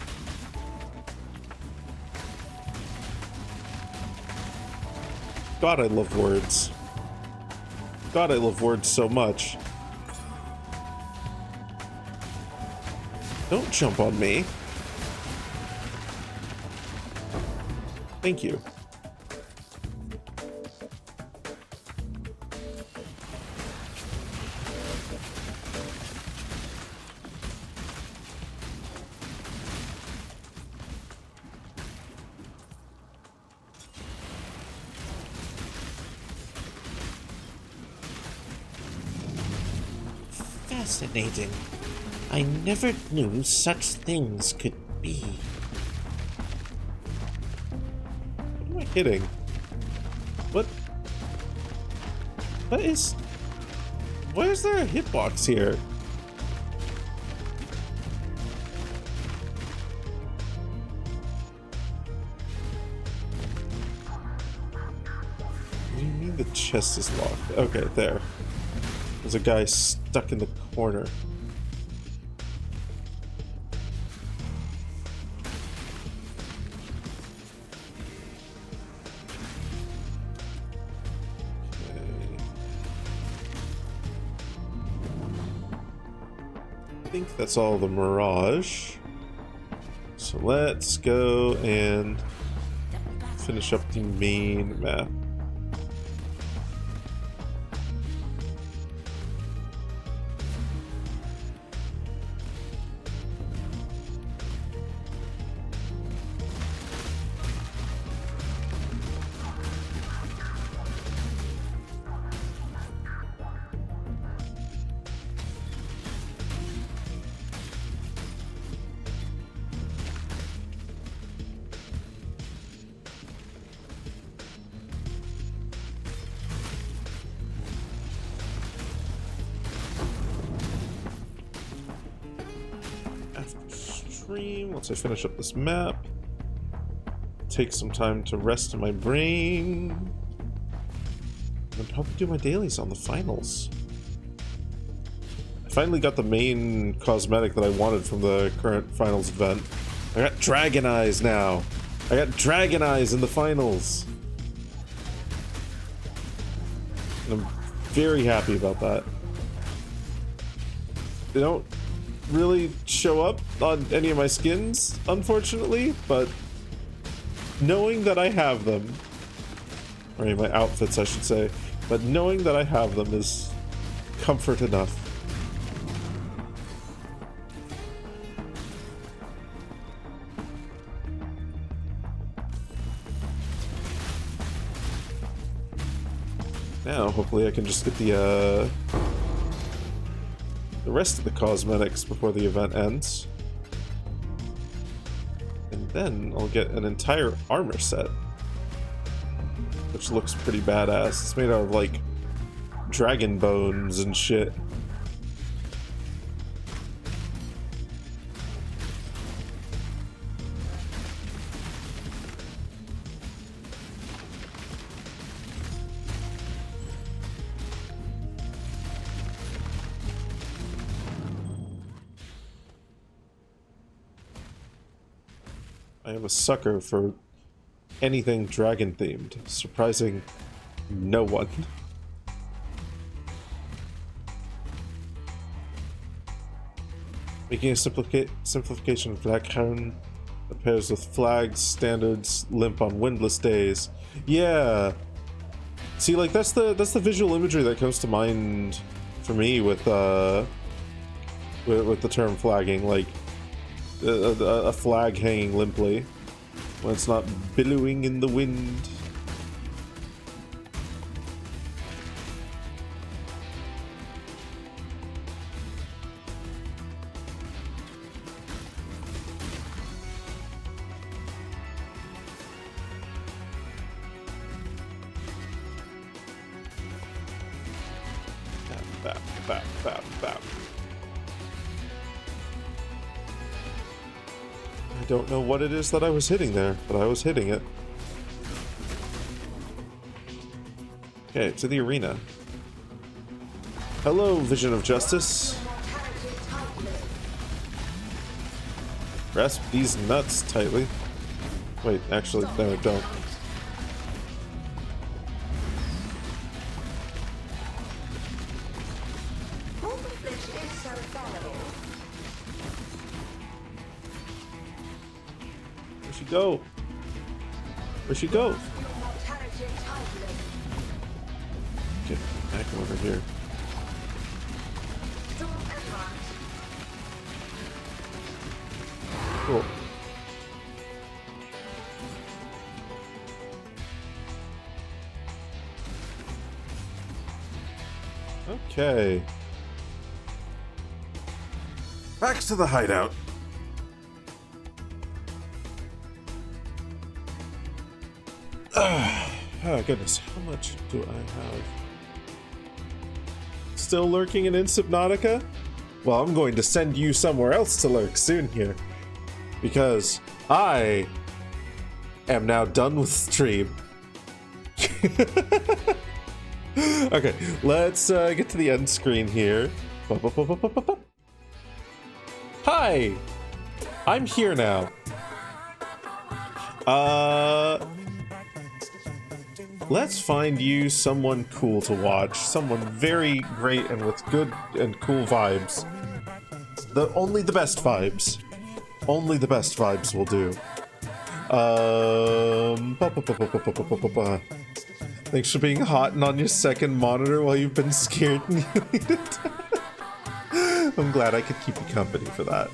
S2: God, I love words. God, I love words so much. Don't jump on me. Thank you.
S11: Fascinating. I never knew such things could be.
S2: What am I hitting? What is... Why is there a hitbox here? What do you mean the chest is locked? Okay, there. There's a guy stuck in the corner. I think that's all the Mirage. So let's go and finish up the main map. Once I finish up this map, take some time to rest in my brain, and probably do my dailies on the finals. finally got the main cosmetic that I wanted from the current finals event. I got Dragon Eyes now. I got Dragon Eyes in the finals. And I'm very happy about that. They don't really show up on any of my skins, unfortunately, but knowing that I have them, or any of my outfits I should say, but knowing that I have them is comfort enough. Now, hopefully I can just get the rest of the cosmetics before the event ends. And then I'll get an entire armor set, which looks pretty badass. It's made out of, like, dragon bones and shit. I am a sucker for anything dragon themed, surprising no one. Making a simplification of Black Crown that pairs with flags, standards, limp on windless days. Yeah. See, like that's the visual imagery that comes to mind for me with the term flagging, like a flag hanging limply when it's not billowing in the wind. Bap, bap, bap, bap. I don't know what it is that I was hitting there, but I was hitting it. Okay, to the arena. Hello, Vision of Justice. Grasp these nuts tightly. Wait, actually, no, don't. Where'd she go? Where'd she go? Get back over here. Cool. Okay. Back to the hideout. Oh goodness, how much do I have? Still lurking in Subnautica? Well, I'm going to send you somewhere else to lurk soon here. Because I am now done with stream. Okay, let's get to the end screen here. Hi! I'm here now. Let's find you someone cool to watch. Someone very great and with good and cool vibes. Only the best vibes. Only the best vibes will do. Thanks for being hot and on your second monitor while you've been scared and muted. I'm glad I could keep you company for that.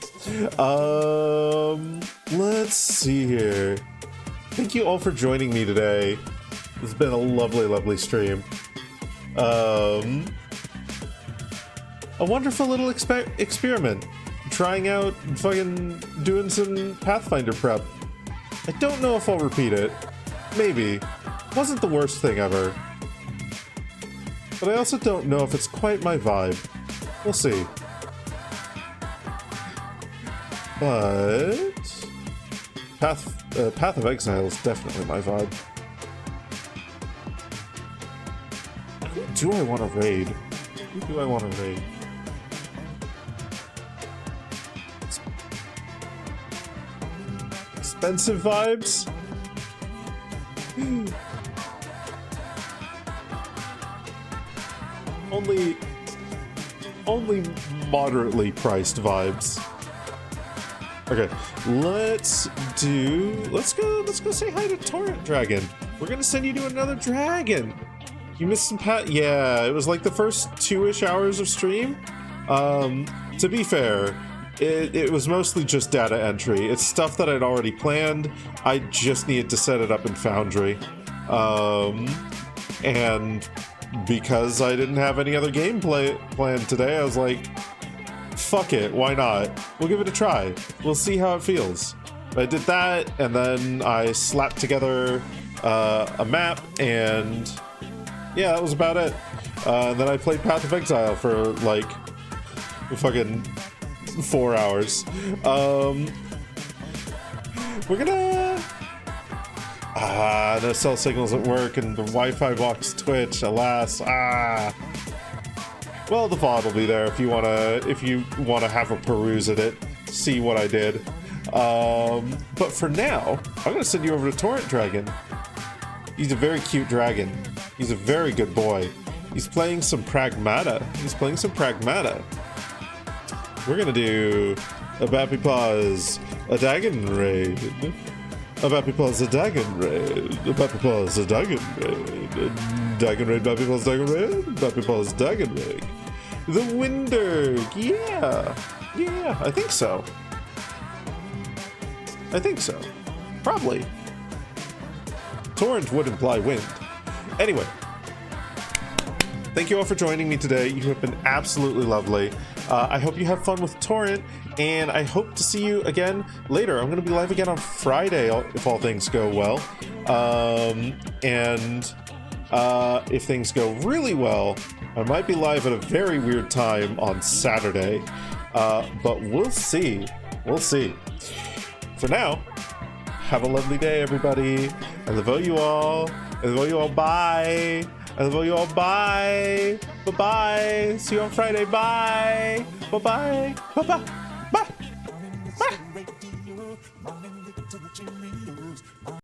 S2: Let's see here. Thank you all for joining me today. This has been a lovely, lovely stream. A wonderful little experiment. Trying out fucking doing some Pathfinder prep. I don't know if I'll repeat it. Maybe. Wasn't the worst thing ever. But I also don't know if it's quite my vibe. We'll see. But Path of Exile is definitely my vibe. Who do I want to raid? Who do I want to raid? expensive vibes. Only moderately priced vibes. Okay, let's go say hi to Torrent Dragon. We're gonna send you to another dragon. You missed some yeah, it was like the first 2-ish hours of stream. To be fair, it was mostly just data entry. It's stuff that I'd already planned. I just needed to set it up in Foundry. And because I didn't have any other gameplay planned today, I was like, fuck it, why not? We'll give it a try. We'll see how it feels. I did that, and then I slapped together a map, and yeah, that was about it. And then I played Path of Exile for like fucking 4 hours. We're gonna... no cell signals at work, and the Wi-Fi blocks Twitch, alas. Well, the VOD will be there if you wanna have a peruse at it, see what I did. But for now, I'm gonna send you over to Torrent Dragon. He's a very cute dragon. He's a very good boy. He's playing some Pragmata. We're gonna do a Bappy Paws, a Dagon Raid. A Bappy Paws, a Dagon Raid. A Bappy Paws, a Dagon Raid. A Dagon Raid, Bappy Paws, Dagon Raid. Bappy Paws, Dagon Raid. The Winderg, yeah. Yeah, I think so. Probably. Torrent would imply wind. Anyway. Thank you all for joining me today. You have been absolutely lovely. I hope you have fun with Torrent, and I hope to see you again later. I'm going to be live again on Friday, if all things go well. If things go really well, I might be live at a very weird time on Saturday. But we'll see. For now, have a lovely day, everybody. I love you all. Bye. I love you all. Bye. Bye-bye. See you on Friday. Bye. Bye-bye. Bye-bye. Bye. Bye.